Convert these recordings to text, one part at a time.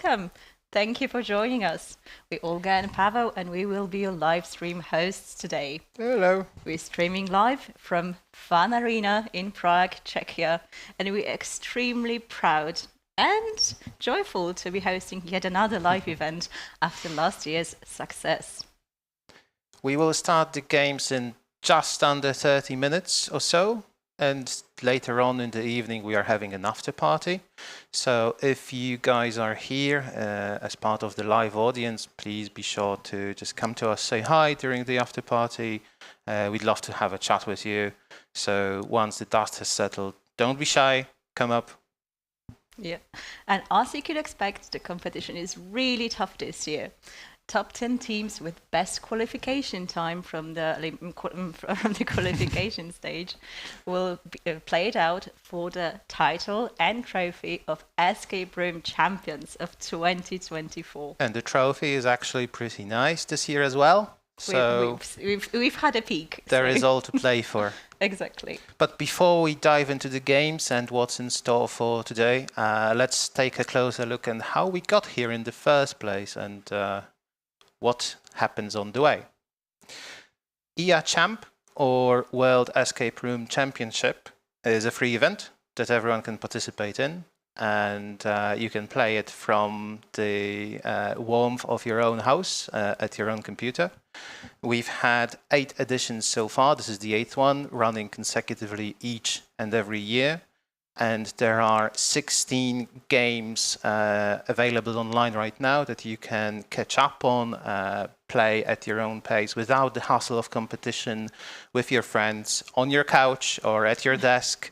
welcome. Thank you for joining us. We're Olga and Pavel, and we will be your live stream hosts today. Hello. We're streaming live from Fun Arena in Prague, Czechia, and we're extremely proud and joyful to be hosting yet another live event after last year's success. We will start the games in just under 30 minutes or so, and later on in the evening we are having an after party. So if you guys are here as part of the live audience, please be sure to just come to us, say hi during the after party. We'd love to have a chat with you. So once the dust has settled, don't be shy, come up. Yeah, and as you could expect, the competition is really tough this year. Top 10 teams with best qualification time from the qualification stage will play it out for the title and trophy of Escape Room Champions of 2024. And the trophy is actually pretty nice this year as well. So we've had a peek. There is all to play for. Exactly. But before we dive into the games and what's in store for today, let's take a closer look at how we got here in the first place and what happens on the way. EA Champ, or World Escape Room Championship, is a free event that everyone can participate in, and you can play it from the warmth of your own house at your own computer. We've had 8 editions so far. This is the 8th one, running consecutively each and every year. And there are 16 games available online right now that you can catch up on, play at your own pace without the hassle of competition, with your friends, on your couch or at your desk,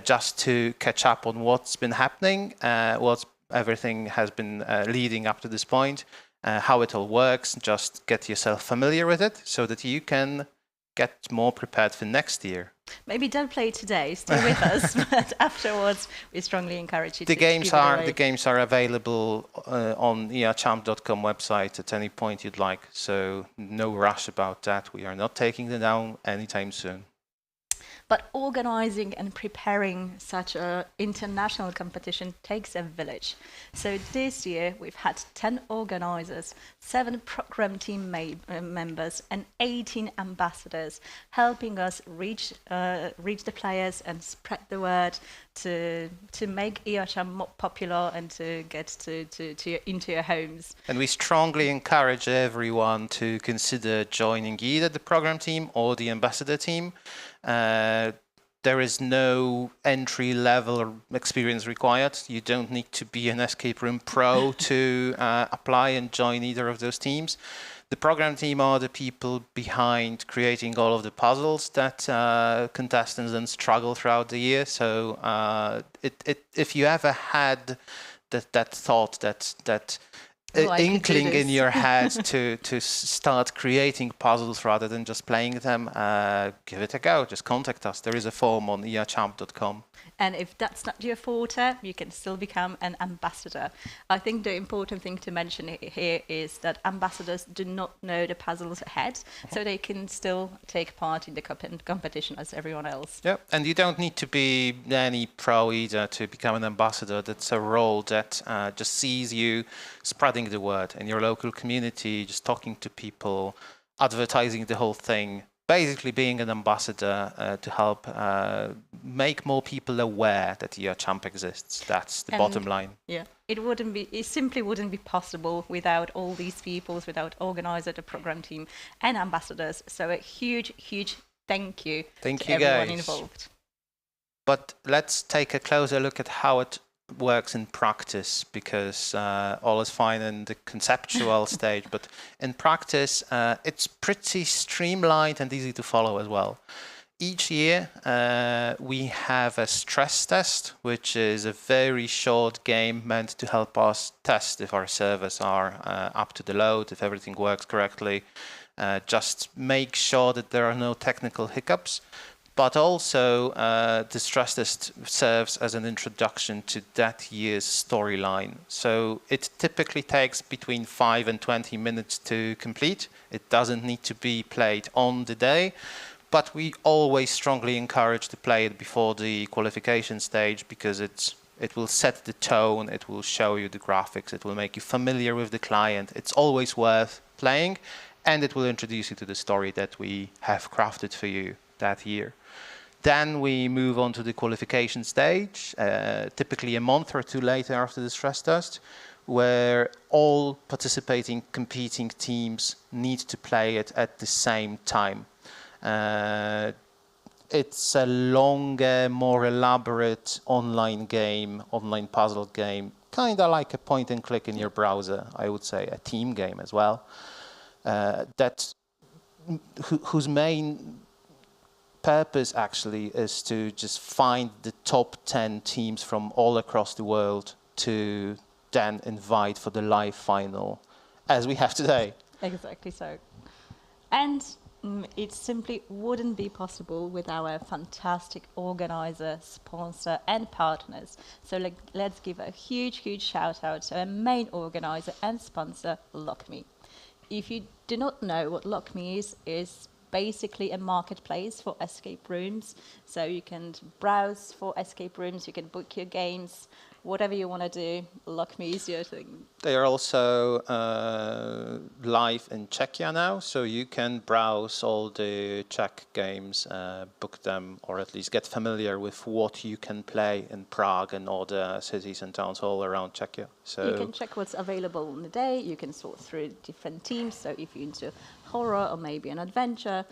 just to catch up on what's been happening, what everything has been leading up to this point, how it all works. Just get yourself familiar with it so that you can get more prepared for next year. Maybe don't play today, stay with us, but afterwards we strongly encourage you to give it away. The games are available on eachamp.com website at any point you'd like, so no rush about that. We are not taking them down anytime soon. But organizing and preparing such an international competition takes a village. So this year we've had 10 organizers, 7 program team members and 18 ambassadors helping us reach the players and spread the word to make EACHAMP more popular and to get into your homes. And we strongly encourage everyone to consider joining either the program team or the ambassador team. There is no entry-level experience required. You don't need to be an escape room pro to apply and join either of those teams. The program team are the people behind creating all of the puzzles that contestants then struggle throughout the year. So if you ever had that thought, that inkling in your head to start creating puzzles rather than just playing them, give it a go. Just contact us. There is a form on eachamp.com. And if that's not your forte, you can still become an ambassador. I think the important thing to mention here is that ambassadors do not know the puzzles ahead, so they can still take part in the competition as everyone else. Yeah, and you don't need to be any pro either to become an ambassador. That's a role that just sees you spreading the word in your local community, just talking to people, advertising the whole thing. Basically being an ambassador to help make more people aware that EACHAMP exists. That's the bottom line. Yeah, it simply wouldn't be possible without all these people, without organizer, the program team and ambassadors. So a huge thank you to everyone involved. But let's take a closer look at how it works in practice, because all is fine in the conceptual stage, but in practice it's pretty streamlined and easy to follow as well. Each year we have a stress test, which is a very short game meant to help us test if our servers are up to the load, if everything works correctly, just make sure that there are no technical hiccups. But also, the stress test serves as an introduction to that year's storyline. So it typically takes between 5 and 20 minutes to complete. It doesn't need to be played on the day, but we always strongly encourage to play it before the qualification stage, because it's It will set the tone, it will show you the graphics, it will make you familiar with the client. It's always worth playing, and it will introduce you to the story that we have crafted for you that year. Then we move on to the qualification stage, typically a month or two later after the stress test, where all participating, competing teams need to play it at the same time. It's a longer, more elaborate online game, online puzzle game, kind of like a point and click in your browser, I would say, a team game as well, whose main purpose actually is to just find the top 10 teams from all across the world to then invite for the live final, as we have today. Exactly so. And it simply wouldn't be possible with our fantastic organizer, sponsor, and partners. So let's give a huge shout out to our main organizer and sponsor, LockMe. If you do not know what LockMe is basically a marketplace for escape rooms. So you can browse for escape rooms, you can book your games, whatever you want to do. LockMe is your thing. They are also live in Czechia now, so you can browse all the Czech games, book them, or at least get familiar with what you can play in Prague and all the cities and towns all around Czechia. So you can check what's available on the day. You can sort through different teams. So if you're into horror or maybe an adventure,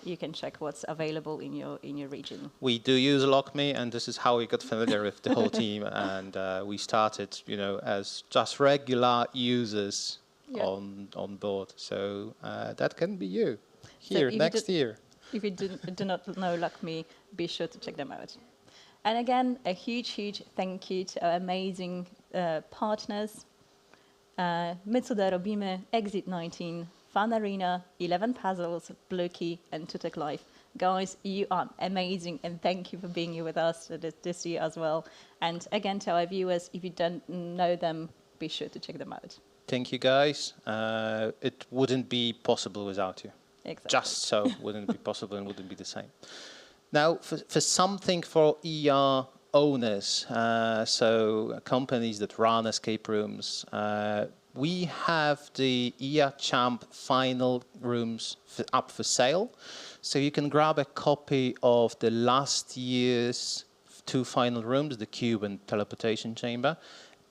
you can check what's available in your region. We do use LockMe, and this is how we got familiar with the whole team. And we started, as just regular users on board. So that can be you here next year. If you do not know LockMe, be sure to check them out. And again, a huge thank you to our amazing partners. My co robimy, Exit 19, Fun Arena, 11 Puzzles, Bluekey, and Tutek Live. Guys, you are amazing, and thank you for being here with us this year as well. And again, to our viewers, if you don't know them, be sure to check them out. Thank you, guys. It wouldn't be possible without you. Exactly. Just so wouldn't be possible and wouldn't be the same. Now, for something for ER owners, so companies that run escape rooms, we have the EA Champ final rooms up for sale. So you can grab a copy of the last year's 2 final rooms, the Cube and Teleportation Chamber,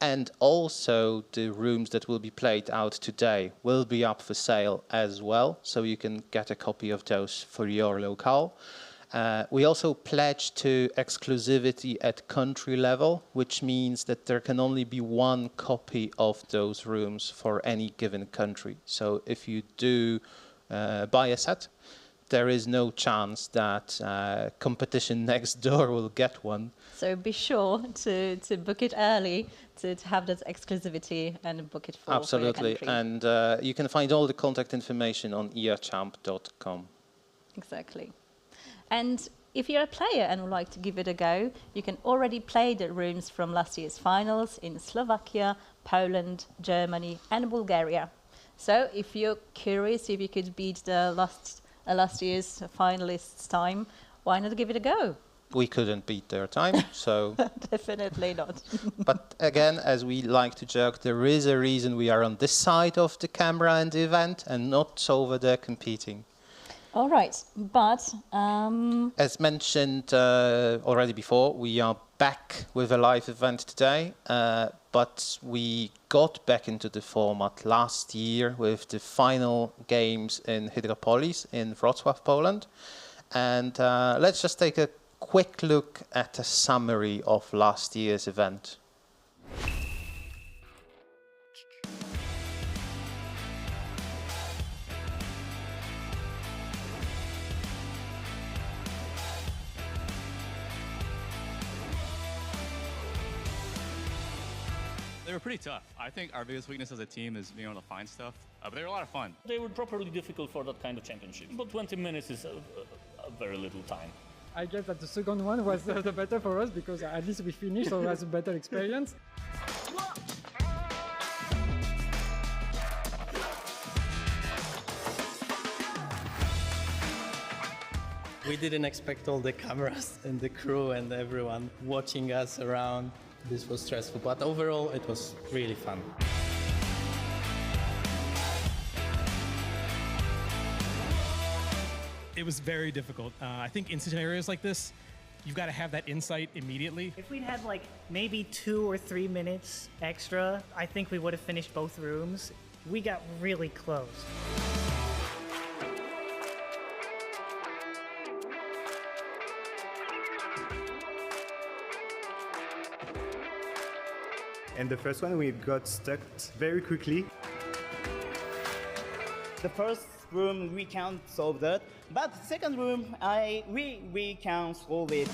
and also the rooms that will be played out today will be up for sale as well. So you can get a copy of those for your locale. We also pledge to exclusivity at country level, which means that there can only be 1 copy of those rooms for any given country. So if you do buy a set, there is no chance that competition next door will get one. So be sure to book it early to have that exclusivity and book it for Absolutely. For your country. And you can find all the contact information on eachamp.com. Exactly. And if you're a player and would like to give it a go, you can already play the rooms from last year's finals in Slovakia, Poland, Germany, and Bulgaria. So if you're curious if you could beat the last year's finalists' time, why not give it a go? We couldn't beat their time, so... Definitely not. But again, as we like to joke, there is a reason we are on this side of the camera and the event and not over there competing. All right, but... As mentioned already before, we are back with a live event today, but we got back into the format last year with the final games in Hydropolis in Wrocław, Poland. And let's just take a quick look at a summary of last year's event. They were pretty tough. I think our biggest weakness as a team is being able to find stuff, but they were a lot of fun. They were properly difficult for that kind of championship, but 20 minutes is a very little time. I guess that the second one was the better for us because at least we finished, so it was a better experience. We didn't expect all the cameras and the crew and everyone watching us around. This was stressful, but overall it was really fun. It was very difficult. I think in scenarios like this, you've got to have that insight immediately. If we'd had like maybe 2 or 3 minutes extra, I think we would have finished both rooms. We got really close. And the first one, we got stuck very quickly. The first room, we can't solve that. But the second room, we can solve it.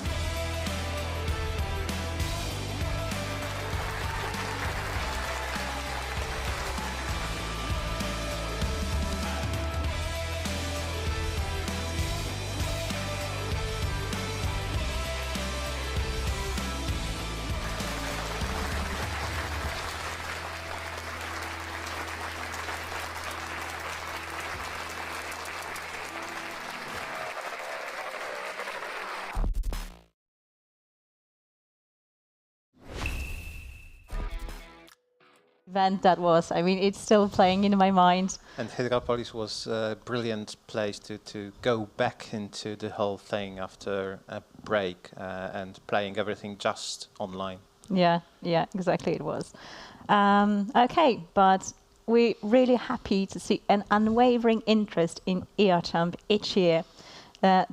Event that was. I mean, it's still playing in my mind. And Hydrapolis was a brilliant place to go back into the whole thing after a break and playing everything just online. Yeah, exactly it was. Okay, but we're really happy to see an unwavering interest in ERChamp each year.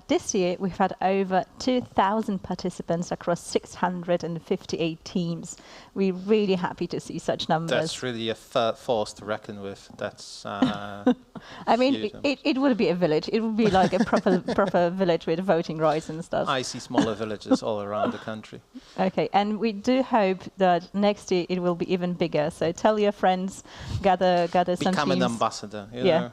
This year, we've had over 2,000 participants across 658 teams. We're really happy to see such numbers. That's really a force to reckon with. That's. I mean, it would be a village. It would be like a proper village with voting rights and stuff. I see smaller villages all around the country. Okay, and we do hope that next year it will be even bigger. So tell your friends, gather some teams. Become an ambassador, you know,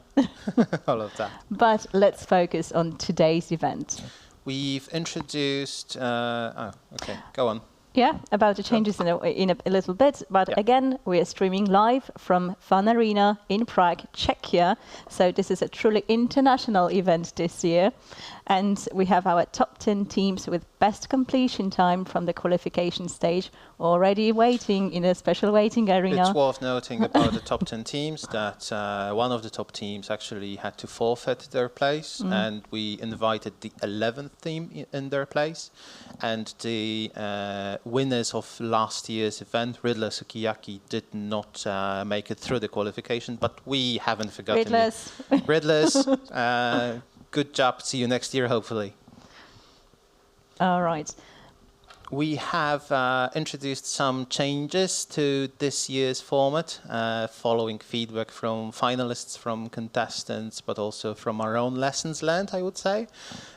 all of that. But let's focus on today's event. We've introduced. Okay, go on. Yeah, about the changes in a little bit. But again, we are streaming live from Fun Arena in Prague, Czechia. So this is a truly international event this year. And we have our top 10 teams with best completion time from the qualification stage already waiting in a special waiting arena. It's worth noting about the top 10 teams that one of the top teams actually had to forfeit their place, and we invited the 11th team in their place. And the winners of last year's event, Riddler Sukiyaki, did not make it through the qualification, but we haven't forgotten Riddlers. Good job. See you next year, hopefully. All right. We have introduced some changes to this year's format, following feedback from finalists, from contestants, but also from our own lessons learned, I would say.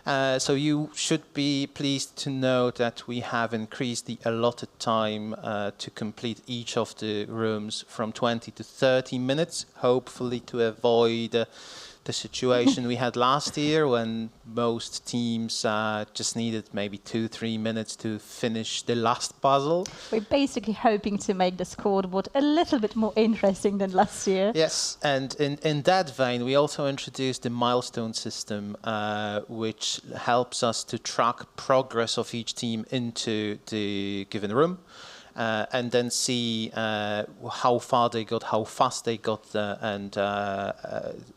So you should be pleased to know that we have increased the allotted time to complete each of the rooms from 20 to 30 minutes, hopefully to avoid the situation we had last year when most teams just needed maybe 2-3 minutes to finish the last puzzle. We're basically hoping to make the scoreboard a little bit more interesting than last year. Yes, and in that vein, we also introduced the milestone system, which helps us to track progress of each team into the given room. And then see how far they got, how fast they got there, and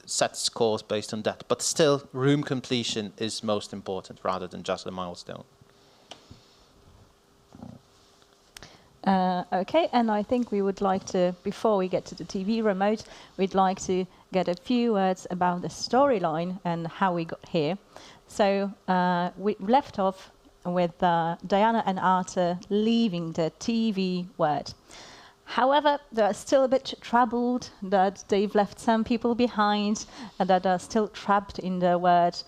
set scores based on that. But still, room completion is most important rather than just a milestone. Okay, and I think we would like to, before we get to the TV remote, we'd like to get a few words about the storyline and how we got here. So we left off with Diana and Arthur leaving the TV Wyrd. However, they are still a bit troubled that they've left some people behind and that are still trapped in the Wyrd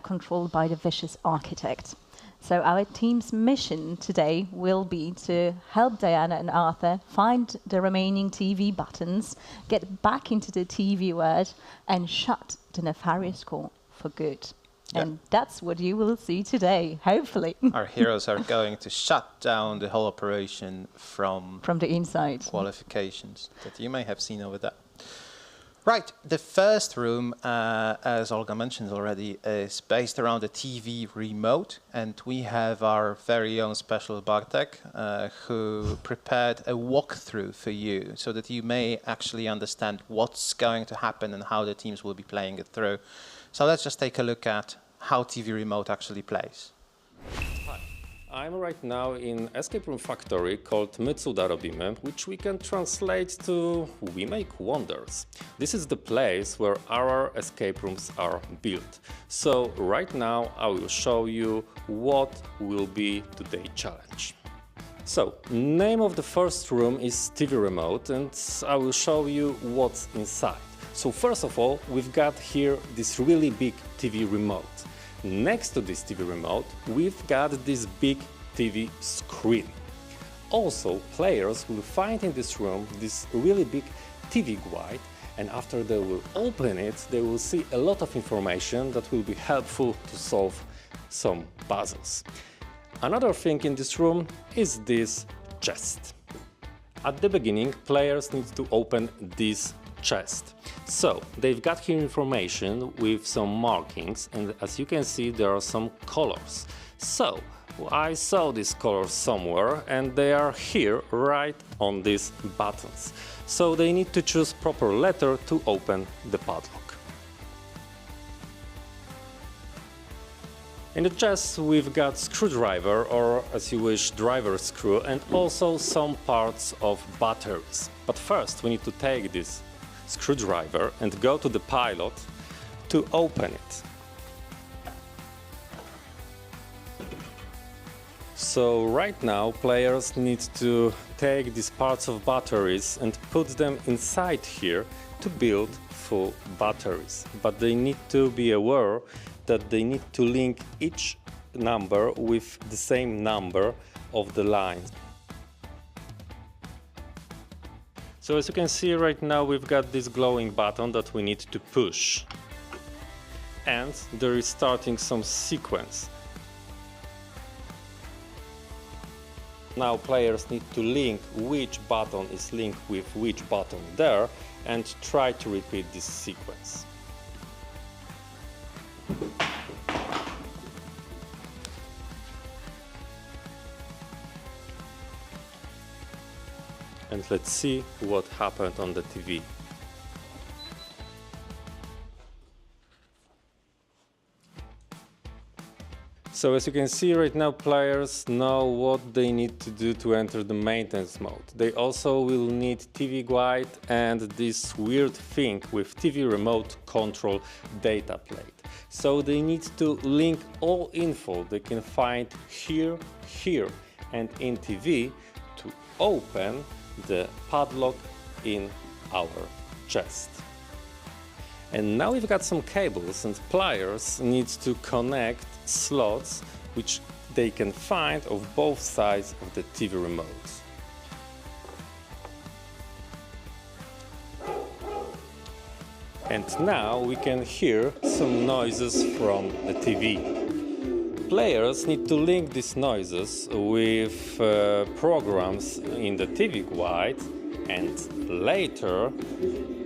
controlled by the vicious architect. So our team's mission today will be to help Diana and Arthur find the remaining TV buttons, get back into the TV Wyrd and shut the nefarious core for good. And that's what you will see today, hopefully. Our heroes are going to shut down the whole operation from the inside. Qualifications that you may have seen over there. Right, the first room, as Olga mentioned already, is based around a TV remote, and we have our very own special Bartek, who prepared a walkthrough for you, so that you may actually understand what's going to happen and how the teams will be playing it through. So let's just take a look at how TV remote actually plays. Hi. I'm right now in escape room factory called My Cuda Robimy, which we can translate to We Make Wonders. This is the place where our escape rooms are built. So right now I will show you what will be today's challenge. So, name of the first room is TV remote, and I will show you what's inside. So first of all, we've got here this really big TV remote. Next to this TV remote, we've got this big TV screen. Also, players will find in this room this really big TV guide, and after they will open it, they will see a lot of information that will be helpful to solve some puzzles. Another thing in this room is this chest. At the beginning, players need to open this chest. So, they've got here information with some markings, and as you can see, there are some colors. So, I saw these colors somewhere, and they are here right on these buttons. So, they need to choose proper letter to open the padlock. In the chest, we've got screwdriver, or as you wish, driver screw, and also some parts of batteries. But first, we need to take this screwdriver and go to the pilot to open it. So right now players need to take these parts of batteries and put them inside here to build full batteries. But they need to be aware that they need to link each number with the same number of the lines. So as you can see right now, we've got this glowing button that we need to push. And there is starting some sequence. Now players need to link which button is linked with which button there and try to repeat this sequence. And let's see what happened on the TV. So as you can see right now, players know what they need to do to enter the maintenance mode. They also will need TV guide and this weird thing with TV remote control data plate. So they need to link all info they can find here, and in TV to open the padlock in our chest. And now we've got some cables, and players need to connect slots which they can find of both sides of the TV remote. And now we can hear some noises from the TV. Players need to link these noises with programs in the TV guide and later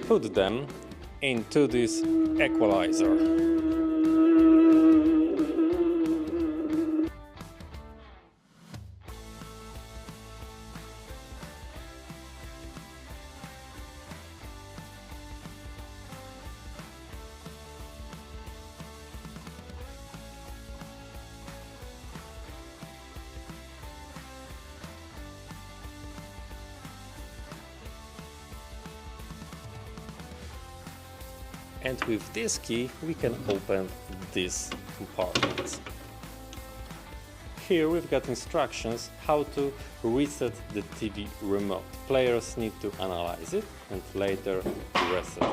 put them into this equalizer. And with this key, we can open this compartment. Here we've got instructions how to reset the TV remote. Players need to analyze it and later reset.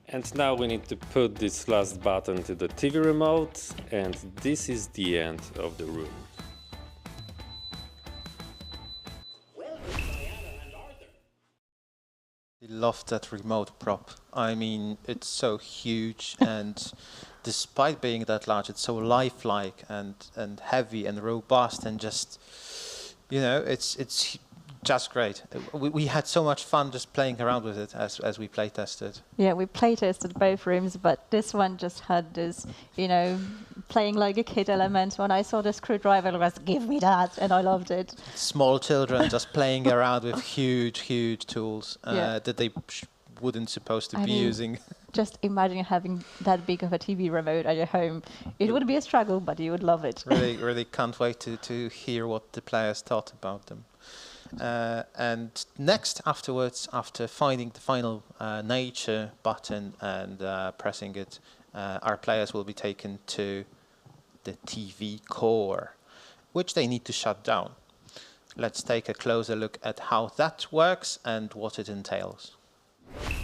And now we need to put this last button to the TV remote, and this is the end of the room. I love that remote prop. I mean, it's so huge, and despite being that large, it's so lifelike and heavy and robust, and just, you know, it's just great. We had so much fun just playing around with it as we play tested. Yeah, we play tested both rooms, but this one just had this, you know, playing like a kid element. When I saw the screwdriver, I was, give me that, and I loved it. Small children just playing around with huge tools that they wouldn't supposed to be using. Just imagine having that big of a TV remote at your home. It would be a struggle, but you would love it. Really can't wait to hear what the players thought about them. And next, afterwards, after finding the final nature button and pressing it, our players will be taken to the TV core, which they need to shut down. Let's take a closer look at how that works and what it entails.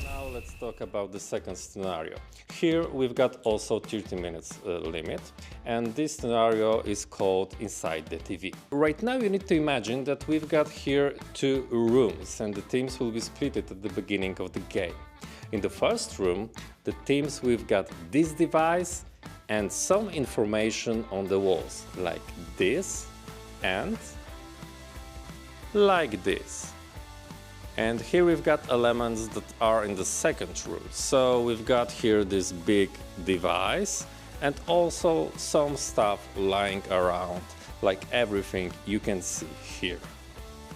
Now let's talk about the second scenario. Here we've got also 30 minutes limit, and this scenario is called Inside the TV. Right now you need to imagine that we've got here 2 rooms, and the teams will be split at the beginning of the game. In the first room, the teams we've got this device and some information on the walls, like this and like this. And here we've got elements that are in the second room. So we've got here this big device and also some stuff lying around, like everything you can see here.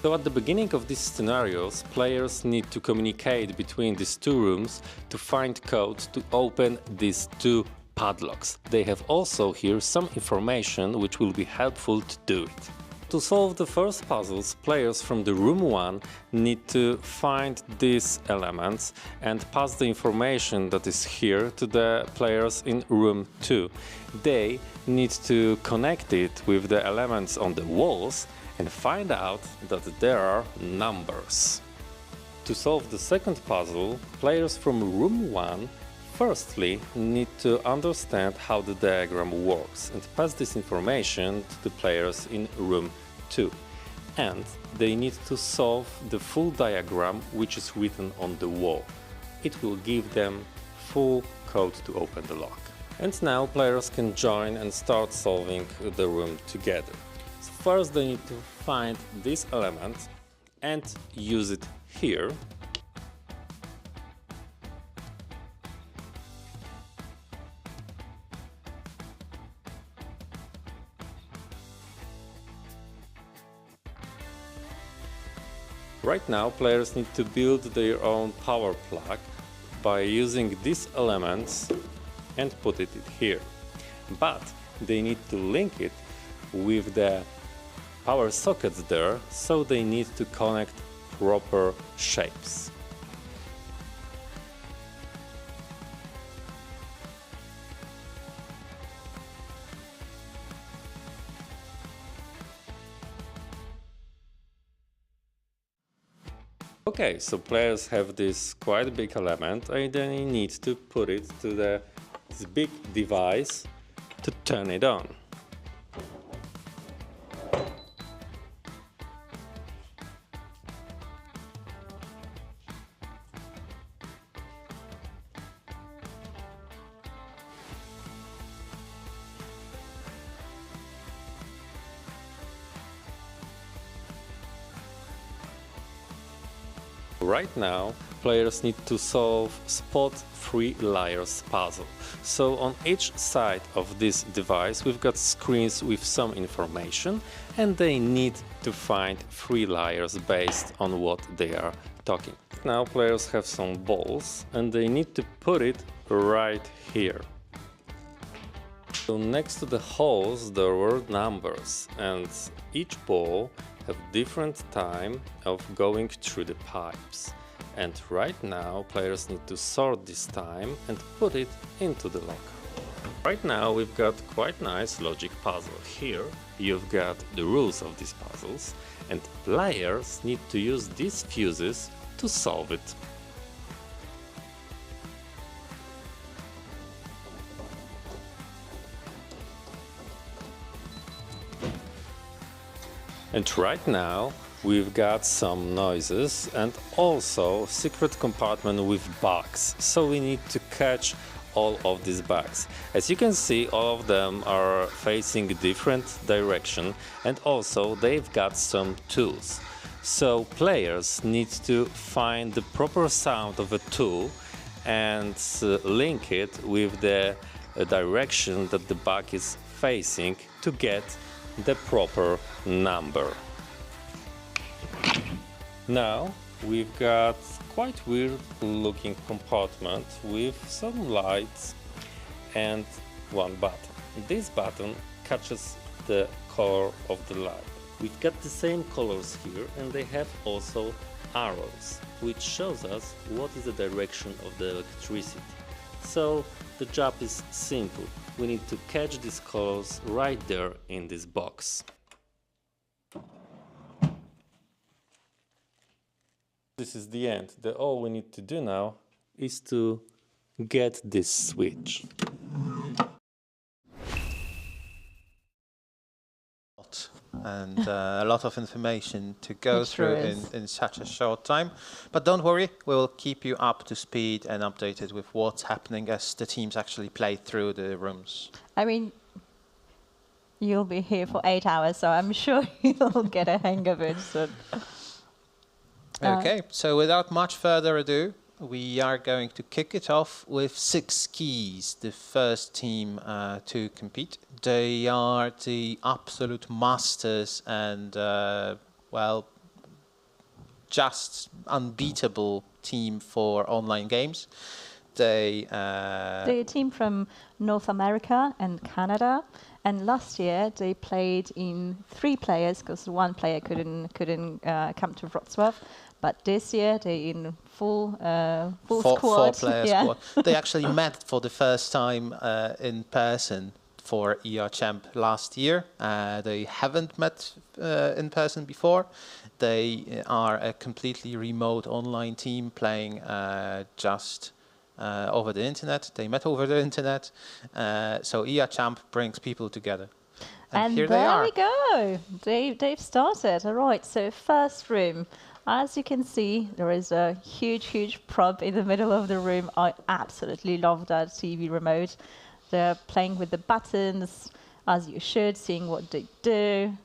So at the beginning of these scenarios, players need to communicate between these 2 rooms to find code to open these 2 padlocks. They have also here some information which will be helpful to do it. To solve the first puzzles, players from the room 1 need to find these elements and pass the information that is here to the players in room 2. They need to connect it with the elements on the walls and find out that there are numbers. To solve the second puzzle, players from room 1 firstly need to understand how the diagram works and pass this information to the players in room 2. And they need to solve the full diagram which is written on the wall. It will give them full code to open the lock. And now players can join and start solving the room together. So first they need to find this element and use it here. Right now, players need to build their own power plug by using these elements and put it here. But they need to link it with the power sockets there, so they need to connect proper shapes. Okay, so players have this quite big element and they need to put it to this big device to turn it on. Right now, players need to solve spot 3 layers puzzle. So on each side of this device we've got screens with some information and they need to find 3 layers based on what they are talking. Now players have some balls and they need to put it right here. So next to the holes there were numbers and each ball have different time of going through the pipes. And right now players need to sort this time and put it into the locker. Right now we've got quite nice logic puzzle. Here you've got the rules of these puzzles and players need to use these fuses to solve it. And right now we've got some noises and also secret compartment with bugs. So we need to catch all of these bugs. As you can see, all of them are facing a different direction and also they've got some tools. So players need to find the proper sound of a tool and link it with the direction that the bug is facing to get the proper number. Now we've got quite weird looking compartment with some lights and one button. This button catches the color of the light. We've got the same colors here, and they have also arrows, which shows us what is the direction of the electricity. So the job is simple. We need to catch these colors right there in this box. This is the end. All we need to do now is to get this switch. And a lot of information to go through in such a short time. But don't worry, we'll keep you up to speed and updated with what's happening as the teams actually play through the rooms. I mean, you'll be here for 8 hours, so I'm sure you'll get a hang of it. So. Okay, so without much further ado, we are going to kick it off with 6 keys, the first team to compete. They are the absolute masters and, well, just unbeatable team for online games. They're a team from North America and Canada, and last year they played in 3 players because one player couldn't come to Wrocław. But this year they're in full squad. Four-player squad. They actually met for the first time in person for ER Champ last year. They haven't met in person before. They are a completely remote online team playing just over the internet. They met over the internet. So ER Champ brings people together. And here they are. There we go. They've started. All right, so first room. As you can see, there is a huge prop in the middle of the room. I absolutely love that TV remote. They're playing with the buttons, as you should, seeing what they do,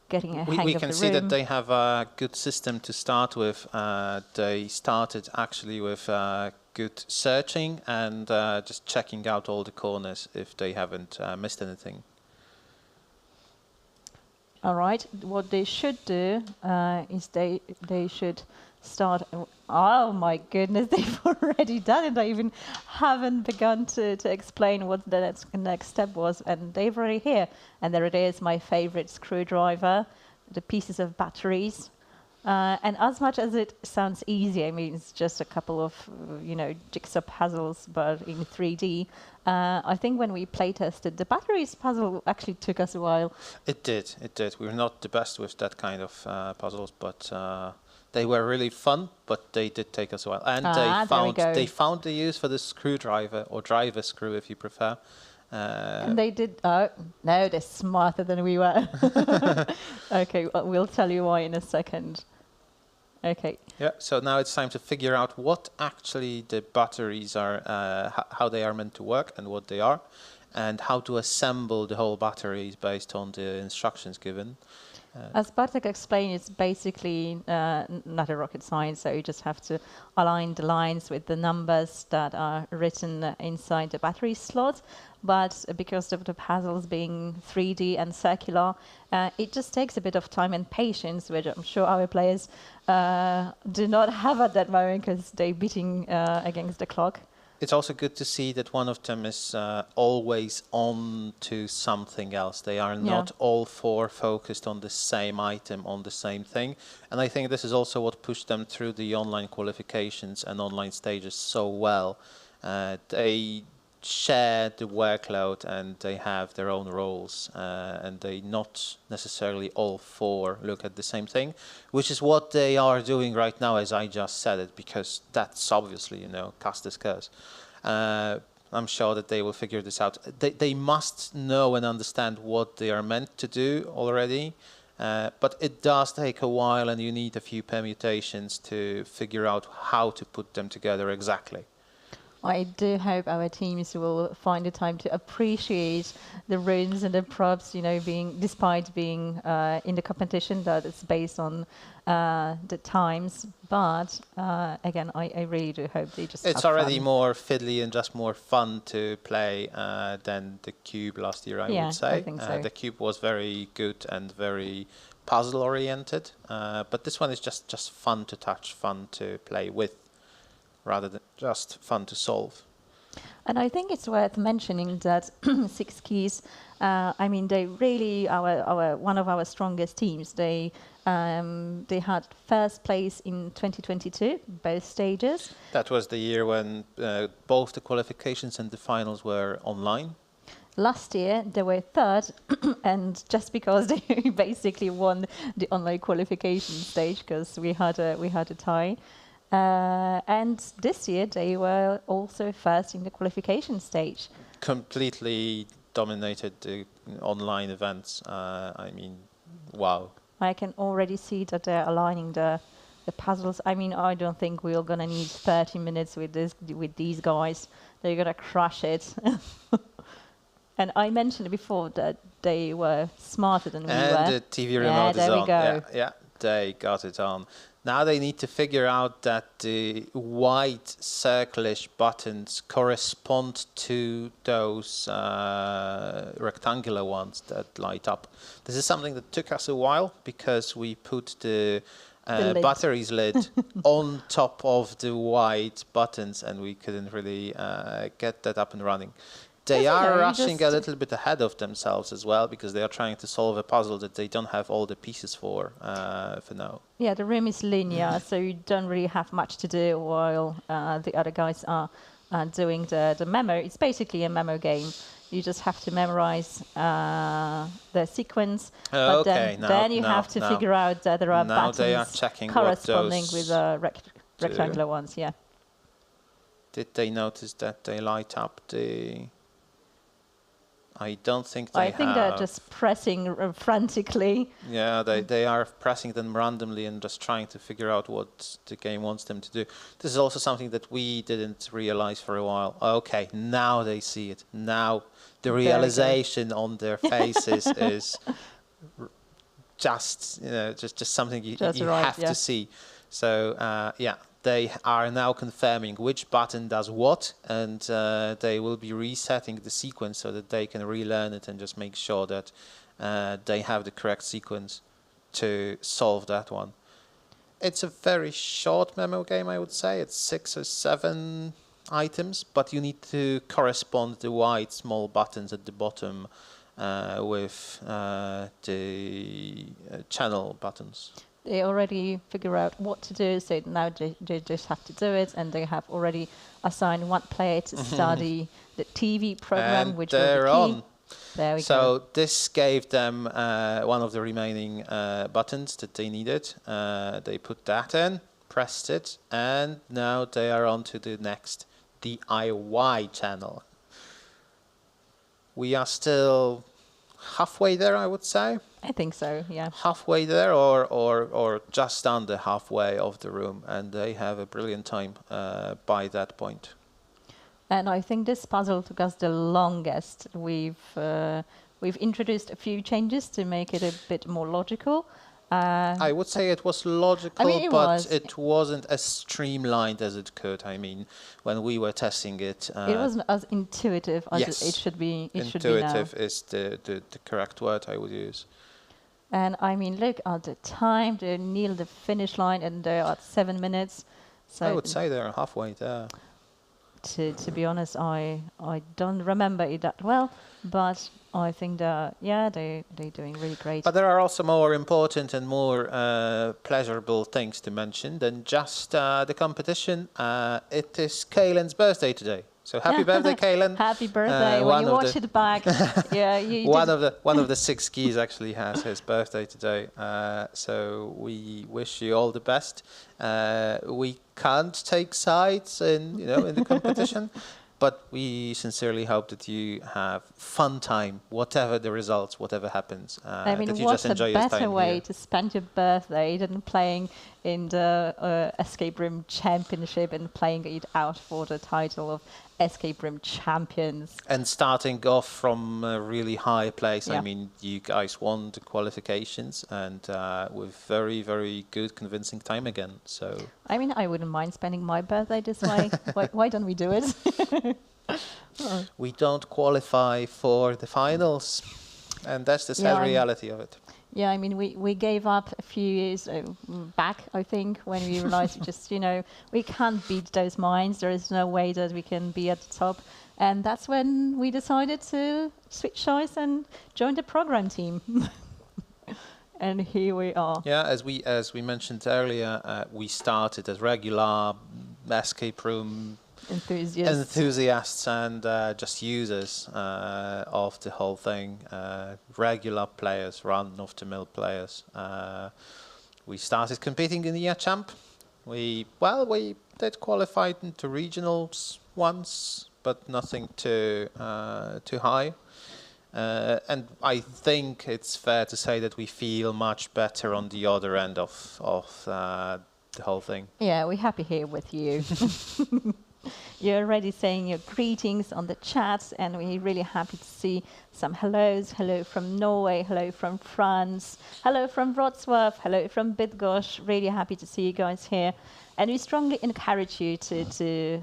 getting a hang of the room. We can see that they have a good system to start with. They started actually with good searching and just checking out all the corners if they haven't missed anything. All right, what they should do is they should start. Oh my goodness, they've already done it. I even haven't begun to explain what the next step was, and they've already here. And there it is, my favorite screwdriver, the pieces of batteries. And as much as it sounds easy, I mean, it's just a couple of, jigsaw puzzles, but in 3D. I think when we playtested, the batteries puzzle actually took us a while. It did. We were not the best with that kind of puzzles, but they were really fun, but they did take us a while. And they found the use for the screwdriver, or driver screw if you prefer. And they did. Oh, no, they're smarter than we were. Okay, well, we'll tell you why in a second. Okay. Yeah, so now it's time to figure out what actually the batteries are, how they are meant to work and what they are, and how to assemble the whole batteries based on the instructions given. As Bartek explained, it's basically not a rocket science, so you just have to align the lines with the numbers that are written inside the battery slot. But because of the puzzles being 3D and circular, it just takes a bit of time and patience, which I'm sure our players do not have at that moment because they're beating against the clock. It's also good to see that one of them is always on to something else. They are not all 4 focused on the same item, on the same thing. And I think this is also what pushed them through the online qualifications and online stages so well. They share the workload and they have their own roles, and they not necessarily all 4 look at the same thing, which is what they are doing right now, as I just said it, because that's obviously, CKCOS. I'm sure that they will figure this out. They must know and understand what they are meant to do already, but it does take a while and you need a few permutations to figure out how to put them together exactly. I do hope our teams will find the time to appreciate the runes and the props, despite being in the competition that it's based on the times. But again, I really do hope they just It's have already fun. more fiddly and just more fun to play than the Cube last year, I would say. I think so. The Cube was very good and very puzzle-oriented, but this one is just fun to touch, fun to play with, rather than just fun to solve. And I think it's worth mentioning that Six Keys, they really our one of our strongest teams. They had first place in 2022, both stages. That was the year when both the qualifications and the finals were online. Last year they were third, and just because they basically won the online qualification stage, because we had a tie. And this year they were also first in the qualification stage. Completely dominated the online events. Wow. I can already see that they're aligning the puzzles. I don't think we're gonna need 30 minutes with these guys. They're gonna crush it. And I mentioned before that they were smarter than we were. And the TV remote is on. There we go. Yeah, they got it on. Now they need to figure out that the white circle-ish buttons correspond to those rectangular ones that light up. This is something that took us a while because we put the batteries lid on top of the white buttons and we couldn't really get that up and running. They are rushing a little bit ahead of themselves as well because they are trying to solve a puzzle that they don't have all the pieces for now. Yeah, the room is linear, so you don't really have much to do while the other guys are doing the memo. It's basically a memo game. You just have to memorize the sequence, but then you have to figure out that there are buttons they are checking corresponding what with the rectangular ones. Yeah. Did they notice that they light up the? I don't think they have. I think they're just pressing frantically. Yeah, they are pressing them randomly and just trying to figure out what the game wants them to do. This is also something that we didn't realize for a while. Okay, now they see it. Now the realization on their faces is just something you have to see. So they are now confirming which button does what, and they will be resetting the sequence so that they can relearn it and just make sure that they have the correct sequence to solve that one. It's a very short memo game, I would say. It's 6 or 7 items, but you need to correspond the white small buttons at the bottom with the channel buttons. They already figure out what to do, so now they just have to do it, and they have already assigned one player to study the TV program, and which they're will be key. on. There we go. So this gave them one of the remaining buttons that they needed. They put that in, pressed it, and now they are on to the next DIY channel. We are still halfway there, I would say. I think so, yeah. Halfway there or just under halfway of the room, and they have a brilliant time by that point. And I think this puzzle took us the longest. We've introduced a few changes to make it a bit more logical. I would say it was logical, but it wasn't as streamlined as it could. I mean, when we were testing it, it wasn't as intuitive as it should be. Intuitive is the correct word I would use. And I mean, look at the time. They near the finish line, and they're at 7 minutes. So I would say they're halfway there. To be honest, I don't remember it that well, but I think they're doing really great. But there are also more important and more pleasurable things to mention than just the competition. It is Kaylen's birthday today. So happy birthday, Kaylen! Happy birthday! When you watch it back, one of the 6 keys actually has his birthday today. So we wish you all the best. We can't take sides in the competition, but we sincerely hope that you have fun time, whatever the results, whatever happens. I mean, that you what's just enjoy a your time better way here. to spend your birthday than playing in the Escape Room Championship and playing it out for the title of Escape Room Champions. And starting off from a really high place. Yeah. I mean, you guys won the qualifications and with very, very good, convincing time again. So I mean, I wouldn't mind spending my birthday this way. Why don't we do it? we don't qualify for the finals, and that's the sad reality of it. Yeah, I mean, we gave up a few years back, I think, when we realized just, we can't beat those minds. There is no way that we can be at the top. And that's when we decided to switch sides and join the program team. And here we are. Yeah, as we mentioned earlier, we started as regular escape room enthusiasts and just users of the whole thing, regular players, run-of-the-mill players. We started competing in the year champ. We did qualify into regionals once, but nothing too high. And I think it's fair to say that we feel much better on the other end of the whole thing. Yeah, we're happy here with you. You're already saying your greetings on the chat, and we're really happy to see some hellos. Hello from Norway, hello from France, hello from Wrocław, hello from Bydgoszcz. Really happy to see you guys here. And we strongly encourage you to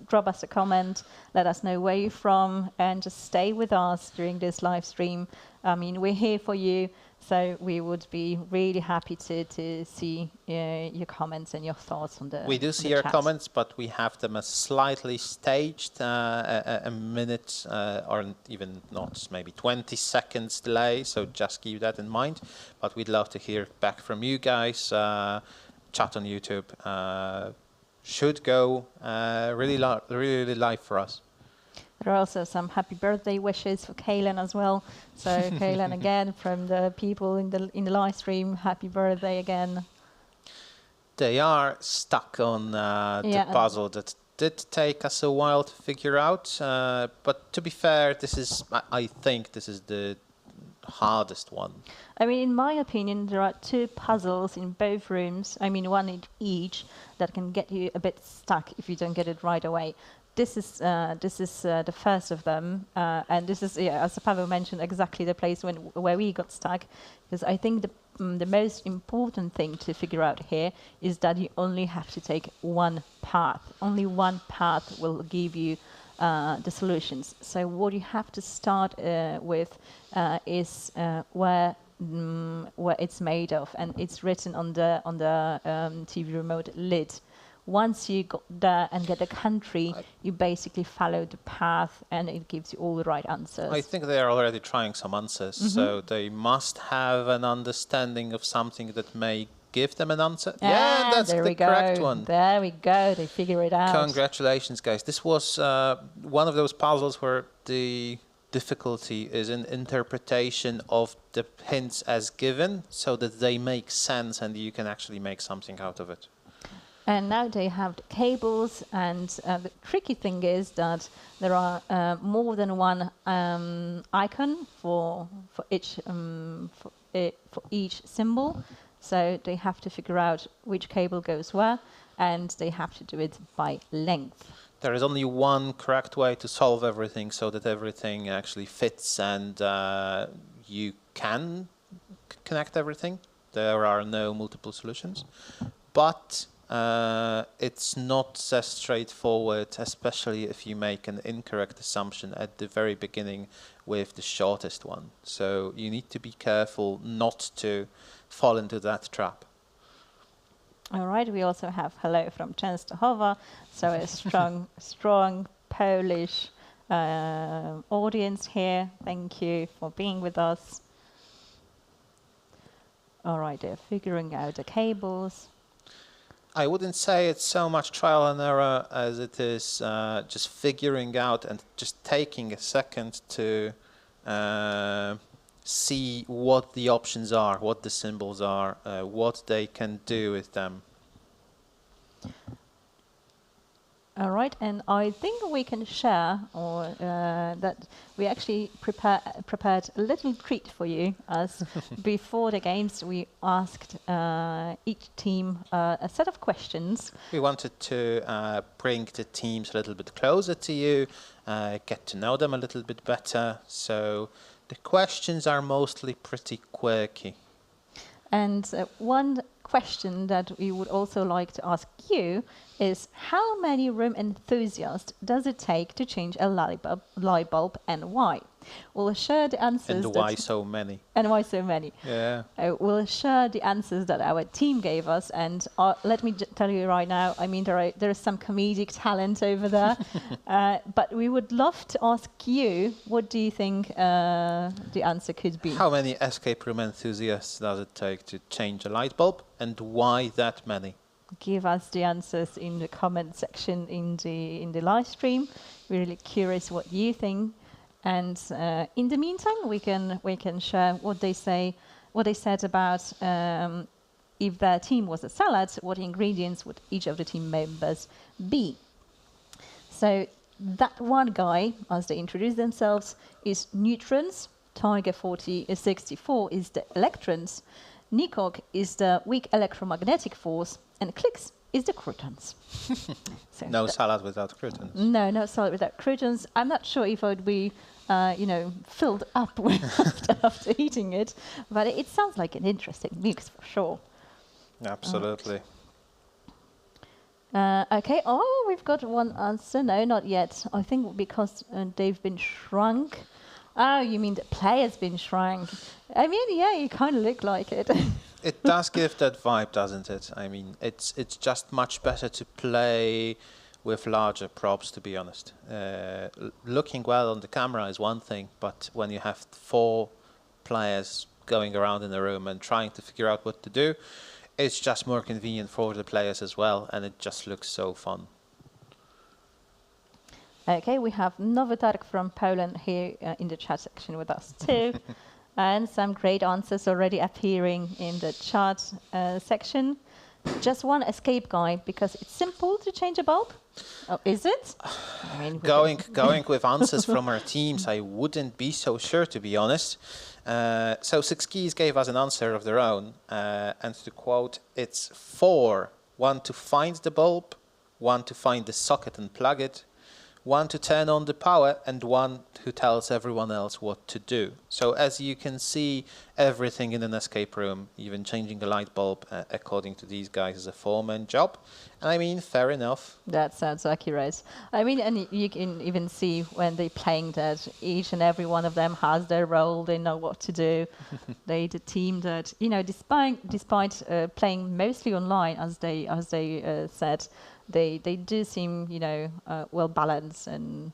drop us a comment, let us know where you're from, and just stay with us during this live stream. I mean, we're here for you. So we would be really happy to see your comments and your thoughts on the. We do see your comments, but we have them as slightly staged, a minute or even not, maybe 20 seconds delay. So just keep that in mind. But we'd love to hear back from you guys. Chat on YouTube should go really live for us. There are also some happy birthday wishes for Kaylen as well. So Kaylen again from the people in the live stream, happy birthday again. They are stuck on the puzzle that did take us a while to figure out. But to be fair, I think this is the hardest one. I mean, in my opinion, there are two puzzles in both rooms. I mean, one in each that can get you a bit stuck if you don't get it right away. This is the first of them, and this is, as Pavel mentioned, exactly the place where we got stuck. Because I think the most important thing to figure out here is that you only have to take one path. Only one path will give you the solutions. So what you have to start with is where it's made of, and it's written on the TV remote lid. Once you got there and get the country, you basically follow the path and it gives you all the right answers. I think they are already trying some answers, so they must have an understanding of something that may give them an answer. Yeah, that's the correct one. There we go, they figure it out. Congratulations, guys. This was one of those puzzles where the difficulty is in interpretation of the hints as given so that they make sense and you can actually make something out of it. And now they have the cables, and the tricky thing is that there are more than one icon for each symbol. So they have to figure out which cable goes where, and they have to do it by length. There is only one correct way to solve everything so that everything actually fits and you can connect everything. There are no multiple solutions. But it's not as straightforward, especially if you make an incorrect assumption at the very beginning with the shortest one. So you need to be careful not to fall into that trap. All right, we also have hello from Częstochowa, so a strong Polish audience here. Thank you for being with us. All right, they're figuring out the cables. I wouldn't say it's so much trial and error as it is just figuring out and just taking a second to see what the options are, what the symbols are, what they can do with them. All right, and I think we can share that we actually prepared a little treat for you, as before the games we asked each team a set of questions. We wanted to bring the teams a little bit closer to you, get to know them a little bit better. So the questions are mostly pretty quirky. And one question that we would also like to ask you is, how many room enthusiasts does it take to change a light bulb and why? We'll share the answers. And why so many? And why so many? Yeah. We'll share the answers that our team gave us, and let me tell you right now, I mean, there is some comedic talent over there, but we would love to ask you, what do you think the answer could be? How many escape room enthusiasts does it take to change a light bulb, and why that many? Give us the answers in the comment section in the live stream. We're really curious what you think. And in the meantime, we can share what they said about if their team was a salad, what ingredients would each of the team members be. So that one guy, as they introduce themselves, is neutrons. Tiger 64 is the electrons. Nikok is the weak electromagnetic force, and Clicks is the croutons. So no salad without croutons. No salad without croutons. I'm not sure if I would be, filled up after eating it, but it sounds like an interesting mix for sure. Absolutely. Okay. Oh, we've got one answer. No, not yet. I think because they've been shrunk. Oh, you mean the player's been shrunk? I mean, yeah, you kind of look like it. It does give that vibe, doesn't it? I mean, it's just much better to play with larger props, to be honest. Looking well on the camera is one thing, but when you have 4 players going around in the room and trying to figure out what to do, it's just more convenient for the players as well, and it just looks so fun. Okay, we have Novotark from Poland here in the chat section with us too. And some great answers already appearing in the chat section. Just one escape guide, because it's simple to change a bulb. Oh, is it? I mean, going with answers from our teams, I wouldn't be so sure, to be honest. So 6 Keys gave us an answer of their own, and to quote, it's 4. 1 to find the bulb, 1 to find the socket and plug it, 1 to turn on the power, and 1 who tells everyone else what to do. So as you can see, everything in an escape room, even changing a light bulb, according to these guys, is a 4-man job. And I mean, fair enough. That sounds accurate. I mean, and you can even see when they're playing that each and every one of them has their role. They know what to do. The team that, despite playing mostly online, as they said, they do seem, well balanced and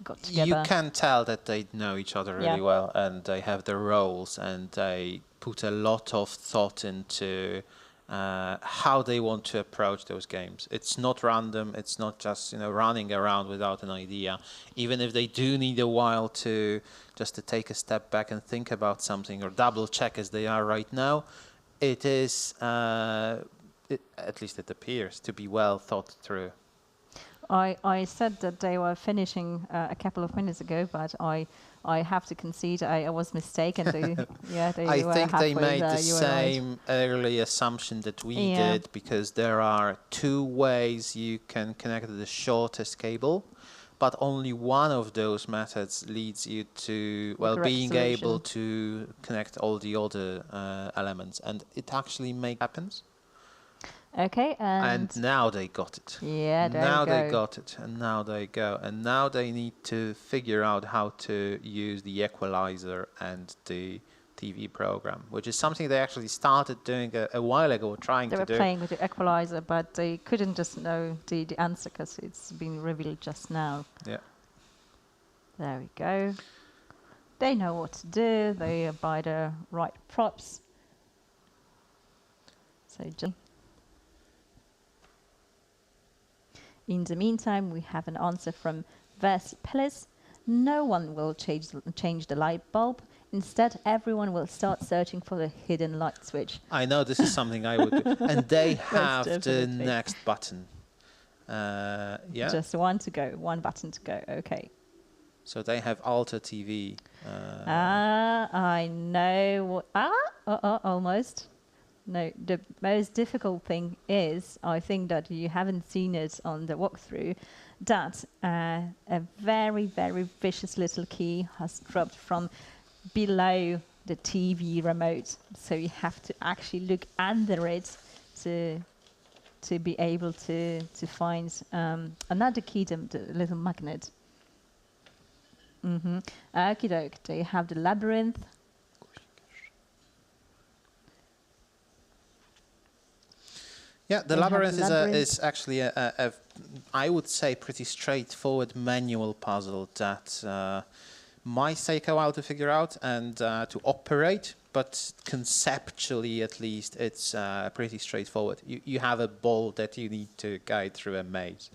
got together. You can tell that they know each other really well, and they have their roles, and they put a lot of thought into how they want to approach those games. It's not random. It's not just running around without an idea. Even if they do need a while to take a step back and think about something, or double check as they are right now, it is. At least it appears to be well thought through. I said that they were finishing a couple of minutes ago, but I have to concede I was mistaken. I think they made the same early assumption that we did, because there are 2 ways you can connect the shortest cable, but only one of those methods leads you to being able to connect all the other elements, and it actually happens. Okay, and now they got it. Yeah, now they got it, and now they go, and now they need to figure out how to use the equalizer and the TV program, which is something they actually started doing a while ago, They were playing with the equalizer, but they couldn't just know the answer because it's been revealed just now. Yeah. There we go. They know what to do. They buy the right props. So. In the meantime, we have an answer from Versi Pelis. No one will change the light bulb. Instead, everyone will start searching for the hidden light switch. I know this is something I would do. And they have the next button. Yeah. Just one to go, one button to go. Okay. So they have Alta TV. I know. Almost. No, the most difficult thing is, I think that you haven't seen it on the walkthrough, that a very, very vicious little key has dropped from below the TV remote. So you have to actually look under it to be able to find another key, the little magnet. Okie doke. Do you have the labyrinth? Yeah, the labyrinth is actually a I would say pretty straightforward manual puzzle that might take a while to figure out and to operate, but conceptually at least it's pretty straightforward. You have a ball that you need to guide through a maze.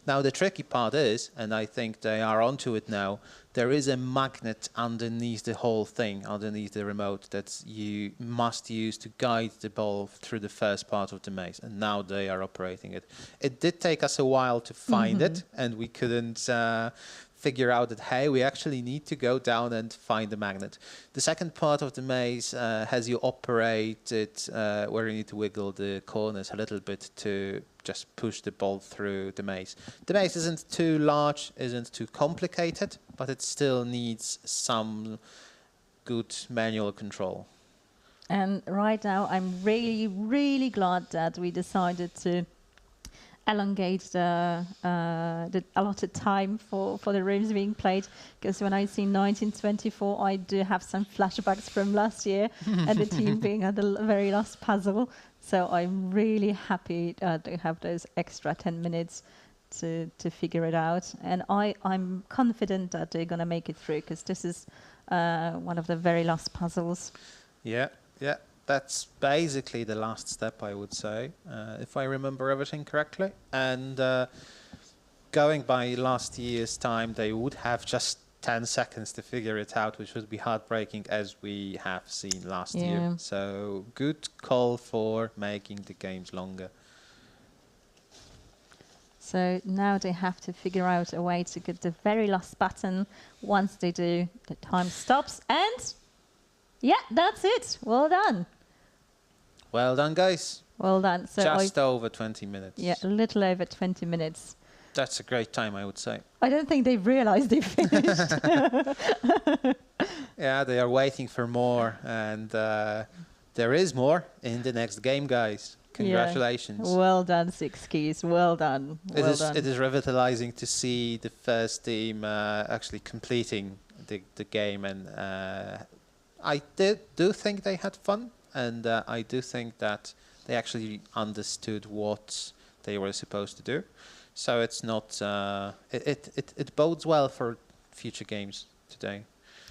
Now the tricky part is, and I think they are onto it now, there is a magnet underneath the whole thing, underneath the remote, that you must use to guide the ball through the first part of the maze, and now they are operating it. It did take us a while to find it, and we couldn't figure out that, hey, we actually need to go down and find the magnet. The second part of the maze has you operate it where you need to wiggle the corners a little bit to just push the ball through the maze. The maze isn't too large, isn't too complicated, but it still needs some good manual control. And right now, I'm really, really glad that we decided to elongate the allotted time for the rooms being played, because when I see 1924, I do have some flashbacks from last year and the team being at the very last puzzle. So I'm really happy to have those extra 10 minutes to figure it out. And I'm confident that they're going to make it through, because this is one of the very last puzzles. Yeah. That's basically the last step, I would say, if I remember everything correctly. And going by last year's time, they would have just 10 seconds to figure it out, which would be heartbreaking, as we have seen last year. So good call for making the games longer. So now they have to figure out a way to get the very last button. Once they do, the time stops, and yeah, that's it. Well done. Well done, guys. Well done. So just over 20 minutes. Yeah, a little over 20 minutes. That's a great time, I would say. I don't think they've realized they finished. Yeah, they are waiting for more, and there is more in the next game, guys. Congratulations. Yeah. Well done, Six Keys. Well done. It is revitalizing to see the first team actually completing the game, and I do think they had fun, and I do think that they actually understood what they were supposed to do. So it's not it bodes well for future games today.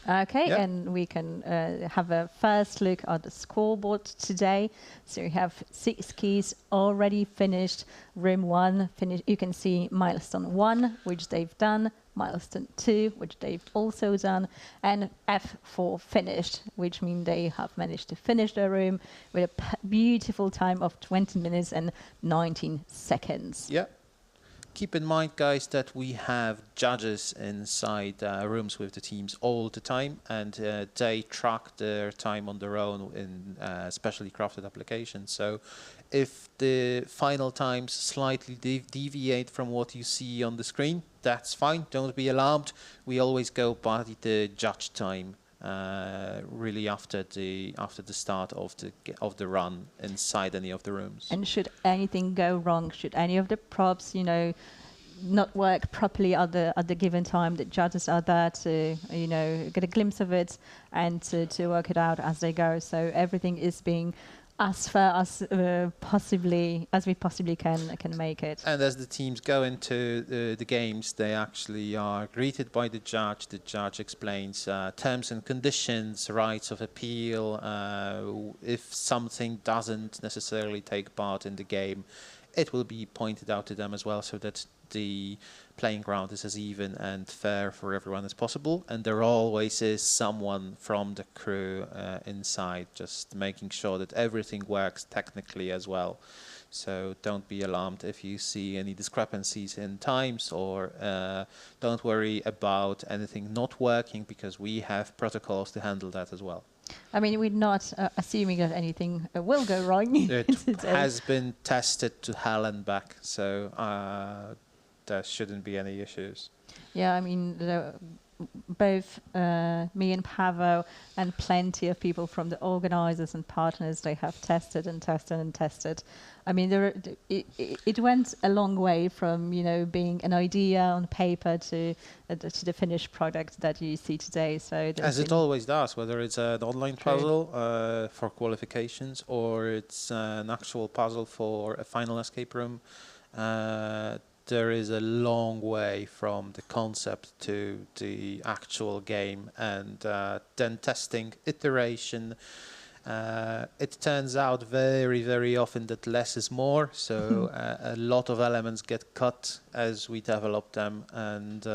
Okay, and we can have a first look at the scoreboard today. So we have 6 keys already finished. Room 1 finished. You can see milestone 1, which they've done. Milestone 2, which they've also done, and F4 finished, which means they have managed to finish their room with a beautiful time of 20 minutes and 19 seconds. Yeah. Keep in mind, guys, that we have judges inside rooms with the teams all the time, and they track their time on their own in specially crafted applications. So if the final times slightly deviate from what you see on the screen, that's fine. Don't be alarmed. We always go by the judge time, really after the start of the run inside any of the rooms. And should anything go wrong, should any of the props, not work properly at the given time, the judges are there to get a glimpse of it and to work it out as they go. So everything is being as fair as we possibly can make it. And as the teams go into the games, they actually are greeted by the judge. The judge explains terms and conditions, rights of appeal. If something doesn't necessarily take part in the game, it will be pointed out to them as well, so that the playing ground is as even and fair for everyone as possible. And there always is someone from the crew inside, just making sure that everything works technically as well. So don't be alarmed if you see any discrepancies in times, or don't worry about anything not working, because we have protocols to handle that as well. I mean, we're not assuming that anything will go wrong. It has been tested to hell and back, so there shouldn't be any issues. Yeah, I mean, both me and Pavo and plenty of people from the organizers and partners, they have tested and tested and tested. I mean, it went a long way from, you know, being an idea on paper to the finished product that you see today. So as it always does, whether it's an online puzzle for qualifications, or it's an actual puzzle for a final escape room, there is a long way from the concept to the actual game, and then testing, iteration. It turns out very, very often that less is more, so a lot of elements get cut as we develop them, and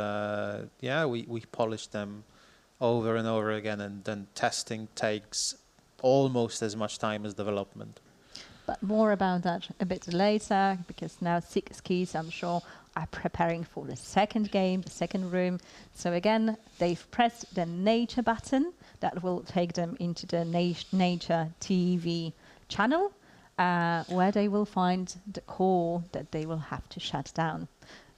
yeah, we polish them over and over again, and then testing takes almost as much time as development. But more about that a bit later, because now CKCOS, I'm sure, are preparing for the second game, the second room. So again, they've pressed the nature button that will take them into the nature TV channel, where they will find the core that they will have to shut down.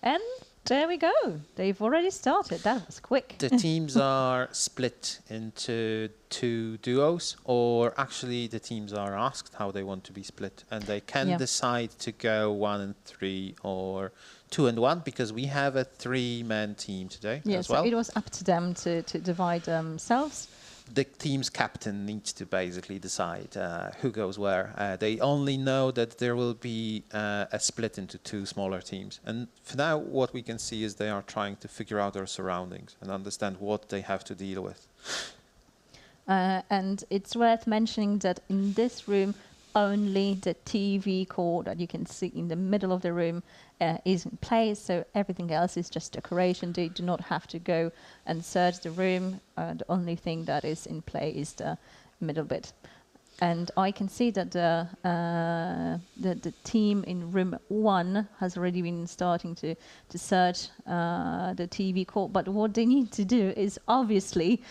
And there we go. They've already started. That was quick. The teams are split into 2 duos, or actually the teams are asked how they want to be split, and they can decide to go 1 and 3 or 2 and 1, because we have a 3-man team today as well. So it was up to them to divide themselves. The team's captain needs to basically decide who goes where. They only know that there will be a split into 2 smaller teams. And for now, what we can see is they are trying to figure out their surroundings and understand what they have to deal with. And it's worth mentioning that in this room, only the TV core that you can see in the middle of the room is in place, so everything else is just decoration. They do not have to go and search the room. The only thing that is in play is the middle bit. And I can see that the team in room 1 has already been starting to search the TV core. But what they need to do is obviously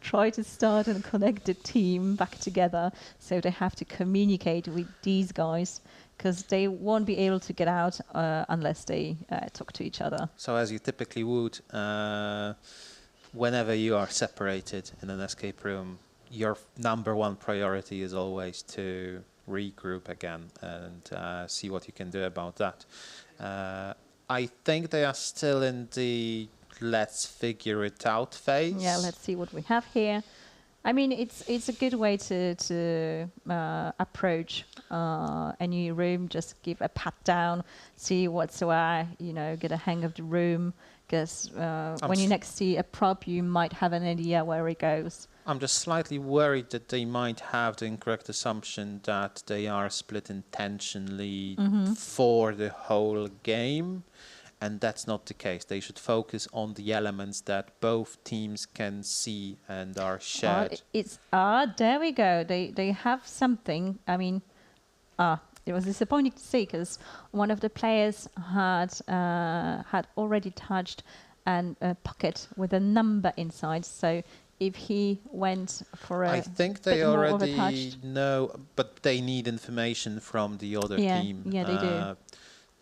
try to start and connect the team back together. So they have to communicate with these guys, because they won't be able to get out unless they talk to each other. So as you typically would, whenever you are separated in an escape room, your number 1 priority is always to regroup again and see what you can do about that. I think they are still in the let's figure it out phase. Yeah, let's see what we have here. I mean, it's a good way to approach a new room. Just give a pat down, see what's where, you know, get a hang of the room. Because when you next see a prop, you might have an idea where it goes. I'm just slightly worried that they might have the incorrect assumption that they are split intentionally for the whole game. And that's not the case. They should focus on the elements that both teams can see and are shared. There we go. They have something. I mean, it was disappointing to see, because one of the players had already touched a pocket with a number inside. So if he went for a I think they already know, but they need information from the other team. Yeah, they do.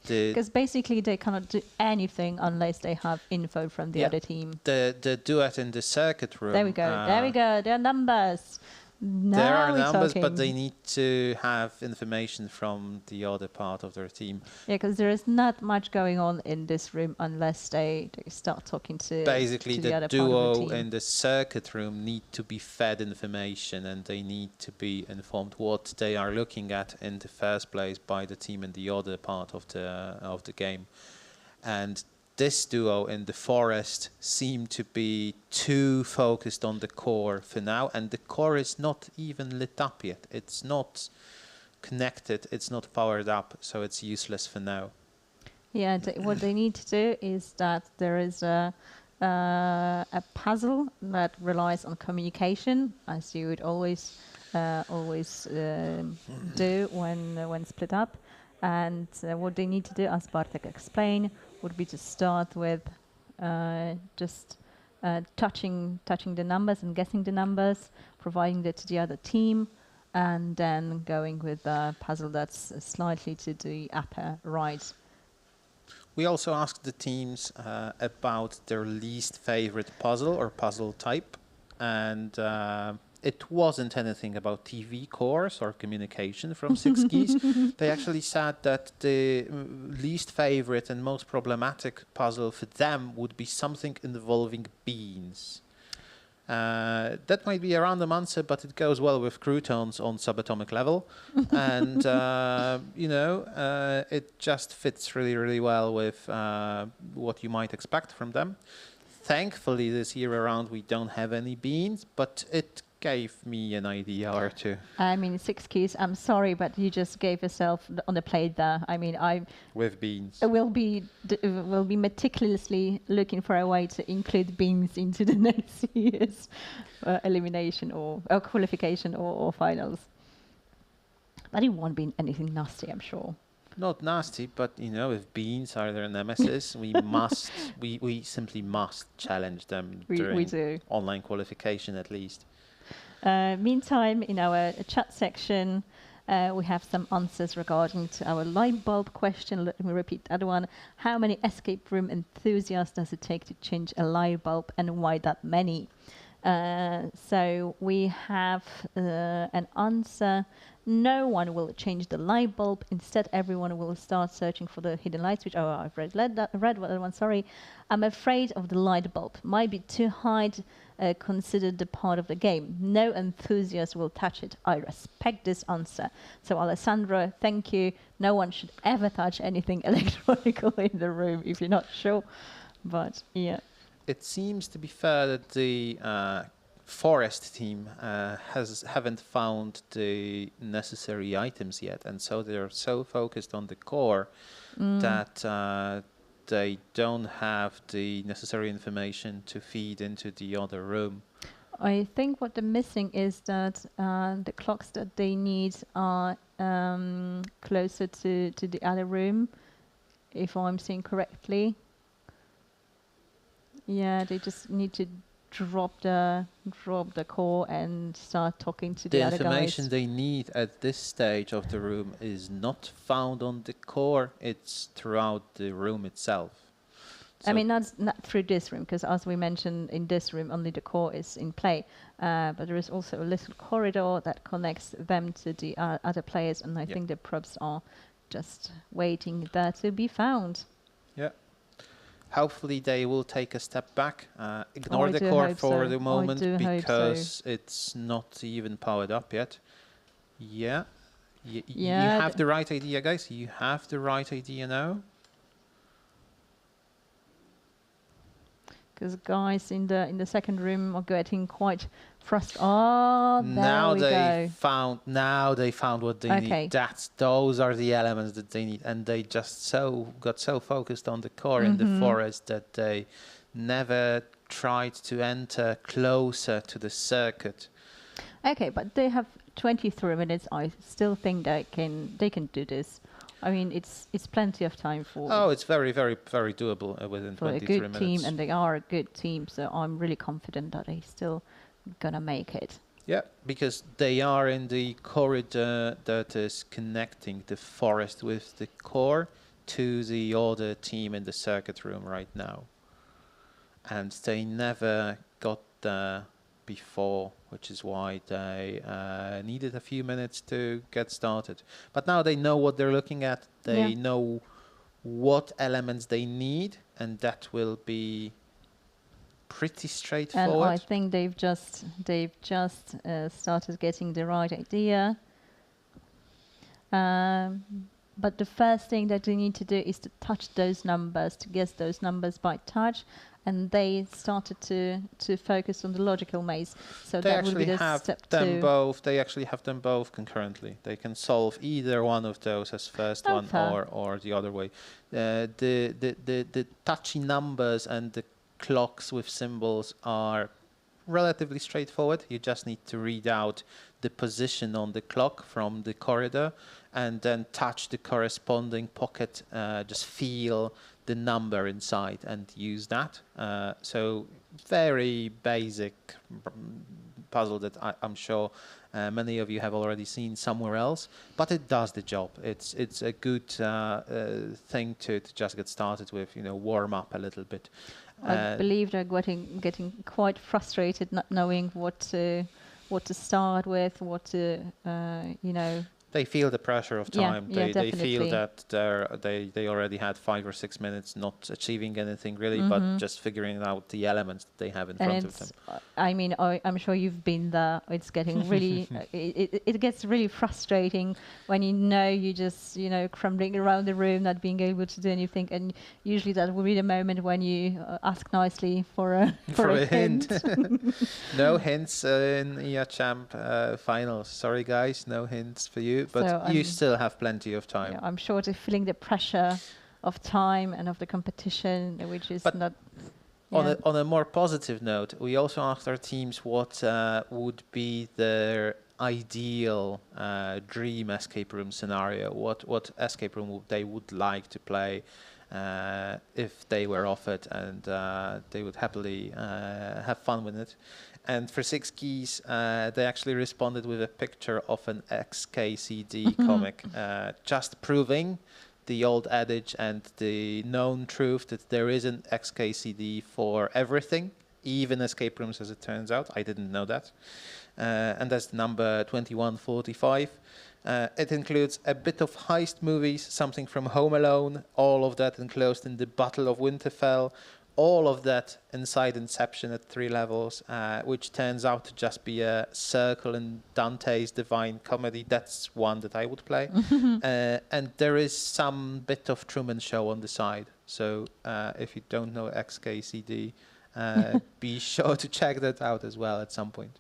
Because basically they cannot do anything unless they have info from the other team. The duet in the circuit room. There we go. There we go. There are numbers. There are numbers, but they need to have information from the other part of their team. Yeah, because there is not much going on in this room unless they start talking to basically the other duo part of the team. in the circuit room need to be fed information, and they need to be informed what they are looking at in the first place by the team in the other part of the game. And this duo in the forest seem to be too focused on the core for now, and the core is not even lit up yet. It's not connected, it's not powered up, so it's useless for now. Yeah, what they need to do is that there is a puzzle that relies on communication, as you would always do when split up. And what they need to do, as Bartek explained, would be to start with just touching the numbers and guessing the numbers, providing that to the other team, and then going with a puzzle that's slightly to the upper right. We also asked the teams about their least favorite puzzle or puzzle type, and it wasn't anything about TV cores or communication from 6 keys. They actually said that the least favorite and most problematic puzzle for them would be something involving beans. That might be a random answer, but it goes well with croutons on subatomic level. And, it just fits really, really well with what you might expect from them. Thankfully, this year around, we don't have any beans, but it gave me an idea or two. I mean, 6 keys, I'm sorry, but you just gave yourself on the plate there. I mean, with beans. We'll be meticulously looking for a way to include beans into the next year's elimination or qualification or finals. But it won't be anything nasty, I'm sure. Not nasty, but if beans are their nemesis, we simply must challenge them during online qualification at least. Meantime, in our chat section, we have some answers regarding to our light bulb question. Let me repeat that one. How many escape room enthusiasts does it take to change a light bulb, and why that many? So we have an answer. No one will change the light bulb. Instead, everyone will start searching for the hidden light switch. Oh, I've read that one, sorry. I'm afraid of the light bulb. Might be too high considered the part of the game. No enthusiast will touch it. I respect this answer. So, Alessandro, thank you. No one should ever touch anything electronic in the room if you're not sure. But, yeah. It seems to be fair that the forest team haven't found the necessary items yet, and so they're so focused on the core that they don't have the necessary information to feed into the other room. I think what they're missing is that the clocks that they need are closer to the other room, if I'm seeing correctly. Yeah, they just need to drop the core and start talking to the other guys. The information they need at this stage of the room is not found on the core, it's throughout the room itself. So I mean, not through this room, because as we mentioned, in this room only the core is in play, but there is also a little corridor that connects them to the other players, and I think the props are just waiting there to be found. Yeah. Hopefully they will take a step back, ignore the core for the moment, because it's not even powered up yet. Yeah. You have the right idea, guys. You have the right idea now. Because guys in the second room are getting quite frustrated. Oh, now they found what they need. Those are the elements that they need, and they just got so focused on the core in the forest that they never tried to enter closer to the circuit. Okay, but they have 23 minutes. I still think they can do this. I mean, it's plenty of time for. Oh, it's very, very, very doable within 23 minutes. For a good team, and they are a good team, so I'm really confident that they're still gonna make it. Yeah, because they are in the corridor that is connecting the forest with the core to the other team in the circuit room right now, and they never got there before, which is why they needed a few minutes to get started. But now they know what they're looking at. They know what elements they need, and that will be pretty straightforward. And I think they've just started getting the right idea. But the first thing that they need to do is to touch those numbers, to guess those numbers by touch. And they started to focus on the logical maze. So they that would be the step 2. They actually have them both concurrently. They can solve either one of those as first one or the other way. The touchy numbers and the clocks with symbols are relatively straightforward. You just need to read out the position on the clock from the corridor and then touch the corresponding pocket, just feel the number inside and use that. So very basic puzzle that I'm sure many of you have already seen somewhere else, but it does the job. It's a good thing to just get started with, warm up a little bit. I believe they're getting quite frustrated not knowing what to start with, what to, They feel the pressure of time. Yeah, they feel that they already had 5 or 6 minutes not achieving anything really, but just figuring out the elements that they have in front of them. I mean, I'm sure you've been there. It's getting really, it gets really frustrating when you just, crumbling around the room, not being able to do anything. And usually that will be the moment when you ask nicely for a hint. No hints in EA Champ finals. Sorry guys, no hints for you. But so you still have plenty of time. Yeah, I'm sure they're feeling the pressure of time and of the competition, which is not... Yeah. On a more positive note, we also asked our teams what would be their ideal dream escape room scenario, what escape room they would like to play if they were offered, and they would happily have fun with it. And for 6 keys, they actually responded with a picture of an XKCD comic, just proving the old adage and the known truth that there is an XKCD for everything, even escape rooms, as it turns out. I didn't know that. And that's number 2145. It includes a bit of heist movies, something from Home Alone, all of that enclosed in the Battle of Winterfell, all of that inside Inception at 3 levels, which turns out to just be a circle in Dante's Divine Comedy. That's one that I would play. And there is some bit of Truman Show on the side. So if you don't know XKCD, be sure to check that out as well at some point.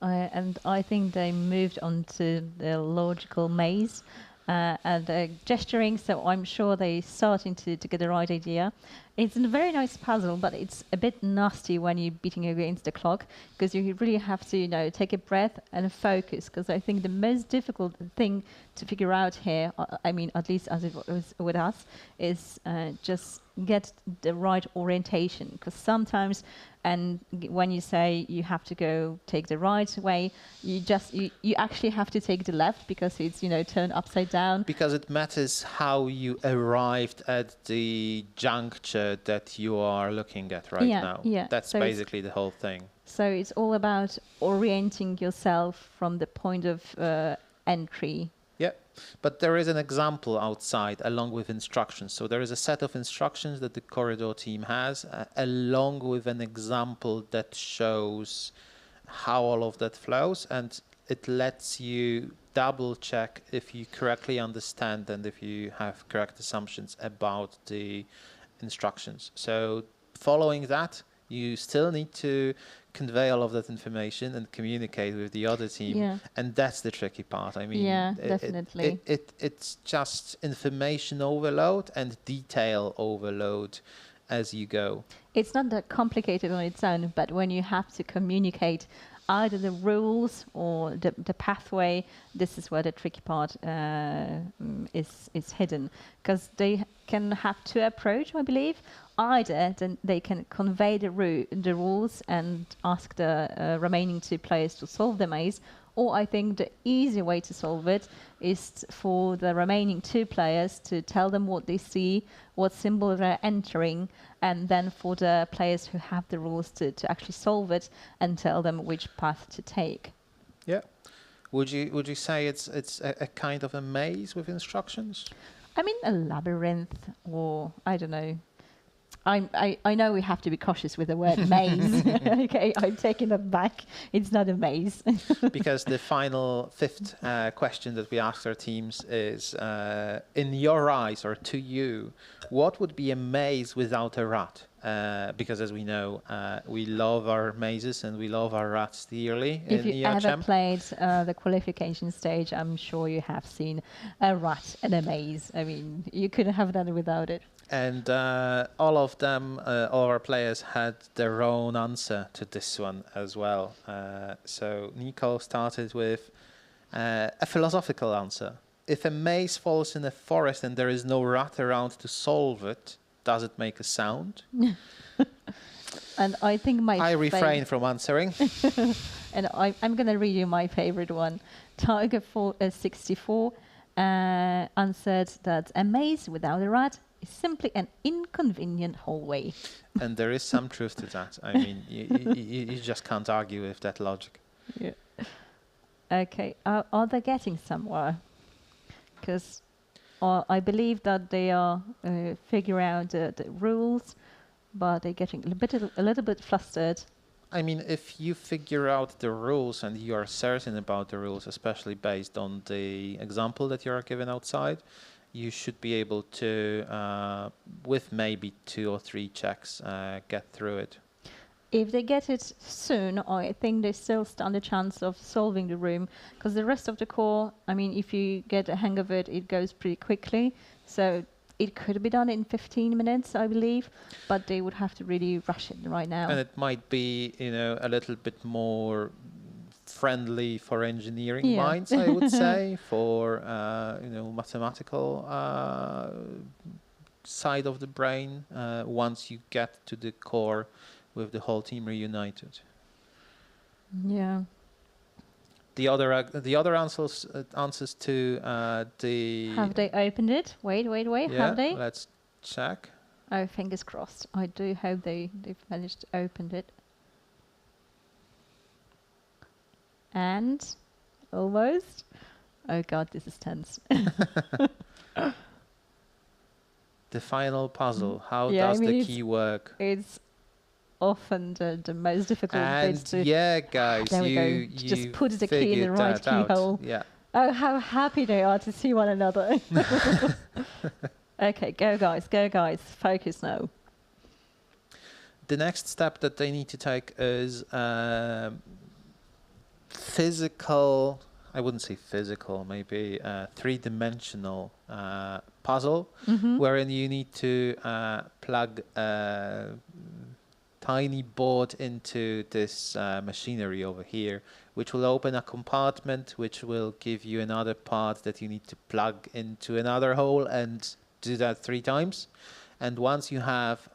And I think they moved on to the logical maze and gesturing, so I'm sure they're starting to get the right idea. It's a very nice puzzle, but it's a bit nasty when you're beating against the clock, because you really have to, take a breath and focus, because I think the most difficult thing to figure out here, I mean, at least as it was with us, is just get the right orientation, because sometimes, and when you say you have to go take the right way, you actually have to take the left, because it's turned upside down. Because it matters how you arrived at the juncture that you are looking at right now. Yeah. That's so basically the whole thing. So it's all about orienting yourself from the point of entry. Yeah, but there is an example outside along with instructions. So there is a set of instructions that the corridor team has along with an example that shows how all of that flows, and it lets you double check if you correctly understand and if you have correct assumptions about the instructions. So following that, you still need to convey all of that information and communicate with the other team, and that's the tricky part. I mean, definitely. It's just information overload and detail overload as you go. It's not that complicated on its own, but when you have to communicate either the rules or the pathway, this is where the tricky part is hidden, because they can have 2 approach, I believe. Either then they can convey the rules and ask the remaining 2 players to solve the maze, or I think the easy way to solve it is for the remaining 2 players to tell them what they see, what symbol they're entering, and then for the players who have the rules to actually solve it and tell them which path to take. Yeah. Would you say it's a kind of a maze with instructions? I mean, a labyrinth, or I don't know. I know we have to be cautious with the word maze. Okay, I'm taking that back. It's not a maze. Because the final 5th question that we asked our teams is, in your eyes, or to you, what would be a maze without a rat? Because as we know, we love our mazes and we love our rats dearly. If you ever played the qualification stage, I'm sure you have seen a rat and a maze. I mean, you couldn't have done it without it. And all of them, all our players had their own answer to this one as well. So Nico started with a philosophical answer. If a maze falls in a forest and there is no rat around to solve it, does it make a sound? And I think I refrain from answering. And I'm going to read you my favorite one. Tiger 64 answered that a maze without a rat is simply an inconvenient hallway. And there is some truth to that. I mean, you just can't argue with that logic. Yeah. Okay, are they getting somewhere? Because I believe that they are figuring out the rules, but they're getting a little bit flustered. I mean, if you figure out the rules and you are certain about the rules, especially based on the example that you are given outside, you should be able to, with maybe 2 or 3 checks, get through it. If they get it soon, I think they still stand a chance of solving the room, because the rest of the core, I mean, if you get a hang of it, it goes pretty quickly. So it could be done in 15 minutes, I believe, but they would have to really rush it right now. And it might be, you know, a little bit more friendly for engineering minds, I would say, for, you know, mathematical side of the brain, once you get to the core with the whole team reunited. Yeah. The other answers to the... Have they opened it? Wait. Yeah, Have they? Let's check. Oh, fingers crossed. I do hope they've managed to open it. And almost. Oh God, this is tense. The final puzzle. How does the key work? It's often the most difficult and bit to... yeah, guys, there we go. Just put the key in the right keyhole. Yeah. Oh, how happy they are to see one another. Okay, go guys. Focus now. The next step that they need to take is physical, I wouldn't say physical, maybe three-dimensional puzzle, wherein you need to plug a tiny board into this machinery over here, which will open a compartment, which will give you another part that you need to plug into another hole and do that 3 times. And once you have,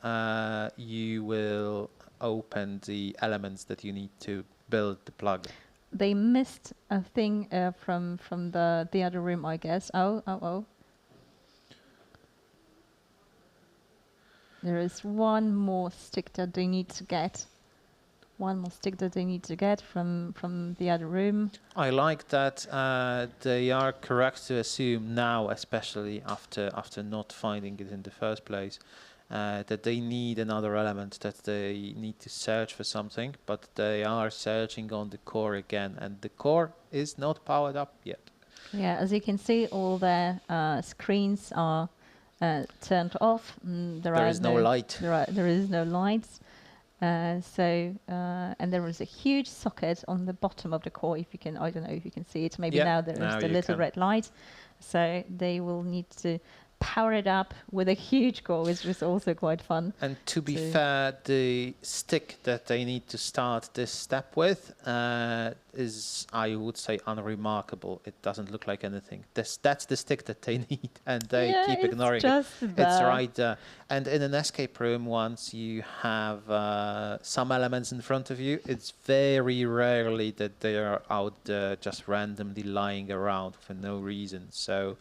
you will open the elements that you need to build the plug. They missed a thing from the other room, I guess. Oh. There is one more stick that they need to get. One more stick that they need to get from the other room. I like that they are correct to assume now, especially after not finding it in the first place, that they need another element, that they need to search for something, but they are searching on the core again, and the core is not powered up yet. Yeah, as you can see, all their screens are turned off. There is no light. There is no lights. And there is a huge socket on the bottom of the core. If you can, I don't know if you can see it. Maybe now there is the little red light. So they will need to power it up with a huge core, which is also quite fun. And to be fair, the stick that they need to start this step with is, I would say, unremarkable. It doesn't look like anything. That's the stick that they need, and they keep ignoring it. It's right there. And in an escape room, once you have some elements in front of you, it's very rarely that they are out there just randomly lying around for no reason. So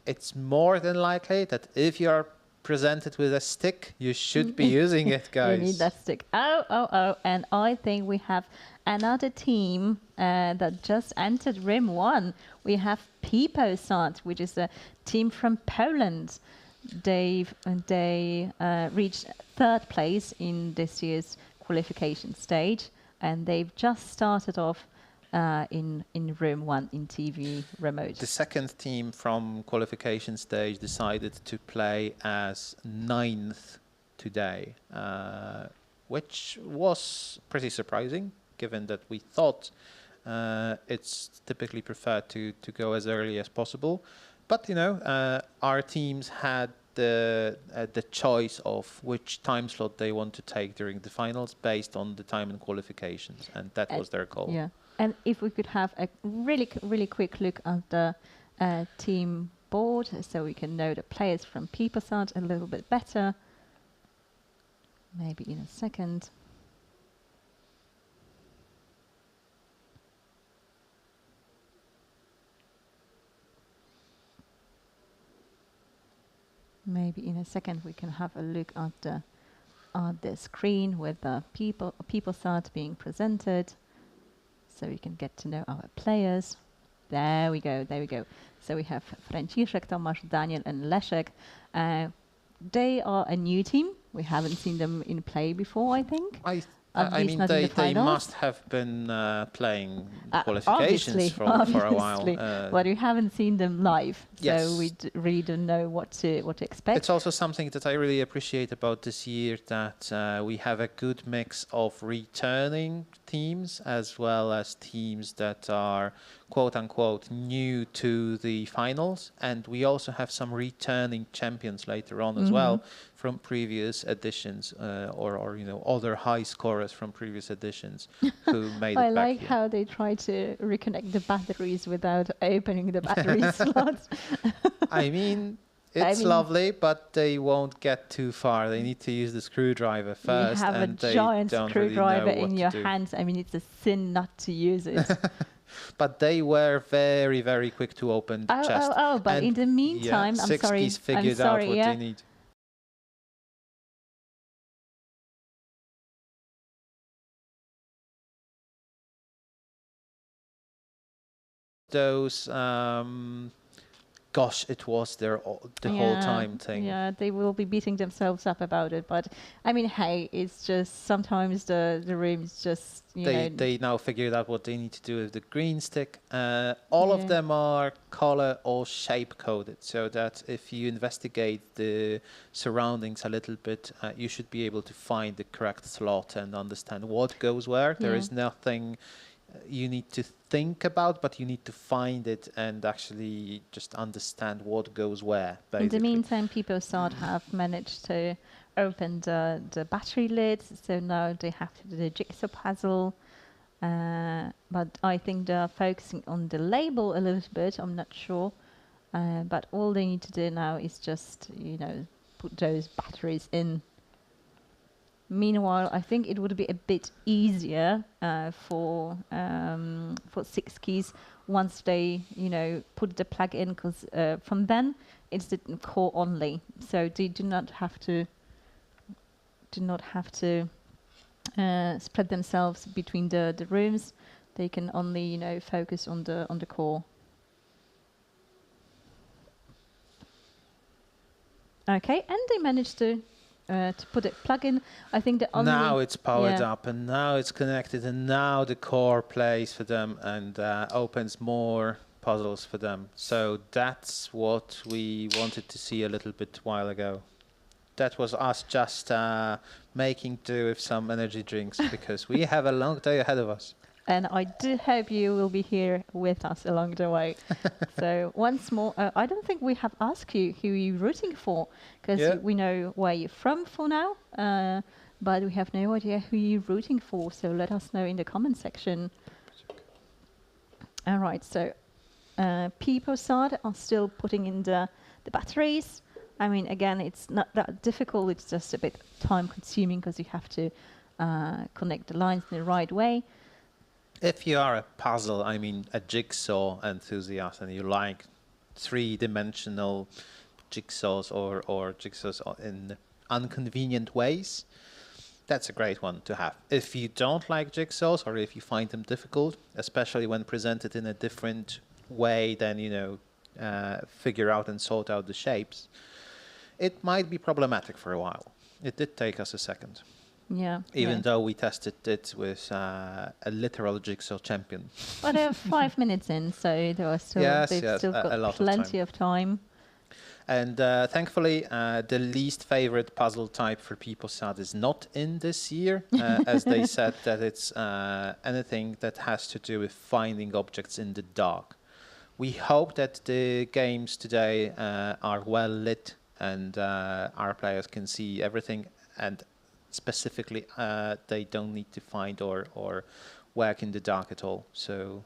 it's more than likely that if you are presented with a stick, you should be using it, guys. You need that stick. Oh. And I think we have another team that just entered Room 1. We have peeposad, which is a team from Poland. They reached 3rd place in this year's qualification stage, and they've just started off in Room 1 in TV remote. The second team from qualification stage decided to play as 9th today, which was pretty surprising, given that we thought it's typically preferred to go as early as possible. But, you know, our teams had the choice of which time slot they want to take during the finals based on the time in qualifications, and that was their goal. Yeah, and if we could have a really quick look at the team board, so we can know the players from peeposad a little bit better. Maybe in a second. Maybe in a second we can have a look at the screen with the peeposad being presented, so we can get to know our players. There we go. So we have Franciszek, Tomasz, Daniel and Leszek. They are a new team. We haven't seen them in play before, I think. I mean, they must have been playing qualifications for a while. But we haven't seen them live, yes. so we really don't know what to expect. It's also something that I really appreciate about this year, that we have a good mix of returning teams as well as teams that are quote-unquote new to the finals, and we also have some returning champions later on as well from previous editions, or you know, other high scorers from previous editions who made it back. I like how they try to reconnect the batteries without opening the battery slots. I mean, it's lovely, but they won't get too far. They need to use the screwdriver first. You have and a giant screwdriver really in your hands. I mean, it's a sin not to use it. But they were very, very quick to open the chest. But in the meantime, I'm sorry. Figured out what they need. Those gosh, it was the whole time thing. Yeah, they will be beating themselves up about it. But I mean, hey, it's just sometimes the rooms just, you know. They now figured out what they need to do with the green stick. All of them are color or shape coded, so that if you investigate the surroundings a little bit, you should be able to find the correct slot and understand what goes where. There is nothing you need to think about, but you need to find it and actually just understand what goes where, basically. In the meantime, peeposad have managed to open the battery lids, so now they have to do the jigsaw puzzle. But I think they're focusing on the label a little bit, I'm not sure. But all they need to do now is just, you know, put those batteries in. Meanwhile, I think it would be a bit easier for six keys once they, you know, put the plug in, because from then it's the core only, so they do not have to spread themselves between the rooms. They can only, you know, focus on the core. Okay, and they managed to put a plug in. I think the only now it's powered up, and now it's connected, and now the core plays for them and opens more puzzles for them. So that's what we wanted to see a little bit while ago. That was us just making do with some energy drinks because we have a long day ahead of us. And I do hope you will be here with us along the way. So once more, I don't think we have asked you who you're rooting for, because we know where you're from for now, but we have no idea who you're rooting for. So let us know in the comment section. All right, so peeposad are still putting in the batteries. I mean, again, it's not that difficult. It's just a bit time consuming because you have to connect the lines in the right way. If you are a puzzle, I mean a jigsaw enthusiast, and you like three-dimensional jigsaws or jigsaws in inconvenient ways, that's a great one to have. If you don't like jigsaws, or if you find them difficult, especially when presented in a different way than, you know, figure out and sort out the shapes, it might be problematic for a while. It did take us a second. Yeah. Even though we tested it with a literal jigsaw champion. But 5 minutes in, so there was still, they've still got plenty of time. And thankfully, the least favorite puzzle type for peeposad is not in this year, as they said that it's anything that has to do with finding objects in the dark. We hope that the games today are well lit and our players can see everything, and specifically they don't need to find or work in the dark at all. So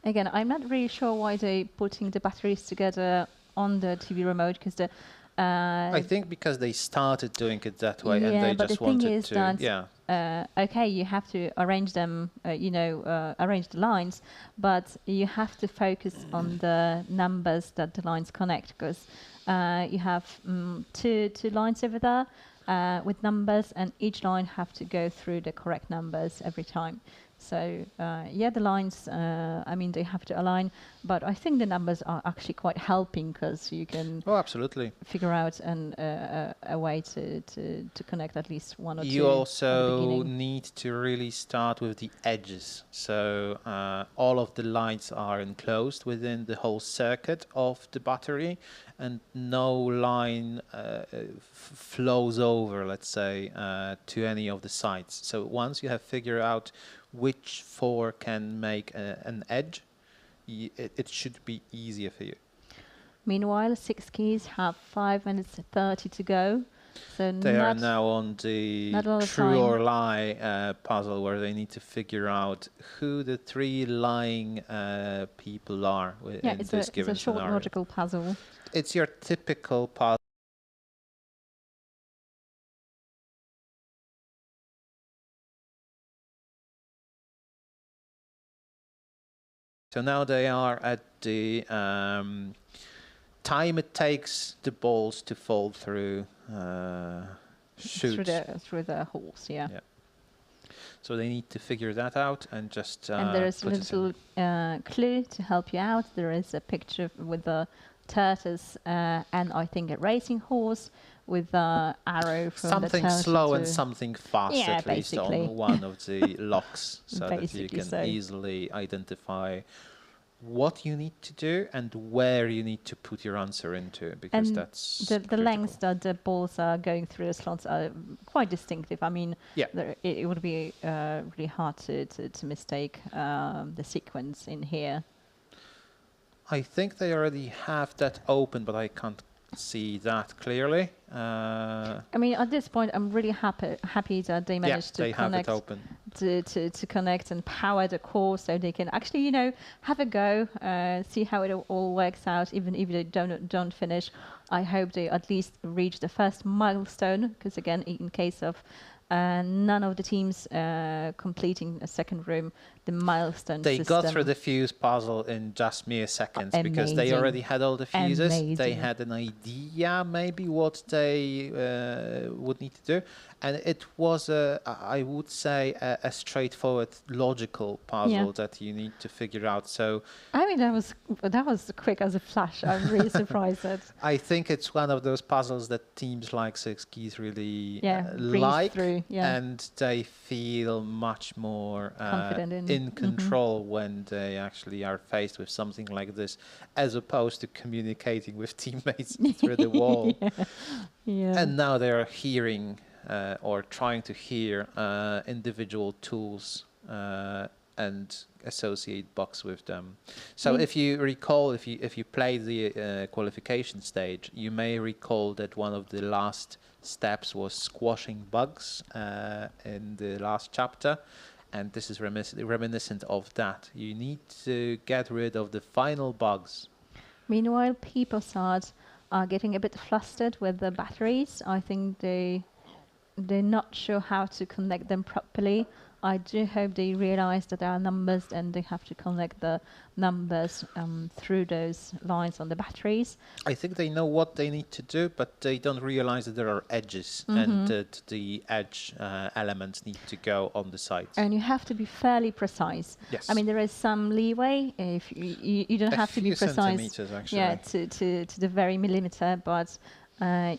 again, I'm not really sure why they're putting the batteries together on the TV remote, because the I think because they started doing it that way, yeah, and they but just the thing wanted is to. that, Yeah. okay, you have to arrange them, arrange the lines, but you have to focus on the numbers that the lines connect, because you have two lines over there with numbers, and each line have to go through the correct numbers every time. So yeah, the lines, I mean, they have to align, but I think the numbers are actually quite helping, because you can absolutely figure out a way to connect at least one or two. You also need to really start with the edges. So all of the lines are enclosed within the whole circuit of the battery, and no line flows over, let's say, to any of the sides. So once you have figured out which four can make an edge, it should be easier for you. Meanwhile, 6 keys have 5 minutes 30 to go. So they are now on the true or lie puzzle, where they need to figure out who the 3 lying people are in this given it's a short scenario. logical puzzle. It's your typical puzzle. So now they are at the time it takes the balls to fall through chutes. Through the holes, yeah. So they need to figure that out and just and there is a little clue to help you out. There is a picture with the tortoise and I think a racing horse with the arrow from something the slow and something fast, yeah, at least on one of the locks, so that you can easily identify what you need to do and where you need to put your answer into, because and that's the lengths that the balls are going through the slots are quite distinctive. I mean, it would be really hard to mistake the sequence in here. I think they already have that open, but I can't see that clearly. I mean, at this point, I'm really happy that they managed to connect, to connect and power the core, so they can actually, have a go, see how it all works out. Even if they don't finish, I hope they at least reach the first milestone. Because again, in case of none of the teams completing a second room, the milestone they system. got through the fuse puzzle in just mere seconds, because they already had all the fuses. Amazing. They had an idea maybe what they would need to do, and it was I would say a straightforward logical puzzle that you need to figure out. So I mean, that was quick as a flash. I'm really surprised at. I think it's one of those puzzles that teams like Six Keys really like, and they feel much more confident in control when they actually are faced with something like this, as opposed to communicating with teammates through the wall. And now they are hearing or trying to hear individual tools and associate box with them. So if you recall, if you played the qualification stage, you may recall that one of the last steps was squashing bugs in the last chapter, and this is reminiscent of that. You need to get rid of the final bugs. Meanwhile, peeposads are getting a bit flustered with the batteries. I think they're not sure how to connect them properly. I do hope they realize that there are numbers and they have to connect the numbers through those lines on the batteries. I think they know what they need to do, but they don't realize that there are edges and that the edge elements need to go on the sides. And you have to be fairly precise. Yes. I mean, there is some leeway if you don't have to be precise. Yeah, to the very millimeter, but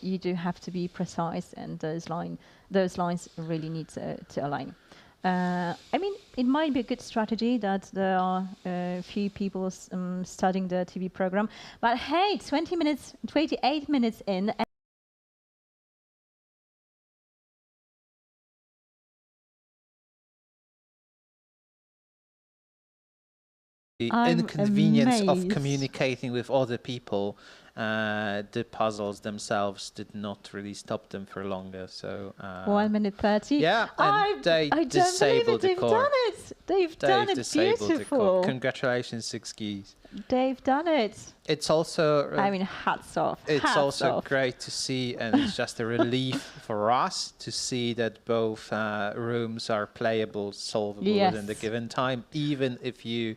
you do have to be precise, and those lines really need to align. I mean, it might be a good strategy that there are a few people studying the TV program, but hey, 28 minutes in. The inconvenience of communicating with other people the puzzles themselves did not really stop them for longer. So 1 minute 30. Yeah, and they disabled the core. They've done it beautiful. Congratulations, 6keys. They've done it. It's also I mean, hats off. It's also great to see, and it's just a relief for us to see that both rooms are playable, solvable within the given time, even if you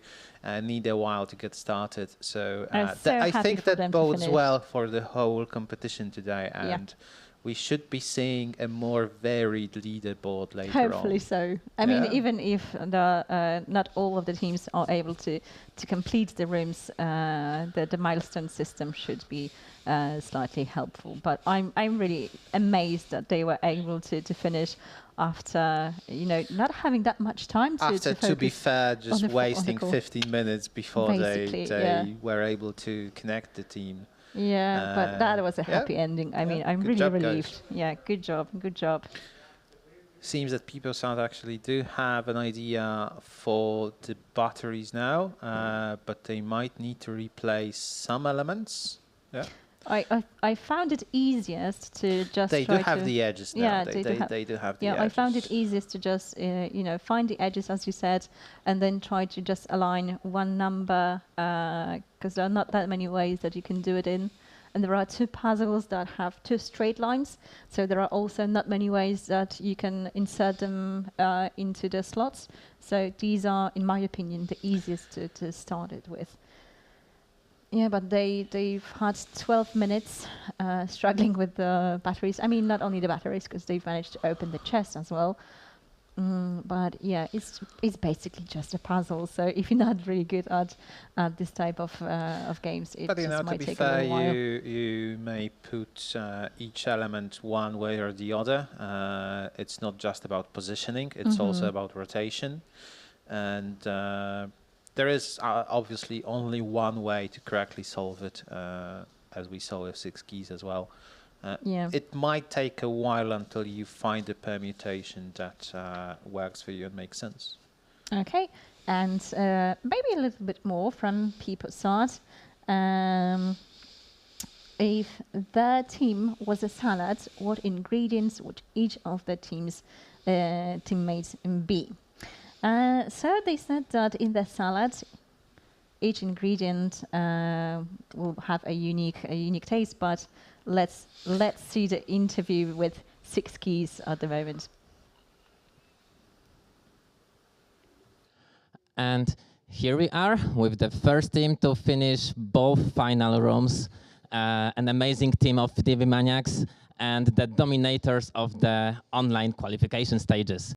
need a while to get started. So, I think that bodes well for the whole competition today, and we should be seeing a more varied leaderboard later on. Hopefully so. I mean, even if not all of the teams are able to complete the rooms, the milestone system should be slightly helpful. But I'm really amazed that they were able to finish after, not having that much time to After, to be fair, just wasting 15 minutes before they were able to connect the team. Yeah, but that was a happy ending. I mean, I'm really relieved. Guys. Yeah, good job, good job. Seems that peeposad actually do have an idea for the batteries now, but they might need to replace some elements. Yeah. I found it easiest to just They do have the edges now. Yeah, they do have the edges. Yeah, I found it easiest to just, find the edges, as you said, and then try to just align one number, because there are not that many ways that you can do it in. And there are 2 puzzles that have 2 straight lines, so there are also not many ways that you can insert them into the slots. So these are, in my opinion, the easiest to start it with. Yeah, but they've had 12 minutes struggling with the batteries. I mean, not only the batteries, because they've managed to open the chest as well. But yeah, it's basically just a puzzle. So if you're not really good at this type of games, it just might take a little while. You may put each element one way or the other. It's not just about positioning; it's also about rotation, and there is obviously only one way to correctly solve it, as we saw with 6keys as well. It might take a while until you find a permutation that works for you and makes sense. Okay, and maybe a little bit more from peeposad. If the team was a salad, what ingredients would each of the teammates be? So they said that in the salad, each ingredient will have a unique taste. But let's see the interview with 6keys at the moment. And here we are with the first team to finish both final rooms. An amazing team of TV maniacs and the dominators of the online qualification stages.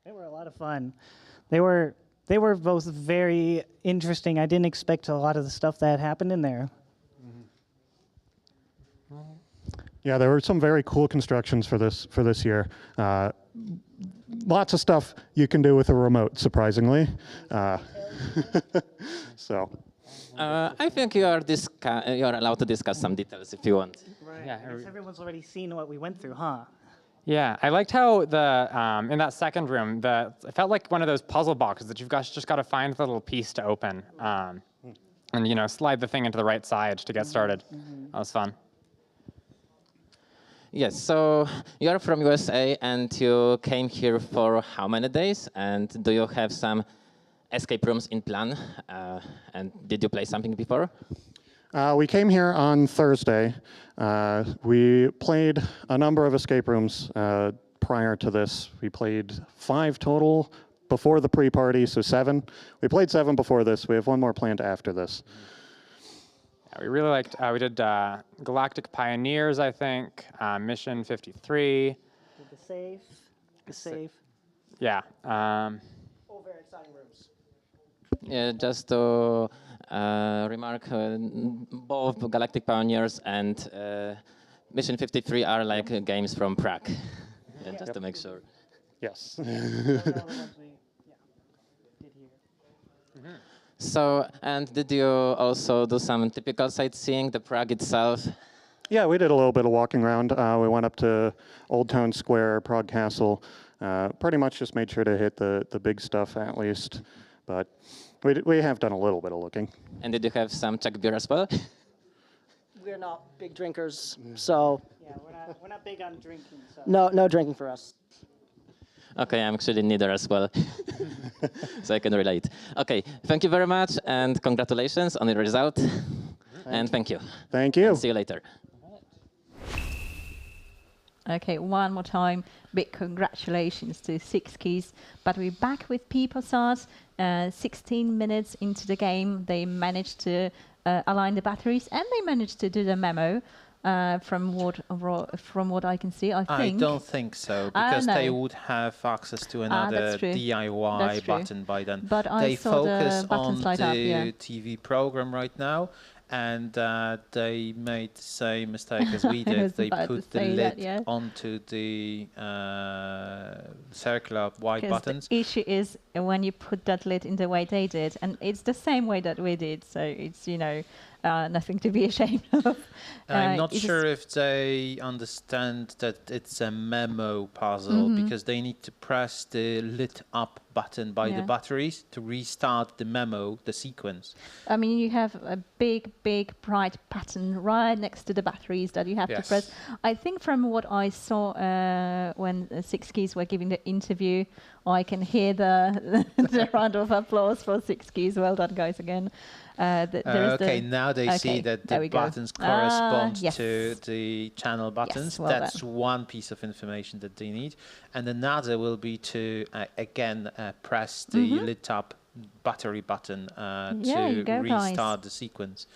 They were a lot of fun. They were both very interesting. I didn't expect a lot of the stuff that happened in there. Yeah, there were some very cool constructions for this year. Lots of stuff you can do with a remote, surprisingly. So. I think you are allowed to discuss some details if you want. Right. Yeah, I guess everyone's already seen what we went through, huh? Yeah, I liked how in that second room, it felt like one of those puzzle boxes that you've just got to find the little piece to open, and slide the thing into the right side to get started. That was fun. Yes, so you're from USA and you came here for how many days? And do you have some escape rooms in plan? And did you play something before? We came here on Thursday. We played a number of escape rooms prior to this. We played 5 total before the pre-party, so 7. We played 7 before this. We have 1 more planned after this. Yeah, we really liked, we did Galactic Pioneers, I think, Mission 53. Did the safe. Yeah. All very exciting rooms. Yeah, just to remark, both Galactic Pioneers and Mission 53 are like games from Prague, just to make sure. Yes. So, and did you also do some typical sightseeing, the Prague itself? Yeah, we did a little bit of walking around. We went up to Old Town Square, Prague Castle, Pretty much just made sure to hit the big stuff at least, but we have done a little bit of looking. And did you have some Czech beer as well? We're not big drinkers, so Yeah, we're not big on drinking. So. no drinking for us. Okay, I'm actually neither as well, so I can relate. Okay, thank you very much, and congratulations on the result, and thank you. Thank you. And see you later. Okay, one more time, big congratulations to CKCOS. But we're back with peeposad. 16 minutes into the game, they managed to align the batteries, and they managed to do the memo. From what I can see, I think. I don't think so, because they would have access to another DIY button by then. But they I saw focus the buttons on light the up, yeah. TV program right now, and they made the same mistake as we did. They put the lid onto the circular white buttons. The issue is when you put that lid in the way they did, and it's the same way that we did, so it's, you know, nothing to be ashamed of. I'm not sure if they understand that it's a memo puzzle, because they need to press the lit up button by the batteries to restart the memo, the sequence. I mean, you have a big, bright button right next to the batteries that you have to press. I think from what I saw when CKCOS were giving the interview, I can hear the round of applause for CKCOS. Well done, guys, again. Okay, now they see that the buttons correspond to the channel buttons. Well That's one piece of information that they need. And another will be to, again, press the lit up battery button to restart the sequence.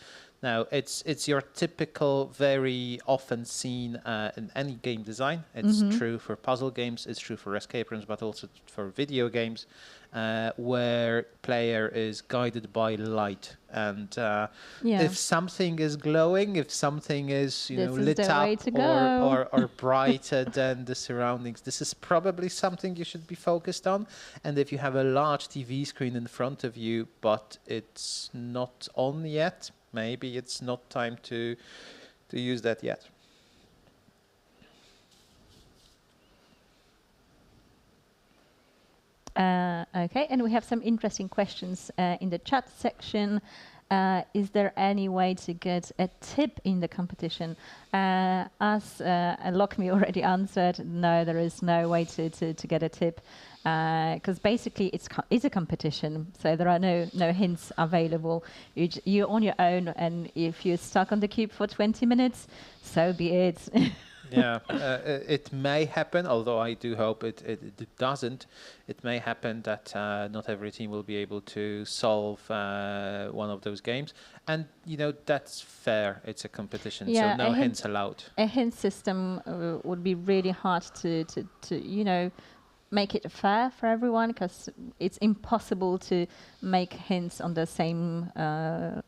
Now, it's your typical, very often seen in any game design. It's true for puzzle games, it's true for escape rooms, but also for video games, where player is guided by light. And if something is glowing, if something is lit up or brighter than the surroundings, this is probably something you should be focused on. And if you have a large TV screen in front of you, but it's not on yet, maybe it's not time to use that yet. Okay, and we have some interesting questions in the chat section. Is there any way to get a tip in the competition? As Lockme already answered, no, there is no way to get a tip, because basically it's a competition, so there are no hints available. You're on your own, and if you're stuck on the cube for 20 minutes, so be it. Yeah, it may happen, although I do hope it doesn't. It may happen that not every team will be able to solve one of those games. And, that's fair. It's a competition, so no hints allowed. A hint system would be really hard to make it fair for everyone, because it's impossible to make hints on the same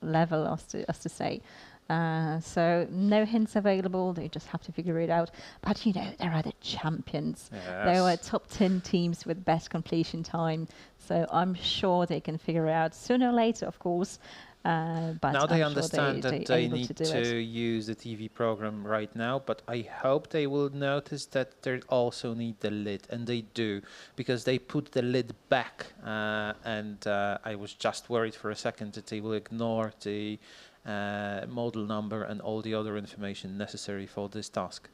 level as to say. So no hints available, they just have to figure it out. But there are the champions. Yes. There were top 10 teams with best completion time, so I'm sure they can figure it out sooner or later, of course. But now they I'm understand sure that they need to use the TV program right now, but I hope they will notice that they also need the lid, and they do, because they put the lid back, and I was just worried for a second that they will ignore the model number and all the other information necessary for this task.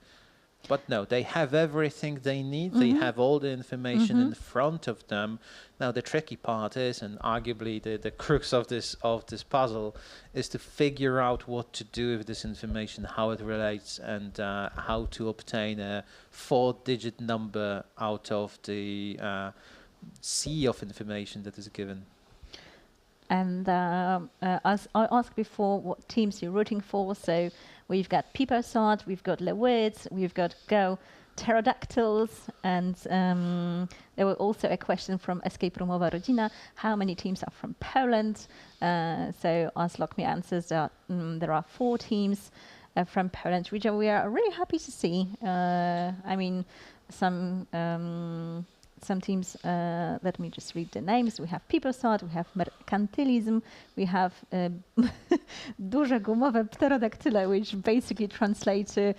But no, they have everything they need. They have all the information in front of them. Now the tricky part is, and arguably the crux of this puzzle, is to figure out what to do with this information, how it relates, and how to obtain a 4-digit number out of the sea of information that is given. And as I asked before, what teams you're rooting for. So we've got peeposad, we've got Les Wyrds, we've got Pterodaktyle, and there was also a question from Escape Roomowa Rodzina, how many teams are from Poland? So as Lockme answers, there are 4 teams from Poland, which we are really happy to see. I mean, some teams, let me just read the names. We have peeposad, we have Merkantylizm, we have Duże Gumowe Pterodaktyle, which basically translates to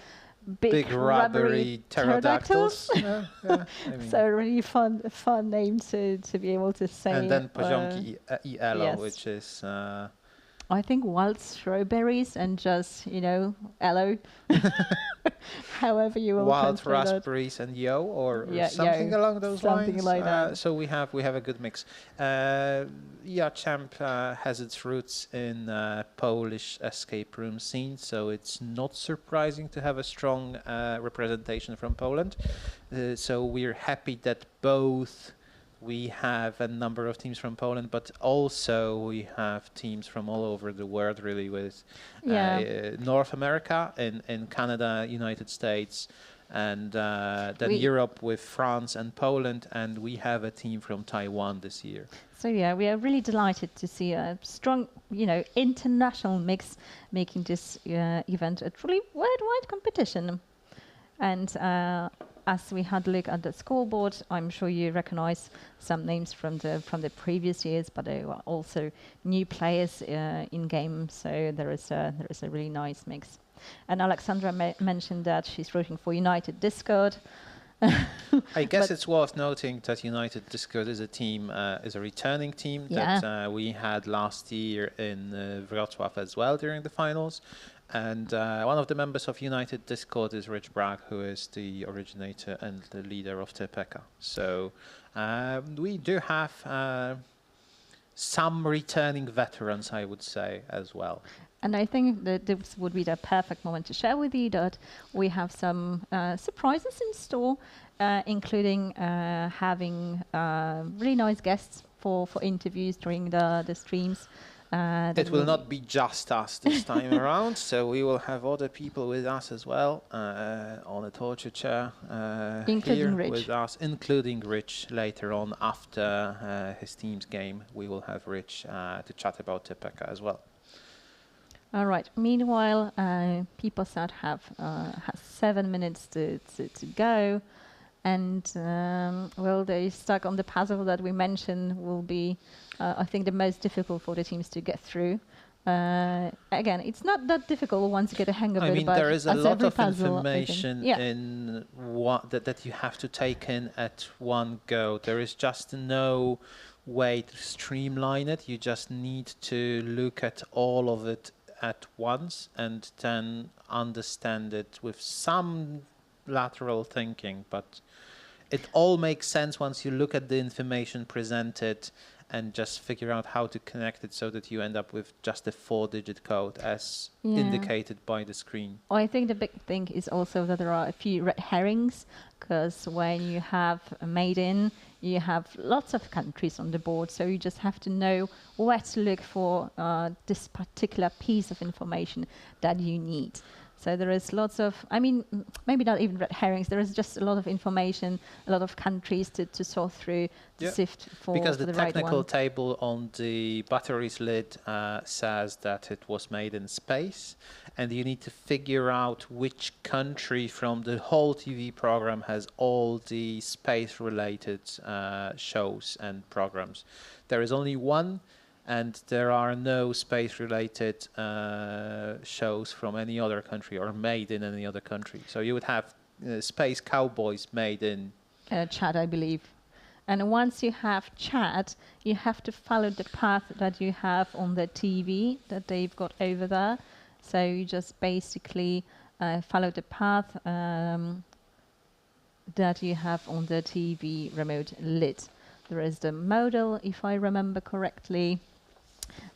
big rubbery pterodactyls. Yeah, I mean. So really fun name to be able to say. And then Poziomki Elo, yes. which is I think wild strawberries and just, Elo. However you will wild translate raspberries and or Yeah, something along those something lines. like that. So we have a good mix. Champ has its roots in Polish escape room scene, so it's not surprising to have a strong representation from Poland. So we're happy that both we have a number of teams from Poland, but also we have teams from all over the world, really, with North America, in Canada, United States, and then Europe with France and Poland, and we have a team from Taiwan this year. So yeah, we are really delighted to see a strong, international mix making this event a truly worldwide competition. And as we had a look at the scoreboard, I'm sure you recognize some names from the previous years, but there were also new players in game. So there is a really nice mix. And Alexandra mentioned that she's rooting for United Discord. I guess it's worth noting that United Discord is a returning team that we had last year in Wrocław as well during the finals. And one of the members of United Discord is Rich Bragg, who is the originator and the leader of TERPECA. So we do have some returning veterans, I would say, as well. And I think that this would be the perfect moment to share with you that we have some surprises in store, including having really nice guests for interviews during the streams. It will not be just us this time around, so we will have other people with us as well on a torture chair including Rich. With us, including Rich later on after his team's game. We will have Rich to chat about TERPECA as well. All right. Meanwhile, peeposad has 7 minutes to go. And, they're stuck on the puzzle that we mentioned will be, I think, the most difficult for the teams to get through. Again, it's not that difficult once you get a hang of it. I mean, but there is a lot of puzzle, information in that you have to take in at one go. There is just no way to streamline it. You just need to look at all of it at once and then understand it with some lateral thinking, but it all makes sense once you look at the information presented and just figure out how to connect it so that you end up with just a 4-digit code as indicated by the screen. I think the big thing is also that there are a few red herrings, because when you have a made-in, you have lots of countries on the board, so you just have to know where to look for this particular piece of information that you need. So there is lots of, I mean, maybe not even red herrings, there is just a lot of information, a lot of countries to sort through, to sift for because the the right technical one. table on the battery's lid says that it was made in space, and you need to figure out which country from the whole TV program has all the space-related shows and programs. There is only one, and there are no space-related shows from any other country or made in any other country. So you would have Space Cowboys made in Chad, I believe. And once you have Chad, you have to follow the path that you have on the TV that they've got over there. So you just basically follow the path that you have on the TV remote lid. There is the model, if I remember correctly.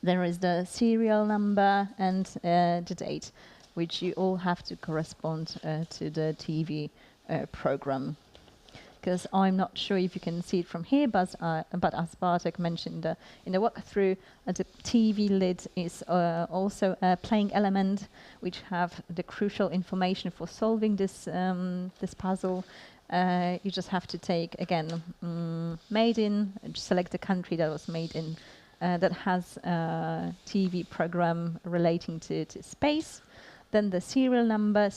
There is the serial number and the date, which you all have to correspond to the TV program. Because I'm not sure if you can see it from here, but as Bartek mentioned in the walkthrough, the TV lid is also a playing element, which have the crucial information for solving this this puzzle. You just have to take, again, made in, select the country that was made in, that has a TV program relating to space. Then the serial number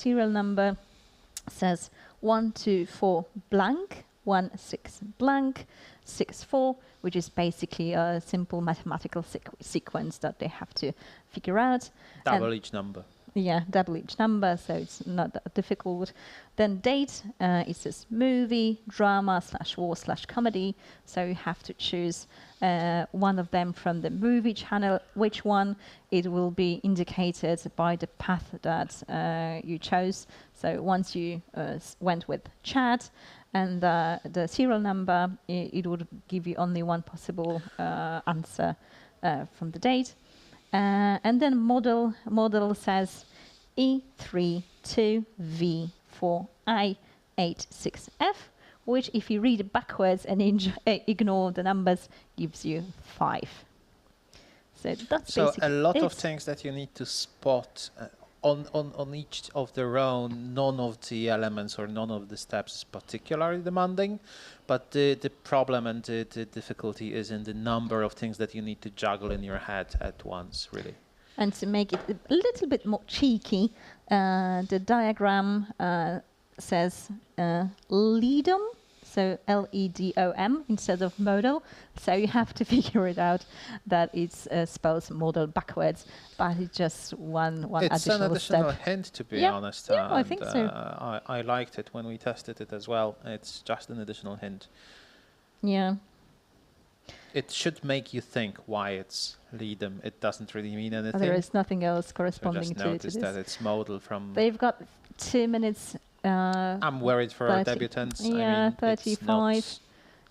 says 124 blank, 16 blank, 64, which is basically a simple mathematical sequence that they have to figure out. double each number. Yeah, double each number, so it's not that difficult. Then date, it says movie, drama / war / comedy. So you have to choose one of them from the movie channel. Which one? It will be indicated by the path that you chose. So once you went with chat and the serial number, it would give you only one possible answer from the date. And then model says E32V4I86F, which if you read it backwards and ignore the numbers, gives you 5. So that's basically a lot of it. things that you need to spot on each of their own. None of the elements or none of the steps is particularly demanding, but the problem and the difficulty is in the number of things that you need to juggle in your head at once, really. And to make it a little bit more cheeky, the diagram says LEDOM, so LEDOM instead of model. So you have to figure it out that it's spells model backwards, but it's just one It's an additional step. hint, to be honest. Yeah, I think so. I liked it when we tested it as well. It's just an additional hint. Yeah. It should make you think why it's LEDOM. It doesn't really mean anything. There is nothing else So corresponding just to notice this. that it's model from... They've got 2 minutes. I'm worried for our 30 debutants. Yeah, I mean, 35.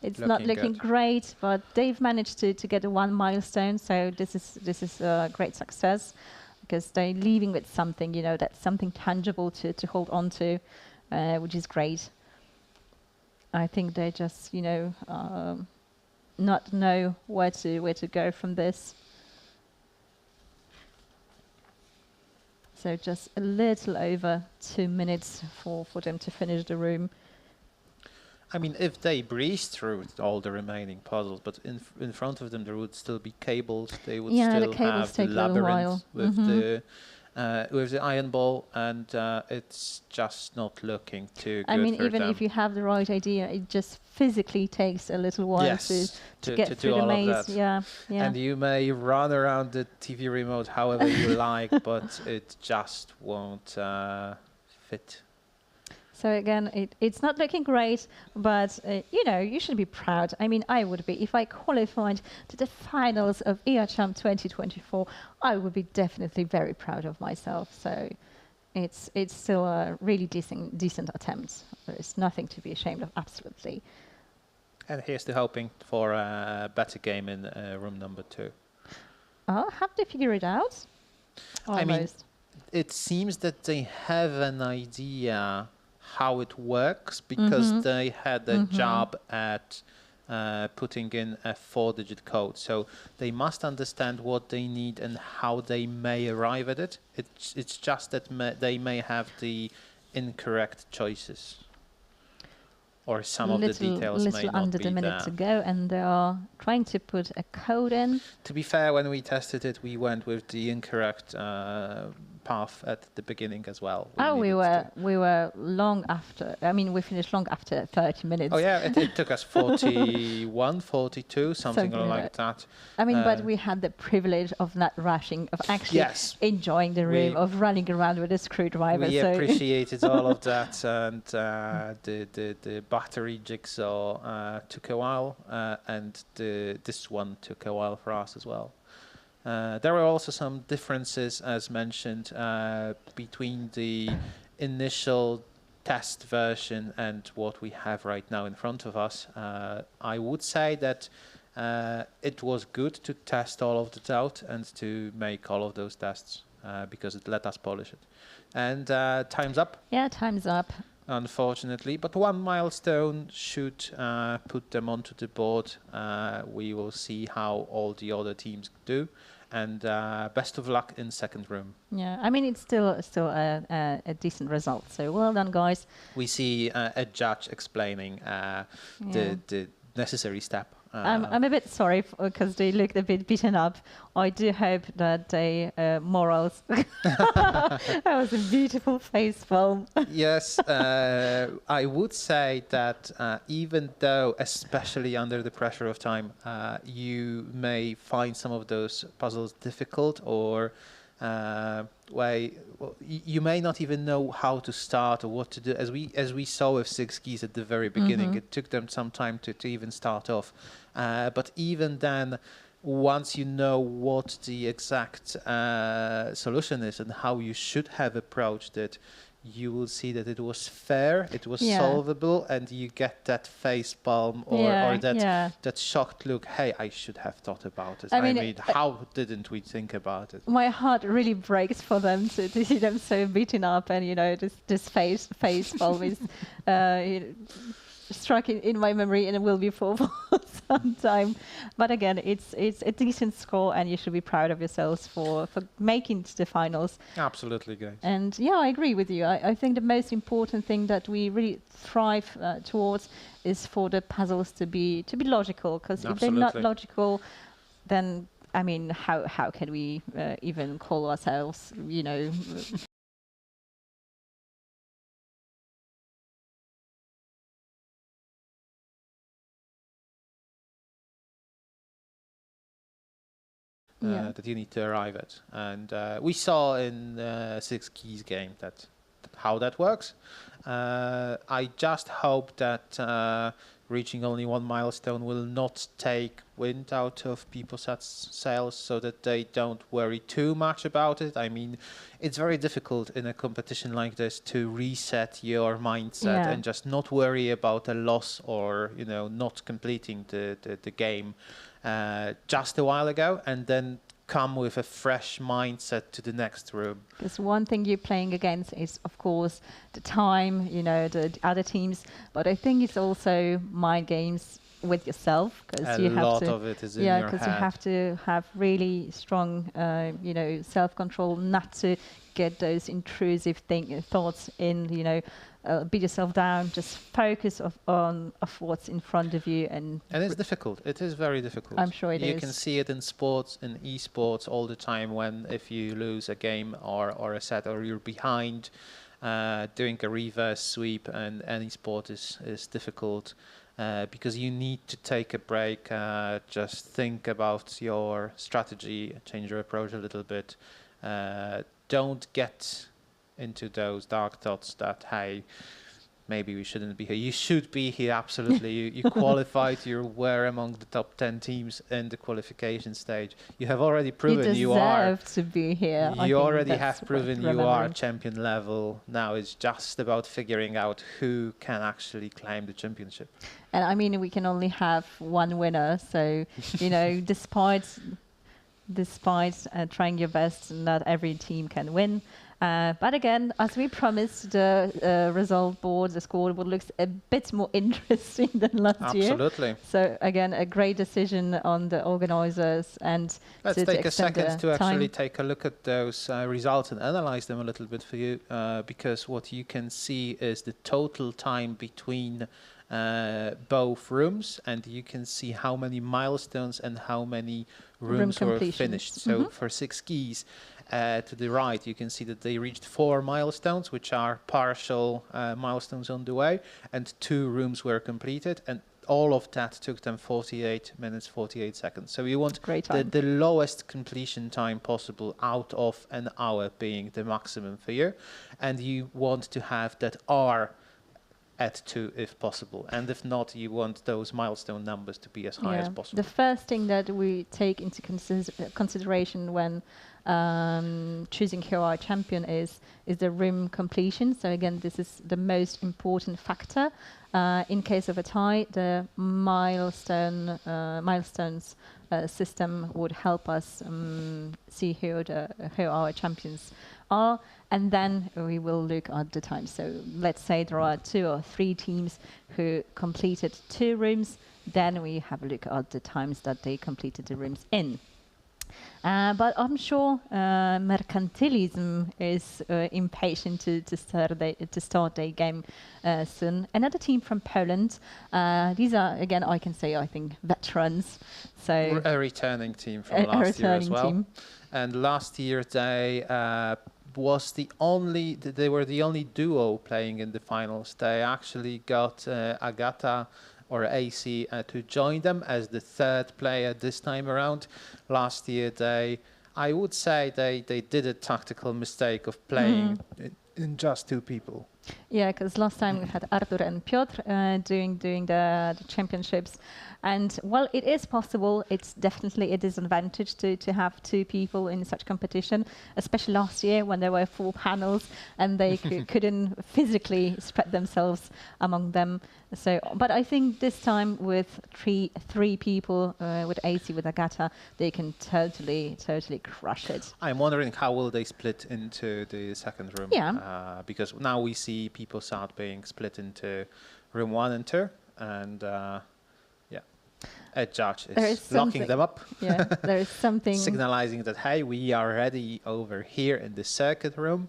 It's not looking good. great, but they've managed to get a 1 milestone. So this is a great success because they're leaving with something, you know, that's something tangible to hold on to, which is great. I think they just, you know, not know where to go from this. So just a little over 2 minutes for them to finish the room. I mean, if they breeze through all the remaining puzzles, but in front of them there would still be cables. They would still have the labyrinth with the iron ball, and it's just not looking too good. I mean, for even them. if you have the right idea, it just physically takes a little while to get through the maze. Yeah, yeah. And you may run around the TV remote however you like, but it just won't fit. So again, it's not looking great, but you know, you should be proud. I mean, I would be. If I qualified to the finals of ERChamp 2024, I would be definitely very proud of myself. So it's still a really decent attempt. There's nothing to be ashamed of, absolutely. And here's the hoping for a better game in room number 2. Have they figured it out? Almost. I mean, it seems that they have an idea how it works because they had a job at putting in a 4-digit code. So they must understand what they need and how they may arrive at it. It's just that they may have the incorrect choices. Or some of the details may not under be the minute there. to go, and they are trying to put a code in. To be fair, when we tested it, we went with the incorrect path at the beginning as well. We were long after. I mean, we finished long after 30 minutes. Oh yeah, it took us 41, 42, something like that. I mean, but we had the privilege of not rushing, of actually enjoying the room, of running around with a screwdriver. We appreciated all of that, and the battery jigsaw took a while, and this one took a while for us as well. There were also some differences, as mentioned, between the initial test version and what we have right now in front of us. I would say that it was good to test all of that out and to make all of those tests because it let us polish it. And time's up. Yeah, time's up. Unfortunately, but 1 milestone should put them onto the board. We will see how all the other teams do, and best of luck in second room. Yeah, I mean, it's still a decent result. So well done, guys. We see a judge explaining the necessary step. I'm a bit sorry because they looked a bit beaten up. I do hope that they morals. That was a beautiful face palm. Yes, I would say that even though, especially under the pressure of time, you may find some of those puzzles difficult or where you may not even know how to start or what to do. As we saw with Six Keys at the very beginning, it took them some time to even start off. But even then, once you know what the exact solution is and how you should have approached it, you will see that it was fair, it was solvable, and you get that face palm or that shocked look. Hey, I should have thought about it. I mean, how didn't we think about it? My heart really breaks for them to see them so beaten up, and this face palm is struck in my memory, and it will be for some time. But again, it's a decent score, and you should be proud of yourselves for making it to the finals. Absolutely, guys. And yeah, I agree with you. I think the most important thing that we really thrive towards is for the puzzles to be logical. Because if they're not logical, then I mean, how can we even call ourselves, that you need to arrive at. And we saw in Six Keys game how that works. I just hope that reaching only one milestone will not take wind out of peeposad's sails, so that they don't worry too much about it. I mean, it's very difficult in a competition like this to reset your mindset and just not worry about a loss or not completing the game just a while ago, and then come with a fresh mindset to the next room. Because one thing you're playing against is, of course, the time, the other teams, but I think it's also mind games with yourself, because you have lot of it is in your head. because you have to have really strong, self-control, not to get those intrusive thoughts in, beat yourself down, just focus on what's in front of you. And it's difficult. It is very difficult. I'm sure it is. You can see it in sports, in esports all the time, if you lose a game or a set, or you're behind, doing a reverse sweep, and any sport is difficult. Because you need to take a break, just think about your strategy, change your approach a little bit. Don't get into those dark thoughts that, hey, maybe we shouldn't be here. You should be here, absolutely. You qualified, you were among the top 10 teams in the qualification stage. You have already proven you are. You deserve to be here. You already have proven you are champion level. Now it's just about figuring out who can actually claim the championship. And I mean, we can only have one winner. So, despite trying your best, not every team can win. But again, as we promised, the result board, the scoreboard looks a bit more interesting than last year. Absolutely. So again, a great decision on the organizers, and let's take a second to actually take a look at those results and analyze them a little bit for you, because what you can see is the total time between both rooms, and you can see how many milestones and how many rooms were finished. So for Six Keys, to the right, you can see that they reached 4 milestones, which are partial milestones on the way, and 2 rooms were completed, and all of that took them 48 minutes, 48 seconds. So you want the lowest completion time possible out of an hour being the maximum for you, and you want to have that R at 2 if possible, and if not, you want those milestone numbers to be as high as possible. The first thing that we take into consideration when choosing who our champion is the room completion. So again, this is the most important factor. In case of a tie, the milestones system would help us see who our champions are, and then we will look at the time. So let's say there are 2 or 3 teams who completed 2 rooms, then we have a look at the times that they completed the rooms in. But I'm sure Merkantylizm is impatient to start their game soon. Another team from Poland. These are, again, I can say, I think, veterans. So a returning team from last year as well. And last year they were the only duo playing in the finals. They actually got Agata or AC to join them as the 3rd player this time around. Last year they I would say they did a tactical mistake of playing in just 2 people. Yeah, because last time we had Artur and Piotr doing the championships, and while it is possible, it's definitely a disadvantage to have 2 people in such competition, especially last year when there were 4 panels and they couldn't physically spread themselves among them. So, but I think this time with three people, with AC, with Agata, they can totally crush it. I'm wondering how will they split into the second room? Yeah. Because now we see peeposad being split into room 1 and 2, and a judge is locking them up. Yeah, there is something signalizing that, hey, we are ready over here in the circuit room.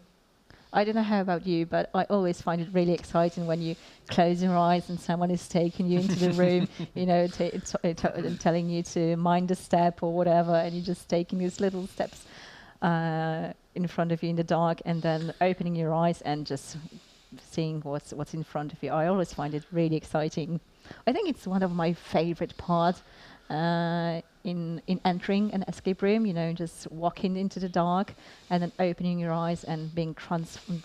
I don't know how about you, but I always find it really exciting when you close your eyes and someone is taking you into the room, you know, telling you to mind a step or whatever, and you're just taking these little steps in front of you in the dark, and then opening your eyes and just seeing what's in front of you. I always find it really exciting. I think it's one of my favorite parts in entering an escape room, you know, just walking into the dark and then opening your eyes and being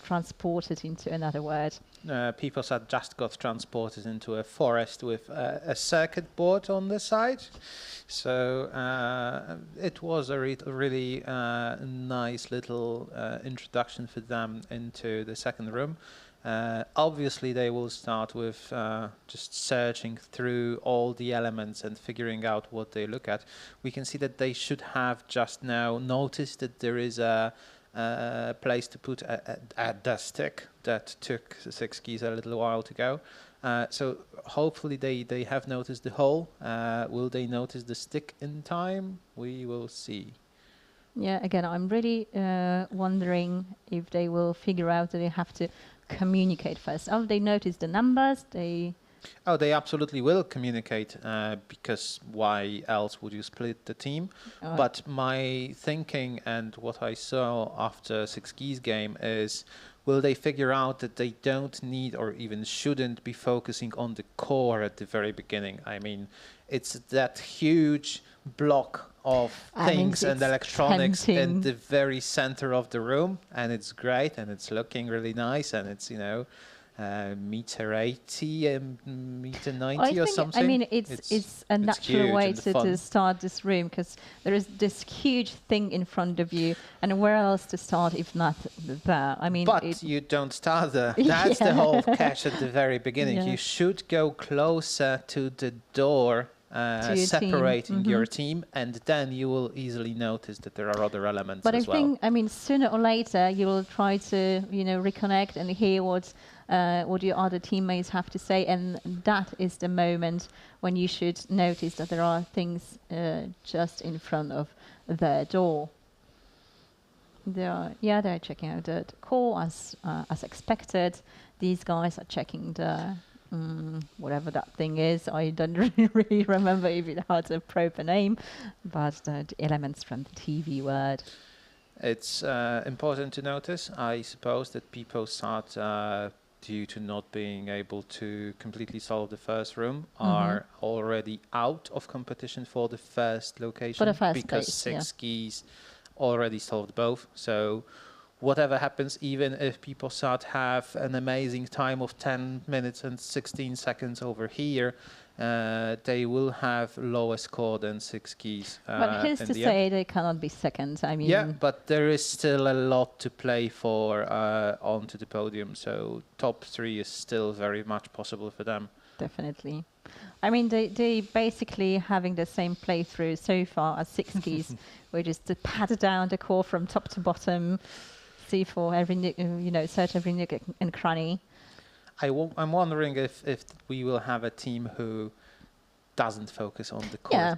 transported into another world. Peeposad just got transported into a forest with a circuit board on the side. So it was a really nice little introduction for them into the second room. Obviously, they will start with just searching through all the elements and figuring out what they look at. We can see that they should have just now noticed that there is a place to put a dust stick that took the 6 keys a little while to go. So hopefully they have noticed the hole. Will they notice the stick in time? We will see. Yeah, again, I'm really wondering if they will figure out that they have to communicate first. Oh, they notice the numbers. They absolutely will communicate, because why else would you split the team? Oh. But my thinking and what I saw after 6 keys game is, will they figure out that they don't need or even shouldn't be focusing on the core at the very beginning? I mean, it's that huge block of things and electronics in the very center of the room, and it's great and it's looking really nice, and it's, you know, meter 80 and meter 90 or something. I mean, it's a natural way to start this room, because there is this huge thing in front of you, and where else to start if not there? I mean, but you don't start there. That's the whole catch at the very beginning. Yeah. You should go closer to the door, separating your team, and then you will easily notice that there are other elements but as well. I think, I mean, sooner or later you will try to, you know, reconnect and hear what your other teammates have to say, and that is the moment when you should notice that there are things just in front of the door. They're checking out the core as expected. These guys are checking the whatever that thing is. I don't really remember if it has a proper name, but the elements from the TV word. It's important to notice, I suppose, that peeposad, due to not being able to completely solve the first room, are already out of competition for the first location, for the first because place, 6 keys already solved both. So whatever happens, even if peeposad have an amazing time of 10 minutes and 16 seconds over here, they will have lower score than 6 keys. But who's to say they cannot be second? I mean, yeah, but there is still a lot to play for onto the podium, so top 3 is still very much possible for them. Definitely. I mean, they basically having the same playthrough so far as 6 keys, which is to pat down the core from top to bottom, see for every search every nook and cranny. I'm wondering if we will have a team who doesn't focus on the core,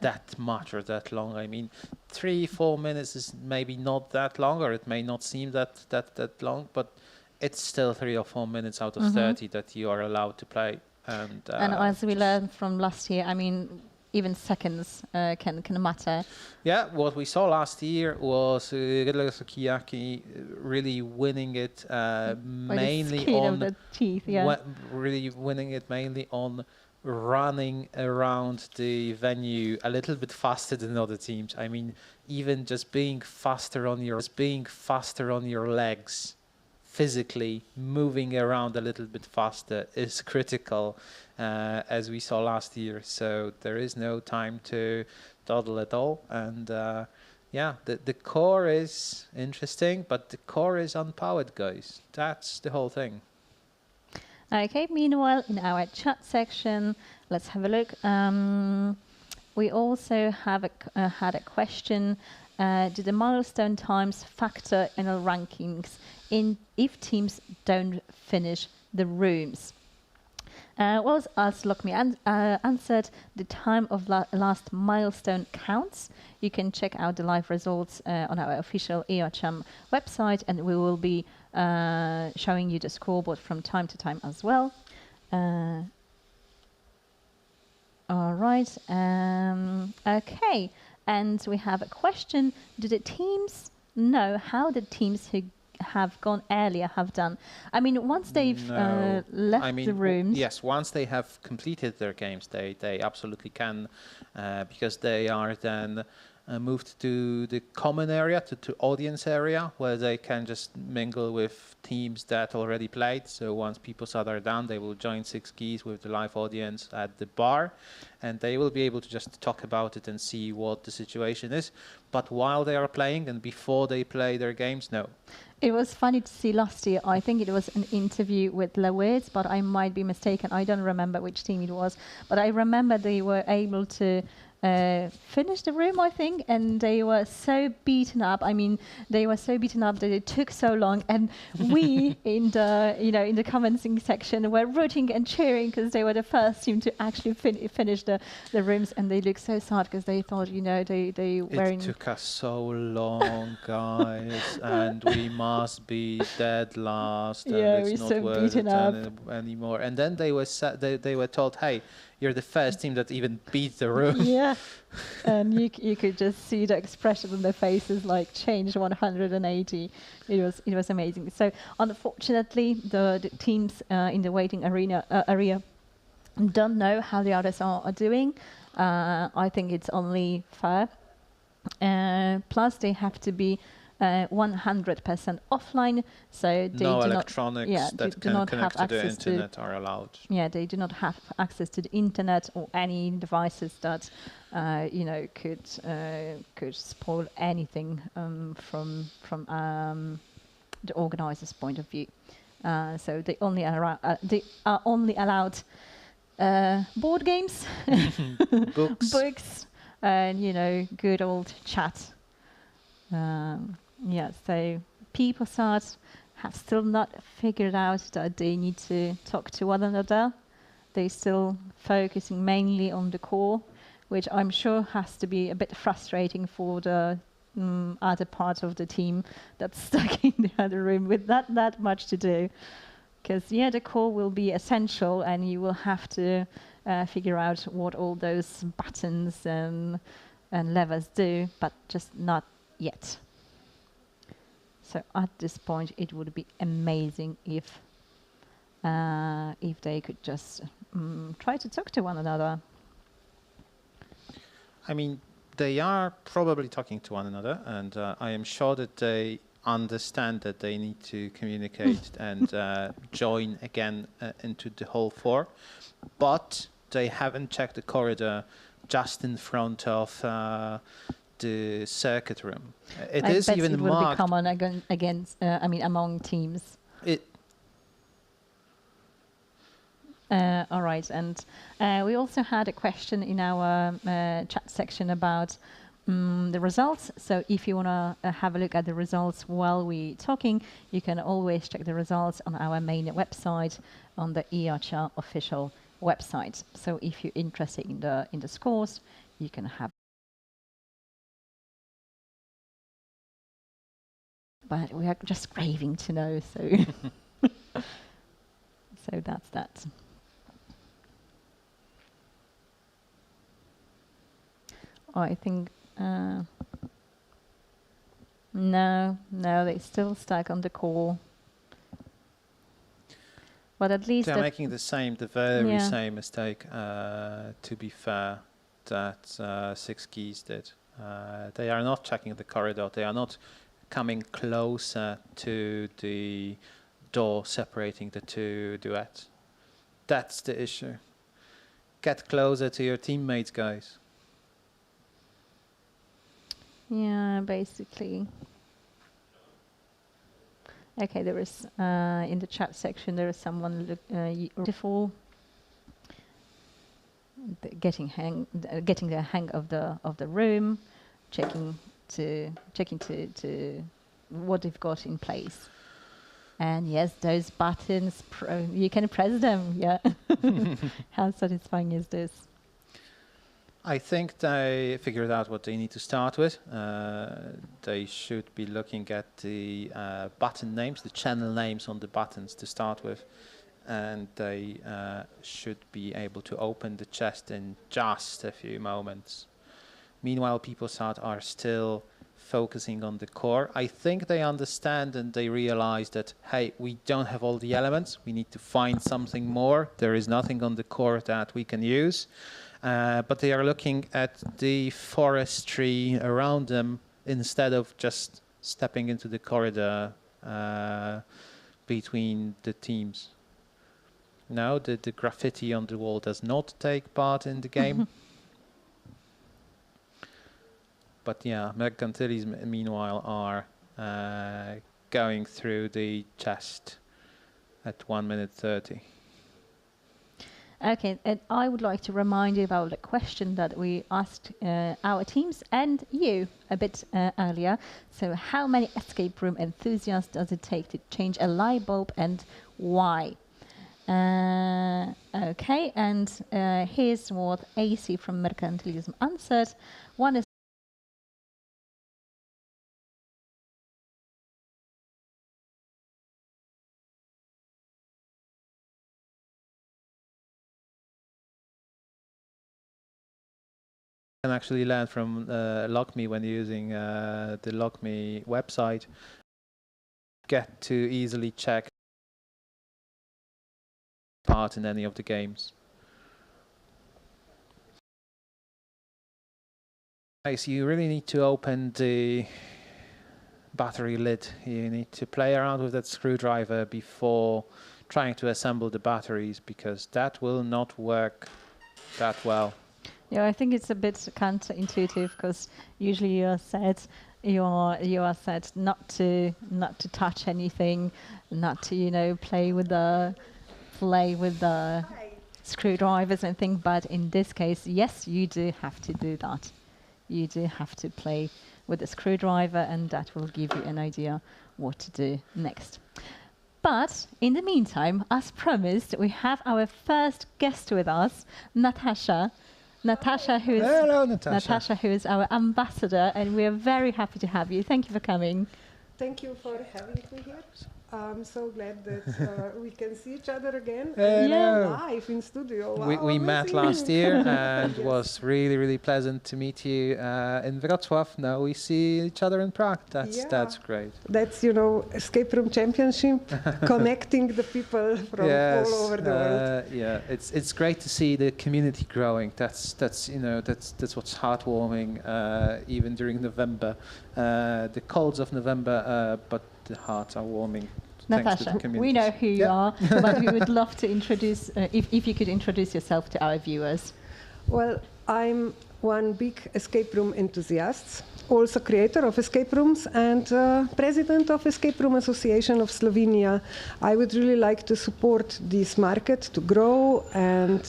that much or that long. I mean, 3-4 minutes is maybe not that long, or it may not seem that long, but it's still 3 or 4 minutes out of 30 that you are allowed to play. And as we learned from last year, I mean, even seconds can matter. Yeah, what we saw last year was Kiyaki really winning it mainly on the teeth. really winning it mainly on running around the venue a little bit faster than other teams. I mean, even just being faster on your legs, physically moving around a little bit faster is critical, as we saw last year. So there is no time to dawdle at all. And yeah, the core is interesting, but the core is unpowered, guys. That's the whole thing. Okay, meanwhile, in our chat section, let's have a look. We also have had a question. Do the milestone times factor in our rankings if teams don't finish the rooms? Well, as Lokmi answered, the time of last milestone counts. You can check out the live results on our official EOCHAM website, and we will be showing you the scoreboard from time to time as well. All right. Okay. And we have a question. Do the teams know how the teams who have gone earlier have done? I mean, once they've left the rooms. Yes, once they have completed their games, they absolutely can, because they are then moved to the common area, to audience area, where they can just mingle with teams that already played. So once peeposad are done, they will join 6 keys with the live audience at the bar, and they will be able to just talk about it and see what the situation is. But while they are playing and before they play their games, no. It was funny to see last year. I think it was an interview with Les Wyrds, but I might be mistaken. I don't remember which team it was. But I remember they were able to finish the room, I think, and they were so beaten up. I mean, they were so beaten up that it took so long. And we in the commenting section were rooting and cheering because they were the first team to actually finish the rooms, and they looked so sad because they thought, they were. It took us so long, guys, and we must be dead last. Yeah, and we're it's not so worth beaten it up anymore. And then they were told, hey, you're the first team that even beat the room. Yeah, and you could just see the expression on their faces like change 180. It was amazing. So unfortunately, the teams in the waiting area don't know how the others are doing. I think it's only fair. Plus, they have to be 100% offline, so they no do electronics that can connect to the internet are allowed. Yeah, they do not have access to the internet or any devices that could spoil anything from the organizers' point of view. So they are only allowed board games, books, and good old chat. Yeah, so peeposad have still not figured out that they need to talk to one another. They're still focusing mainly on the core, which I'm sure has to be a bit frustrating for the other part of the team that's stuck in the other room with not that much to do. Because, the core will be essential, and you will have to figure out what all those buttons and levers do, but just not yet. So at this point, it would be amazing if they could just try to talk to one another. I mean, they are probably talking to one another, and I am sure that they understand that they need to communicate and join again into the whole 4, but they haven't checked the corridor just in front of the circuit room. It is even it marked. Will be common among teams. All right, and we also had a question in our chat section about the results. So if you want to have a look at the results while we're talking, you can always check the results on our main website, on the EOCHA official website. So if you're interested in the scores, you can have. But we are just craving to know, so so that's that. I think no, they're still stuck on the core. But at least they're making the very same mistake, to be fair, that Six Keys did. They are not checking the corridor. They are not coming closer to the door separating the two duets. That's the issue. Get closer to your teammates, guys. Yeah, basically. Okay, there is in the chat section there is someone beautiful, getting the hang of the room, checking to what they've got in place. And yes, those buttons, you can press them. Yeah. How satisfying is this? I think they figured out what they need to start with. They should be looking at the button names, the channel names on the buttons to start with. And they should be able to open the chest in just a few moments. Meanwhile, peeposad are still focusing on the core. I think they understand and they realize that, hey, we don't have all the elements. We need to find something more. There is nothing on the core that we can use. But they are looking at the forestry around them instead of just stepping into the corridor between the teams. No, the graffiti on the wall does not take part in the game. But yeah, Merkantylizm, meanwhile, are going through the chest at 1:30. Okay, and I would like to remind you about the question that we asked our teams and you a bit earlier. So how many escape room enthusiasts does it take to change a light bulb and why? Okay, and here's what AC from Merkantylizm answered. One is can actually learn from LogMe when using the LogMe website. Get to easily check part in any of the games. So you really need to open the battery lid. You need to play around with that screwdriver before trying to assemble the batteries, because that will not work that well. Yeah, I think it's a bit counterintuitive because usually you are said not to touch anything, not to play with the screwdrivers and things. But in this case, yes, you do have to do that. You do have to play with the screwdriver, and that will give you an idea what to do next. But in the meantime, as promised, we have our first guest with us, Nataša. Nataša, who is our ambassador, and we are very happy to have you. Thank you for coming. Thank you for having me here. I'm so glad that we can see each other again live in studio. Wow, we met last year, and it was really, really pleasant to meet you in Wrocław. Now we see each other in Prague. That's great. That's escape room championship, connecting the people from all over the world. Yeah, it's great to see the community growing. That's what's heartwarming. Even during November, the colds of November, but the hearts are warming. Nataša, we know who you are, but we would love to introduce, if you could introduce yourself to our viewers. Well, I'm one big escape room enthusiast, also creator of escape rooms and president of Escape Room Association of Slovenia. I would really like to support this market to grow, and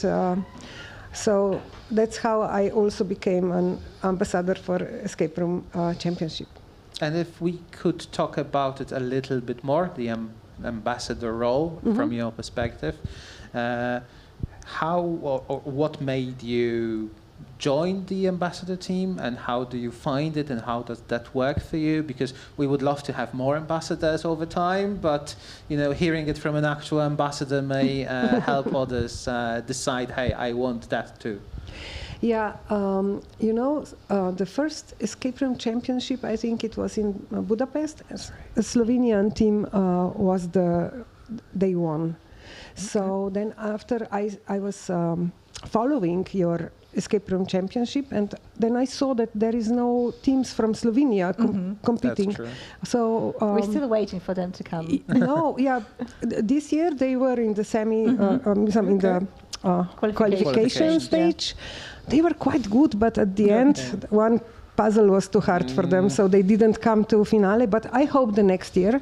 so that's how I also became an ambassador for Escape Room Championship. And if we could talk about it a little bit more, the ambassador role from your perspective, how or what made you join the ambassador team, and how do you find it, and how does that work for you? Because we would love to have more ambassadors over time, but hearing it from an actual ambassador may help others decide, hey, I want that too. Yeah, the first escape room championship, I think it was in Budapest. A Slovenian team they won. So then after I was following your escape room championship, and then I saw that there is no teams from Slovenia competing. That's true. So we're still waiting for them to come. No, yeah, this year they were in the in the qualification stage. Yeah. They were quite good, but at the end, one puzzle was too hard for them, so they didn't come to finale. But I hope the next year.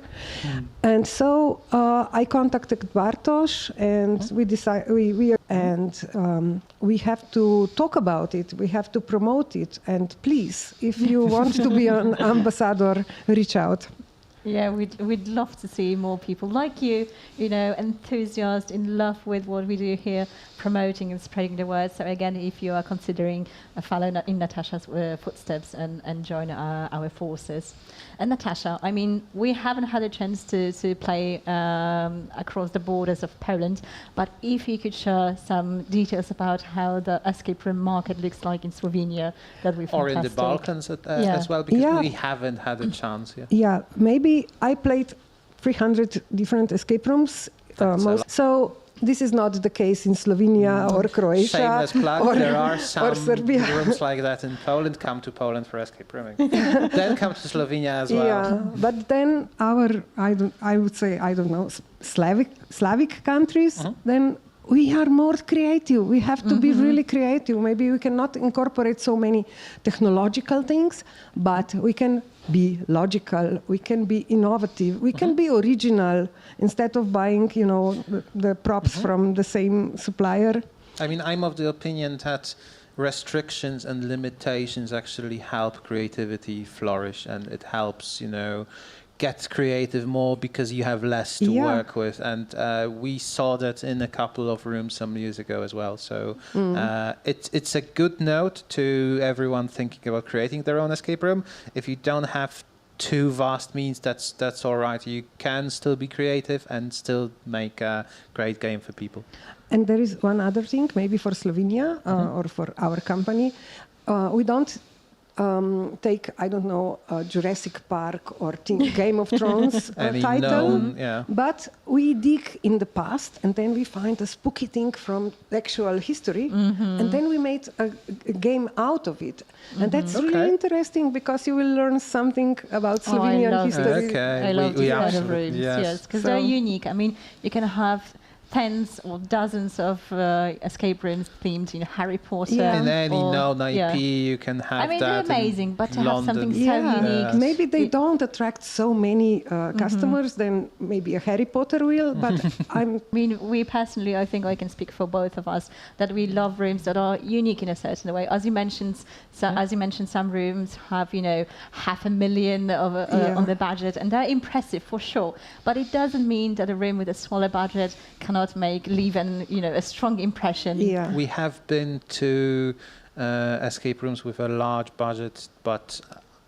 And so I contacted Bartosz, and we decided we have to talk about it. We have to promote it. And please, if you want to be an ambassador, reach out. Yeah, we'd love to see more people like you, enthusiasts in love with what we do here, promoting and spreading the word. So again, if you are considering follow in Natasha's footsteps and join our forces. And Natasha, I mean, we haven't had a chance to play across the borders of Poland, but if you could share some details about how the escape room market looks like in Slovenia, that would be fantastic. Or in the Balkans as well, because we haven't had a chance yet. Yeah, maybe I played 300 different escape rooms. So this is not the case in Slovenia or Croatia. Shameless plug. There are some Serbia. rooms like that in Poland. Come to Poland for escape rooming. Then come to Slovenia as well. Yeah, but then I would say Slavic countries, then we are more creative. We have to be really creative. Maybe we cannot incorporate so many technological things, but we can be logical. We can be innovative. We can be original instead of buying, the props from the same supplier. I mean, I'm of the opinion that restrictions and limitations actually help creativity flourish, and it helps, get creative more because you have less to work with. And we saw that in a couple of rooms some years ago as well. So it's a good note to everyone thinking about creating their own escape room. If you don't have too vast means, that's all right. You can still be creative and still make a great game for people. And there is one other thing, maybe for Slovenia or for our company. We don't take, Jurassic Park or Game of Thrones title, but we dig in the past and then we find a spooky thing from actual history, and then we made a game out of it. And that's really interesting because you will learn something about Slovenian history. I love these kind of rooms, yes, because they're unique. I mean, you can have tens or dozens of escape rooms themed in Harry Potter. Yeah. In any known IP, you can have that. I mean, they're amazing, but to have something so unique. Maybe they don't attract so many customers than maybe a Harry Potter will, but we personally, I think I can speak for both of us, that we love rooms that are unique in a certain way. As you mentioned, some rooms have, 500,000 on the budget, and they're impressive for sure. But it doesn't mean that a room with a smaller budget cannot leave a strong impression. Yeah. We have been to escape rooms with a large budget, but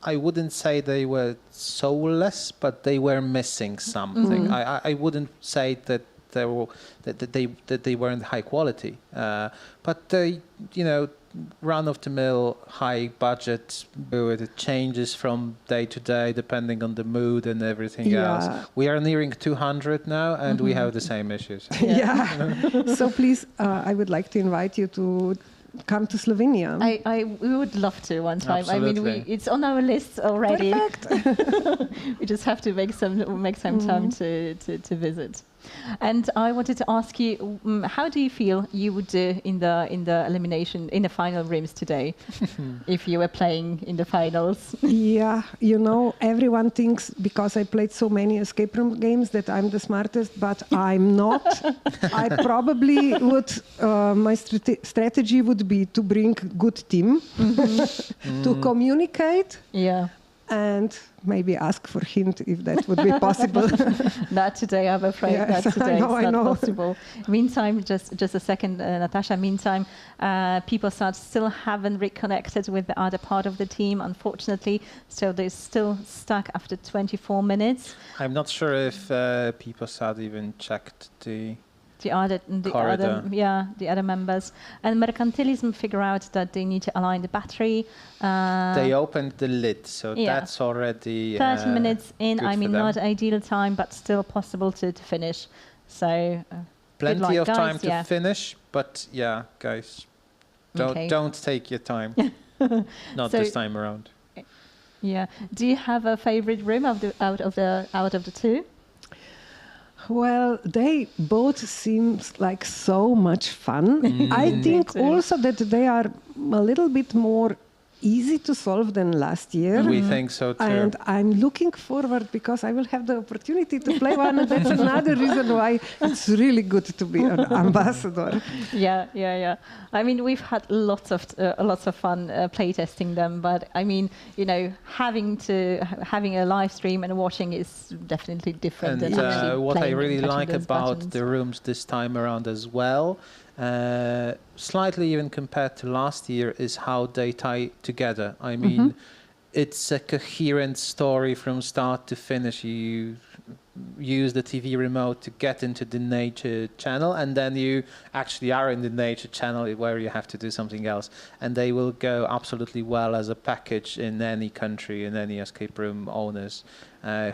I wouldn't say they were soulless, but they were missing something. I wouldn't say that they weren't high quality, but they, run-of-the-mill high budget. It changes from day to day depending on the mood and everything else. We are nearing 200 now, and we have the same issues. So please, I would like to invite you to come to Slovenia. We would love to one time. Absolutely. I mean, it's on our list already. Perfect. We just have to make some time to visit. And I wanted to ask you, how do you feel you would do in the elimination, in the final rooms today, if you were playing in the finals? Yeah, everyone thinks because I played so many escape room games that I'm the smartest, but I'm not. I probably would, my strategy would be to bring good team, to communicate. Yeah. And maybe ask for hint if that would be possible. Not today, I'm afraid. Yes, not today. I know. Possible. Meantime, just a second, Natasha. Meantime, peeposad still haven't reconnected with the other part of the team, unfortunately. So they're still stuck after 24 minutes. I'm not sure if peeposad even checked the other members. And Merkantylizm figure out that they need to align the battery. They opened the lid, so that's already 30 minutes in. Not ideal time, but still possible to finish. So plenty of time guys, to finish, but yeah, guys, don't take your time. Not this time around. Yeah. Do you have a favorite room out of the two? Well, they both seem like so much fun. I think also that they are a little bit more easy to solve than last year. We think so too. And I'm looking forward because I will have the opportunity to play one, and that's another reason why it's really good to be an ambassador. Yeah. I mean, we've had lots of fun playtesting them, but I mean, having a live stream and watching is definitely different. And than actually what I playing and really touching like those about buttons. the rooms this time around as well, slightly even compared to last year, is how they tie together. I mean, it's a coherent story from start to finish. You use the TV remote to get into the nature channel, and then you actually are in the nature channel where you have to do something else. And they will go absolutely well as a package in any country, in any escape room owners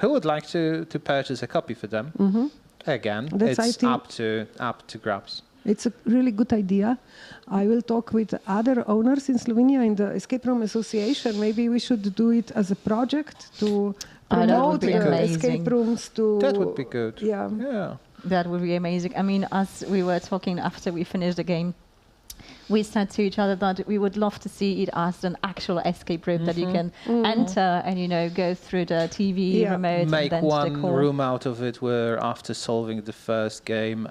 who would like to purchase a copy for them. Again, it's up to grabs. It's a really good idea. I will talk with other owners in Slovenia in the Escape Room Association. Maybe we should do it as a project to promote the escape rooms. That would be good. Yeah. That would be amazing. I mean, as we were talking after we finished the game, we said to each other that we would love to see it as an actual escape room that you can enter and go through the TV remote. Make and then one room out of it where after solving the first game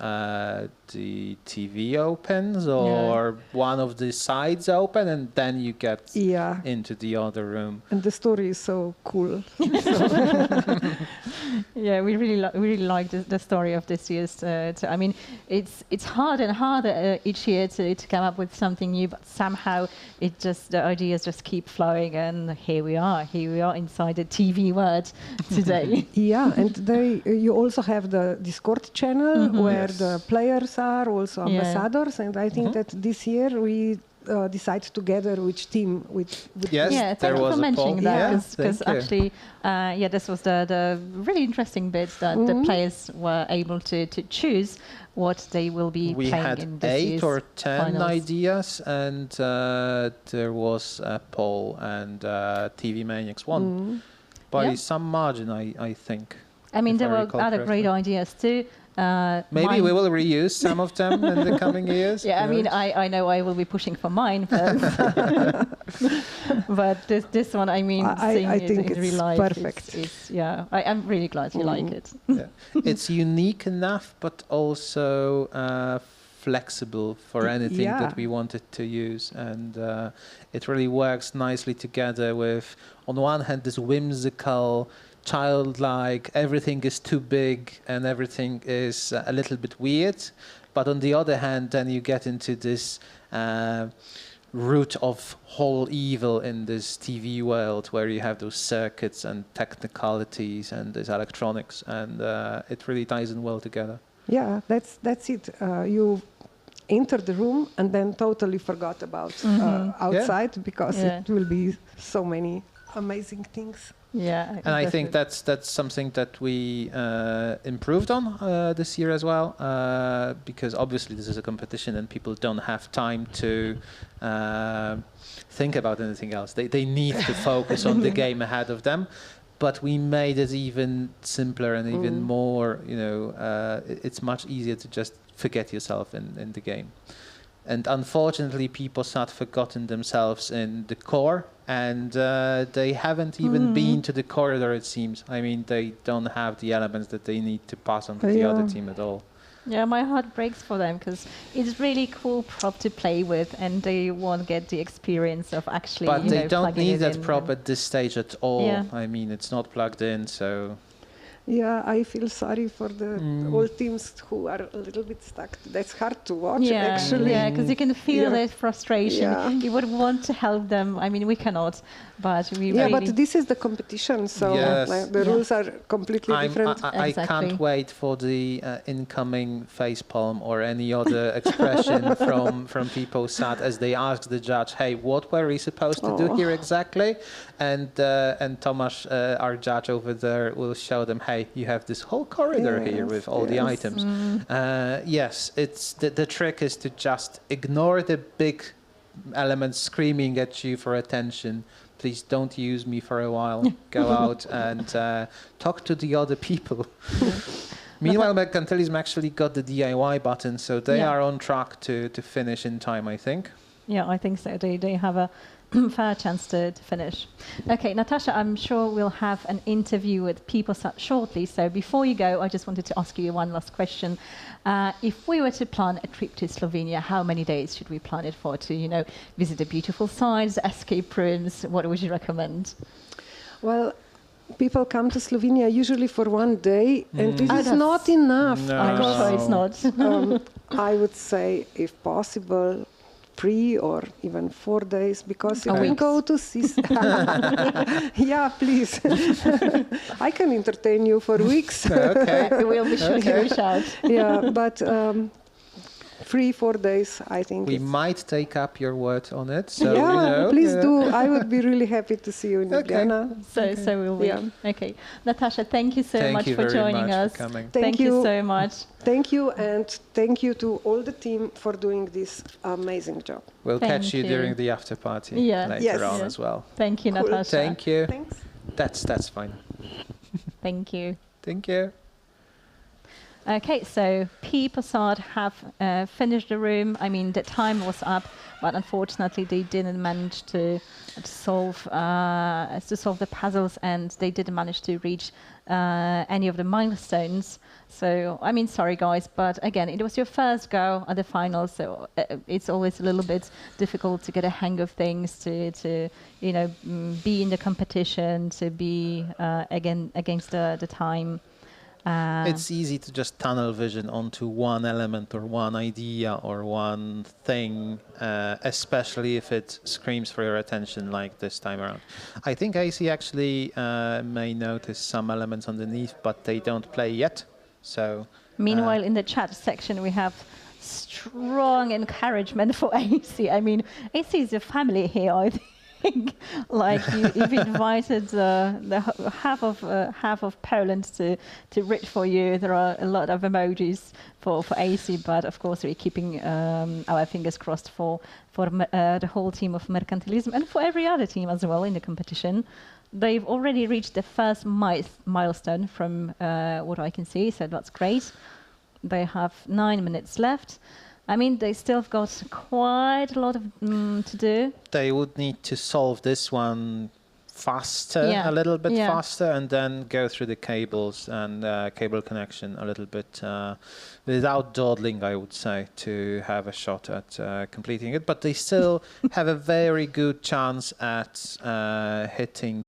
the TV opens or one of the sides open, and then you get into the other room. And the story is so cool. Yeah, we really like the story of this year's. I mean, it's harder and harder each year to come up with something new, but somehow the ideas just keep flowing, and here we are inside the TV world today. And you also have the Discord channel where the players are also ambassadors, and I think that this year we decide together which team thank you for mentioning that, because actually this was the really interesting bit that the players were able to choose what they will be playing in this year's 8 or 10 finals. ideas, and there was a poll, and TV Maniacs won by some margin, I think. I mean, there were other great ideas too. Maybe we will reuse some of them in the coming years. I mean, I know I will be pushing for mine, but this one, I mean, seeing I it think in it's real life perfect. I'm really glad you like it. It's unique enough, but also flexible for anything that we wanted to use, and it really works nicely together with, on one hand, this whimsical, childlike, everything is too big and everything is a little bit weird, but on the other hand, then you get into this root of whole evil in this TV world where you have those circuits and technicalities and this electronics, and it really ties in well together. Yeah, that's it. You enter the room and then totally forgot about outside because it will be so many amazing things. Yeah, and I think that's something that we improved on this year as well, because obviously this is a competition and people don't have time to think about anything else. They need to focus on the game ahead of them. But we made it even simpler and even more, it's much easier to just forget yourself in the game. And unfortunately, peeposad had forgotten themselves in the core, and they haven't even been to the corridor, it seems. I mean, they don't have the elements that they need to pass on to the other team at all. Yeah, my heart breaks for them because it's really cool prop to play with, and they won't get the experience of actually. But they don't need that prop at this stage at all. Yeah. I mean, it's not plugged in, so. Yeah, I feel sorry for the all teams who are a little bit stuck. That's hard to watch, actually. Yeah, because you can feel their frustration. Yeah. You would want to help them. I mean, we cannot, but we really... Yeah, but this is the competition, so the rules are completely different. I can't wait for the incoming facepalm or any other expression from peeposad as they ask the judge, hey, what were we supposed to do here exactly? And Tomasz, our judge over there, will show them, hey, hey, you have this whole corridor here with all the items. Yes, it's the trick is to just ignore the big elements screaming at you for attention. Please don't use me for a while. Go out and talk to the other people. Meanwhile, Merkantilism actually got the DIY button, so they are on track to finish in time, I think. Yeah, I think so. They have a fair chance to finish. Okay, Natasha, I'm sure we'll have an interview with peeposad shortly. So before you go, I just wanted to ask you one last question. If we were to plan a trip to Slovenia, how many days should we plan it for to, visit the beautiful sites, escape rooms? What would you recommend? Well, people come to Slovenia usually for 1 day, and this is not enough. No. I'm sure it's not. I would say, if possible, 3 or even 4 days, because you can go to see. Yeah, please. I can entertain you for weeks. Okay, we'll be sure to reach out. Yeah, but 3-4 days, I think. We might take up your word on it. So, please do. I would be really happy to see you in Ljubljana. So will we. Yeah. Okay, Natasha, thank you so much for joining us. Thank you so much. Thank you, and thank you to all the team for doing this amazing job. We'll catch you during the after party later on as well. Thank you, Natasha. Thank you. Thanks. That's fine. Thank you. Thank you. Okay, so peeposad have finished the room. I mean, the time was up, but unfortunately they didn't manage to solve the puzzles, and they didn't manage to reach any of the milestones. So, I mean, sorry guys, but again, it was your first go at the finals, so it's always a little bit difficult to get a hang of things, to be in the competition, to be against the time. It's easy to just tunnel vision onto one element or one idea or one thing, especially if it screams for your attention like this time around. I think AC actually may notice some elements underneath, but they don't play yet. So. Meanwhile, in the chat section, we have strong encouragement for AC. I mean, AC is a family here, I think. Like you've invited the half of Poland to read for you. There are a lot of emojis for AC, but of course we're keeping our fingers crossed for the whole team of Merkantylism and for every other team as well in the competition. They've already reached the first milestone from what I can see, so that's great. They have 9 minutes left. I mean, they still have got quite a lot of to do. They would need to solve this one faster, a little bit faster, and then go through the cables and cable connection a little bit without dawdling, I would say, to have a shot at completing it. But they still have a very good chance at hitting.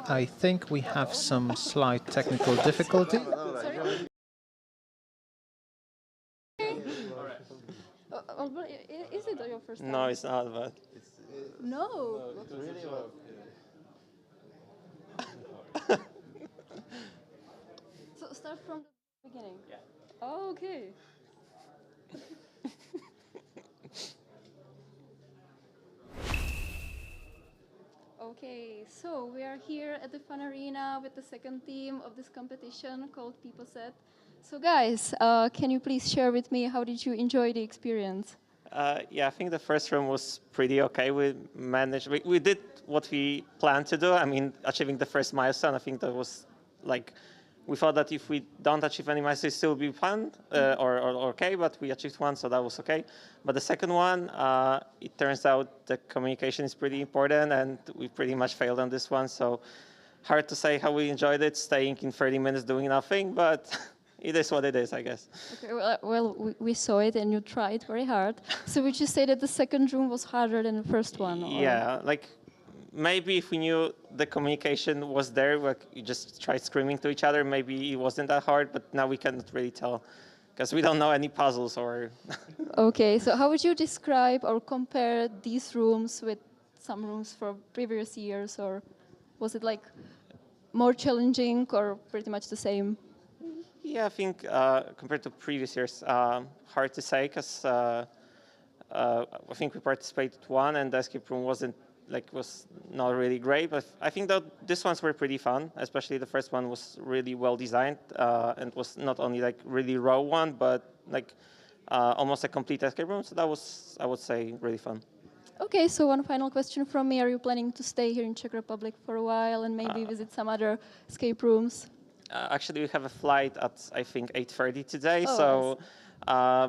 I think we have some slight technical difficulty. Is it your first time? No, it's not, but... No. Really well. So start from the beginning? Yeah. Oh, okay. Okay, so we are here at the fun arena with the second team of this competition called peeposad. So guys, can you please share with me how did you enjoy the experience? Yeah, I think the first room was pretty okay. We managed, we did what we planned to do. I mean, achieving the first milestone, I think that was like, we thought that if we don't achieve any milestone, it still would be fun or okay, but we achieved one, so that was okay. But the second one, it turns out the communication is pretty important, and we pretty much failed on this one. So hard to say how we enjoyed it, staying in 30 minutes doing nothing, but it is what it is, I guess. Okay, well, we saw it and you tried very hard. So would you say that the second room was harder than the first one? Or? Yeah, like maybe if we knew the communication was there, like you just tried screaming to each other, maybe it wasn't that hard, but now we cannot really tell because we don't know any puzzles or... Okay, so how would you describe or compare these rooms with some rooms from previous years, or was it like more challenging or pretty much the same? Yeah, I think compared to previous years, hard to say because I think we participated one and the escape room was not really great, but I think that these ones were pretty fun, especially the first one was really well designed and was not only like really raw one, but like almost a complete escape room, so that was, I would say, really fun. Okay, so one final question from me. Are you planning to stay here in Czech Republic for a while and maybe visit some other escape rooms? Actually, we have a flight at, I think, 8:30 today, Oh, so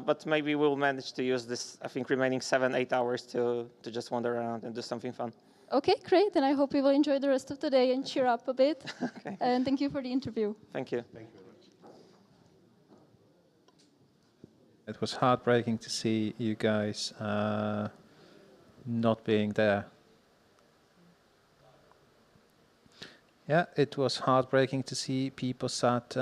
but maybe we'll manage to use this, I think, remaining 7-8 hours to just wander around and do something fun. Okay, great. Then I hope you will enjoy the rest of the day and cheer up a bit. Okay. And thank you for the interview. Thank you. Thank you. It was heartbreaking to see you guys not being there. Yeah, it was heartbreaking to see peeposad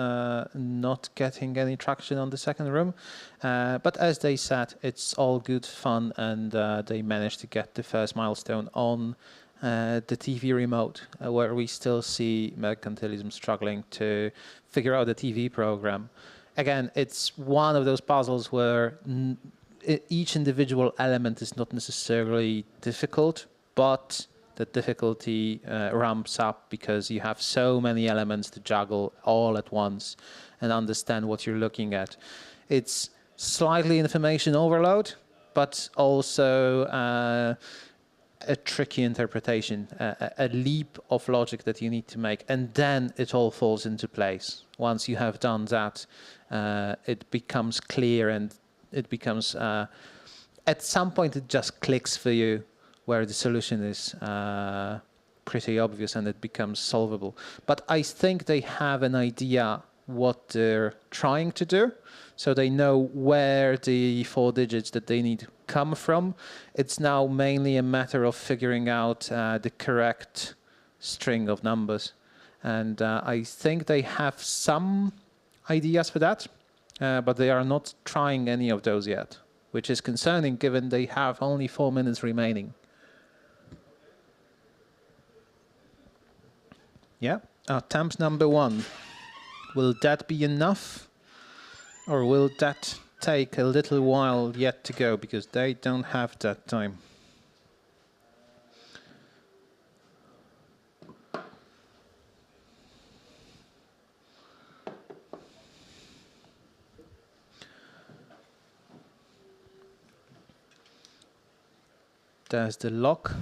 not getting any traction on the second room. But as they said, it's all good fun, and they managed to get the first milestone on the TV remote, where we still see Merkantylizm struggling to figure out the TV program. Again, it's one of those puzzles where each individual element is not necessarily difficult, but the difficulty ramps up because you have so many elements to juggle all at once and understand what you're looking at. It's slightly information overload, but also a tricky interpretation, a leap of logic that you need to make, and then it all falls into place. Once you have done that, it becomes clear, and it becomes, at some point it just clicks for you, where the solution is pretty obvious and it becomes solvable. But I think they have an idea what they're trying to do, so they know where the 4 digits that they need come from. It's now mainly a matter of figuring out the correct string of numbers. And I think they have some ideas for that, but they are not trying any of those yet, which is concerning given they have only 4 minutes remaining. Yeah, attempt number 1. Will that be enough? Or will that take a little while yet to go, because they don't have that time? There's the lock,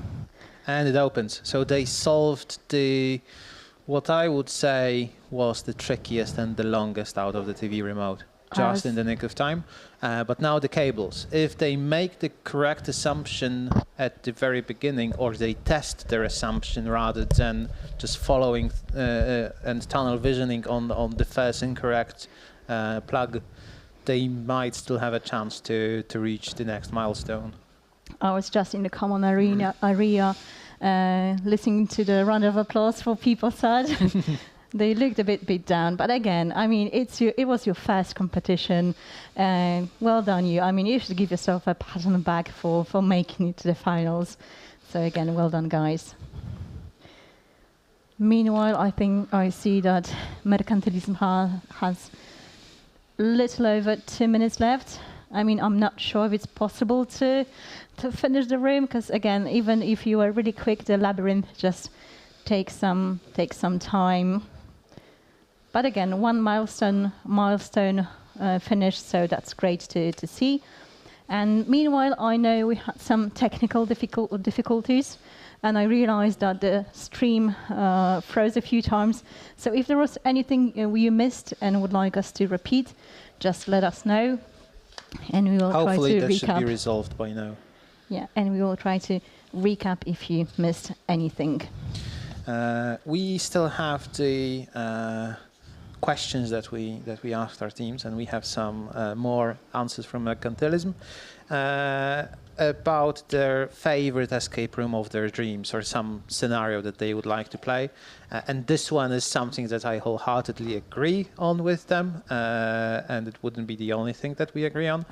and it opens. So they solved what I would say was the trickiest and the longest out of the TV remote, just in the nick of time. But now the cables. If they make the correct assumption at the very beginning, or they test their assumption rather than just following and tunnel visioning on the first incorrect plug, they might still have a chance to reach the next milestone. I was just in the common area listening to the round of applause for peeposad. They looked a bit beat down, but again, I mean, it was your first competition. Well done, you. I mean, you should give yourself a pat on the back for making it to the finals. So again, well done, guys. Meanwhile, I think I see that Merkantylizm has little over 2 minutes left. I mean, I'm not sure if it's possible to finish the room, because again, even if you are really quick, the labyrinth just takes some time. But again, one milestone finished, so that's great to see. And meanwhile, I know we had some technical difficulties, and I realized that the stream froze a few times. So if there was anything you missed and would like us to repeat, just let us know, and we will try to recap. Hopefully that should be resolved by now. Yeah, and we will try to recap if you missed anything. We still have the questions that we asked our teams, and we have some more answers from Merkantylizm about their favorite escape room of their dreams, or some scenario that they would like to play. And this one is something that I wholeheartedly agree on with them, and it wouldn't be the only thing that we agree on.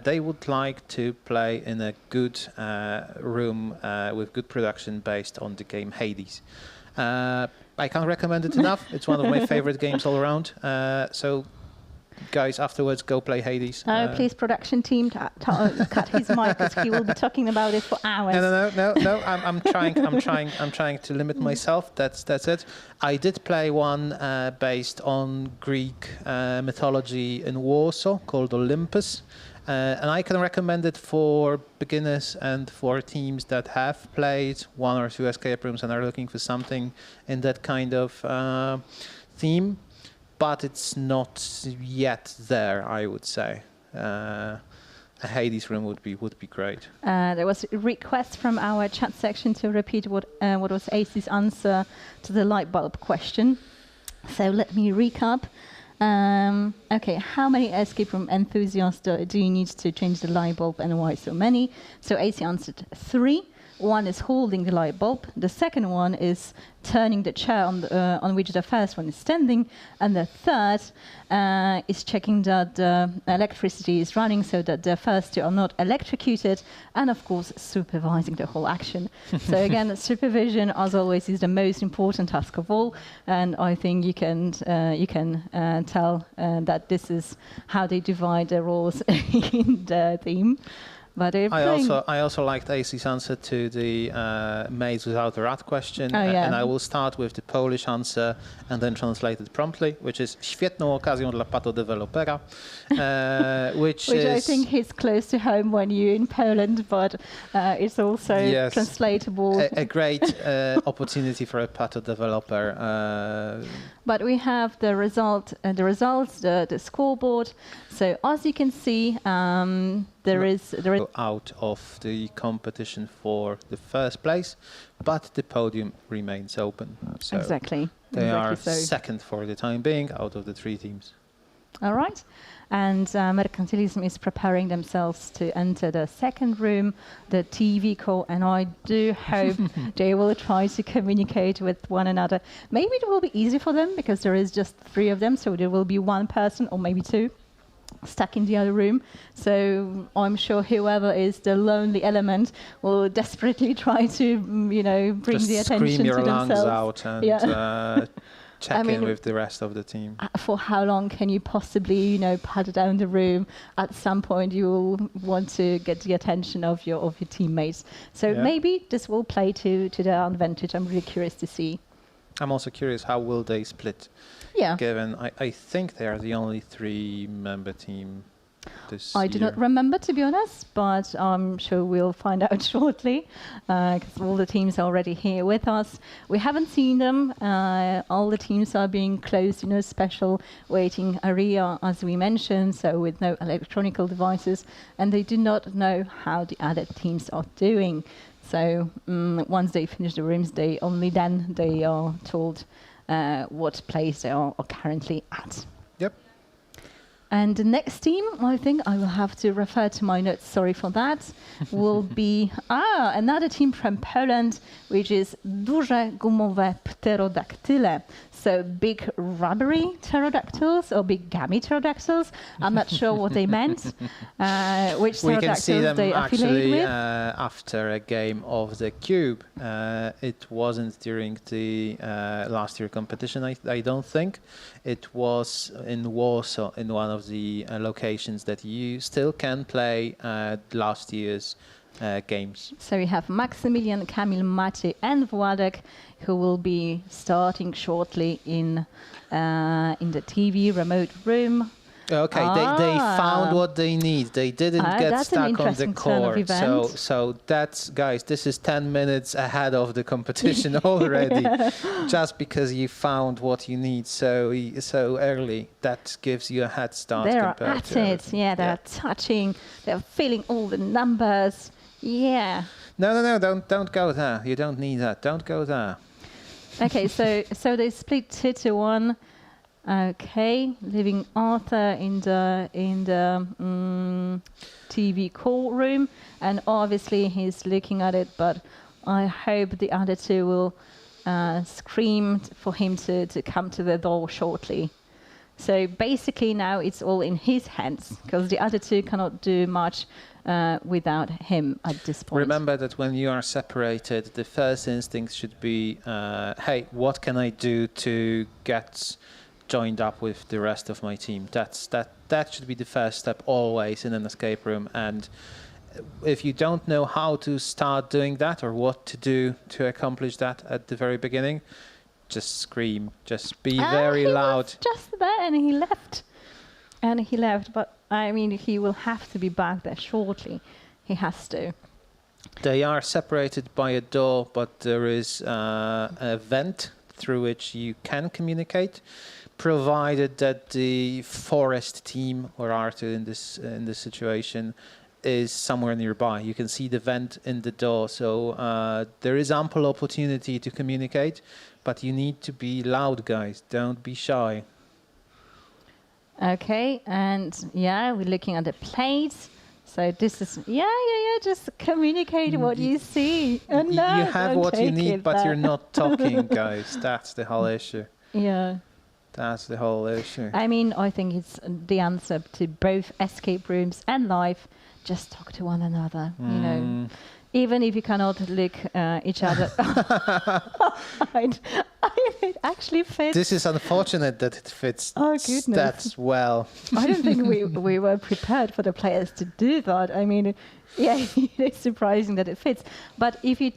They would like to play in a good room with good production based on the game Hades. I can't recommend it enough. It's one of my favorite games all around. So guys, afterwards, go play Hades. Please, production team, cut his mic, because he will be talking about it for hours. No. I'm trying to limit myself. That's it. I did play one based on Greek mythology in Warsaw called Olympus. And I can recommend it for beginners and for teams that have played one or two escape rooms and are looking for something in that kind of theme. But it's not yet there, I would say. A Hades room would be great. There was a request from our chat section to repeat what was AC's answer to the light bulb question. So let me recap. Okay, how many escape room enthusiasts do you need to change the light bulb, and why so many? So AC answered 3. One is holding the light bulb. The second one is turning the chair on which the first one is standing. And the third is checking that the electricity is running so that the first two are not electrocuted. And of course, supervising the whole action. So again, supervision, as always, is the most important task of all. And I think you can tell that this is how they divide the roles in the team. But I also liked AC's answer to the maze without a rat question. And I will start with the Polish answer and then translate it promptly, which is świetną okazją dla patodewelopera, which is... I think is close to home when you're in Poland, but it's also translatable. A great opportunity for a pathodeveloper. But we have the results, the scoreboard. So as you can see, there is out of the competition for the first place, but the podium remains open. So exactly. They are second for the time being out of the 3 teams. All right. And Merkantylizm is preparing themselves to enter the second room, the TV call, and I do hope they will try to communicate with one another. Maybe it will be easy for them because there is just 3 of them, so there will be 1 person or maybe 2 stuck in the other room. So I'm sure whoever is the lonely element will desperately try to, bring just the attention scream your to lungs themselves. out and check in with the rest of the team. For how long can you possibly, pat down the room? At some point, you will want to get the attention of your teammates. So maybe this will play to their advantage. I'm really curious to see. I'm also curious, how will they split? Yeah. Given I think they are the only 3-member team this year. I do not remember, to be honest, but I'm sure we'll find out shortly, because all the teams are already here with us. We haven't seen them. All the teams are being closed in a special waiting area, as we mentioned, so with no electronic devices, and they do not know how the other teams are doing. So once they finish the rooms, they are told what place they are currently at. Yep. And the next team, I think I will have to refer to my notes, sorry for that, will be another team from Poland, which is Duże Gumowe Pterodaktyle. So big rubbery pterodactyls or big gummy pterodactyls. I'm not sure what they meant. Which we can see them they actually with. After a game of the Cube. It wasn't during the last year competition, I don't think. It was in Warsaw, in one of the locations that you still can play last year's games. So we have Maximilian, Kamil, Maciej and Władek, who will be starting shortly in the TV remote room. Okay, they found what they need. They didn't get stuck on the core. So that's, guys, this is 10 minutes ahead of the competition already. Just because you found what you need so early, that gives you a head start. They're at it. They're touching. They're feeling all the numbers. Yeah. No, don't go there. You don't need that. Don't go there. Okay, so they split 2-1. Okay, leaving Arthur in the TV call room, and obviously he's looking at it, but I hope the other two will scream for him to come to the door shortly. So basically now it's all in his hands, because the other two cannot do much without him at this point. Remember that when you are separated, the first instinct should be, hey, what can I do to get joined up with the rest of my team? That should be the first step always in an escape room. And if you don't know how to start doing that or what to do to accomplish that at the very beginning, just scream, just be very loud. Was just there and he left. But I mean, he will have to be back there shortly. He has to. They are separated by a door, but there is a vent through which you can communicate, provided that the forest team, or Arthur in this situation, is somewhere nearby. You can see the vent in the door, so there is ample opportunity to communicate, but you need to be loud, guys. Don't be shy. Okay, and yeah, we're looking at the plates. So this is, just communicate what you see. And you have what you need, but you're not talking, guys. That's the whole issue. Yeah. That's the whole issue. I mean, I think it's the answer to both escape rooms and life. Just talk to one another, you know. Even if you cannot look each other. It actually fits. This is unfortunate that it fits that well. I don't think we were prepared for the players to do that. I mean, yeah, it's surprising that it fits. But if you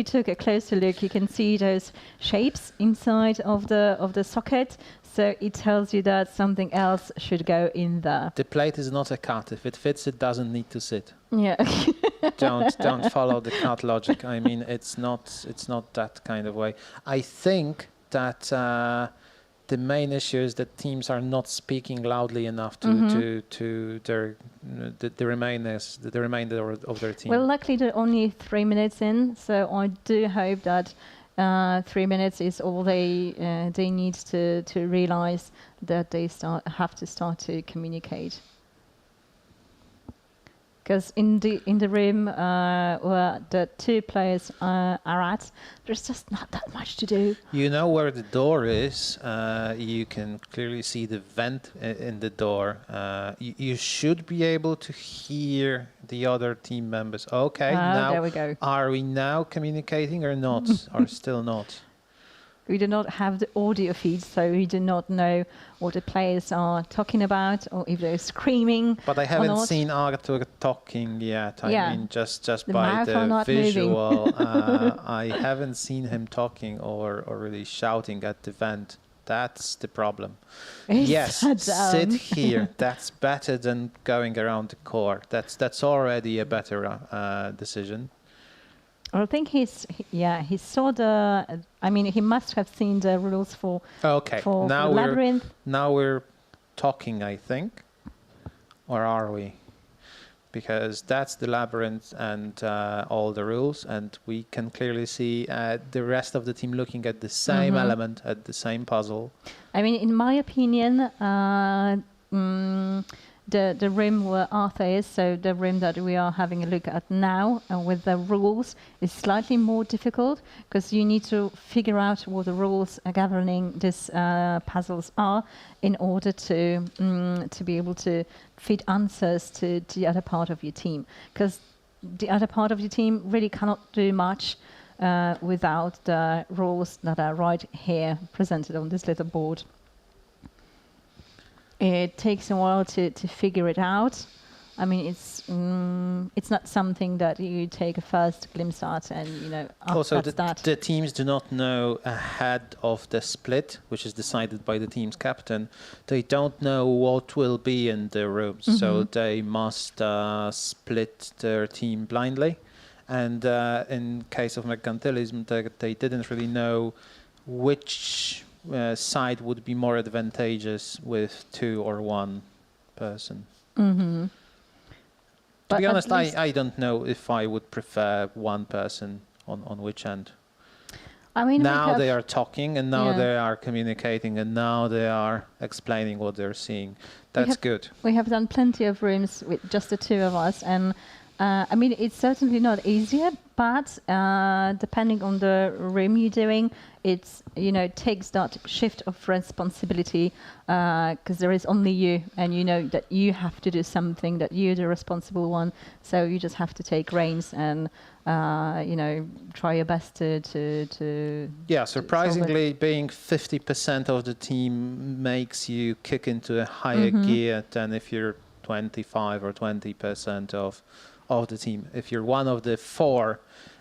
took a closer look, you can see those shapes inside of the socket. So it tells you that something else should go in there. The plate is not a cut. If it fits, it doesn't need to sit. Yeah. Don't follow the cut logic. I mean, it's not that kind of way. I think that the main issue is that teams are not speaking loudly enough to the remainder of their team. Well, luckily they're only 3 minutes in, so I do hope that 3 minutes is all they need to realize that they have to start to communicate. Because in the room where the two players are at, there's just not that much to do. You know where the door is. You can clearly see the vent in the door. You should be able to hear the other team members. Okay, now there we go. Are we now communicating or not? Or still not? We do not have the audio feed, so we do not know what the players are talking about or if they're screaming. But I haven't seen Arthur talking yet. I mean, just the by the visual, I haven't seen him talking or really shouting at the vent. That's the problem. Yes, sit here. That's better than going around the core. That's already a better decision. I think he saw the. I mean, he must have seen the rules for now labyrinth. Now we're talking, I think, or are we? Because that's the labyrinth and all the rules, and we can clearly see the rest of the team looking at the same element, at the same puzzle. I mean, in my opinion, the room where Arthur is, so the room that we are having a look at now, with the rules, is slightly more difficult because you need to figure out what the rules governing these puzzles are in order to be able to fit answers to the other part of your team. Because the other part of your team really cannot do much without the rules that are right here presented on this little board. It takes a while to figure it out. I mean, it's not something that you take a first glimpse at and, you know, also that's the teams do not know ahead of the split, which is decided by the team's captain. They don't know what will be in the rooms, so they must split their team blindly. And in case of Merkantylizm, they didn't really know which side would be more advantageous with 2 or 1 person. To be honest, I don't know if I would prefer 1 person on which end. I mean, now they are talking, and now Yeah. they are communicating, and now they are explaining what they're seeing. That's good. We have done plenty of rooms with just the two of us, and I mean, it's certainly not easier, but depending on the room you're doing, it's, you know, takes that shift of responsibility, because there is only you, and you know that you have to do something, that you're the responsible one, so you just have to take reins and, you know, try your best to Yeah, surprisingly, being 50% of the team makes you kick into a higher gear than if you're 25 or 20% of the team. If you're one of the four,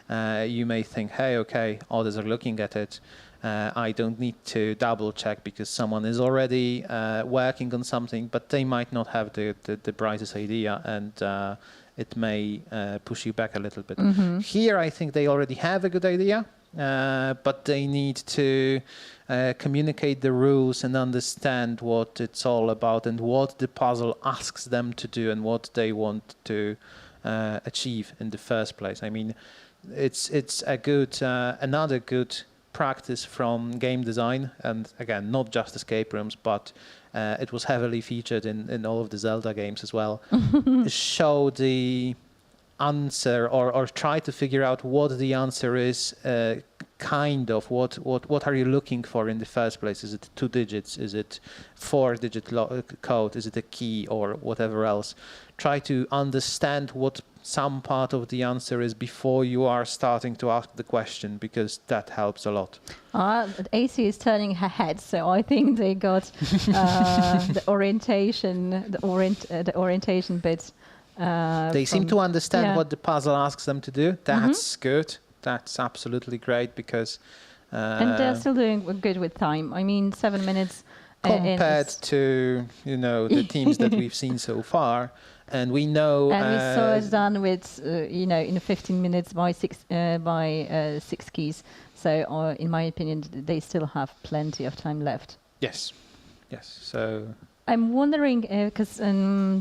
you may think, hey, okay, others are looking at it. I don't need to double check because someone is already working on something, but they might not have the brightest idea, and it may push you back a little bit. Here, I think they already have a good idea, but they need to communicate the rules and understand what it's all about and what the puzzle asks them to do and what they want to achieve in the first place. I mean, it's a good another good practice from game design, and again, not just escape rooms, but it was heavily featured in all of the Zelda games as well. Show the answer or try to figure out what the answer is, kind of what are you looking for in the first place? Is it 2 digits? Is it 4-digit code? Is it a key or whatever else? Try to understand what some part of the answer is before you are starting to ask the question, because that helps a lot. AC is turning her head, so I think they got the orientation bit. They seem to understand yeah. what the puzzle asks them to do. That's good. That's absolutely great, because and they're still doing good with time. I mean, 7 minutes compared to, you know, the teams that we've seen so far. And we know, and we saw it done with, you know, in 15 minutes by six keys. So, in my opinion, they still have plenty of time left. Yes, yes. So I'm wondering, because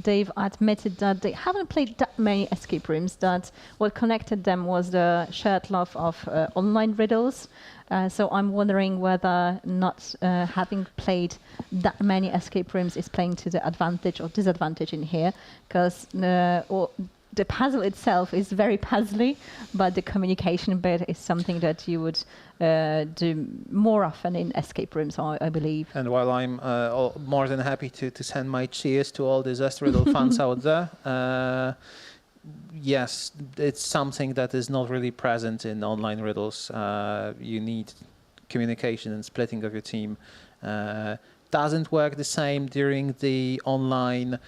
they've admitted that they haven't played that many escape rooms, that what connected them was the shared love of online riddles. So I'm wondering whether not having played that many escape rooms is playing to the advantage or disadvantage in here, because the puzzle itself is very puzzly, but the communication bit is something that you would do more often in escape rooms, I believe. And while I'm more than happy to send my cheers to all the Zest Riddle fans out there, yes, it's something that is not really present in online riddles. You need communication and splitting of your team. Doesn't work the same during the online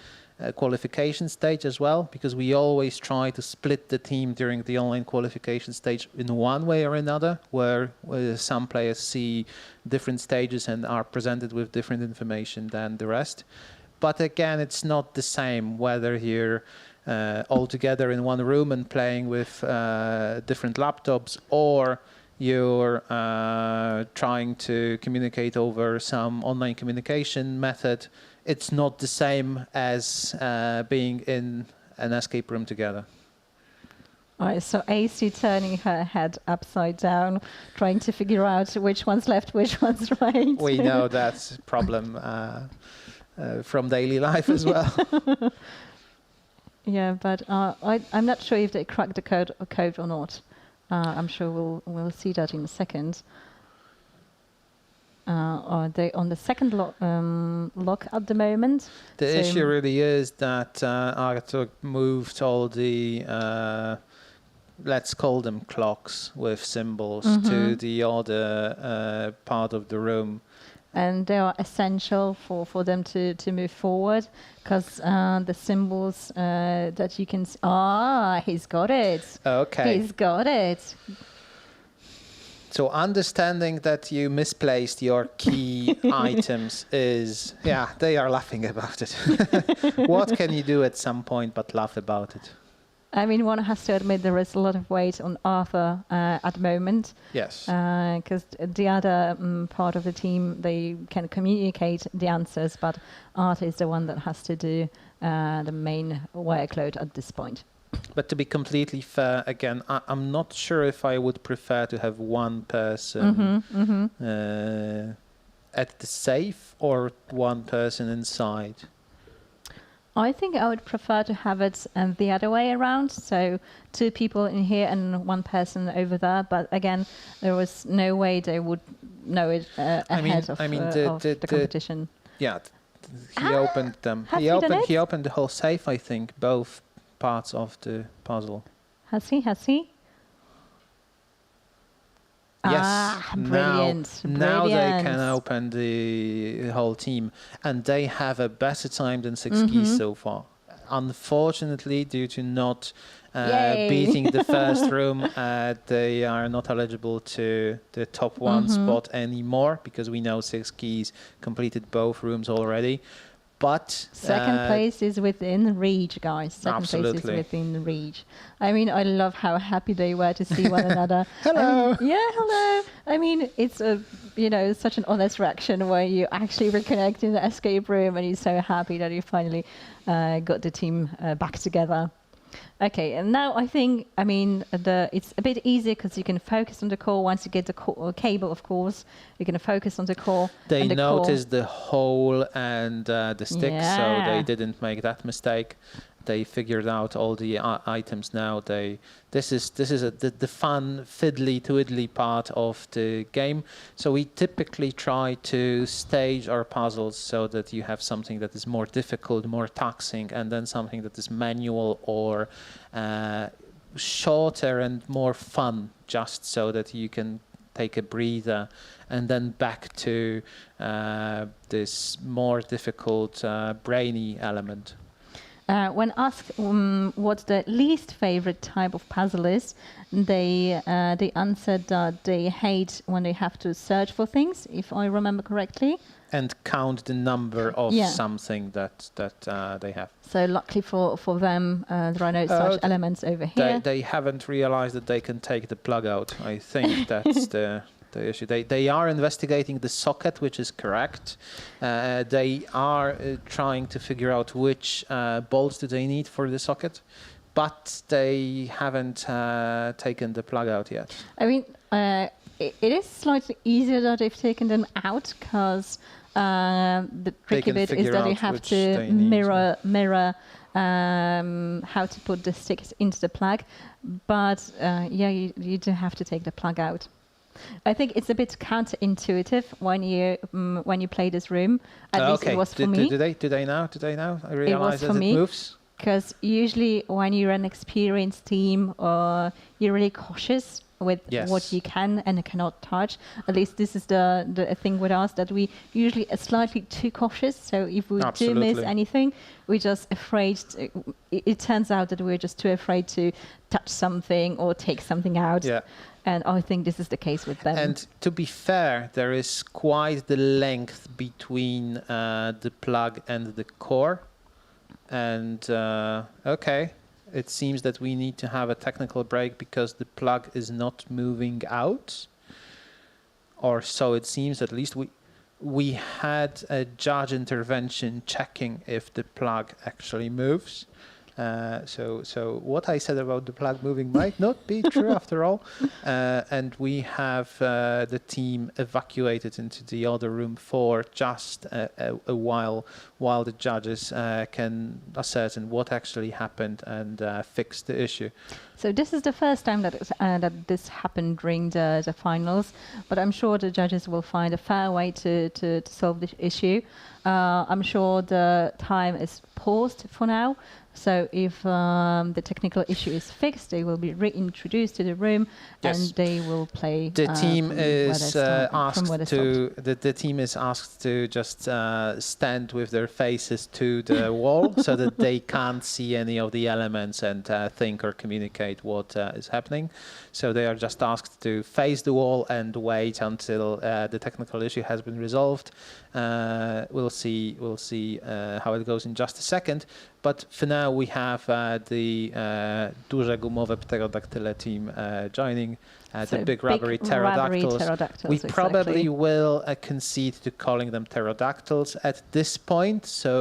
qualification stage as well, because we always try to split the team during the online qualification stage in one way or another, where some players see different stages and are presented with different information than the rest. But again, it's not the same whether you're all together in one room and playing with different laptops, or you're trying to communicate over some online communication method. It's not the same as being in an escape room together. All right, so AC turning her head upside down, trying to figure out which one's left, which one's right. We know that's a problem from daily life as well. Yeah, but I'm not sure if they cracked the code or not. I'm sure we'll see that in a second. Are they on the second lock at the moment? The issue really is that Arthur moved all the, let's call them clocks with symbols, to the other part of the room. And they are essential for them to move forward, because the symbols that you can see. He's got it. Okay. He's got it. So understanding that you misplaced your key items is, yeah, they are laughing about it. What can you do at some point but laugh about it? I mean, one has to admit there is a lot of weight on Arthur at the moment. Yes. Because the other part of the team, they can communicate the answers, but Arthur is the one that has to do the main workload at this point. But to be completely fair, again, I'm not sure if I would prefer to have one person at the safe or one person inside. I think I would prefer to have it the other way around. So 2 people in here and 1 person over there. But again, there was no way they would know it ahead of the competition. Yeah, he opened them. He opened the whole safe, I think, both parts of the puzzle. Has he? Yes, brilliant. Now they can open the whole team, and they have a better time than 6 keys so far. Unfortunately, due to not beating the first room, they are not eligible to the top 1 spot anymore, because we know 6 keys completed both rooms already. But second place is within reach, guys. Second place is within reach. I mean, I love how happy they were to see one another. Hello. Hello. I mean, it's such an honest reaction where you actually reconnect in the escape room and you're so happy that you finally got the team back together. Okay, and now I think, it's a bit easier because you can focus on the core. Once you get the cable, of course, you can focus on the core. They noticed the hole and the stick, so they didn't make that mistake. They figured out all the items now. This is the fun fiddly twiddly part of the game. So we typically try to stage our puzzles so that you have something that is more difficult, more taxing, and then something that is manual or shorter and more fun, just so that you can take a breather, and then back to this more difficult brainy element. When asked what the least favorite type of puzzle is, they answered that they hate when they have to search for things, if I remember correctly. And count the number of something that they have. So luckily for them, there are no such elements over here. They haven't realized that they can take the plug out. I think that's the issue. They are investigating the socket, which is correct. They are trying to figure out which bolts do they need for the socket, but they haven't taken the plug out yet. I mean, it is slightly easier that they've taken them out, because the tricky bit is that you have to mirror how to put the sticks into the plug. But you do have to take the plug out. I think it's a bit counterintuitive when you play this room. At least it was for me. Do they now? I realize that it moves. Because usually when you're an experienced team, you're really cautious with what you can and cannot touch. At least this is the thing with us, that we usually are slightly too cautious. So if we do miss anything, we're just afraid. It turns out that we're just too afraid to touch something or take something out. Yeah. And I think this is the case with them. And to be fair, there is quite the length between the plug and the core. And it seems that we need to have a technical break because the plug is not moving out. Or so it seems. At least we had a judge intervention checking if the plug actually moves. So what I said about the plug moving might not be true after all. And we have the team evacuated into the other room for just a while the judges can ascertain what actually happened and fix the issue. So this is the first time that this happened during the finals, but I'm sure the judges will find a fair way to solve this issue. I'm sure the time is paused for now. So if the technical issue is fixed, they will be reintroduced to the room and they will play. The team is the team is asked to just stand with their faces to the wall so that they can't see any of the elements and think or communicate what is happening. So they are just asked to face the wall and wait until the technical issue has been resolved. We'll see how it goes in just a second. second. But for now, we have the Duże Gumowe Pterodaktyle team joining the big rubbery pterodactyls. We probably will concede to calling them pterodactyls at this point, so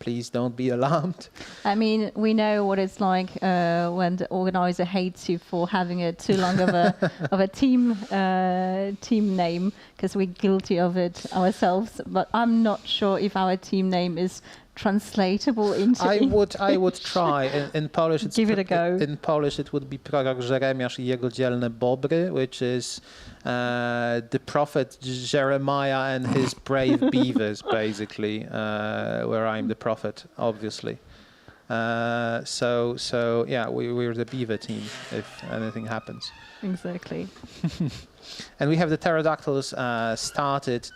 please don't be alarmed. I mean, we know what it's like when the organizer hates you for having too long of a team name, because we're guilty of it ourselves. But I'm not sure if our team name is translatable into I would try. In Polish, give it a go. In Polish, it would be prorok Jeremiasz I jego dzielne bobry, which is the prophet Jeremiah and his brave beavers, basically, where I'm the prophet, obviously. So yeah, we're the beaver team if anything happens. Exactly. And we have the pterodactyls started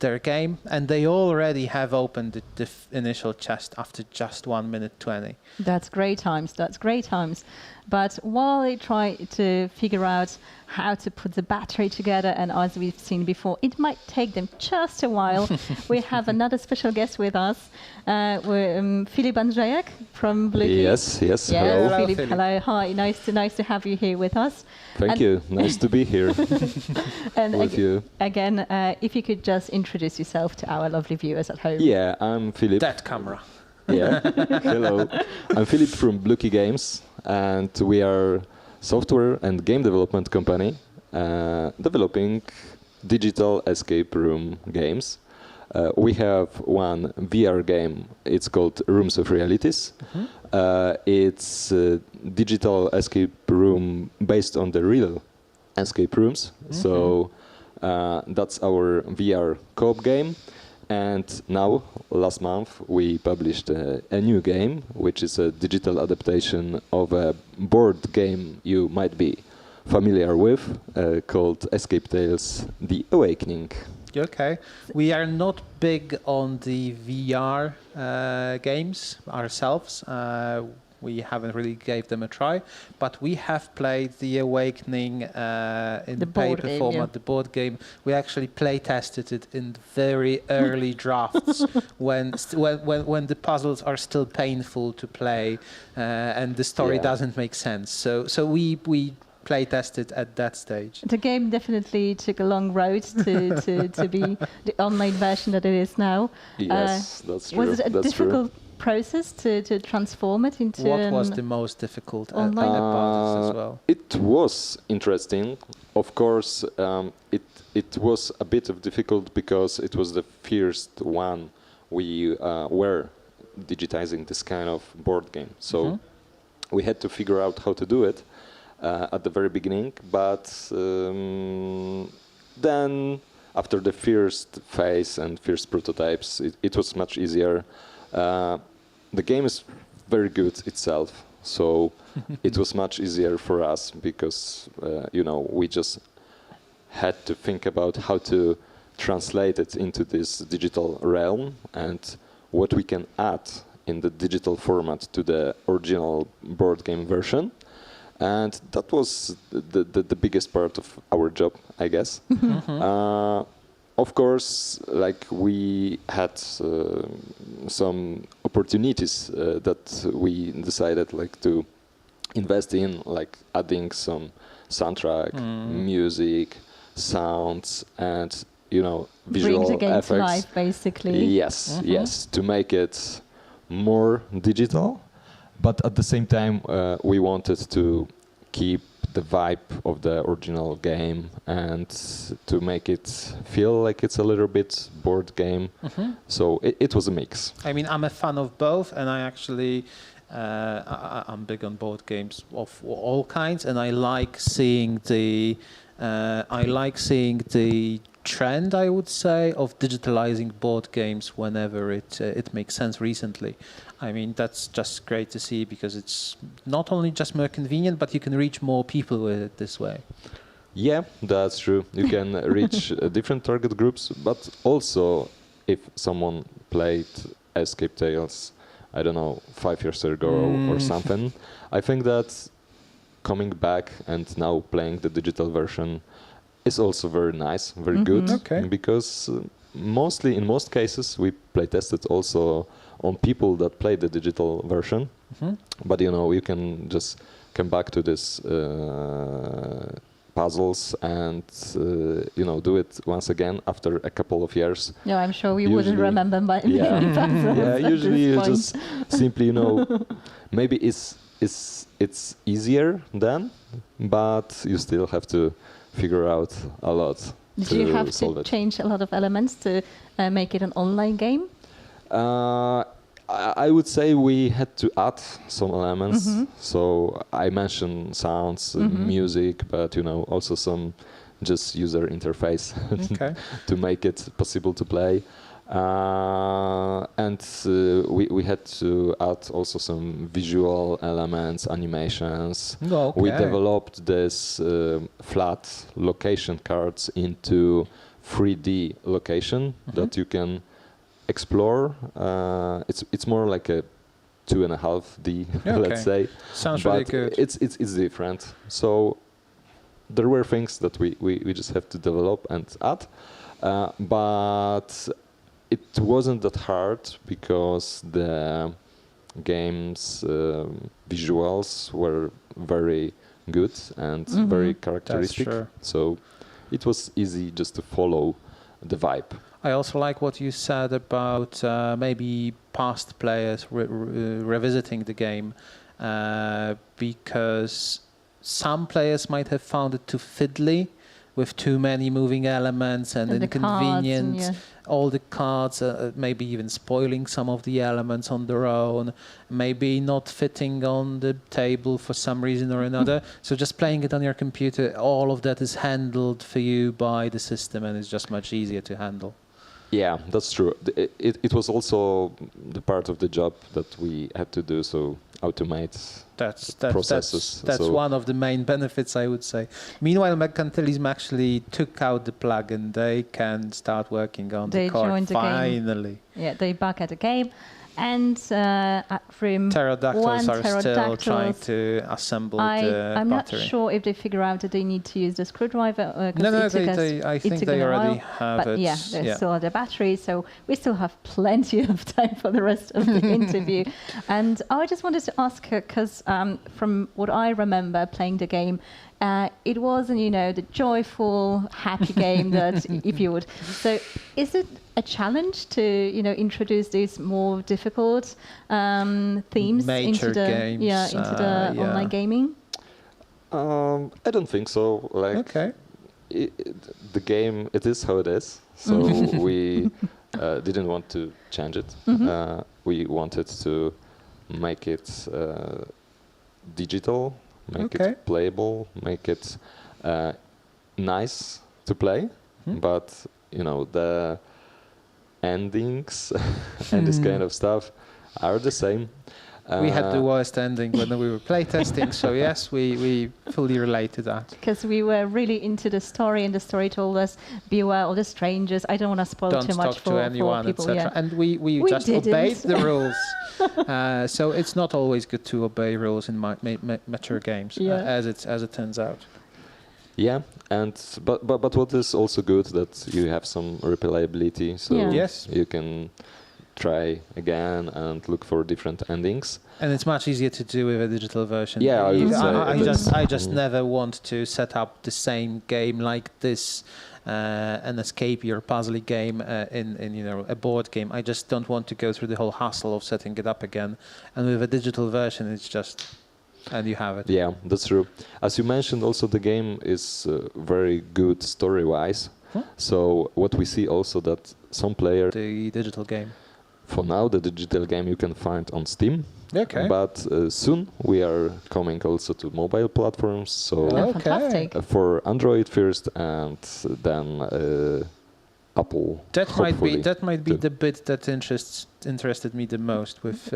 their game, and they already have opened the initial chest after just 1 minute 20. That's great times. That's great times. But while they try to figure out how to put the battery together, and as we've seen before, it might take them just a while. We have another special guest with us. We're Filip Andrzejak from Bluekey. Yes. Hello. Filip, hello. Hi. Nice to have you here with us. Thank you. Nice to be here and with you. Again, if you could just introduce yourself to our lovely viewers at home. Yeah, I'm Filip. That camera. Yeah. Hello. I'm Filip from Bluekey Games, and we are software and game development company developing digital escape room games. We have one VR game. It's called Rooms of Realities. It's a digital escape room based on the real escape rooms. So that's our VR co-op game. And now, last month, we published a new game, which is a digital adaptation of a board game you might be familiar with, called Escape Tales: The Awakening. Okay. We are not big on the VR games ourselves. We haven't really gave them a try, but we have played The Awakening in the paper format, the board game. We actually play tested it in very early drafts when the puzzles are still painful to play and the story doesn't make sense. So we play tested at that stage. The game definitely took a long road to be the online version that it is now. Yes, that's true. Was it a difficult process to transform it into? What was the most difficult about this as well? It was interesting. Of course, it was a bit of difficult because it was the first one we were digitizing this kind of board game. So we had to figure out how to do it at the very beginning. But then after the first phase and first prototypes, it was much easier. The game is very good itself, so it was much easier for us because, we just had to think about how to translate it into this digital realm and what we can add in the digital format to the original board game version. And that was the biggest part of our job, I guess. Of course, we had some opportunities that we decided to invest in, adding some soundtrack, music, sounds, and visual bring the game effects to life, basically. Yes, to make it more digital, but at the same time we wanted to keep the vibe of the original game and to make it feel like it's a little bit board game. So it was a mix. I mean, I'm a fan of both, and I actually I'm big on board games of all kinds, and I like seeing the trend, I would say, of digitalizing board games whenever it makes sense recently. I mean, that's just great to see because it's not only just more convenient, but you can reach more people with it this way. Yeah, that's true. You can reach different target groups, but also if someone played Escape Tales, I don't know, 5 years ago or something, I think that coming back and now playing the digital version is also very nice, very good, because mostly, in most cases, we play tested also on people that play the digital version. But you can just come back to this puzzles and do it once again after a couple of years. No, I'm sure we wouldn't remember my many puzzles. Yeah, usually you point. just simply maybe it's easier then, but you still have to figure out a lot. Did you have to change a lot of elements to make it an online game? I would say we had to add some elements. So I mentioned sounds, music, but also some just user interface to make it possible to play. And we had to add also some visual elements, animations. We developed this flat location cards into 3D location that you can explore. It's more like a 2.5D, let's say. Sounds but really good. It's different. So there were things that we just have to develop and add, but it wasn't that hard because the game's visuals were very good and very characteristic. That's true. So it was easy just to follow the vibe. I also like what you said about maybe past players revisiting the game, because some players might have found it too fiddly with too many moving elements and inconvenient. All the cards, maybe even spoiling some of the elements on their own, maybe not fitting on the table for some reason or another. So just playing it on your computer, all of that is handled for you by the system and it's just much easier to handle. Yeah, that's true. It was also the part of the job that we had to do, so automate processes. That's one of the main benefits, I would say. Meanwhile, Merkantylizm actually took out the plug and they can start working on the card finally. Yeah, they're back at the game. And at room Pterodactyls are still trying to assemble the battery. I'm not sure if they figure out that they need to use the screwdriver. No, I think they already have it. Yeah, they still have the battery, so we still have plenty of time for the rest of the interview. And I just wanted to ask her, because from what I remember playing the game, it wasn't, the joyful, happy game that if you would. So is it a challenge to, introduce these more difficult themes into the online gaming? I don't think so. The game, it is how it is. So we didn't want to change it. We wanted to make it digital, make it playable, make it nice to play, but the endings and this kind of stuff are the same. We had the worst ending when we were playtesting, so yes, we fully relate to that. Because we were really into the story, and the story told us, beware of the strangers. I don't want to spoil too much for anyone, people. Etc. And we just obeyed the rules. So it's not always good to obey rules in mature games, as it turns out. Yeah, but what is also good that you have some replayability, so you can try again and look for different endings. And it's much easier to do with a digital version. Yeah, I just never want to set up the same game like this, an escape or puzzle game in a board game. I just don't want to go through the whole hassle of setting it up again. And with a digital version, it's just, and you have it. Yeah, that's true. As you mentioned, also the game is very good story-wise. So what we see also that some players... The digital game. For now, the digital game you can find on Steam. Okay. But soon we are coming also to mobile platforms. So for Android first, and then Apple. That might be the bit that interested me the most with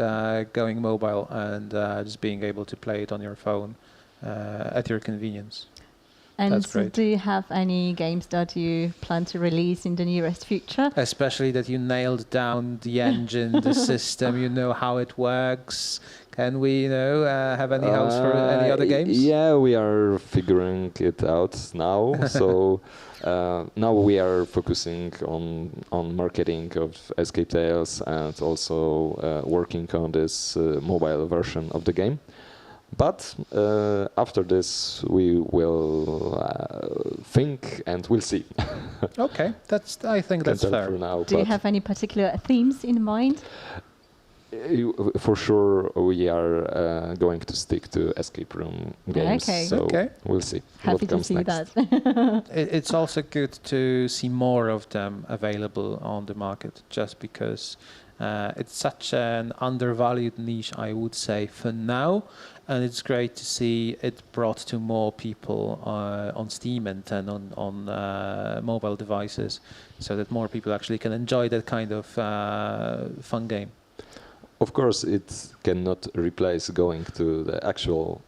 going mobile and just being able to play it on your phone at your convenience. And That's great. do you have any games that you plan to release in the nearest future? Especially that you nailed down the engine, the system, you know how it works. Can we, have any hopes for any other games? Yeah, we are figuring it out now. So now we are focusing on marketing of Escape Tales and also working on this mobile version of the game. But after this, we will think and we'll see. Okay, I think that's fair. For now, Do you have any particular themes in mind? For sure, we are going to stick to escape room games. Okay. So Okay. we'll see Happy what to comes see next. that. It's also good to see more of them available on the market, just because it's such an undervalued niche, I would say, for now. And it's great to see it brought to more people on Steam and on mobile devices, so that more people actually can enjoy that kind of fun game. Of course, it cannot replace going to the actual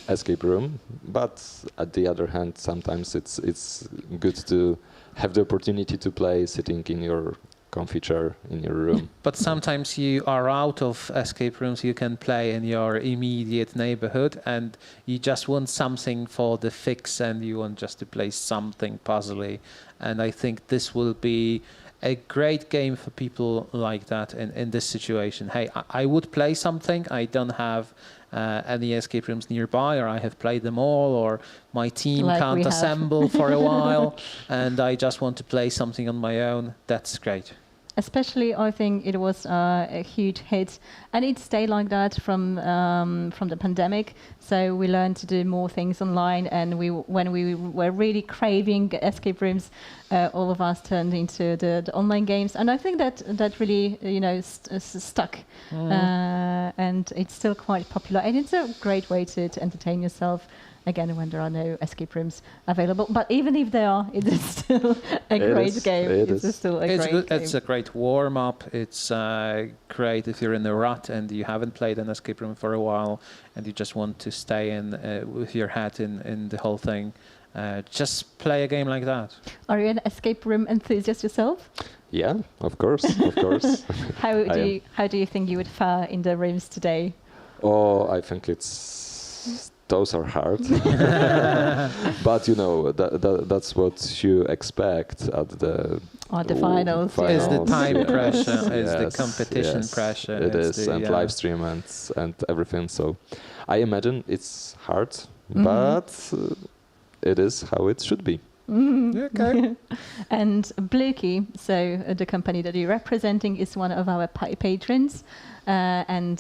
escape room, but at the other hand, sometimes it's good to have the opportunity to play sitting in your comfy chair in your room. But sometimes you are out of escape rooms, you can play in your immediate neighborhood, and you just want something for the fix, and you want just to play something puzzly. And I think this will be a great game for people like that in this situation. Hey, I would play something. I don't have any escape rooms nearby, or I have played them all, or my team can't assemble for a while, and I just want to play something on my own. That's great. Especially, I think it was a huge hit, and it stayed like that from the pandemic. So we learned to do more things online, and when we were really craving escape rooms, all of us turned into the online games, and I think that really stuck, and it's still quite popular, and it's a great way to entertain yourself. Again, when there are no escape rooms available, but even if there are, it is still a great game. It's still a great game. It's a great warm up. It's great if you're in a rut and you haven't played an escape room for a while, and you just want to stay in with your head in the whole thing. Just play a game like that. Are you an escape room enthusiast yourself? Yeah, of course, of course. How do you think you would fare in the rooms today? Oh, I think those are hard. But that's what you expect at the finals. Is the time pressure, is the Yes, competition yes, pressure. It is, and live stream and everything. So I imagine it's hard, but it is how it should be. Okay. And Bluekey, so the company that you're representing, is one of our patrons and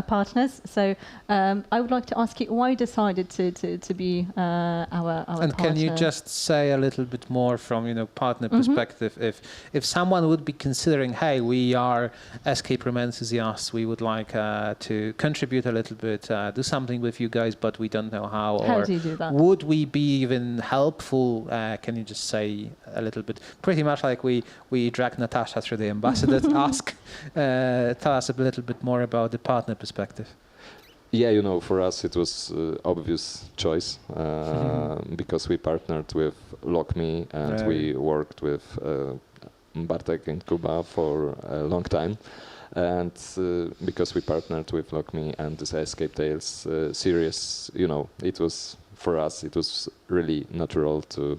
partners. So I would like to ask you why you decided to be our And partner. can you just say a little bit more from partner perspective? If someone would be considering, hey, we are escape room enthusiasts, we would like to contribute a little bit, do something with you guys, but we don't know how. How or do you do that? Would we be even helpful? Can you just say a little bit? Pretty much like we dragged Nataša through the ambassador task. Tell us a little bit more about the partner perspective. Yeah, for us it was obvious choice because we partnered with LockMe and we worked with Bartek and Kuba for a long time. And because we partnered with LockMe and this Escape Tales series, it was, for us, it was really natural to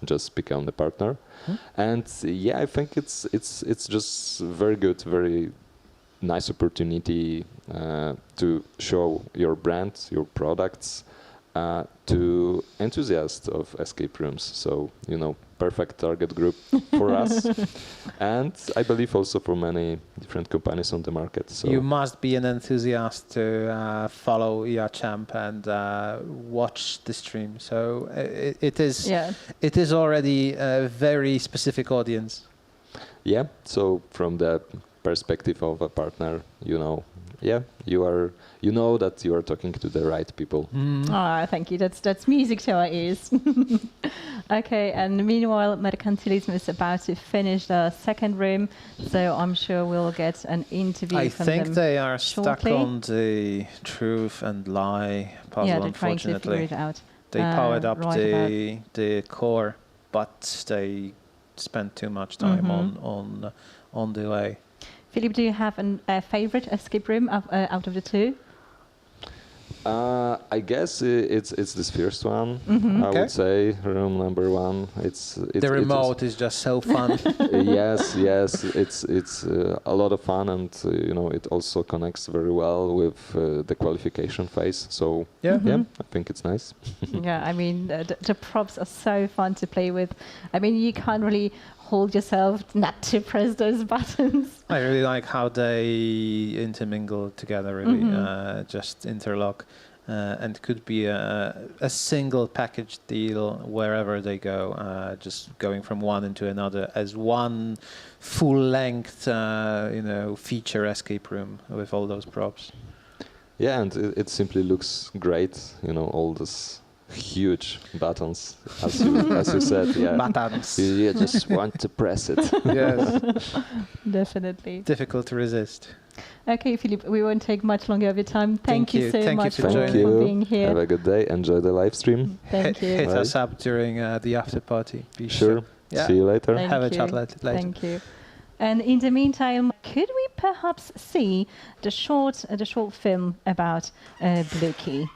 just become the partner. And yeah, I think it's just very good, very nice opportunity to show your brand, your products to enthusiasts of escape rooms. So, perfect target group for us. And I believe also for many different companies on the market. So you must be an enthusiast to follow Champ and watch the stream. So it is already a very specific audience. Yeah, so from the perspective of a partner, you know that you are talking to the right people. Thank you. That's music to our ears. Okay, and meanwhile, Merkantylizm is about to finish the second room, so I'm sure we'll get an interview from them. I think they are shortly. stuck on the truth and lie puzzle, they're trying to figure unfortunately. it out. They powered up right the core, but they spent too much time on the way. Filip, do you have a favorite escape room out of the two? I guess it's this first one. Mm-hmm. I would say room number 1. It's the remote is just so fun. Yes, it's a lot of fun, and it also connects very well with the qualification phase. So yeah, I think it's nice. Yeah, I mean the props are so fun to play with. I mean you can't really hold yourself not to press those buttons. I really like how they intermingle together, really, just interlock. And could be a single package deal wherever they go, just going from one into another as one full-length, feature escape room with all those props. Yeah, and it simply looks great. All those huge buttons, as you said. Yeah, buttons. You just want to press it. Yes, definitely. Difficult to resist. Okay, Filip, we won't take much longer of your time. Thank you so much for being here. Have a good day. Enjoy the live stream. Thank you. Hit us up during the after party. Be sure. Yeah. See you later. Have a chat later. Thank you. And in the meantime, could we perhaps see the short film about Bluekey?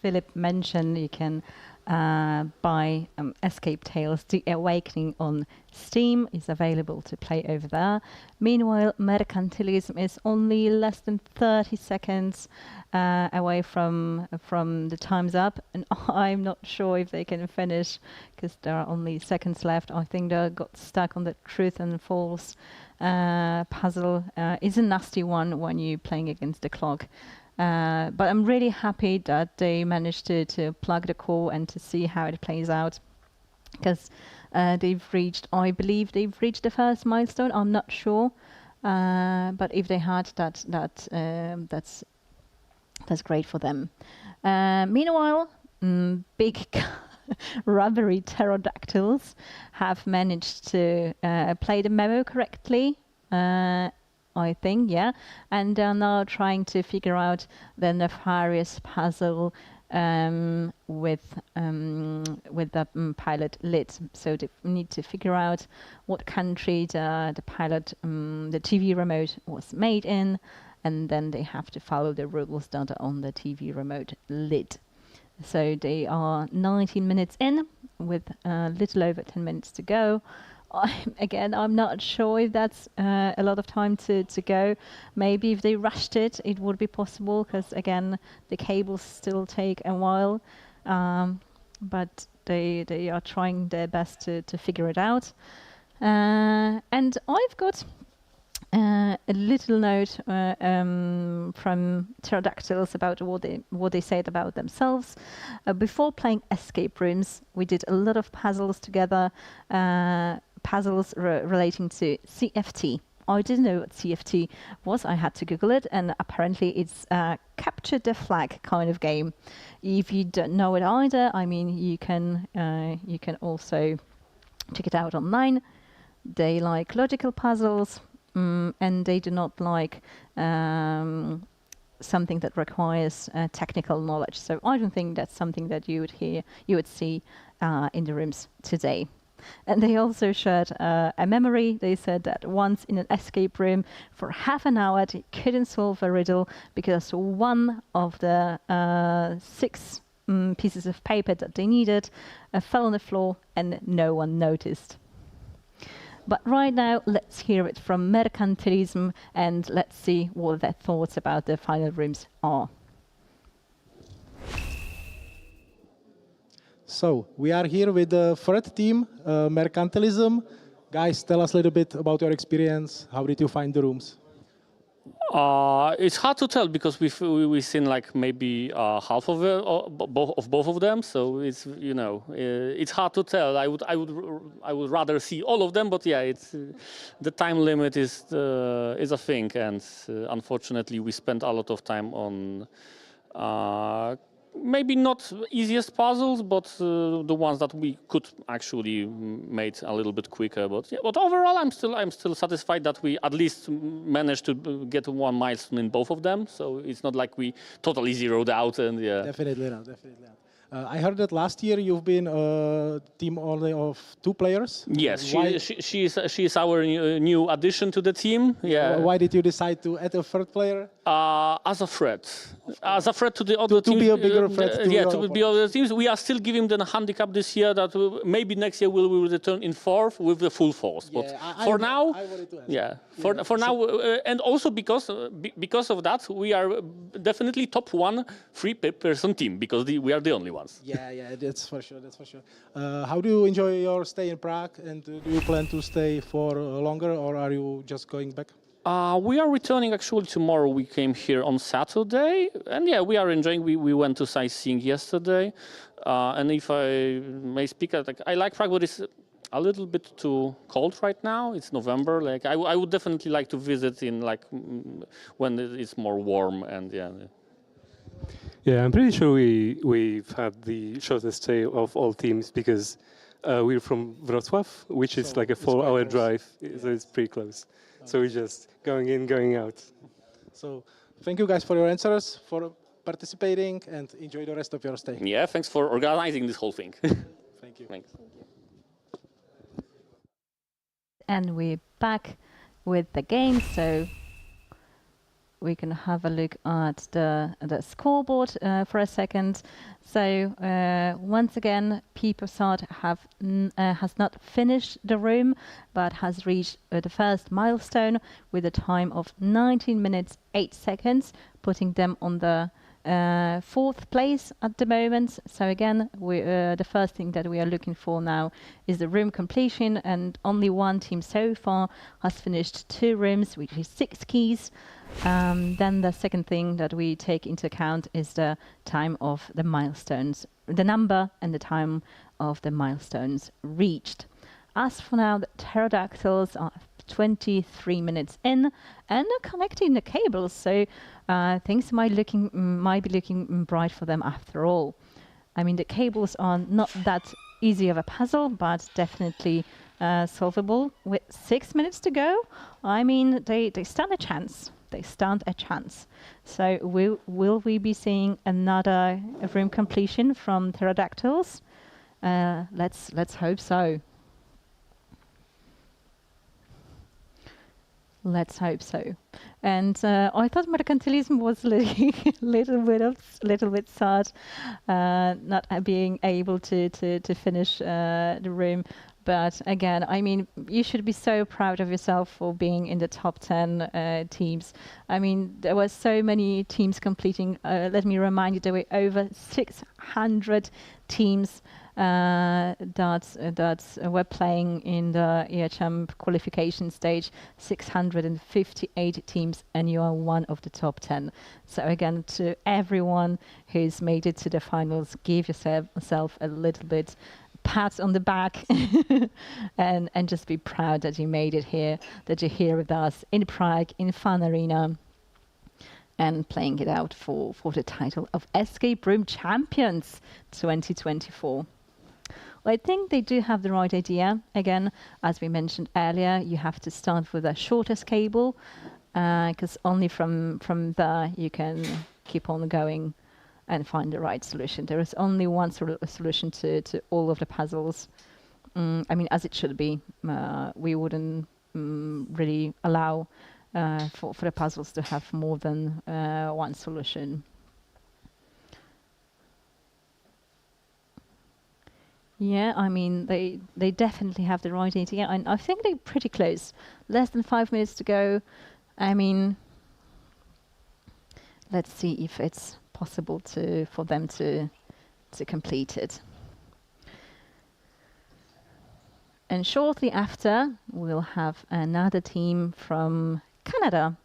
Filip mentioned you can buy Escape Tales The Awakening on Steam. Is available to play over there. Meanwhile, Merkantylizm is only less than 30 seconds away from the time's up, and I'm not sure if they can finish because there are only seconds left. I think they got stuck on the truth and false puzzle. It's a nasty one when you're playing against the clock. But I'm really happy that they managed to plug the core and to see how it plays out, because I believe they've reached the first milestone. I'm not sure, but if they had, that's great for them. Meanwhile, big rubbery pterodactyls have managed to play the memo correctly. I think, yeah, and they're now trying to figure out the nefarious puzzle with the pilot lid. So they need to figure out what country the pilot, the TV remote was made in, and then they have to follow the rules that are on the TV remote lid. So they are 19 minutes in, with a little over 10 minutes to go. I'm not sure if that's a lot of time to go. Maybe if they rushed it, it would be possible, because again, the cables still take a while. But they are trying their best to figure it out. And I've got a little note from pterodactyls about what they said about themselves. Before playing escape rooms, we did a lot of puzzles together. Puzzles relating to CFT. I didn't know what CFT was. I had to Google it, and apparently it's a capture the flag kind of game. If you don't know it either, I mean, you can also check it out online. They like logical puzzles, and they do not like something that requires technical knowledge. So I don't think that's something that you would see in the rooms today. And they also shared a memory. They said that once in an escape room for half an hour, they couldn't solve a riddle because one of the 6 pieces of paper that they needed fell on the floor and no one noticed. But right now, let's hear it from Merkantylizm and let's see what their thoughts about the final rooms are. So, we are here with the third team, Merkantylizm. Guys, tell us a little bit about your experience. How did you find the rooms? It's hard to tell because we've seen like maybe half of it, both of them. So it's it's hard to tell. I would rather see all of them, but yeah, it's the time limit is a thing, and unfortunately we spent a lot of time on maybe not easiest puzzles, but the ones that we could actually made a little bit quicker. But yeah, but overall, I'm still satisfied that we at least managed to get 1 milestone in both of them. So it's not like we totally zeroed out. And yeah, definitely not. I heard that last year you've been a team only of 2 players. Yes, she's our new addition to the team. Yeah. Why did you decide to add a 3rd player? As a threat to the other teams. To be a bigger threat to to be other teams. We are still giving them a handicap this year that maybe next year we will return in 4th with the full force. But for now, for now, and also because of that, we are definitely top 1 3-person team because we are the only ones. Yeah, that's for sure. How do you enjoy your stay in Prague, and do you plan to stay for longer, or are you just going back? We are returning actually tomorrow. We came here on Saturday, and yeah, we are enjoying. We went to sightseeing yesterday, and if I may speak, I like Prague, but it's a little bit too cold right now. It's November. Like I would definitely like to visit in like when it's more warm and yeah. Yeah, I'm pretty sure we've had the shortest stay of all teams because we're from Wrocław, which is like a 4-hour drive, so it's pretty close. So we're just going in, going out. So thank you guys for your answers, for participating, and enjoy the rest of your stay. Yeah, thanks for organizing this whole thing. Thank you. Thanks. And we're back with the game, so we can have a look at the scoreboard for a second. So once again, peeposad has not finished the room, but has reached the first milestone with a time of 19 minutes 8 seconds, putting them on the 4th place at the moment. So again, the first thing that we are looking for now is the room completion, and only 1 team so far has finished 2 rooms, which is 6 keys. Then the second thing that we take into account is the time of the milestones, the number and the time of the milestones reached. As for now, the pterodactyls are 23 minutes in and are connecting the cables, so things might be looking bright for them after all. I mean, the cables are not that easy of a puzzle, but definitely solvable. With 6 minutes to go, I mean, they stand a chance. So will we be seeing another room completion from pterodactyls? Let's hope so. Let's hope so. And I thought Merkantylizm was little bit sad, not being able to finish the room. But again, I mean, you should be so proud of yourself for being in the top 10 teams. I mean, there were so many teams completing. Let me remind you, there were over 600 teams that were playing in the EHM qualification stage. 658 teams, and you are one of the top 10. So again, to everyone who's made it to the finals, give yourself a little bit pat on the back and just be proud that you made it here, that you're here with us in Prague, in Fun Arena, and playing it out for the title of Escape Room Champions 2024. Well, I think they do have the right idea. Again, as we mentioned earlier, you have to start with the shortest cable. because only from there you can keep on going and find the right solution. There is only one solution to all of the puzzles. I mean, as it should be. We wouldn't really allow for the puzzles to have more than one solution. Yeah, I mean, they definitely have the right idea, and I think they're pretty close. Less than 5 minutes to go. I mean, let's see if it's possible for them to complete it. And shortly after, we'll have another team from Canada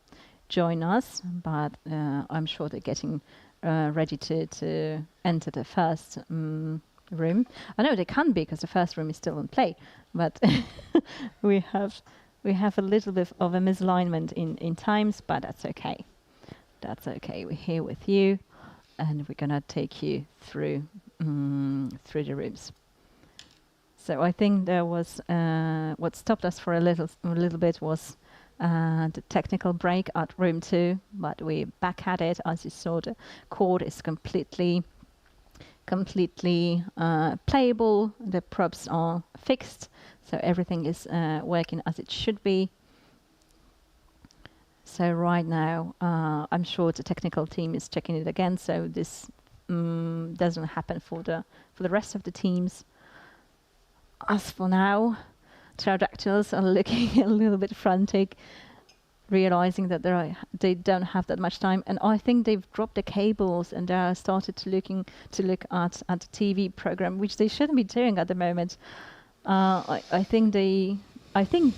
join us, but I'm sure they're getting ready to enter the first room. I know they can't be because the first room is still in play, but we have a little bit of a misalignment in times, but that's okay. That's okay. We're here with you, and we're gonna take you through the rooms. So I think there was what stopped us for a little bit was the technical break at room 2, but we're back at it. As you saw, the chord is completely playable. The props are fixed, so everything is working as it should be. So right now, I'm sure the technical team is checking it again, so this doesn't happen for the rest of the teams. As for now, pterodactyls are looking a little bit frantic, realizing that they don't have that much time, and I think they've dropped the cables and they started to look at the TV program, which they shouldn't be doing at the moment. I think they think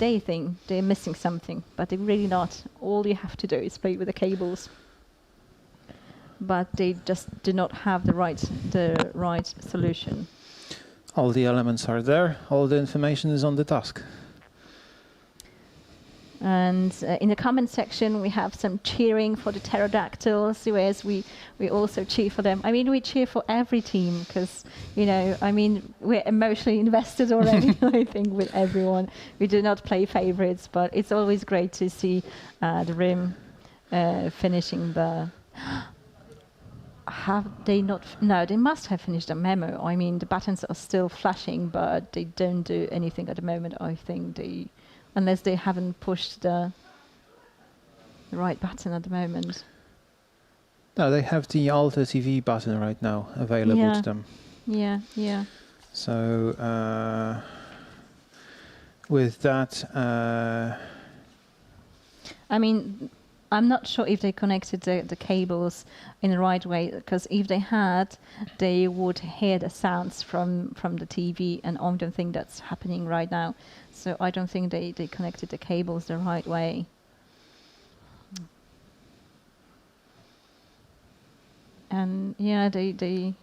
they're missing something, but they're really not. All you have to do is play with the cables, but they just do not have the right solution. All the elements are there. All the information is on the task. And in the comment section, we have some cheering for the pterodactyls, whereas we also cheer for them. I mean, we cheer for every team because, you know, I mean, we're emotionally invested already, I think, with everyone. We do not play favorites, but it's always great to see the room finishing the... Have they not? No, they must have finished the memo. I mean, the buttons are still flashing, but they don't do anything at the moment. I think unless they haven't pushed the right button at the moment. No, they have the Alter TV button right now available to them. Yeah, yeah. So with that, I mean, I'm not sure if they connected the cables in the right way, because if they had, they would hear the sounds from the TV, and I don't think that's happening right now. So I don't think they connected the cables the right way. And yeah, they're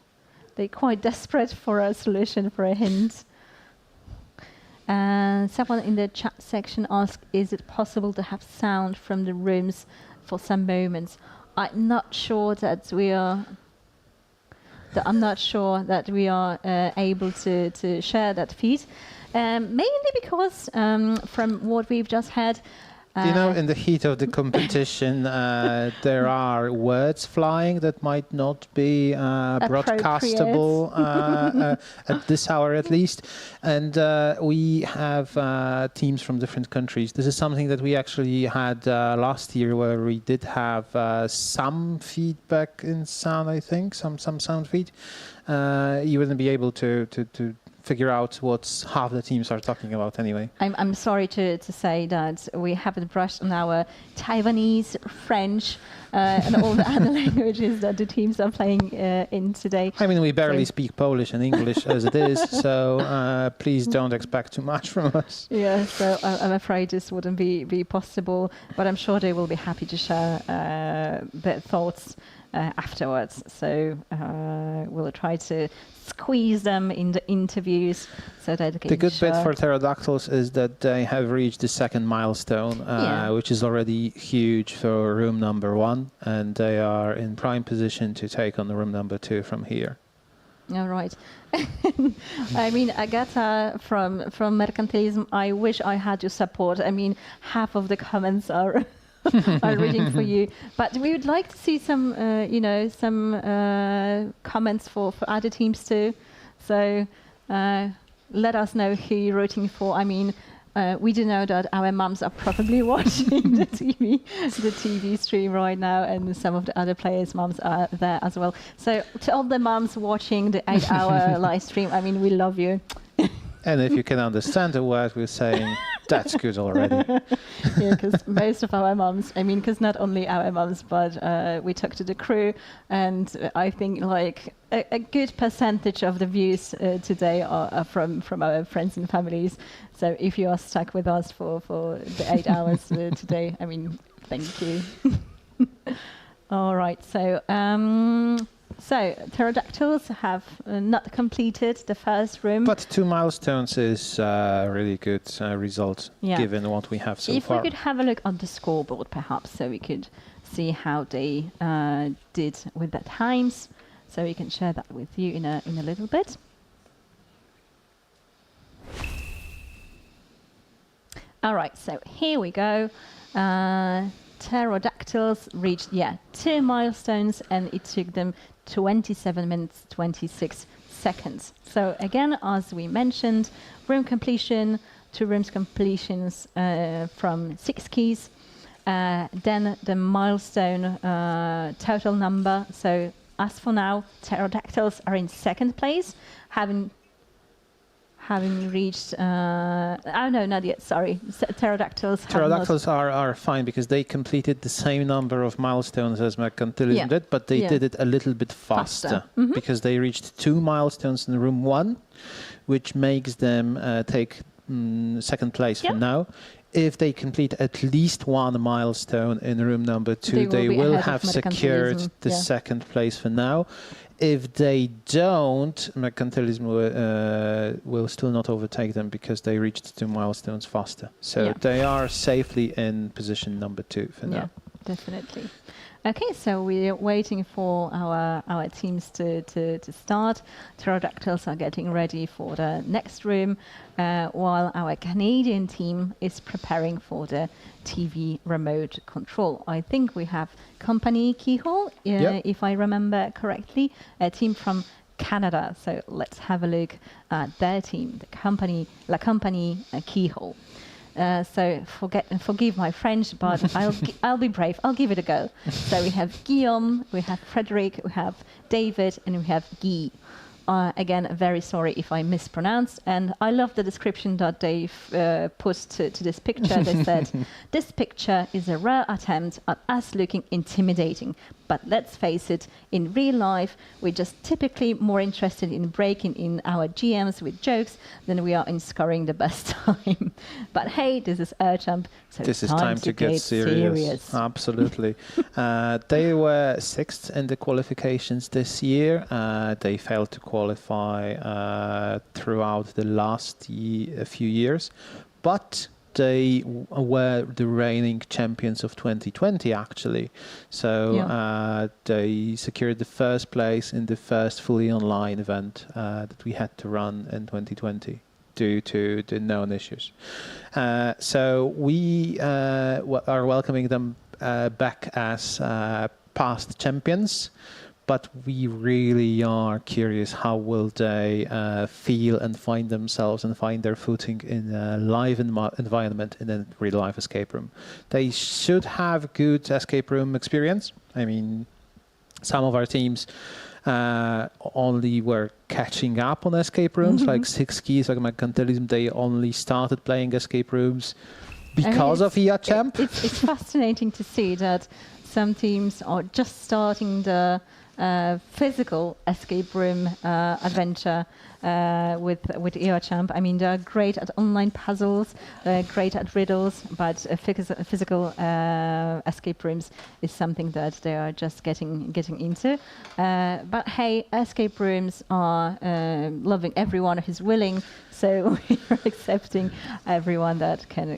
quite desperate for a solution, for a hint. And someone in the chat section asked, is it possible to have sound from the rooms for some moments? I'm not sure that we are able to share that feed, mainly because from what we've just had, you know, in the heat of the competition, there are words flying that might not be broadcastable at this hour at least. And we have teams from different countries. This is something that we actually had last year, where we did have some feedback in sound, I think, some sound feed. You wouldn't be able to figure out what half the teams are talking about anyway. I'm sorry to say that we haven't brushed on our Taiwanese, French, and all the other languages that the teams are playing in today. I mean, we barely speak Polish and English as it is, so please don't expect too much from us. Yeah, so I'm afraid this wouldn't be possible, but I'm sure they will be happy to share their thoughts afterwards. So we'll try to squeeze them in the interviews so that they can The good bit for pterodactyls is that they have reached the second milestone, which is already huge for room number 1, and they are in prime position to take on the room number 2 from here. All right. I mean, Agata from Merkantylizm, I wish I had your support. I mean, half of the comments are while reading for you. But we would like to see some, comments for other teams too. So let us know who you're rooting for. I mean, we do know that our mums are probably watching the TV stream right now, and some of the other players' mums are there as well. So to all the mums watching the 8-hour live stream, I mean, we love you. And if you can understand the word we're saying, that's good already. Yeah, because most of our mums, I mean, because not only our mums, but we talked to the crew, and I think like a good percentage of the views today are from our friends and families. So if you are stuck with us for the 8 hours today, I mean, thank you. All right, so pterodactyls have not completed the first room. But 2 milestones is a really good result, given what we have so far. If we could have a look on the scoreboard, perhaps, so we could see how they did with the times. So we can share that with you in a little bit. All right, so here we go. Pterodactyls reached 2 milestones, and it took them 27 minutes 26 seconds. So again, as we mentioned, room completion, 2 rooms completions from 6 keys. Then the milestone total number. So as for now, pterodactyls are in 2nd place, having reached, not yet, sorry. Pterodactyls are fine because they completed the same number of milestones as Merkantylizm did, but they did it a little bit faster because they reached 2 milestones in room 1, which makes them take 2nd place for now. If they complete at least 1 milestone in room number 2, they will have secured the 2nd place for now. If they don't, Merkantilism will still not overtake them because they reached 2 milestones faster. So they are safely in position number 2 for now. Yeah, definitely. Okay, so we're waiting for our teams to start. Pterodactyls are getting ready for the next room, while our Canadian team is preparing for the TV remote control. I think we have Compagnie Keyhole, if I remember correctly, a team from Canada. So let's have a look at their team, the Compagnie Keyhole. So forgive my French, but I'll be brave. I'll give it a go. So we have Guillaume, we have Frederic, we have David, and we have Guy. Again, very sorry if I mispronounced. And I love the description that they've put to this picture. They said, "This picture is a rare attempt at us looking intimidating. But let's face it, in real life, we're just typically more interested in breaking in our GMs with jokes than we are in scoring the best time. But hey, this is Urchamp, so this is time to get serious. Absolutely. They were 6th in the qualifications this year. They failed to qualify throughout the last few years, but they were the reigning champions of 2020, actually. So they secured the 1st place in the first fully online event that we had to run in 2020 due to the known issues. So we are welcoming them back as past champions. But we really are curious how will they feel and find themselves and find their footing in a live environment in a real-life escape room. They should have good escape room experience. I mean, some of our teams only were catching up on escape rooms, like 6 keys, like Merkantilism. They only started playing escape rooms because of Urchamp. It's fascinating to see that some teams are just starting the physical escape room adventure with Urchamp. I mean, they're great at online puzzles, they're great at riddles, but physical escape rooms is something that they are just getting into. But hey, escape rooms are loving everyone who's willing, so we're accepting everyone that can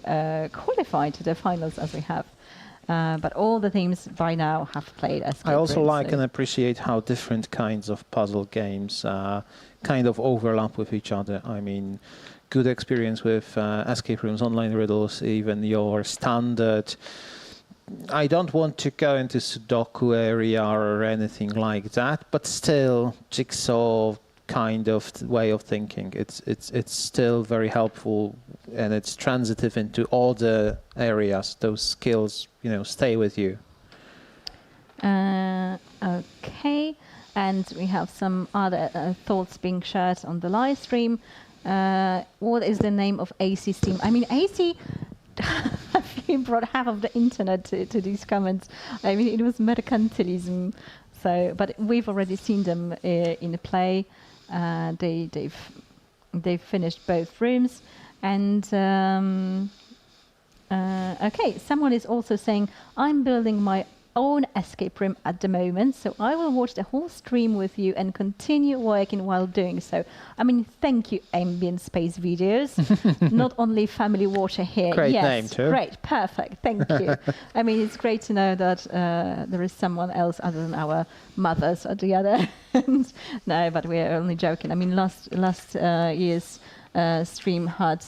qualify to the finals as we have. But all the teams by now have played escape I also rooms, like and appreciate how different kinds of puzzle games kind of overlap with each other. I mean, good experience with escape rooms, online riddles, even your standard I don't want to go into Sudoku area or anything like that, but still, jigsaw kind of way of thinking. It's still very helpful, and it's transitive into all the areas. Those skills, stay with you. Okay, and we have some other thoughts being shared on the live stream. What is the name of AC's team? I mean, AC brought half of the internet to these comments. I mean, it was Merkantylizm. So, but we've already seen them in the play. They've finished both rooms, and okay. Someone is also saying, I'm building my own escape room at the moment, so I will watch the whole stream with you and continue working while doing so. I mean, thank you, Ambient Space Videos. Not only family watcher here. Great yes, name too. Great, perfect, thank you. I mean, it's great to know that there is someone else other than our mothers at the other end. No, but we're only joking. I mean, last year's stream had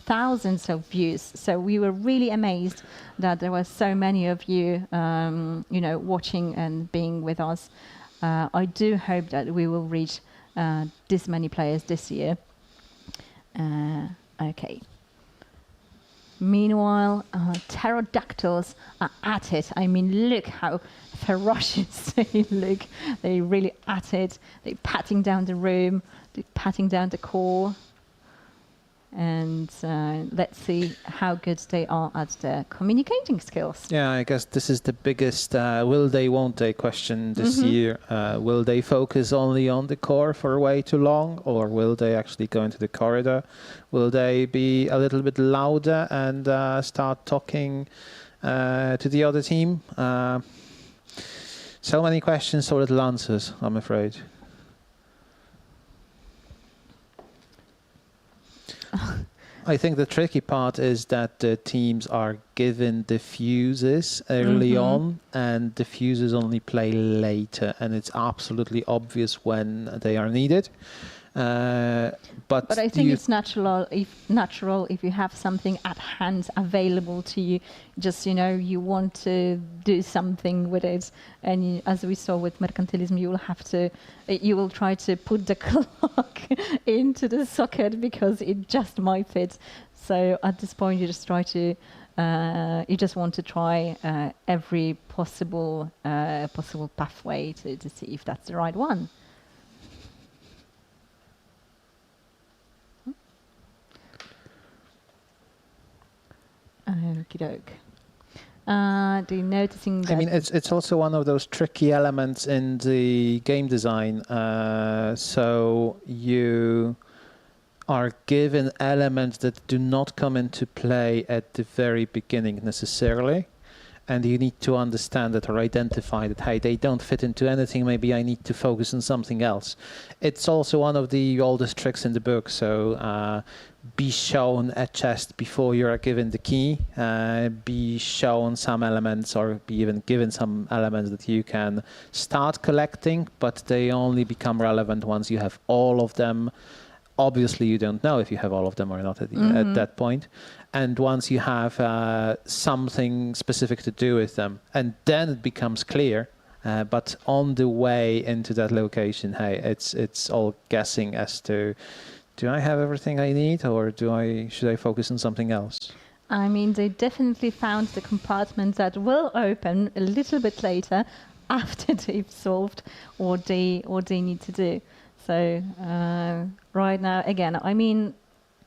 thousands of views, so we were really amazed that there were so many of you, watching and being with us. I do hope that we will reach this many players this year. Okay. Meanwhile, pterodactyls are at it. I mean, look how ferocious they look. They're really at it. They're patting down the room. They're patting down the core. And let's see how good they are at their communicating skills. Yeah, I guess this is the biggest will they, won't they question this year. Will they focus only on the core for way too long, or will they actually go into the corridor? Will they be a little bit louder and start talking to the other team? So many questions, so little answers, I'm afraid. I think the tricky part is that the teams are given the fuses early on, and the fuses only play later, and it's absolutely obvious when they are needed. But I think it's natural if you have something at hand available to you, just you want to do something with it, and as we saw with Merkantylizm, you will try to put the clock into the socket because it just might fit. So at this point, you just want to try every possible pathway to see if that's the right one. Okie doke. Do you noticing that? I mean, it's also one of those tricky elements in the game design. So you are given elements that do not come into play at the very beginning necessarily. And you need to understand that or identify that, hey, they don't fit into anything. Maybe I need to focus on something else. It's also one of the oldest tricks in the book. So be shown a chest before you are given the key. Be shown some elements, or be even given some elements that you can start collecting, but they only become relevant once you have all of them. Obviously, you don't know if you have all of them or not at that point. And once you have something specific to do with them, and then it becomes clear. But on the way into that location, hey, it's all guessing as to, do I have everything I need, or should I focus on something else? I mean, they definitely found the compartment that will open a little bit later after they've solved what they need to do. So right now, again, I mean,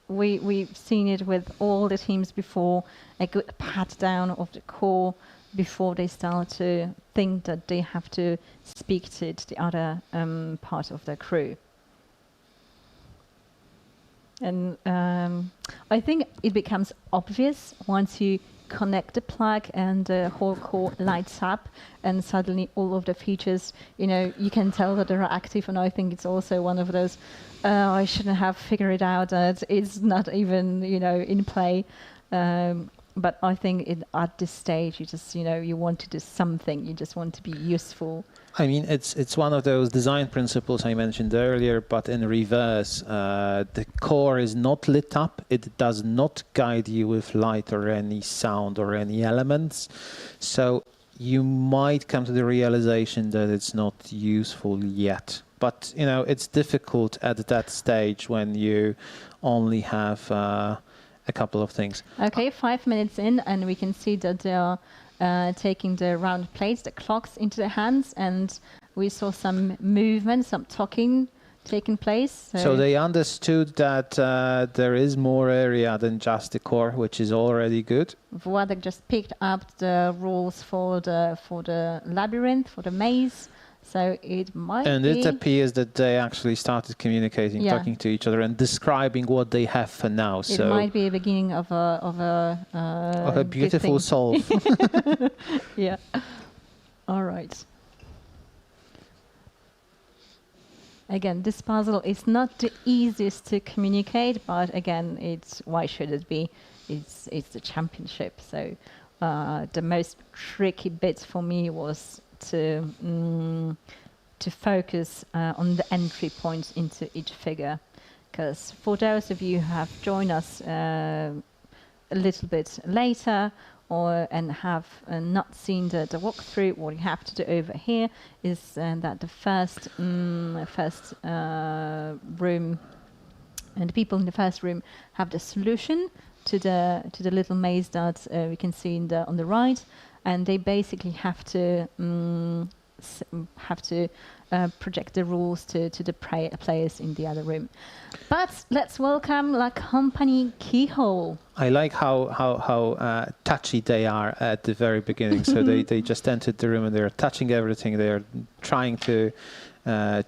we've seen it with all the teams before, a good pat down of the core before they start to think that they have to speak to the other part of the crew. And I think it becomes obvious once you connect the plug and the whole core lights up, and suddenly all of the features, you can tell that they're active. And I think it's also one of those, I shouldn't have figured it out that it's not even, in play. but I think at this stage, you just, you want to do something. You just want to be useful. I mean, it's one of those design principles I mentioned earlier, but in reverse. The core is not lit up. It does not guide you with light or any sound or any elements. So you might come to the realization that it's not useful yet. But, it's difficult at that stage when you only have a couple of things. Okay, 5 minutes in, and we can see that they are taking the round plates, the clocks, into their hands, and we saw some movement, some talking taking place. So they understood that there is more area than just the core, which is already good. Wojtek just picked up the rules for the labyrinth, for the maze. So it might and be... it appears that they actually started communicating, talking to each other and describing what they have for now. It might be a beginning of a beautiful solve. Yeah. All right. Again, this puzzle is not the easiest to communicate, but again, why should it be? It's the championship. So the most tricky bit for me was to focus on the entry points into each figure, because for those of you who have joined us a little bit later and have not seen the walkthrough, what you have to do over here is that the first room and the people in the first room have the solution to the little maze that we can see on the right. And they basically have to project the rules to the players in the other room. But let's welcome La Compagnie Keyhole. I like how touchy they are at the very beginning. So they just entered the room and they're touching everything. They're trying to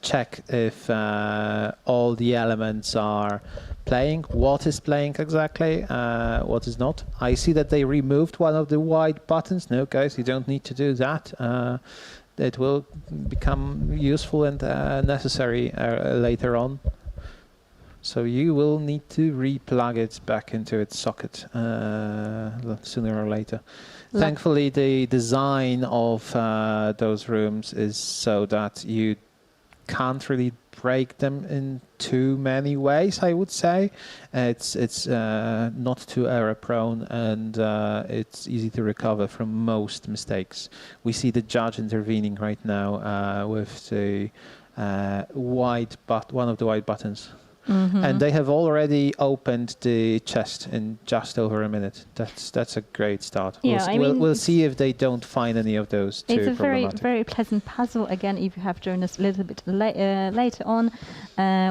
check if all the elements are playing, what is playing exactly, what is not. I see that they removed one of the white buttons. No, guys, you don't need to do that. It will become useful and necessary later on. So you will need to replug it back into its socket sooner or later. Thankfully, the design of those rooms is so that you can't really break them in too many ways, I would say. It's not too error prone, and it's easy to recover from most mistakes. We see the judge intervening right now with the one of the white buttons. Mm-hmm. And they have already opened the chest in just over a minute. That's a great start. Yeah, we'll see if they don't find any of those too problematic. It's a very pleasant puzzle. Again, if you have joined us a little bit later on,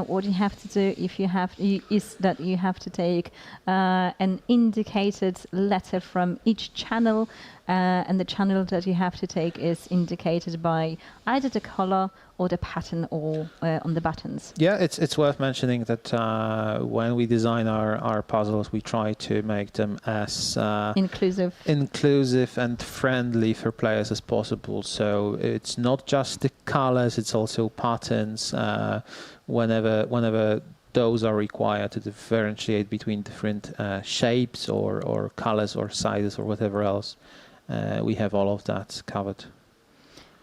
what you have to do is that you have to take an indicated letter from each channel, and the channel that you have to take is indicated by either the color or the pattern or on the buttons. Yeah, it's worth mentioning that when we design our puzzles, we try to make them as inclusive and friendly for players as possible. So it's not just the colors, it's also patterns. Whenever those are required to differentiate between different shapes or colors or sizes or whatever else, we have all of that covered.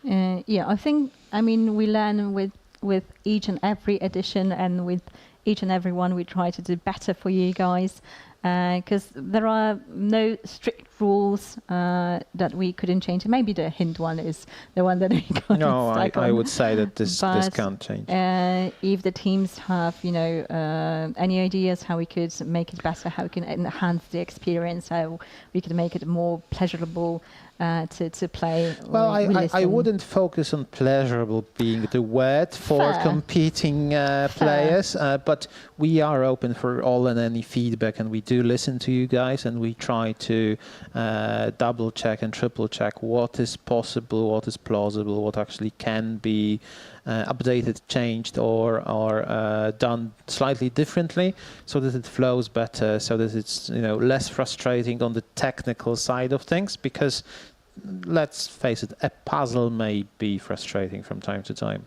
I mean, we learn with each and every edition, and with each and every one we try to do better for you guys, because there are no strict rules that we couldn't change. Maybe the hint one is the one that we can't. No, I would say that this can't change. If the teams have, any ideas how we could make it better, how we can enhance the experience, how we can make it more pleasurable to play. Well, I wouldn't focus on pleasurable being the word for competing players, but we are open for all and any feedback, and we do listen to you guys, and we try to double check and triple check what is possible, what is plausible, what actually can be updated, changed, or done slightly differently, so that it flows better, so that it's less frustrating on the technical side of things. Because let's face it, a puzzle may be frustrating from time to time.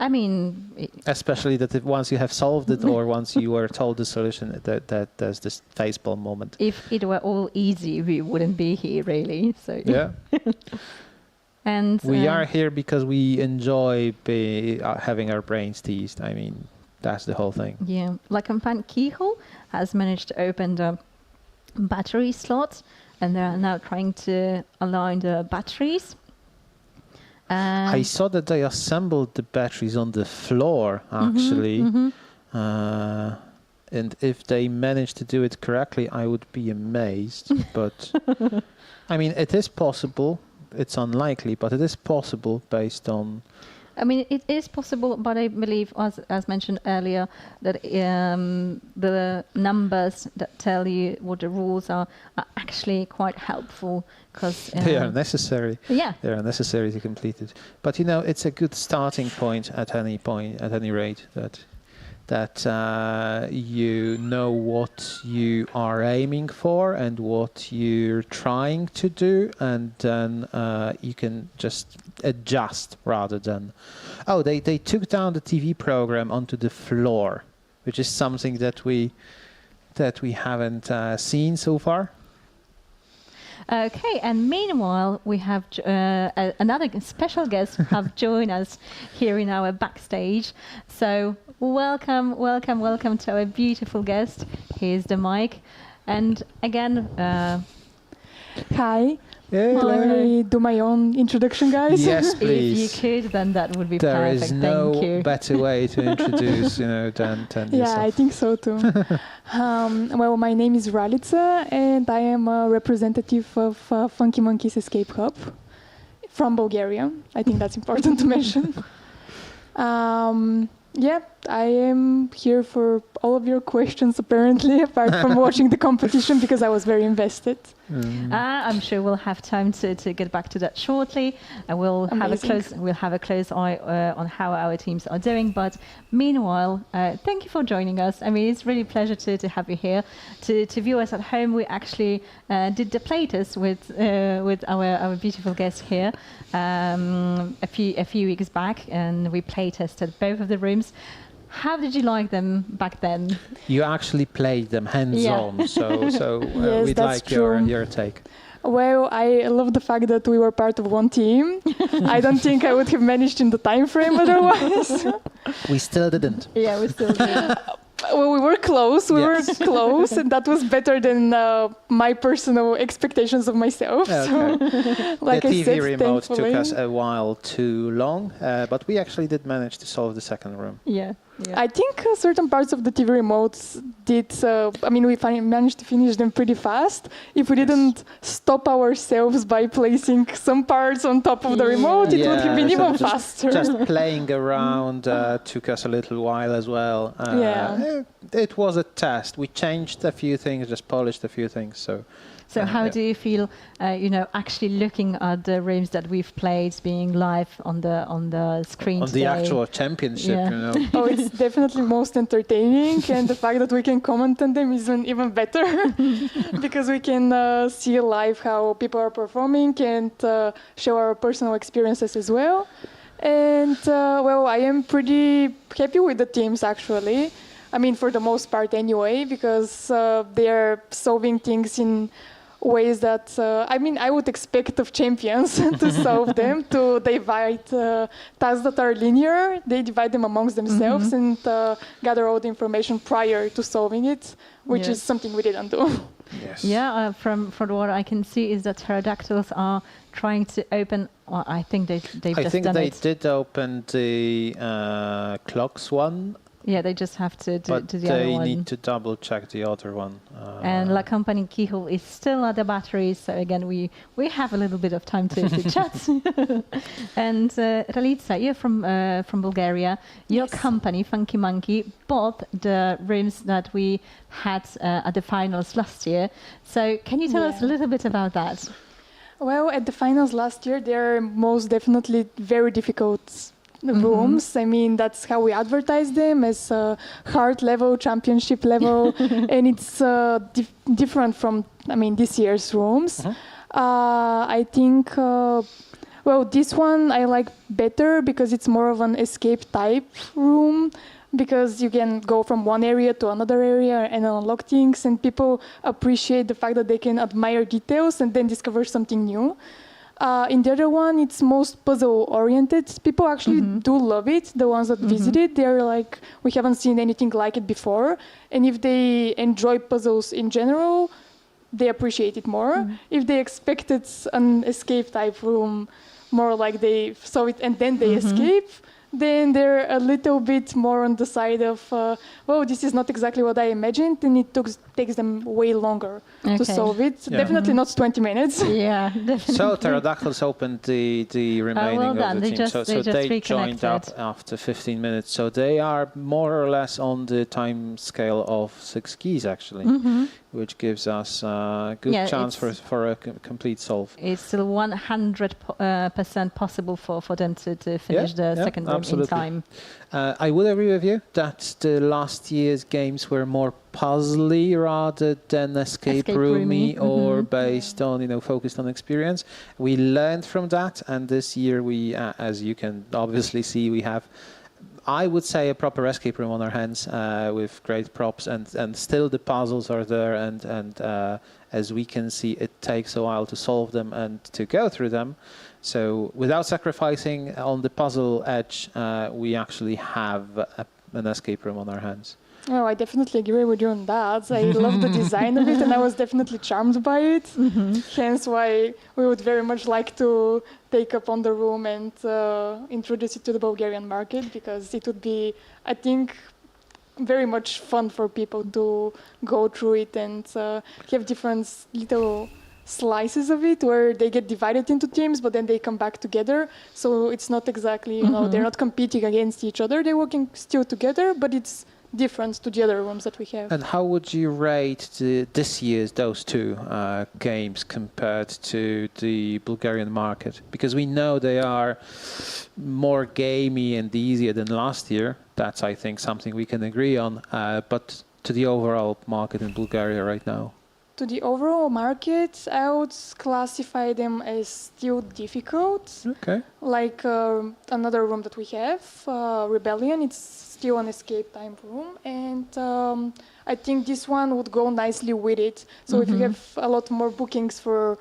I mean, especially that if once you have solved it or once you were told the solution, that there's this facepalm moment. If it were all easy, we wouldn't be here, really. So yeah. And we are here because we enjoy having our brains teased. I mean, that's the whole thing. Yeah, like Compagnie Keyhole has managed to open the battery slots, and they are now trying to align the batteries. I saw that they assembled the batteries on the floor, actually. And if they manage to do it correctly, I would be amazed. But, I mean, it is possible. It's unlikely, but it is possible based on... I mean, it is possible, but I believe, as mentioned earlier, that the numbers that tell you what the rules are actually quite helpful, because they are necessary. Yeah, they are necessary to complete it. But you know, it's a good starting point at any rate. That you know what you are aiming for and what you're trying to do, and then you can just adjust rather than... Oh, they took down the TV program onto the floor, which is something that we haven't seen so far. Okay, and meanwhile, we have another special guest have joined us here in our backstage. So welcome to our beautiful guest. Here's the mic. And again... Hi. Hey. I do my own introduction, guys? Yes, please. If you could, then that would be there perfect. There is no Thank you. better way to introduce, than yeah, yourself. I think so too. Well, my name is Ralitsa, and I am a representative of Funky Monkeys Escape Hub from Bulgaria. I think that's important to mention. Yeah, I am here for all of your questions, apparently, apart from watching the competition, because I was very invested. I'm sure we'll have time to get back to that shortly, and we'll have a close eye on how our teams are doing. But meanwhile, thank you for joining us. I mean, it's really a pleasure to have you here. To viewers at home, we actually did the playtest with our beautiful guest here a few weeks back, and we playtested both of the rooms. How did you like them back then? You actually played them hands-on, Yeah. so Yes, we'd that's like true. your take. Well, I love the fact that we were part of one team. I don't think I would have managed in the time frame otherwise. We still didn't. Yeah, we still did. Well, we were close. We were close, and that was better than my personal expectations of myself. Okay. So, like the I TV said, remote thankfully. took us a while too long, but we actually did manage to solve the second room. Yeah. I think certain parts of the TV remotes did. I mean, we managed to finish them pretty fast. If we didn't stop ourselves by placing some parts on top of the remote, it would have been even faster. Just playing around took us a little while as well. It was a test. We changed a few things, just polished a few things. So how do you feel, actually looking at the rooms that we've played, being live on the screen on today? the actual championship, Oh, it's definitely most entertaining, and the fact that we can comment on them is even better because we can see live how people are performing and show our personal experiences as well. And well, I am pretty happy with the teams actually. I mean, for the most part anyway, because they are solving things in ways that, I would expect of champions to solve them, to divide tasks that are linear. They divide them amongst themselves and gather all the information prior to solving it, which is something we didn't do. Yes. Yeah, from what I can see is that pterodactyls are trying to open. Well, I think they've just done it. I think they did open the clocks one. Yeah, they just have to do the other one. But they need to double check the other one. And La Compagnie Keyhole is still at the batteries, so again, we have a little bit of time to chat. And Ralitsa, you're from Bulgaria. Your company, Funky Monkey, bought the rooms that we had at the finals last year. So can you tell us a little bit about that? Well, at the finals last year, they're most definitely very difficult rooms. I mean, that's how we advertise them, as hard level, championship level, and it's different from, this year's rooms. I think Well, this one I like better because it's more of an escape type room, because you can go from one area to another area and unlock things, and people appreciate the fact that they can admire details and then discover something new. In the other one, it's most puzzle-oriented. People actually do love it. The ones that visit it, they're like, we haven't seen anything like it before. And if they enjoy puzzles in general, they appreciate it more. If they expected an escape type room, more like they saw it and then they escape, then they're a little bit more on the side of, well, this is not exactly what I imagined, and it takes them way longer to solve it. Definitely not 20 minutes. Yeah, definitely. So Pterodactyls opened the remaining well of the team. So they joined up after 15 minutes. So they are more or less on the time scale of 6 keys, actually, which gives us a good chance for a complete solve. It's still 100% possible for them to finish the second room in time. I would agree with you that the last year's games were more puzzly rather than escape roomy or based on, focused on experience. We learned from that, and this year we, as you can obviously see, we have, I would say, a proper escape room on our hands with great props, and still the puzzles are there, and as we can see, it takes a while to solve them and to go through them. So without sacrificing on the puzzle edge, we actually have an escape room on our hands. Oh, I definitely agree with you on that. I love the design of it, and I was definitely charmed by it. Hence why we would very much like to take up on the room and introduce it to the Bulgarian market, because it would be, I think, very much fun for people to go through it and have different little slices of it where they get divided into teams, but then they come back together. So it's not exactly, they're not competing against each other. They're working still together, but it's different to the other rooms that we have. And how would you rate this year's those two games compared to the Bulgarian market? Because we know they are more gamey and easier than last year. That's, I think, something we can agree on. But to the overall market in Bulgaria right now? To the overall market, I would classify them as still difficult. Okay. Like another room that we have, Rebellion, it's still an escape time room. And I think this one would go nicely with it. So if you have a lot more bookings for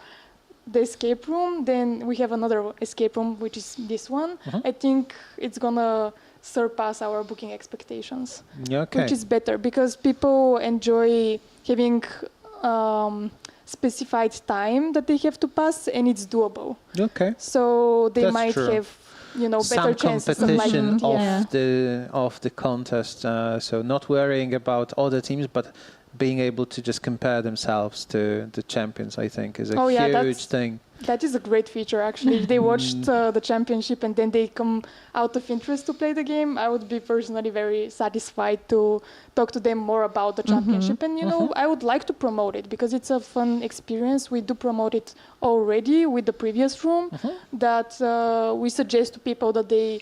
the escape room, then we have another escape room, which is this one. I think it's gonna surpass our booking expectations, which is better because people enjoy having specified time that they have to pass, and it's doable. Okay. So they might have, better some chances. competition of the contest. So not worrying about other teams, but being able to just compare themselves to the champions, I think, is a huge thing. That is a great feature, actually. If they watched the championship and then they come out of interest to play the game, I would be personally very satisfied to talk to them more about the championship. And, I would like to promote it because it's a fun experience. We do promote it already with the previous room that we suggest to people that they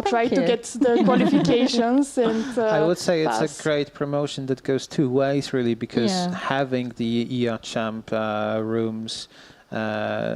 try to get the qualifications and I would say pass. It's a great promotion that goes two ways, really, because having the EA Champ rooms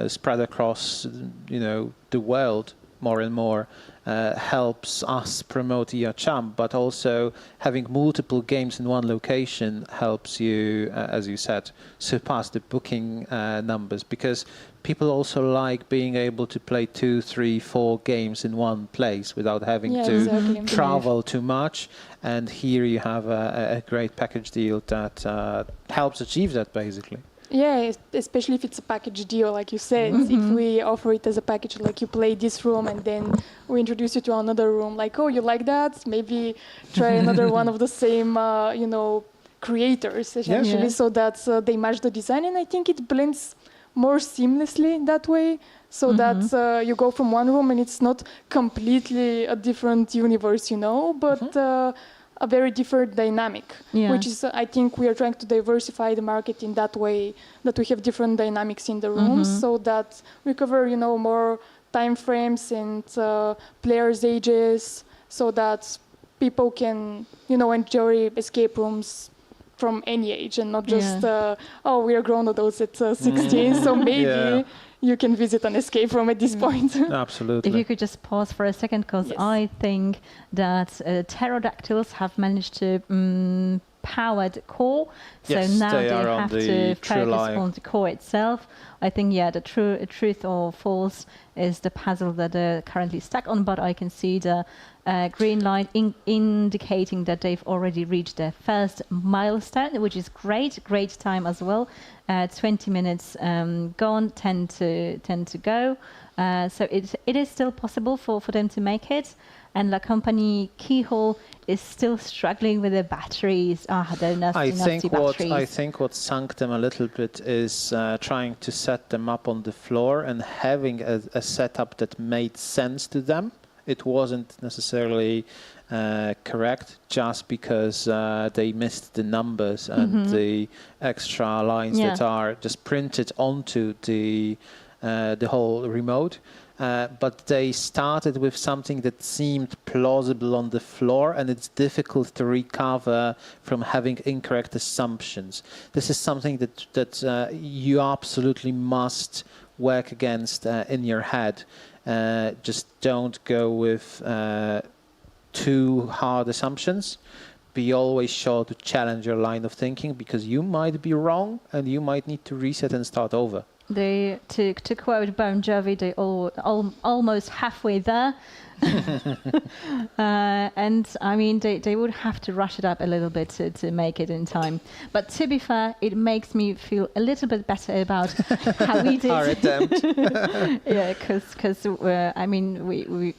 spread across, the world more and more helps us promote EA Champ, but also having multiple games in one location helps you, as you said, surpass the booking numbers, because people also like being able to play 2, 3, 4 games in one place without having to travel too much. And here you have a great package deal that helps achieve that, basically. Yeah, especially if it's a package deal, like you said. If we offer it as a package, like you play this room and then we introduce you to another room, like, oh, you like that? Maybe try another one of the same, creators, essentially, so that they match the design. And I think it blends more seamlessly that way, so that you go from one room and it's not completely a different universe, but a very different dynamic, which is, I think we are trying to diversify the market in that way, that we have different dynamics in the rooms, so that we cover, more time frames and players' ages, so that people can, enjoy escape rooms from any age and not just, we are grown adults at 16, so maybe, you can visit an escape room at this point. Absolutely. If you could just pause for a second, because I think that pterodactyls have managed to power the core, so Yes, now they they are on have the to true focus lie. on the core itself. I think, the truth or false is the puzzle that they're currently stuck on, but I can see the green line indicating that they've already reached their first milestone, which is great time as well. 20 minutes gone, 10 to go. So it is still possible for them to make it. And La Compagnie Keyhole is still struggling with the batteries. They're nasty batteries. I think what sunk them a little bit is trying to set them up on the floor and having a setup that made sense to them. It wasn't necessarily correct just because they missed the numbers and the extra lines that are just printed onto the whole remote. But they started with something that seemed plausible on the floor, and it's difficult to recover from having incorrect assumptions. This is something that you absolutely must work against in your head. Just don't go with too hard assumptions. Be always sure to challenge your line of thinking, because you might be wrong and you might need to reset and start over. To quote Bon Jovi, they almost halfway there. And I mean, they would have to rush it up a little bit to make it in time. But to be fair, it makes me feel a little bit better about how we did. Our attempt. Because I mean,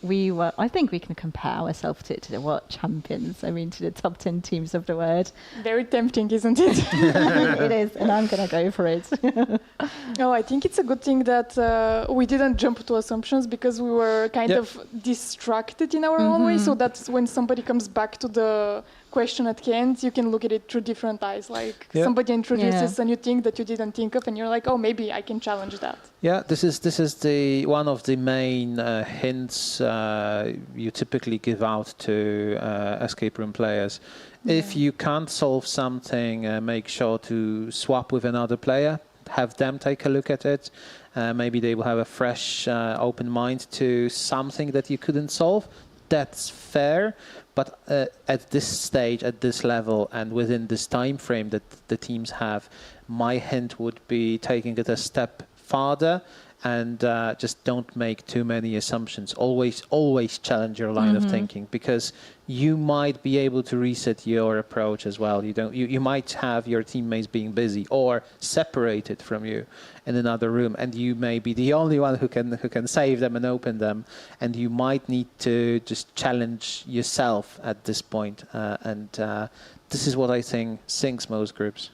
we were. I think we can compare ourselves to the world champions. I mean, to the top 10 teams of the world. Very tempting, isn't it? It is, and I'm gonna go for it. I think it's a good thing that we didn't jump to assumptions, because we were kind of distracted in our own way, so that when somebody comes back to the question at hand, you can look at it through different eyes. Like somebody introduces a new thing that you didn't think of, and you're like, oh, maybe I can challenge that. Yeah, this is the one of the main hints you typically give out to escape room players. If you can't solve something, make sure to swap with another player. Have them take a look at it. Maybe they will have a fresh, open mind to something that you couldn't solve. That's fair. But at this stage, at this level, and within this time frame that the teams have, my hint would be taking it a step farther and just don't make too many assumptions. Always challenge your line of thinking, because you might be able to reset your approach as well. You might have your teammates being busy or separated from you in another room, and you may be the only one who can save them and open them, and you might need to just challenge yourself at this point. And this is what I think sinks most groups.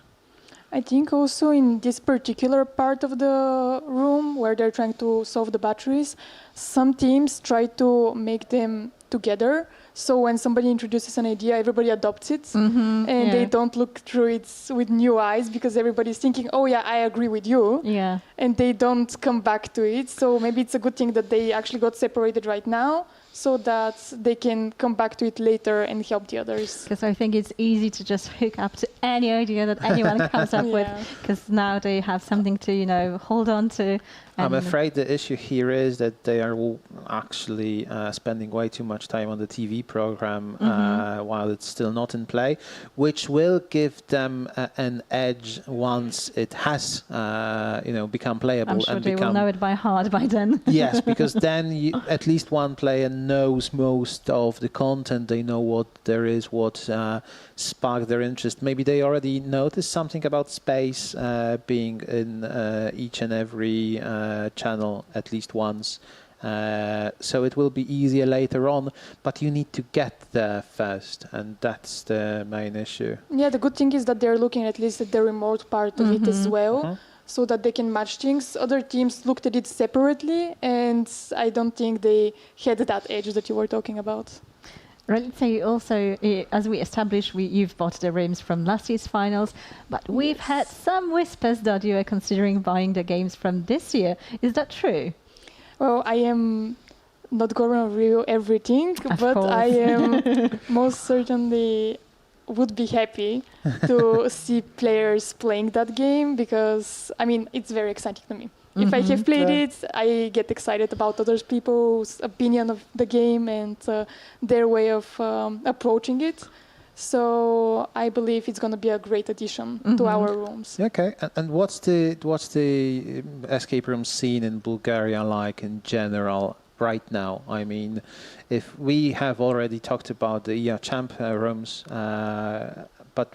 I think also in this particular part of the room where they're trying to solve the batteries, some teams try to make them together. So when somebody introduces an idea, everybody adopts it, and they don't look through it with new eyes, because everybody's thinking, oh yeah, I agree with you. Yeah. And they don't come back to it. So maybe it's a good thing that they actually got separated right now, so that they can come back to it later and help the others. Because I think it's easy to just hook up to any idea that anyone comes up with, because now they have something to, hold on to. I'm afraid the issue here is that they are actually spending way too much time on the TV program while it's still not in play, which will give them an edge once it has, become playable. I'm sure they will know it by heart by then. Yes, because then at least one player knows most of the content. They know what there is, what sparked their interest. Maybe they already noticed something about space being in each and every channel at least once. So it will be easier later on, but you need to get there first, and that's the main issue. Yeah, the good thing is that they're looking at least at the remote part of it as well, so that they can match things. Other teams looked at it separately, and I don't think they had that edge that you were talking about. Ralitsa, you also, as we established, you've bought the rooms from last year's finals, but we've had some whispers that you are considering buying the games from this year. Is that true? Well, I am not going to reveal everything, but I am most certainly would be happy to see players playing that game, because, it's very exciting to me. If I have played it, I get excited about other people's opinion of the game and their way of approaching it. So I believe it's going to be a great addition to our rooms. Okay, and what's the escape room scene in Bulgaria like in general right now? I mean, if we have already talked about the EA Champ rooms, but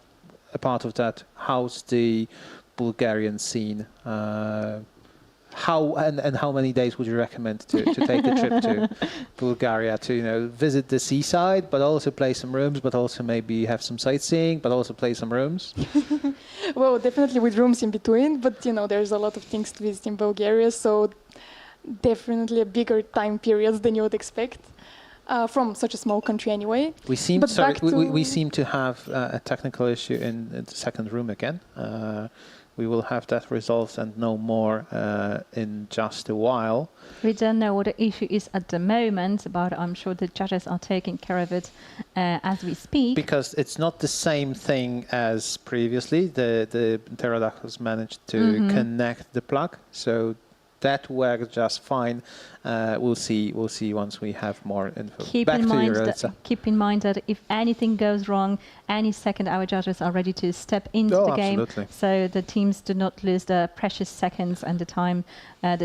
apart of that, how's the Bulgarian scene? How many days would you recommend to take a trip to Bulgaria to visit the seaside, but also play some rooms, but also maybe have some sightseeing, but also play some rooms? Well, definitely with rooms in between, but there's a lot of things to visit in Bulgaria, so definitely a bigger time period than you would expect from such a small country anyway. We seem to have a technical issue in the second room again. We will have that resolved and know more in just a while. We don't know what the issue is at the moment, but I'm sure the judges are taking care of it as we speak. Because it's not the same thing as previously. The pterodactyls managed to connect the plug, so that worked just fine. We'll see once we have more info. Keep in mind that if anything goes wrong, any second our judges are ready to step into the game. So the teams do not lose the precious seconds, and the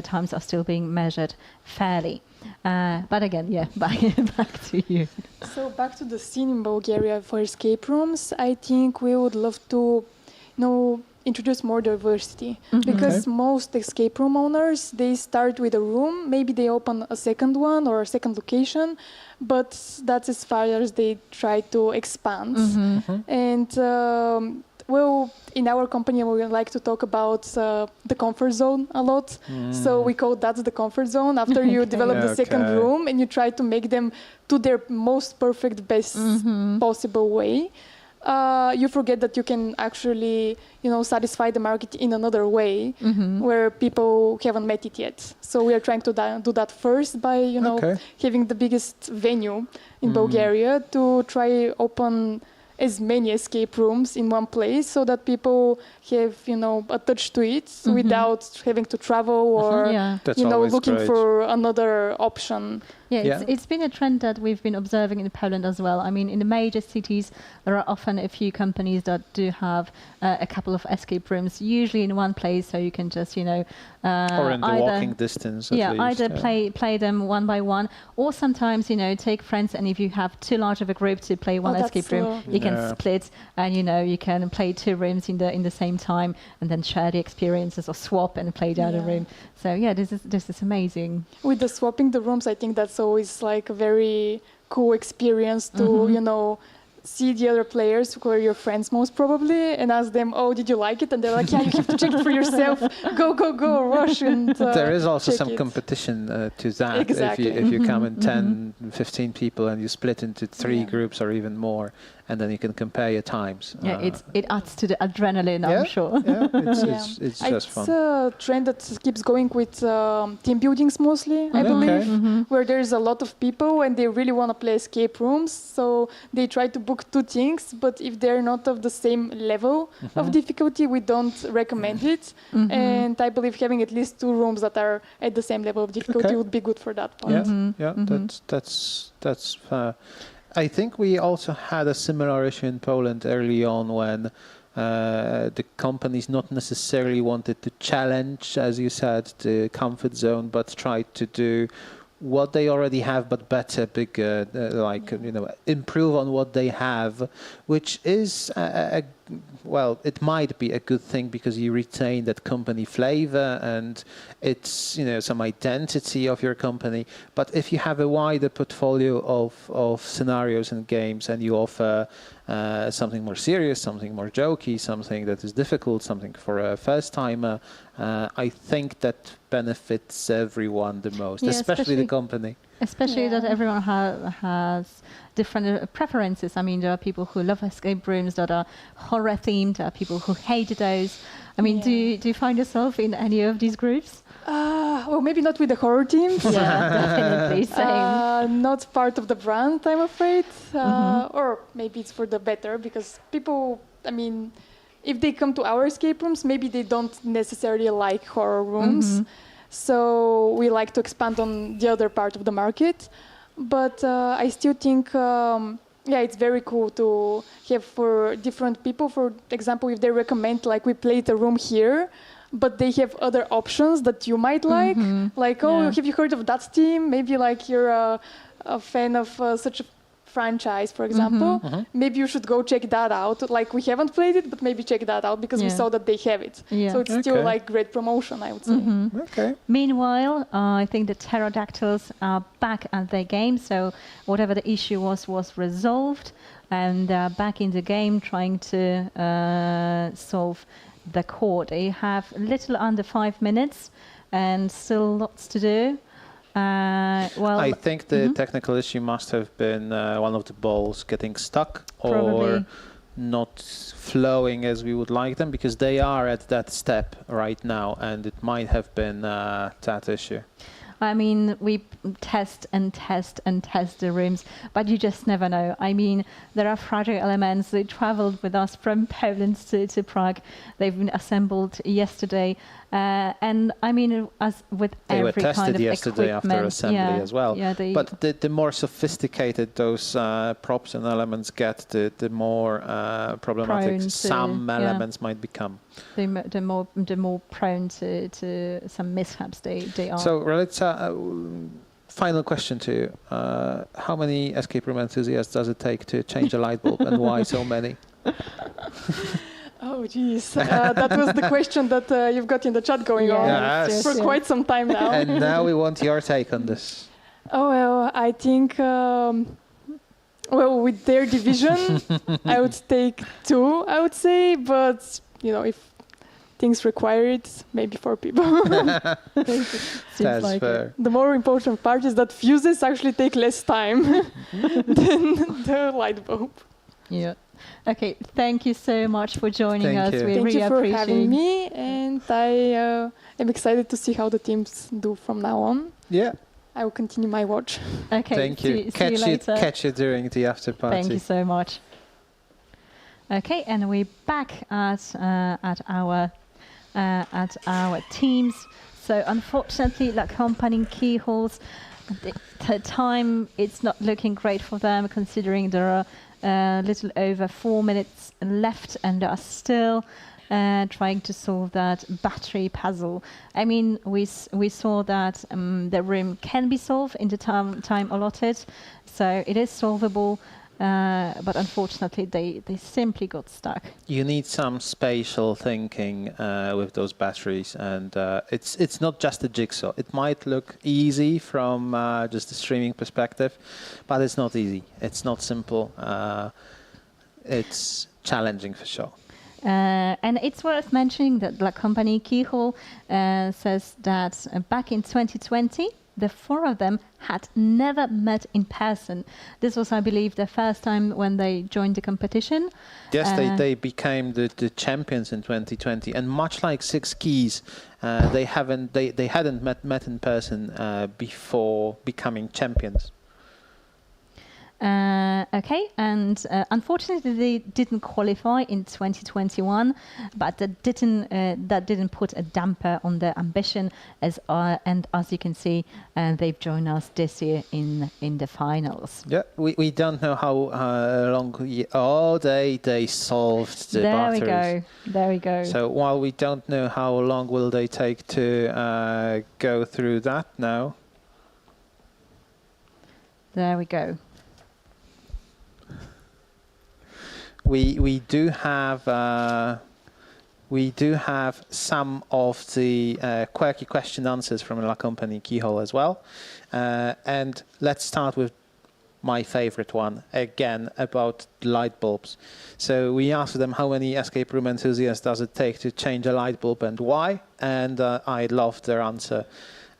times are still being measured fairly. But again, back to you. So back to the scene in Bulgaria for escape rooms, I think we would love to introduce more diversity, because most escape room owners, they start with a room, maybe they open a second one or a second location, but that's as far as they try to expand. And well, in our company we like to talk about the comfort zone a lot, so we call that the comfort zone. After you develop the second room and you try to make them to their most perfect, best possible way, you forget that you can actually, satisfy the market in another way where people haven't met it yet. So we are trying to do that first by, having the biggest venue in Bulgaria to try open as many escape rooms in one place so that people have, a touch to it without having to travel or, looking for another option. It's been a trend that we've been observing in Poland as well. I mean, in the major cities, there are often a few companies that do have a couple of escape rooms, usually in one place, so you can just, or in the walking distance. Either play them one by one, or sometimes, take friends, and if you have too large of a group to play one escape room, you can split, and you can play two rooms in the same time, and then share the experiences or swap and play the other room. So this is amazing. With the swapping the rooms, I think that's always like a very cool experience to see the other players who are your friends most probably and ask them, oh, did you like it? And they're like, yeah, you have to check it for yourself. Go, rush. And there is also some competition to that. Exactly. If you come in 10, 15 people and you split into three groups or even more, and then you can compare your times. It adds to the adrenaline, I'm sure. It's just fun. It's a trend that keeps going with team buildings mostly, I believe, where there's a lot of people and they really want to play escape rooms. So they try to book two things, but if they're not of the same level of difficulty, we don't recommend it. And I believe having at least two rooms that are at the same level of difficulty would be good for that part. That's fair. I think we also had a similar issue in Poland early on when the companies not necessarily wanted to challenge, as you said, the comfort zone, but tried to do what they already have, but better, bigger, improve on what they have, which is, it might be a good thing because you retain that company flavor and it's, some identity of your company. But if you have a wider portfolio of scenarios and games and you offer something more serious, something more jokey, something that is difficult, something for a first-timer, I think that benefits everyone the most, especially the company. Especially that everyone has different preferences. I mean, there are people who love escape rooms that are horror themed. There are people who hate those. I mean, do you find yourself in any of these groups? Well, maybe not with the horror teams. Definitely. Same. Not part of the brand, I'm afraid. Or maybe it's for the better because people, if they come to our escape rooms, maybe they don't necessarily like horror rooms. So we like to expand on the other part of the market. But I still think, it's very cool to have for different people. For example, if they recommend, like, we played a room here, but they have other options that you might like. Like, have you heard of that team? Maybe, like, you're a fan of such a franchise, for example. Maybe you should go check that out. Like, we haven't played it, but maybe check that out because we saw that they have it. So it's still like great promotion, I would say. Okay. Meanwhile, I think the pterodactyls are back at their game. So whatever the issue was resolved, and they're back in the game trying to solve the core. They have a little under 5 minutes and still lots to do. I think the technical issue must have been one of the balls getting stuck or not flowing as we would like them, because they are at that step right now, and it might have been that issue. I mean, we test and test and test the rooms, but you just never know. I mean, there are fragile elements. They traveled with us from Poland to Prague. They've been assembled yesterday. And I mean, as with they every kind of equipment. were tested yesterday after assembly as well. But the more sophisticated those props and elements get, the more problematic some elements might become. The more prone to some mishaps they are. So, Ralitsa, final question to you. How many escape room enthusiasts does it take to change a light bulb, and why so many? Oh, geez. That was the question that you've got in the chat going on for quite some time now. And now we want your take on this. Oh, well, I think, with their division, I would take 2, I would say. But, if things require it, maybe 4 people. That's like fair. The more important part is that fuses actually take less time than the light bulb. Yeah. Okay, thank you so much for joining us. We Thank really you for appreciate having me, and I am excited to see how the teams do from now on. Yeah. I will continue my watch. Okay, thank you. See you later. Catch you during the after party. Thank you so much. Okay, and we're back at our teams. So unfortunately, like Compagnie Keyholes, the time it's not looking great for them, considering there are little over 4 minutes left, and they are still trying to solve that battery puzzle. I mean, we saw that the room can be solved in the time allotted, so it is solvable. But unfortunately, they simply got stuck. You need some spatial thinking with those batteries, and it's not just a jigsaw. It might look easy from just the streaming perspective, but it's not easy. It's not simple. It's challenging for sure. And it's worth mentioning that the Compagnie Keyhole says that back in 2020, the 4 of them had never met in person. This was, I believe, the first time when they joined the competition. Yes, they became the champions in 2020, and much like Six Keys, they hadn't met in person before becoming champions. Okay, and unfortunately they didn't qualify in 2021, but that didn't put a damper on their ambition. And as you can see, they've joined us this year in the finals. Yeah, we don't know how long. They solved the batteries. There we go. So while we don't know how long will they take to go through that now. There we go. We do have some of the quirky question answers from La Compagnie Keyhole as well, and let's start with my favorite one again about light bulbs. So we asked them how many escape room enthusiasts does it take to change a light bulb and why, and I loved their answer.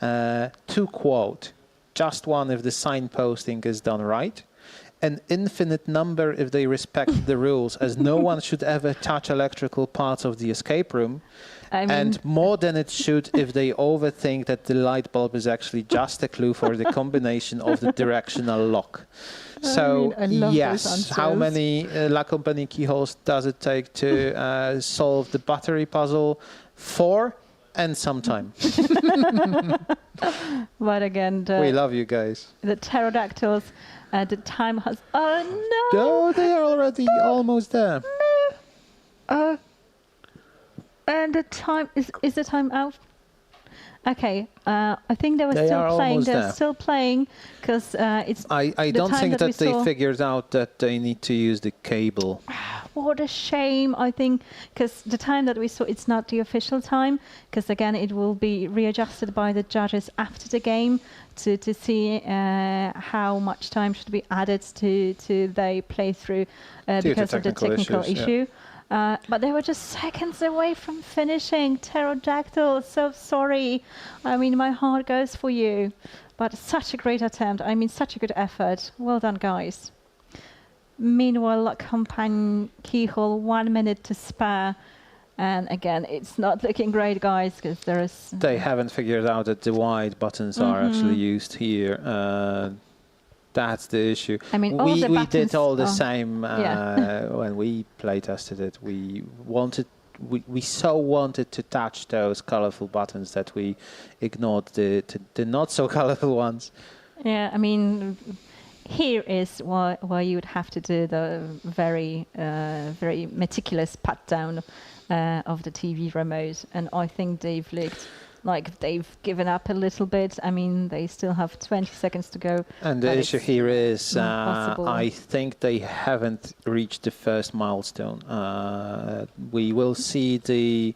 To quote, just one if the signposting is done right. an infinite number if they respect the rules, as no one should ever touch electrical parts of the escape room. And more than it should if they overthink that the light bulb is actually just a clue for the combination of the directional lock. So, yes, how many La Compagnie Keyholes does it take to solve the battery puzzle? 4 and some time. But again, we love you guys. The pterodactyls, the time has... Oh, no! No, they are already almost there. No. And the time is the time out? Okay, I think they were still playing. They're still playing because it's. I don't think that they figured out that they need to use the cable. What a shame! I think because the time that we saw, it's not the official time. Because again, it will be readjusted by the judges after the game to see how much time should be added to their playthrough because of the technical issue. Yeah. But they were just seconds away from finishing. Pterodactyl, so sorry. I mean, my heart goes for you. But such a great attempt. I mean, such a good effort. Well done, guys. Meanwhile, Compagnie Keyhole, 1 minute to spare. And again, it's not looking great, guys, because there is... They haven't figured out that the white buttons are actually used here. That's the issue. I mean, we did all the same when we play tested it. We so wanted to touch those colorful buttons that we ignored the not so colorful ones. Yeah, I mean, here is where you would have to do the very very meticulous pat down of the TV remote, and I think they've looked like they've given up a little bit. I mean, they still have 20 seconds to go. And the issue here is, I think they haven't reached the first milestone. We will see the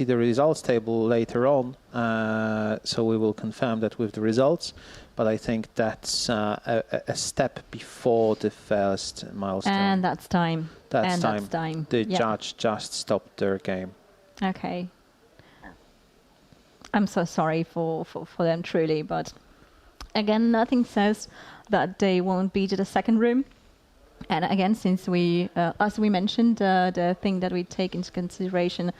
results table later on, so we will confirm that with the results. But I think that's a step before the first milestone. And that's time. That's time. The judge just stopped their game. Okay. I'm so sorry for them, truly, but again, nothing says that they won't be to the second room. And again, since we, as we mentioned, the thing that we take into consideration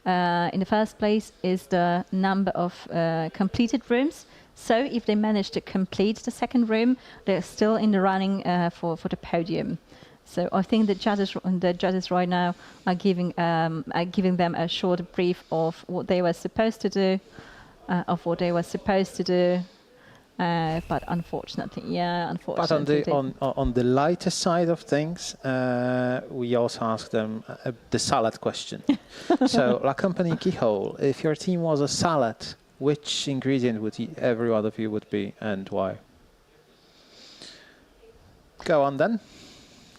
in the first place is the number of completed rooms. So if they manage to complete the second room, they're still in the running for the podium. So I think the judges right now are giving them a short brief of what they were supposed to do, but unfortunately, unfortunately. But on the lighter side of things, we also asked them the salad question. So, La Compagnie Keyhole, if your team was a salad, which ingredient would every one of you would be, and why? Go on then.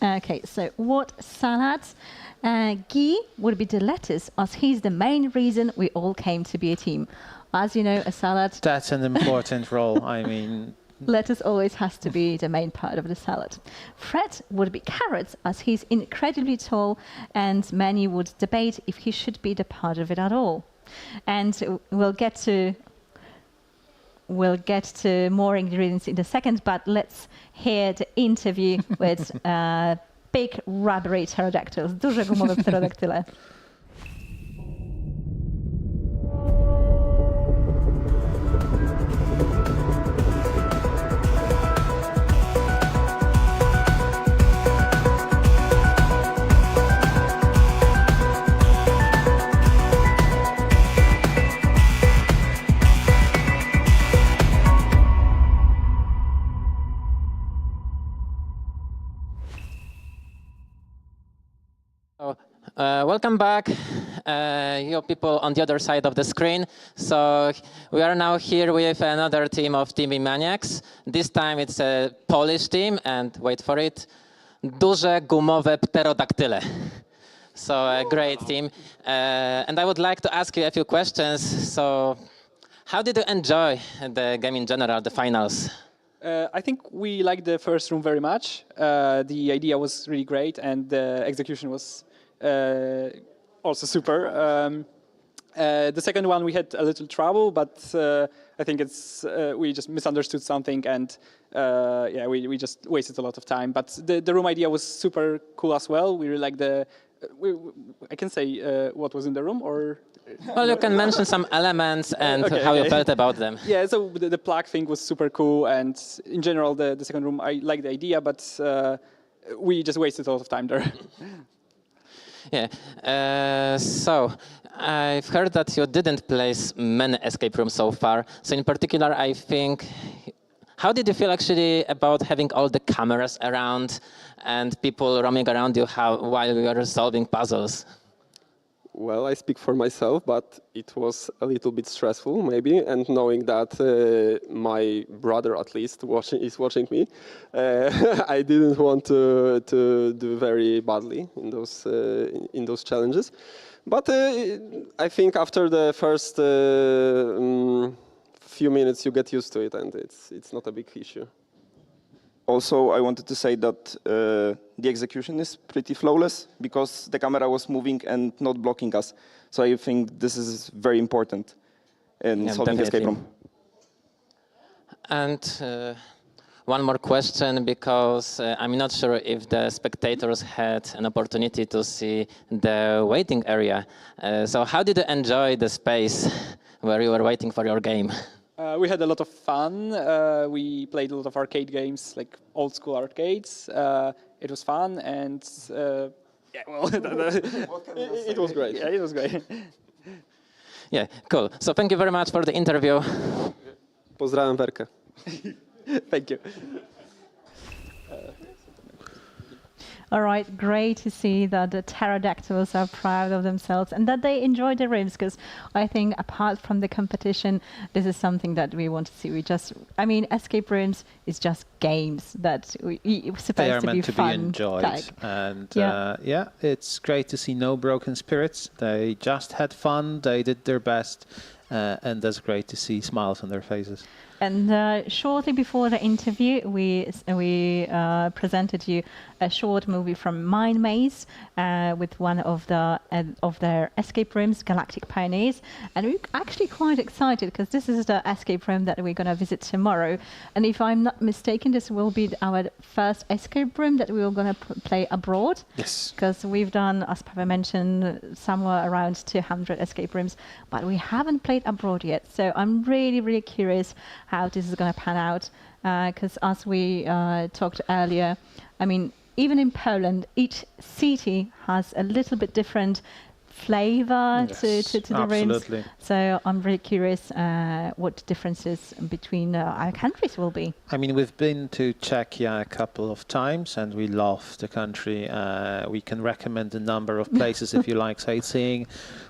Okay, so what salad? Guy would be the lettuce, as he's the main reason we all came to be a team. As you know, a salad... That's an important role, I mean... Lettuce always has to be the main part of the salad. Fred would be carrots, as he's incredibly tall, and many would debate if he should be the part of it at all. And we'll get to more ingredients in a second, but let's hear the interview with big rubbery pterodactyls, Duże Gumowe Pterodaktyle. Welcome back, you people on the other side of the screen. So we are now here with another team of TV Maniacs. This time it's a Polish team, and wait for it, Duże Gumowe Pterodaktyle. So a great team. And I would like to ask you a few questions. So how did you enjoy the game in general, the finals? I think we liked the first room very much. The idea was really great, and the execution was also super. The second one we had a little trouble, but I think it's we just misunderstood something, and yeah, we just wasted a lot of time. But the room idea was super cool as well. We really like the. I can say what was in the room, or. Well, you can mention some elements and how you felt about them. Yeah, so the plaque thing was super cool, and in general, the second room, I like the idea, but we just wasted a lot of time there. Yeah, so I've heard that you didn't place many escape rooms so far. So in particular, I think, how did you feel actually about having all the cameras around and people roaming around you while you were solving puzzles? Well, I speak for myself, but it was a little bit stressful, maybe, and knowing that my brother, at least, is watching me, I didn't want to do very badly in those challenges. But I think after the first few minutes, you get used to it, and it's not a big issue. Also, I wanted to say that the execution is pretty flawless because the camera was moving and not blocking us. So I think this is very important in solving escape room. And one more question, because I'm not sure if the spectators had an opportunity to see the waiting area. So how did you enjoy the space where you were waiting for your game? We had a lot of fun. We played a lot of arcade games, like old school arcades. It was fun, and yeah, well, it was great. Yeah, it was great. Yeah, cool. So thank you very much for the interview. Pozdrawiam Werkę. Thank you. All right, great to see that the pterodactyls are proud of themselves and that they enjoy the rooms, because I think apart from the competition, this is something that we want to see. I mean, escape rooms is just games that we're supposed to be fun. They are meant to be enjoyed. And yeah, it's great to see no broken spirits. They just had fun, they did their best, and that's great to see smiles on their faces. And shortly before the interview, we presented you a short movie from Mind Maze with one of their escape rooms, Galactic Pioneers. And we're actually quite excited because this is the escape room that we're going to visit tomorrow. And if I'm not mistaken, this will be our first escape room that we are going to play abroad. Yes. Because we've done, as Pavel mentioned, somewhere around 200 escape rooms, but we haven't played abroad yet. So I'm really, really curious how this is going to pan out, because as we talked earlier, I mean, even in Poland, each city has a little bit different flavor to the rooms. So I'm really curious what differences between our countries will be. I mean, we've been to Czechia a couple of times and we love the country. We can recommend a number of places if you like sightseeing.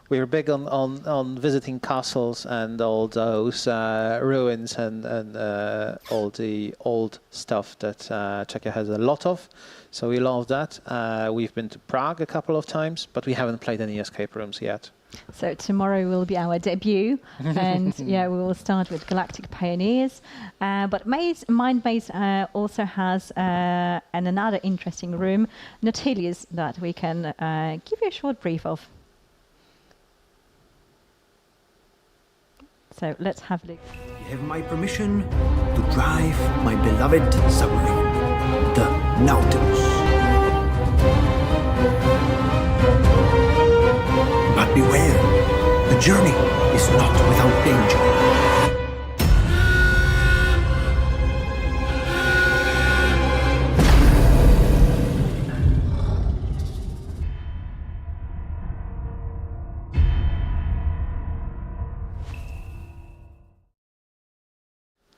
We're big on visiting castles and all those ruins and all the old stuff that Czechia has a lot of. So we love that. We've been to Prague a couple of times, but we haven't played any escape rooms yet. So tomorrow will be our debut, and yeah, we will start with Galactic Pioneers. But Mind Maze also has another interesting room, Nautilus, that we can give you a short brief of. So let's have a look. You have my permission to drive my beloved submarine, the Nautilus. But beware, the journey is not without danger.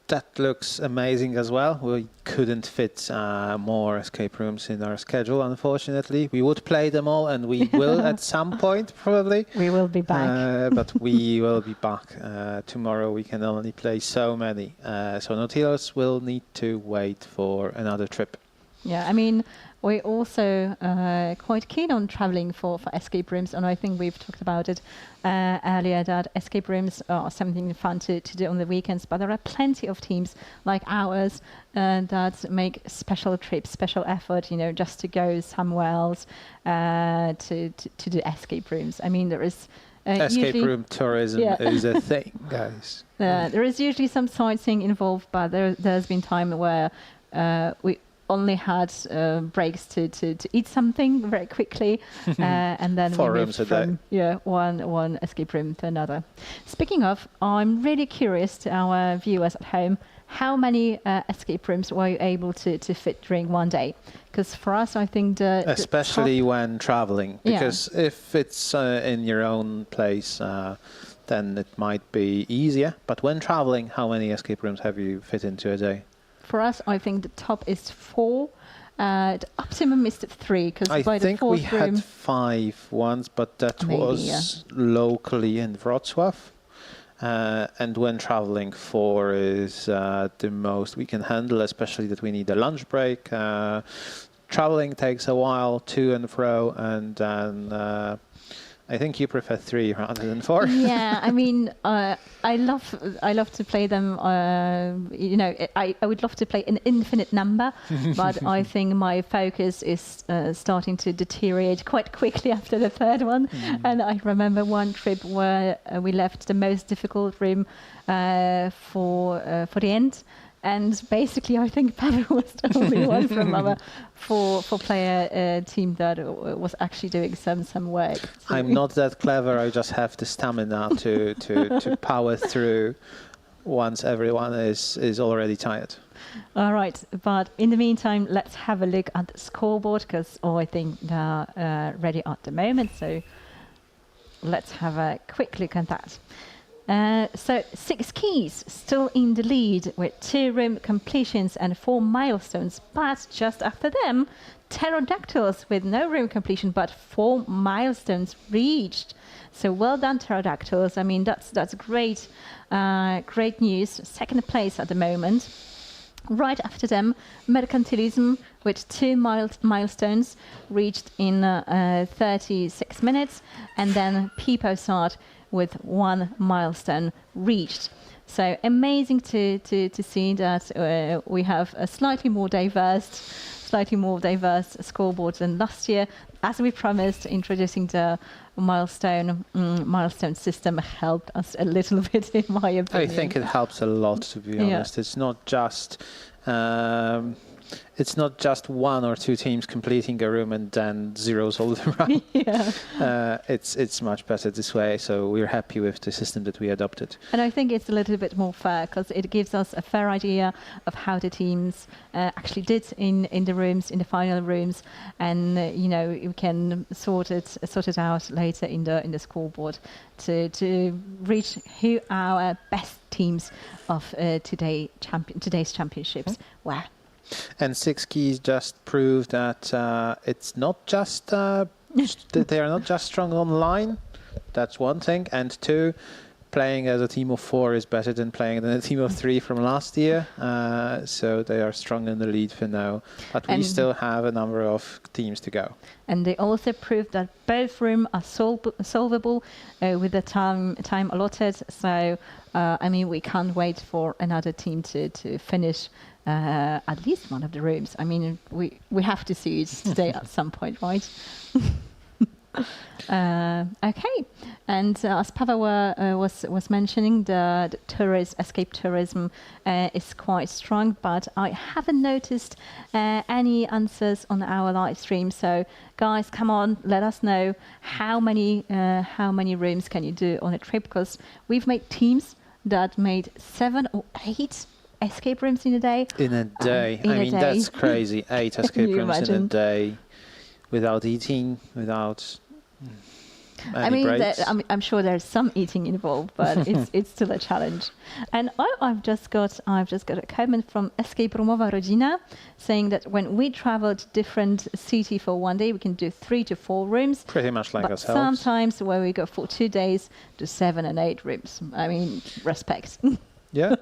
That looks amazing as well. We couldn't fit more escape rooms in our schedule, unfortunately. We would play them all, and we will at some point, probably. We will be back. But we will be back. Tomorrow we can only play so many. So Nautilus will need to wait for another trip. Yeah, I mean, we're also quite keen on traveling for escape rooms, and I think we've talked about it earlier, that escape rooms are something fun to do on the weekends, but there are plenty of teams like ours that make special trips, special effort, you know, just to go somewhere else to do escape rooms. I mean, there is Escape room tourism is a thing, guys. There is usually some sightseeing involved, but there's been time where we only had breaks to eat something very quickly, and then 4 we rooms moved a day. from one escape room to another. Speaking of, I'm really curious to our viewers at home, how many escape rooms were you able to fit during one day? Because for us, I think especially when traveling, because if it's in your own place, then it might be easier. But when traveling, how many escape rooms have you fit into a day? For us, I think the top is 4. The optimum is 3, because by the 4th room... I think we had 5 once, but that was locally in Wrocław. And when traveling, 4 is the most we can handle, especially that we need a lunch break. Traveling takes a while, to and fro, and then I think you prefer 3 rather than 4. Yeah, I mean, I love to play them. I would love to play an infinite number, but I think my focus is starting to deteriorate quite quickly after the 3rd one. And I remember one trip where we left the most difficult room for the end. And basically, I think Pavel was the only one from our four-player team that was actually doing some work. So I'm not that clever. I just have the stamina to power through once everyone is already tired. All right, but in the meantime, let's have a look at the scoreboard, because I think they're ready at the moment. So let's have a quick look at that. So 6 keys still in the lead with 2 room completions and 4 milestones, but just after them, Pterodactyls with no room completion but 4 milestones reached. So well done, Pterodactyls. I mean, that's great, great news. 2nd place at the moment. Right after them, Merkantylizm with 2 milestones reached in 36 minutes, and then peeposad with 1 milestone reached. So amazing to see that we have a slightly more diverse scoreboard than last year. As we promised, introducing the milestone system helped us a little bit, in my opinion. I think it helps a lot, to be honest. It's not just 1 or 2 teams completing a room and then zeros all around. It's much better this way, so we're happy with the system that we adopted. And I think it's a little bit more fair, because it gives us a fair idea of how the teams actually did in the rooms, in the final rooms, and you can sort it out later in the scoreboard to reach who our best teams of today's championships were. And 6 keys just prove that it's not just that they are not just strong online. That's one thing. And 2, playing as a team of 4 is better than playing as a team of 3 from last year. So they are strong in the lead for now. But we still have a number of teams to go. And they also proved that both rooms are solvable with the time allotted. So, I mean, we can't wait for another team to finish at least one of the rooms. I mean, we have to see it today at some point, right? Okay, and as Pavel was mentioning, the escape tourism is quite strong, but I haven't noticed any answers on our live stream. So, guys, come on, let us know how many rooms can you do on a trip, because we've made teams that made 7 or 8 escape rooms in a day. In a day. I mean, that's crazy. 8 escape rooms in a day without eating, without any breaks. I'm sure there's some eating involved, but it's still a challenge. And I've just got a comment from Escape Roomowa Rodzina saying that when we travel to different city for one day, we can do 3 to 4 rooms. Pretty much like ourselves. Sometimes where we go for 2 days, do 7 and 8 rooms. I mean, respect. Yeah.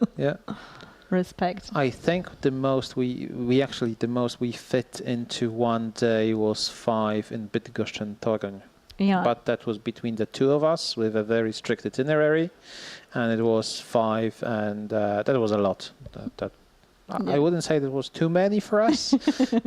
Respect. I think the most we fit into one day was 5 in Bydgoszcz and Toruń. Yeah. But that was between the 2 of us with a very strict itinerary, and it was 5, and that was a lot. I wouldn't say that was too many for us,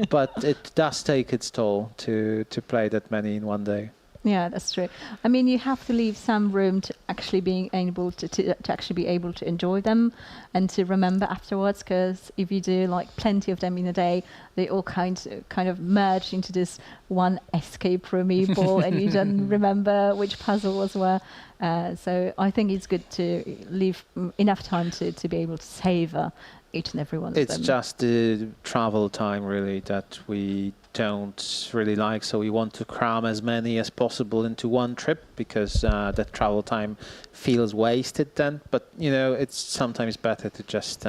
but it does take its toll to play that many in one day. Yeah, that's true. I mean, you have to leave some room to actually being able to actually be able to enjoy them and to remember afterwards. Because if you do like plenty of them in a day, they all kind of merge into this one escape room ball, and you don't remember which puzzle was where. So I think it's good to leave enough time to be able to savor each and every one of them. It's just the travel time really that we don't really like, so we want to cram as many as possible into one trip because that travel time feels wasted then. But you know, it's sometimes better to just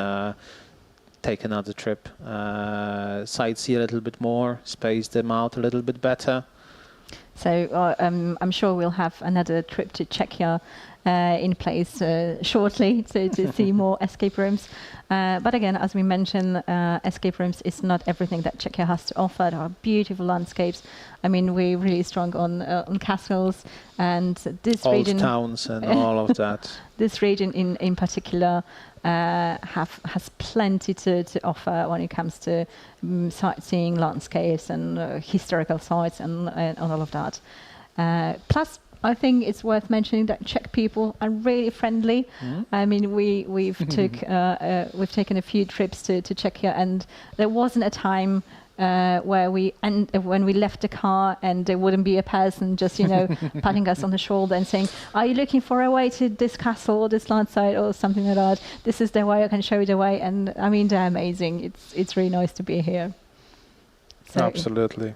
take another trip, sightsee a little bit more, space them out a little bit better. So I'm sure we'll have another trip to Czechia in place shortly to see more escape rooms. But again, as we mentioned, escape rooms is not everything that Czechia has to offer. There are beautiful landscapes. I mean, we're really strong on castles, and this old region, towns and all of that. This region in particular has plenty to offer when it comes to sightseeing, landscapes, and historical sites, and all of that. Plus, I think it's worth mentioning that Czech people are really friendly. I mean, we've taken a few trips to Czechia, and there wasn't a time where when we left the car and there wouldn't be a person just patting us on the shoulder and saying, "Are you looking for a way to this castle or this landside or something like that? This is the way, I can show you the way." And I mean, they're amazing. It's really nice to be here. So absolutely.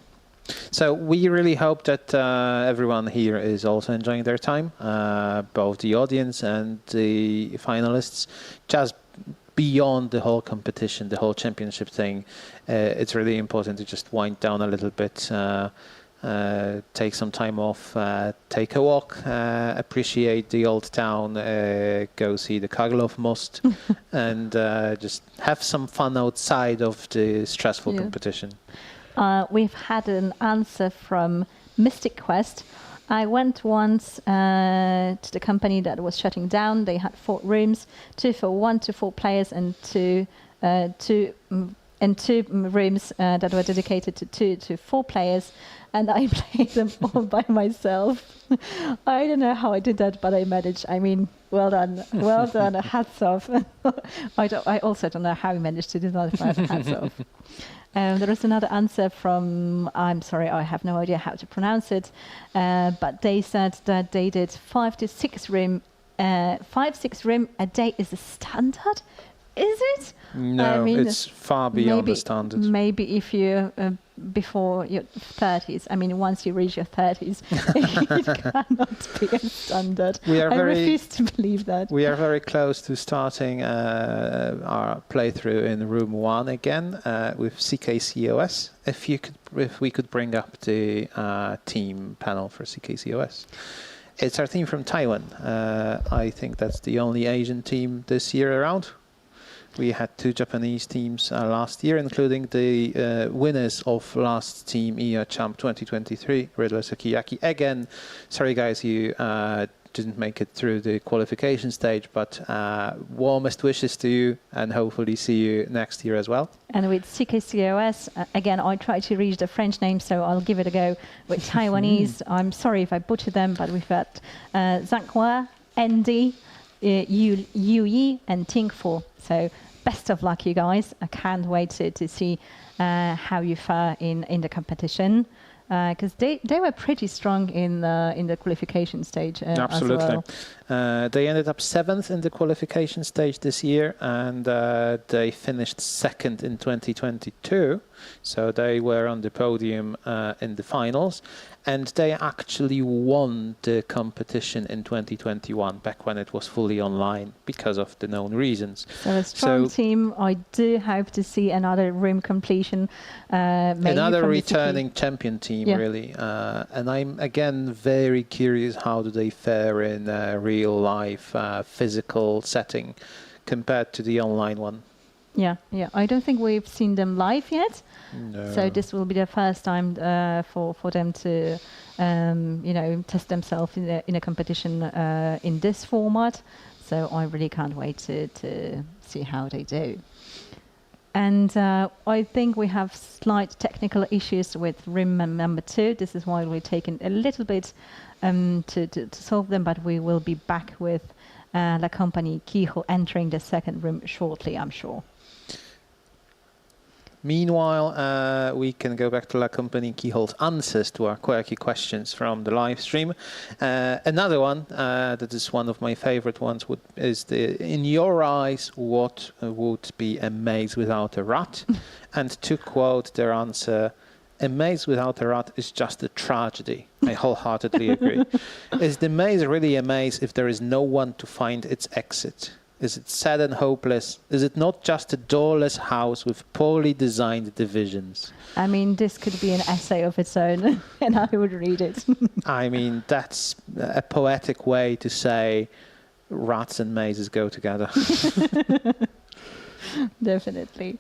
So we really hope that everyone here is also enjoying their time, both the audience and the finalists. Just beyond the whole competition, the whole championship thing, it's really important to just wind down a little bit, take some time off, take a walk, appreciate the old town, go see the Karlov Most, and just have some fun outside of the stressful competition. We've had an answer from Mystic Quest. I went once to the company that was shutting down. They had 4 rooms, 2 for 1 to 4 players, and two rooms that were dedicated to 2 to 4 players. And I played them all by myself. I don't know how I did that, but I managed. I mean, well done, well done. Hats off. I also don't know how I managed to do that, but hats off. There is another answer from, I'm sorry, I have no idea how to pronounce it, but they said that they did 5 to 6 room, 5-6 room a day is the standard. Is it? No, I mean, it's far beyond the standard. Maybe if you're before your 30s, I mean, once you reach your 30s, it cannot be a standard. I refuse to believe that. We are very close to starting our playthrough in room 1 again with CKCOS. If we could bring up the team panel for CKCOS. It's our team from Taiwan. I think that's the only Asian team this year around. We had 2 Japanese teams last year, including the winners of last Team EA Champ 2023, Riddler Sukiyaki. Again, sorry guys, you didn't make it through the qualification stage, but warmest wishes to you, and hopefully see you next year as well. And with CKCOS, again, I tried to read the French name, so I'll give it a go. With Taiwanese, I'm sorry if I butchered them, but we've got Zhanghua, Andy, Yu, and Tingfu. So best of luck, you guys. I can't wait to see how you fare in the competition, because they were pretty strong in the qualification stage. Absolutely. As well. They ended up 7th in the qualification stage this year, and they finished 2nd in 2022. So they were on the podium in the finals, and they actually won the competition in 2021, back when it was fully online because of the known reasons. So a strong team. I do hope to see another room completion. Another returning champion team, really. And I'm, again, very curious how do they fare in a real life physical setting compared to the online one. Yeah. I don't think we've seen them live yet. No. So this will be the first time for them to, test themselves in a competition in this format. So I really can't wait to see how they do. And I think we have slight technical issues with room number 2. This is why we're taking a little bit to solve them, but we will be back with La Compagnie Keyhole entering the second room shortly, I'm sure. Meanwhile, we can go back to La Compagnie Keyhole's answers to our quirky questions from the live stream. Another one that is one of my favorite ones is in your eyes, what would be a maze without a rat? And to quote their answer, a maze without a rat is just a tragedy. I wholeheartedly agree. Is the maze really a maze if there is no one to find its exit? Is it sad and hopeless? Is it not just a doorless house with poorly designed divisions? I mean, this could be an essay of its own, and I would read it. I mean, that's a poetic way to say rats and mazes go together. Definitely.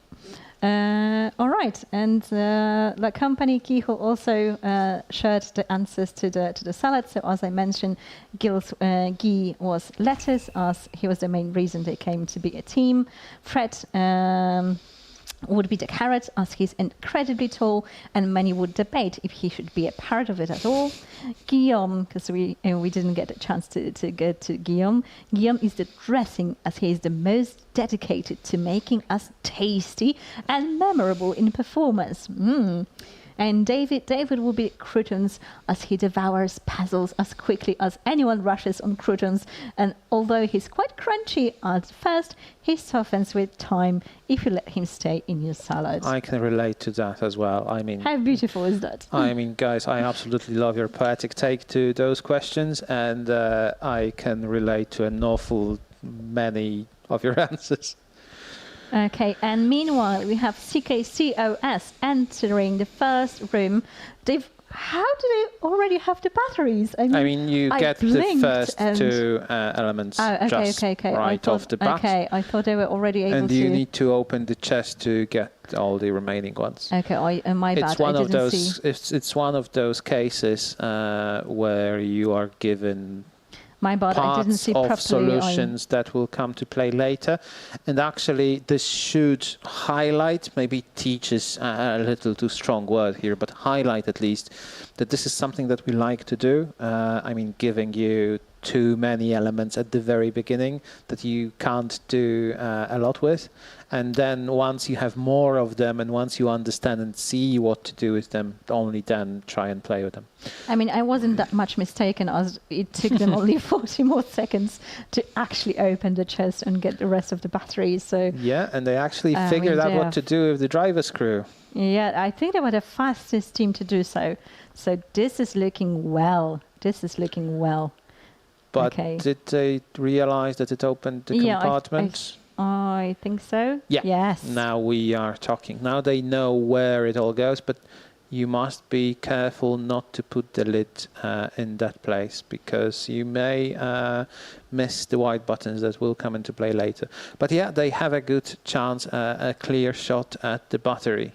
All right, and La Compagnie Keyhole also shared the answers to the salad. So as I mentioned, Guy was lettuce, as he was the main reason they came to be a team. Fred would be the carrot, as he's incredibly tall, and many would debate if he should be a part of it at all. Guillaume, because we didn't get a chance to get to Guillaume. Guillaume is the dressing, as he is the most dedicated to making us tasty and memorable in performance. And David will be croutons, as he devours puzzles as quickly as anyone rushes on croutons. And although he's quite crunchy at first, he softens with time if you let him stay in your salad. I can relate to that as well. I mean, how beautiful is that? I mean, guys, I absolutely love your poetic take to those questions, and I can relate to an awful many of your answers. Okay, and meanwhile, we have CKCOS entering the first room. How do they already have the batteries? I mean you get the first two elements just right off the bat. Okay, I thought they were already able to... And you need to open the chest to get all the remaining ones. Okay, my bad, it's one of those. It's one of those cases where you are given... My bad, I didn't see parts of solutions that will come to play later. And actually, this should highlight, maybe teach is a little too strong word here, but highlight at least that this is something that we like to do. I mean, giving you too many elements at the very beginning that you can't do a lot with. And then once you have more of them and once you understand and see what to do with them, only then try and play with them. I mean, I wasn't that much mistaken, as it took them only 40 more seconds to actually open the chest and get the rest of the batteries. So yeah, and they actually figured out what to do with the driver screw. Yeah, I think they were the fastest team to do so. So this is looking well. This is looking well. But did they realize that it opened the compartment? I think so. Yeah. Yes. Now we are talking. Now they know where it all goes, but you must be careful not to put the lid in that place, because you may miss the white buttons that will come into play later. But yeah, they have a good chance, a clear shot at the battery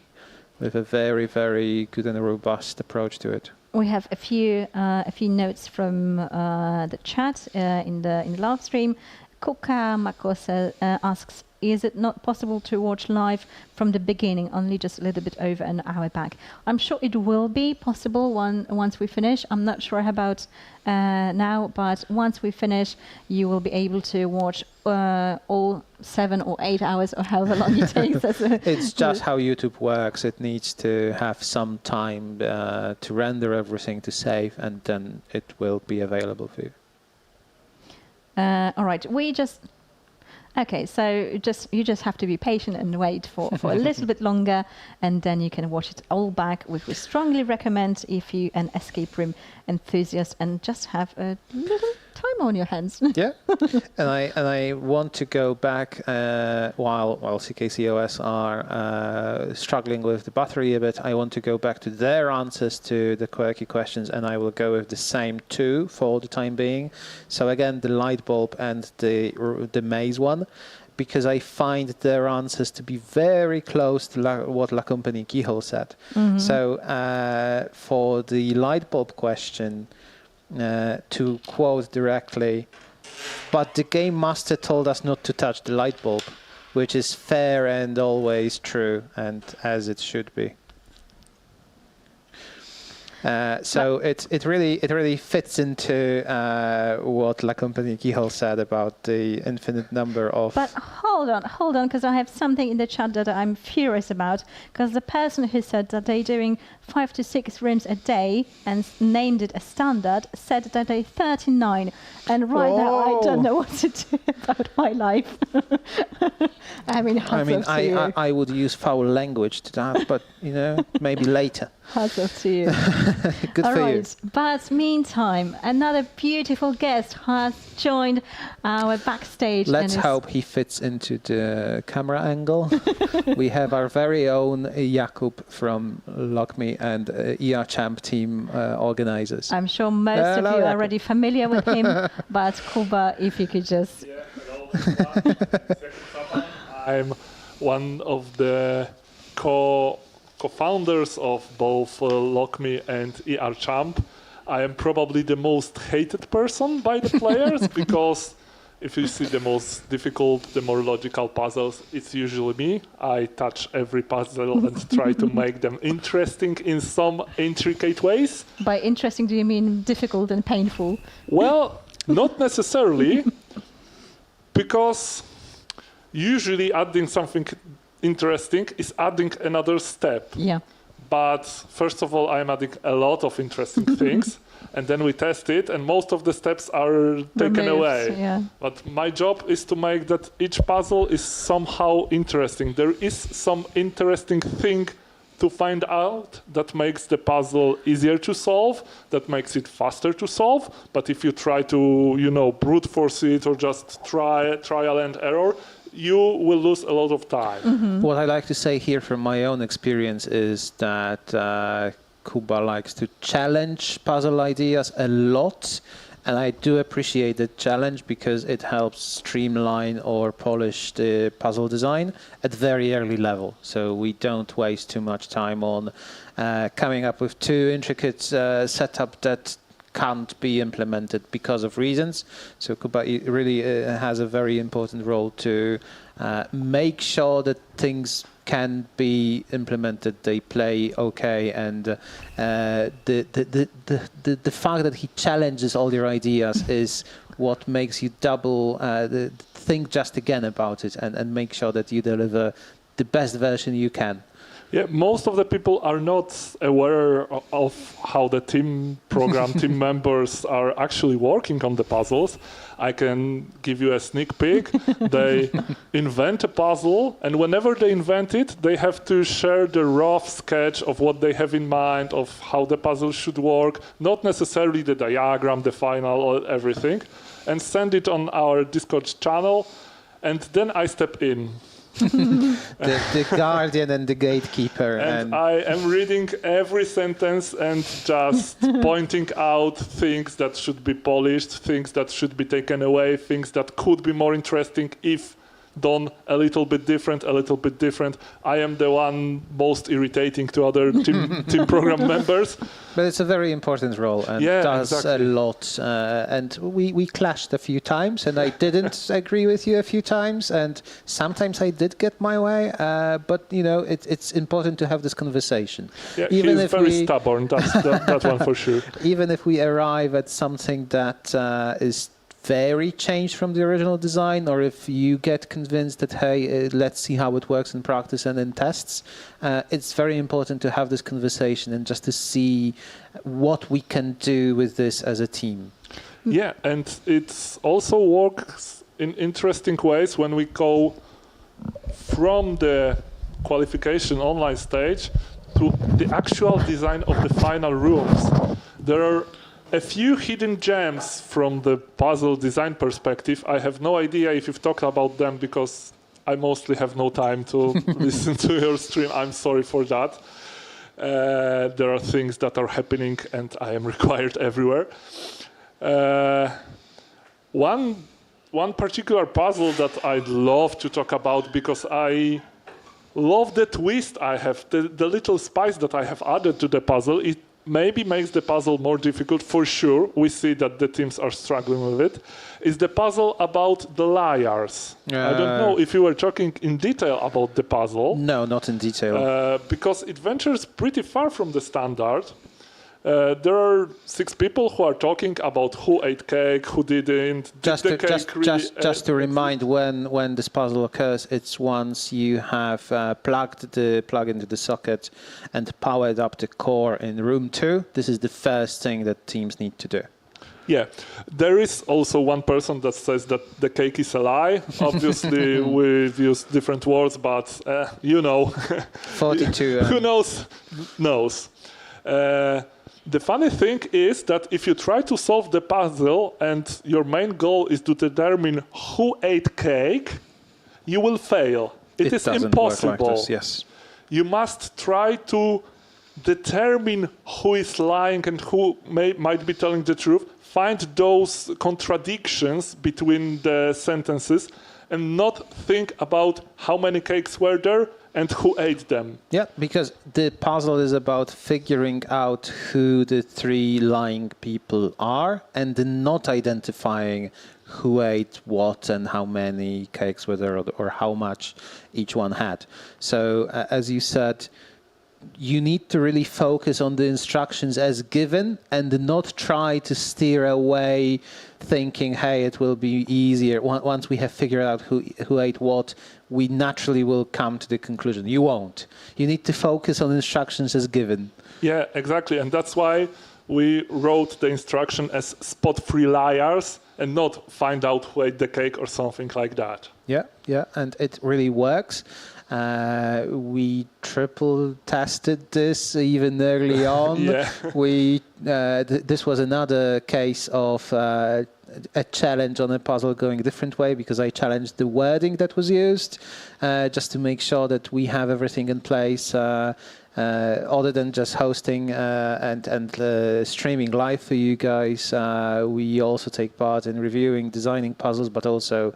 with a very, very good and robust approach to it. We have a few notes from the chat in the live stream. Kuka Makosa asks, is it not possible to watch live from the beginning, only just a little bit over an hour back? I'm sure it will be possible once we finish. I'm not sure about now, but once we finish, you will be able to watch all 7 or 8 hours or however long it takes. It's just how YouTube works. It needs to have some time to render everything, to save, and then it will be available for you. All right, okay, so you just have to be patient and wait for a little bit longer, and then you can watch it all back, which we strongly recommend if you're an escape room enthusiast and just have a little time on your hands. Yeah, and I want to go back while CKCOS are struggling with the battery a bit. I want to go back to their answers to the quirky questions, and I will go with the same two for the time being. So again, the light bulb and the maze one, because I find their answers to be very close to what La Compagnie Keyhole said. Mm-hmm. So for the light bulb question, to quote directly, but the game master told us not to touch the light bulb. which is fair and always true, and as it should be. So it really fits into what La Compagnie Keyhole said about the infinite number of. But hold on, because I have something in the chat that I'm furious about. Because the person who said that they're doing 5 to 6 rooms a day and named it a standard said that they're 39, and now I don't know what to do about my life. I mean, I would use foul language to that, but maybe later. Hats off to you. Good for you. But meantime, another beautiful guest has joined our backstage. Let's hope he fits into the camera angle. We have our very own Jakub from LockMe and ER Champ team organizers. I'm sure most of you are already familiar with him, but Kuba, if you could just... I'm one of the co-founders of both LockMe and ER Champ. I am probably the most hated person by the players because if you see the most difficult, the more logical puzzles, it's usually me. I touch every puzzle and try to make them interesting in some intricate ways. By interesting, do you mean difficult and painful? Well, not necessarily, because usually adding something interesting is adding another step. Yeah. But first of all, I'm adding a lot of interesting things, and then we test it, and most of the steps are taken away. Yeah. But my job is to make that each puzzle is somehow interesting. There is some interesting thing to find out that makes the puzzle easier to solve, that makes it faster to solve. But if you try to, brute force it or just trial and error, you will lose a lot of time. Mm-hmm. What I like to say here from my own experience is that Kuba likes to challenge puzzle ideas a lot, and I do appreciate the challenge because it helps streamline or polish the puzzle design at very early level. So we don't waste too much time on coming up with too intricate setup that can't be implemented because of reasons. So Kuba really has a very important role to make sure that things can be implemented, they play okay, and the fact that he challenges all your ideas is what makes you think just again about it and make sure that you deliver the best version you can. Yeah, most of the people are not aware of how the team members are actually working on the puzzles. I can give you a sneak peek. They invent a puzzle, and whenever they invent it, they have to share the rough sketch of what they have in mind, of how the puzzle should work, not necessarily the diagram, the final, or everything, and send it on our Discord channel, and then I step in. the guardian and the gatekeeper. And I am reading every sentence and just pointing out things that should be polished, things that should be taken away, things that could be more interesting if done a little bit different. I am the one most irritating to other team program members. But it's a very important role and does a lot. And we clashed a few times, and I didn't agree with you a few times, and sometimes I did get my way. But it's important to have this conversation. Yeah, even he's very stubborn. That's that one for sure. Even if we arrive at something that is very changed from the original design, or if you get convinced that, hey, let's see how it works in practice and in tests, it's very important to have this conversation and just to see what we can do with this as a team. Yeah, and it also works in interesting ways when we go from the qualification online stage to the actual design of the final rooms. There are a few hidden gems from the puzzle design perspective. I have no idea if you've talked about them because I mostly have no time to listen to your stream. I'm sorry for that. There are things that are happening and I am required everywhere. One particular puzzle that I'd love to talk about because I love the twist I have, the little spice that I have added to the puzzle. maybe makes the puzzle more difficult, for sure, we see that the teams are struggling with it, is the puzzle about the liars. I don't know if you were talking in detail about the puzzle. No, not in detail. Because it ventures pretty far from the standard. There are 6 people who are talking about who ate cake, who didn't. Just to remind, when this puzzle occurs, it's once you have plugged the plug into the socket and powered up the core in room 2. This is the first thing that teams need to do. Yeah, there is also one person that says that the cake is a lie. Obviously, we've used different words, but you know. 42. Who knows. The funny thing is that if you try to solve the puzzle and your main goal is to determine who ate cake, you will fail. It is impossible. Work like this, yes. You must try to determine who is lying and who might be telling the truth. Find those contradictions between the sentences and not think about how many cakes were there and who ate them. Yeah, because the puzzle is about figuring out who the 3 lying people are and not identifying who ate what and how many cakes were there or how much each one had. So, as you said, you need to really focus on the instructions as given and not try to steer away thinking, hey, it will be easier. Once we have figured out who ate what, we naturally will come to the conclusion. You won't. You need to focus on instructions as given. Yeah, exactly. And that's why we wrote the instruction as spot 3 liars and not find out who ate the cake or something like that. Yeah, and it really works. We triple tested this even early on. Yeah. This was another case of a challenge on a puzzle going a different way because I challenged the wording that was used just to make sure that we have everything in place other than just hosting and streaming live for you guys. We also take part in reviewing, designing puzzles, but also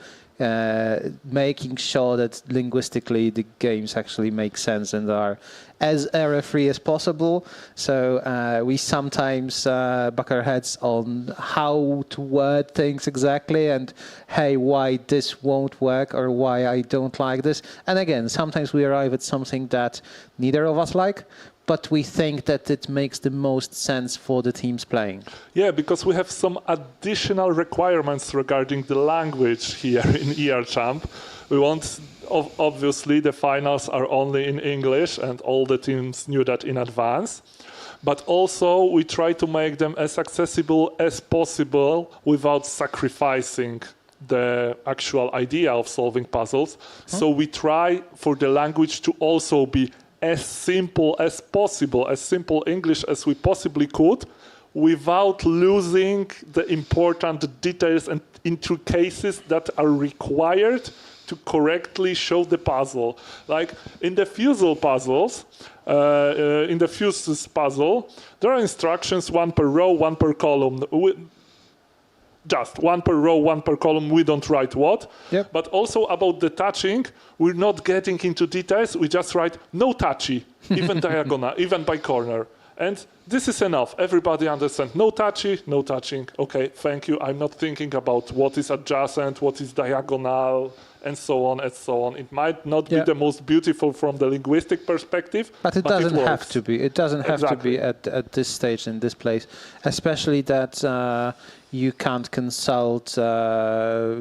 making sure that linguistically the games actually make sense and are as error-free as possible. So we sometimes buck our heads on how to word things exactly and, hey, why this won't work or why I don't like this. And again, sometimes we arrive at something that neither of us like, but we think that it makes the most sense for the teams playing. Yeah, because we have some additional requirements regarding the language here in ERChamp. We want, obviously, the finals are only in English, and all the teams knew that in advance. But also, we try to make them as accessible as possible without sacrificing the actual idea of solving puzzles. So we try for the language to also be as simple as possible, as simple English as we possibly could, without losing the important details and intricacies that are required to correctly show the puzzle. Like in the fuses puzzle, there are instructions, 1 per row, 1 per column. Just 1 per row, 1 per column, we don't write what. Yep. But also about the touching, we're not getting into details, we just write no touchy, even diagonal, even by corner. And this is enough, everybody understands, no touchy, no touching, okay, thank you, I'm not thinking about what is adjacent, what is diagonal, and so on and so on. It might not be the most beautiful from the linguistic perspective, but it doesn't it have to be. It doesn't have to be at this stage in this place, especially that you can't consult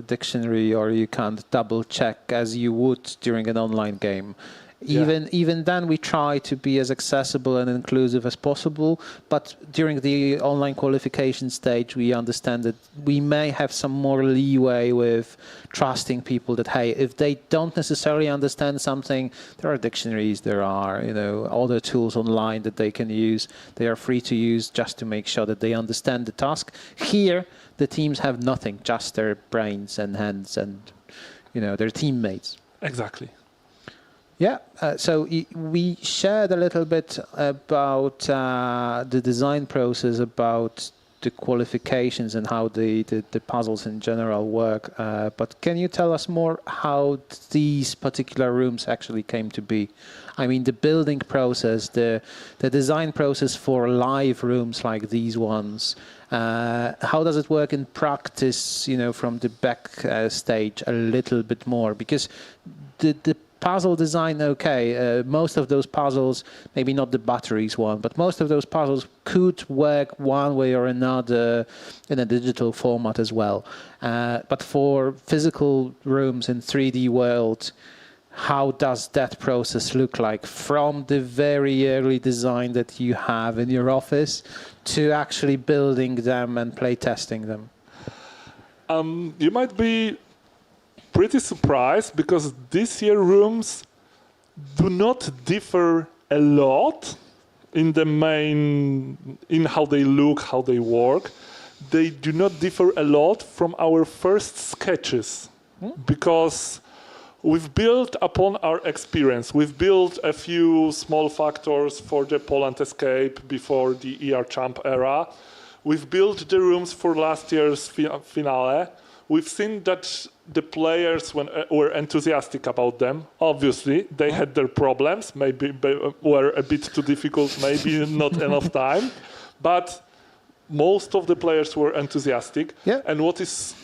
dictionary or you can't double check as you would during an online game. Even then, we try to be as accessible and inclusive as possible. But during the online qualification stage, we understand that we may have some more leeway with trusting people that, hey, if they don't necessarily understand something, there are dictionaries, there are other tools online that they can use. They are free to use just to make sure that they understand the task. Here, the teams have nothing, just their brains and hands and their teammates. Exactly. Yeah, so we shared a little bit about the design process, about the qualifications and how the puzzles in general work. But can you tell us more how these particular rooms actually came to be? I mean, the building process, the design process for live rooms like these ones. How does it work in practice, from the back stage a little bit more? Because the puzzle design, most of those puzzles, maybe not the batteries one, but most of those puzzles could work one way or another in a digital format as well. But for physical rooms in 3D world, how does that process look like from the very early design that you have in your office to actually building them and play testing them? You might be pretty surprised because this year rooms do not differ a lot in how they look, how they work. They do not differ a lot from our first sketches because we've built upon our experience. We've built a few small factors for the Poland escape before the ER Champ era. We've built the rooms for last year's finale. We've seen that the players were enthusiastic about them. Obviously, they had their problems. Maybe were a bit too difficult, maybe not enough time. But most of the players were enthusiastic. Yeah. And what is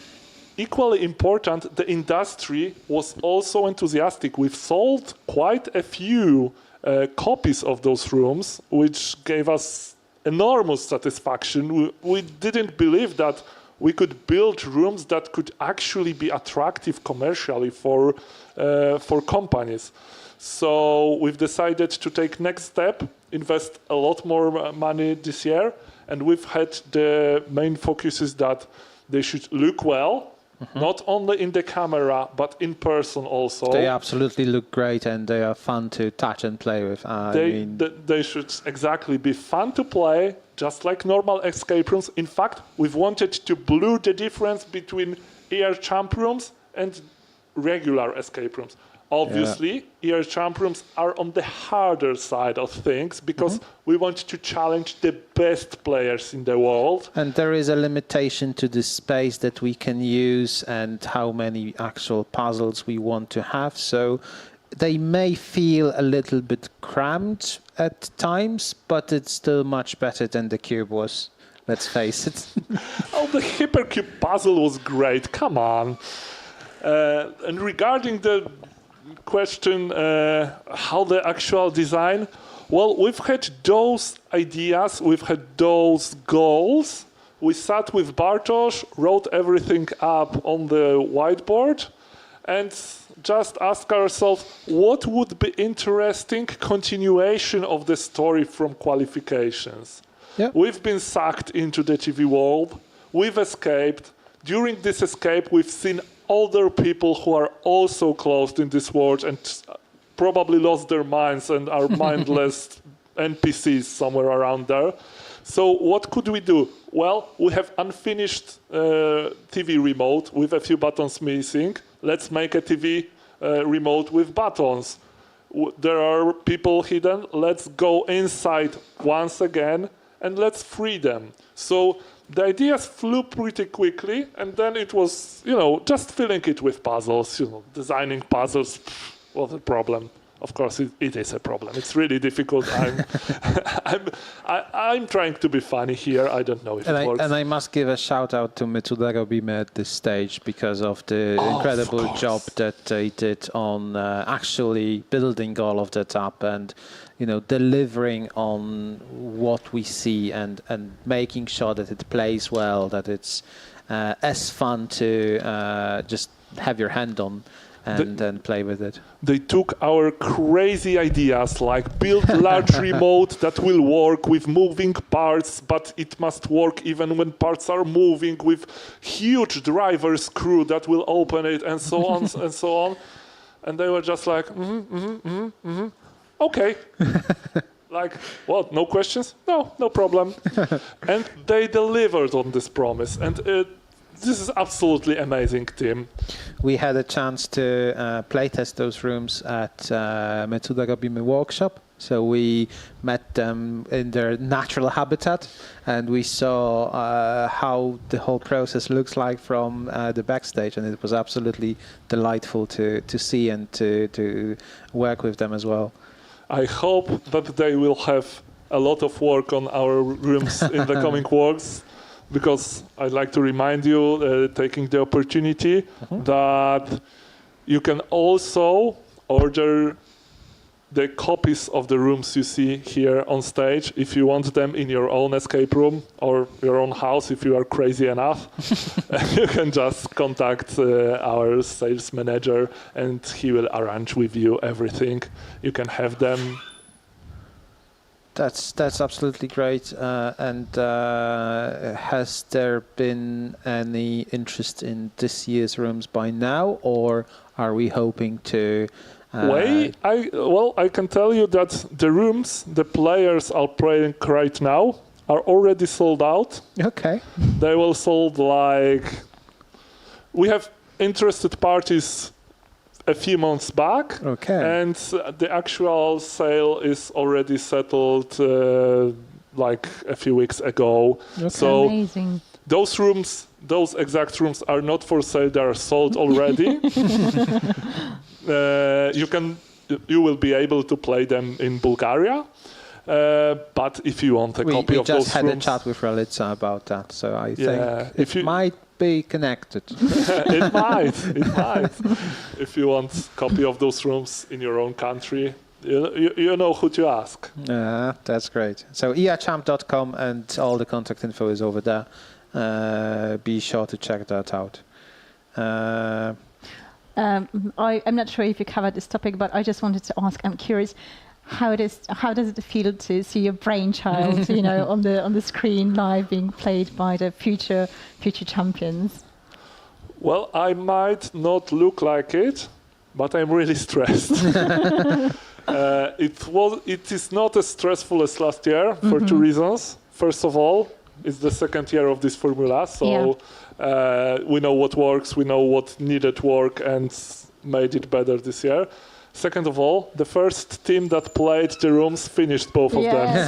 equally important, the industry was also enthusiastic. We've sold quite a few copies of those rooms, which gave us enormous satisfaction. We didn't believe that we could build rooms that could actually be attractive commercially for companies. So we've decided to take next step, invest a lot more money this year, and we've had the main focus is that they should look well, not only in the camera, but in person also. They absolutely look great and they are fun to touch and play with. They should exactly be fun to play, just like normal escape rooms. In fact, we've wanted to blur the difference between ER Champ rooms and regular escape rooms. Obviously, ER Champ rooms are on the harder side of things because we want to challenge the best players in the world. And there is a limitation to the space that we can use and how many actual puzzles we want to have. So they may feel a little bit cramped at times, but it's still much better than the cube was. Let's face it. Oh, the Hypercube puzzle was great. Come on. And regarding the question, how the actual design, well, we've had those ideas, we've had those goals. We sat with Bartosz, wrote everything up on the whiteboard, and just ask ourselves, what would be interesting continuation of the story from qualifications? Yeah. We've been sucked into the TV world, we've escaped. During this escape, we've seen older people who are also closed in this world and probably lost their minds and are mindless NPCs somewhere around there. So what could we do? Well, we have unfinished TV remote with a few buttons missing. Let's make a TV remote with buttons. There are people hidden. Let's go inside once again and let's free them. So the ideas flew pretty quickly, and then it was, just filling it with puzzles, designing puzzles. What a problem. Of course, it is a problem. It's really difficult. I'm trying to be funny here. I don't know if it works. And I must give a shout out to Mitsuda Robime at this stage because of the incredible job that they did on actually building all of that up and delivering on what we see and making sure that it plays well, that it's as fun to just have your hand on and then play with it. They took our crazy ideas like build large remote that will work with moving parts, but it must work even when parts are moving, with huge driver screw that will open it and so on and so on. And they were just like, okay. Like, what, no questions? No problem. And they delivered on this promise. And this is absolutely amazing team. We had a chance to playtest those rooms at My Cuda Robimy workshop. So we met them in their natural habitat, and we saw how the whole process looks like from the backstage, and it was absolutely delightful to see and to work with them as well. I hope that they will have a lot of work on our rooms in the coming works, because I'd like to remind you, taking the opportunity, that you can also order the copies of the rooms you see here on stage if you want them in your own escape room or your own house if you are crazy enough. You can just contact our sales manager and he will arrange with you everything. You can have them. That's absolutely great. And has there been any interest in this year's rooms by now, or are we hoping to? I can tell you that the rooms the players are playing right now are already sold out. Okay. They will sold we have interested parties a few months back. Okay. And the actual sale is already settled a few weeks ago. Okay. So Amazing. those rooms, those exact rooms are not for sale, they are sold already. You will be able to play them in Bulgaria. But if you want a copy of those rooms... We just had a chat with Ralitsa about that, so I think it might be connected. It might. If you want a copy of those rooms in your own country, you know who to ask. That's great. So eachamp.com and all the contact info is over there. Be sure to check that out. I'm not sure if you covered this topic, but I just wanted to ask, I'm curious, how does it feel to see your brainchild, on the screen live being played by the future champions? Well, I might not look like it, but I'm really stressed. It is not as stressful as last year for two reasons. First of all, it's the second year of this formula, so we know what works, we know what needed work, and made it better this year. Second of all, the first team that played the rooms finished both of them.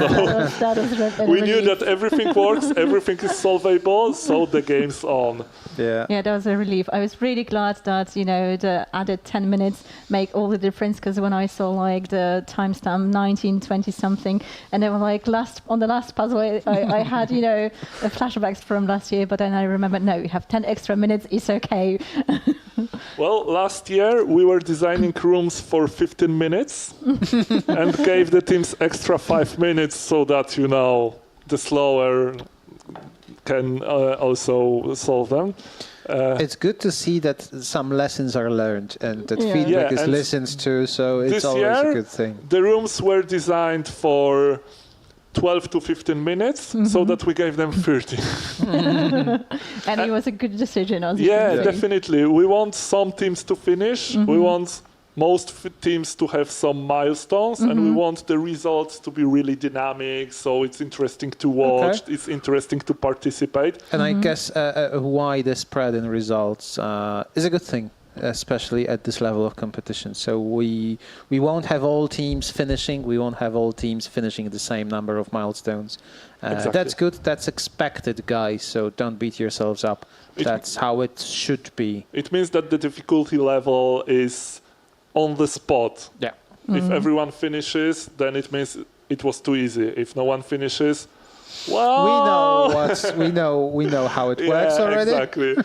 So we knew that everything works, everything is solvable, so the game's on. Yeah, that was a relief. I was really glad that, the added 10 minutes make all the difference, because when I saw the timestamp 1920 something, and they were on the last puzzle, I had, flashbacks from last year, but then I remembered, no, we have 10 extra minutes, it's okay. Well, last year we were designing rooms for 15 minutes and gave the teams extra 5 minutes so that, the slower can also solve them. It's good to see that some lessons are learned and that feedback is listened to, so it's always a good thing. The rooms were designed for 12 to 15 minutes, so that we gave them 30. And it was a good decision. Definitely. We want some teams to finish. We want most teams to have some milestones, and we want the results to be really dynamic, so it's interesting to watch, it's interesting to participate. And I guess a wide spread in results is a good thing, especially at this level of competition. So we won't have all teams finishing. We won't have all teams finishing the same number of milestones. Exactly. That's good. That's expected, guys. So don't beat yourselves up. That's how it should be. It means that the difficulty level is on the spot. Yeah. If everyone finishes, then it means it was too easy. If no one finishes, well, we know how it works already. Exactly.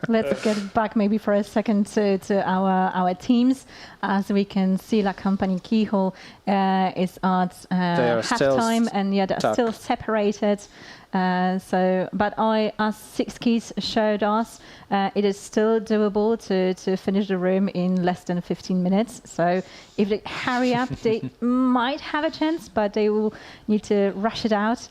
Let's get back maybe for a second to our teams. As we can see, La Compagnie Keyhole is at halftime, and they're still separated. But as Six Keys showed us, it is still doable to finish the room in less than 15 minutes. So if they hurry up, they might have a chance, but they will need to rush it out.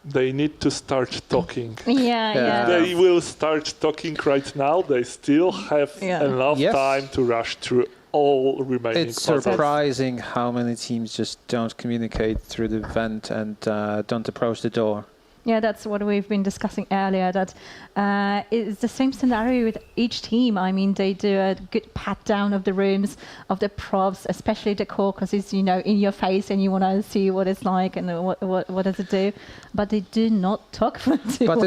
They need to start talking. Yeah. They will start talking right now. They still have enough time to rush through all remaining It's puzzles. surprising how many teams just don't communicate through the vent and don't approach the door. Yeah, that's what we've been discussing earlier, that it's the same scenario with each team. I mean, they do a good pat down of the rooms, of the props, especially the core, because it's, you know, in your face and you want to see what it's like and what does it do. But they do not talk to But one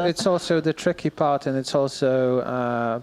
it's also the tricky part, and it's also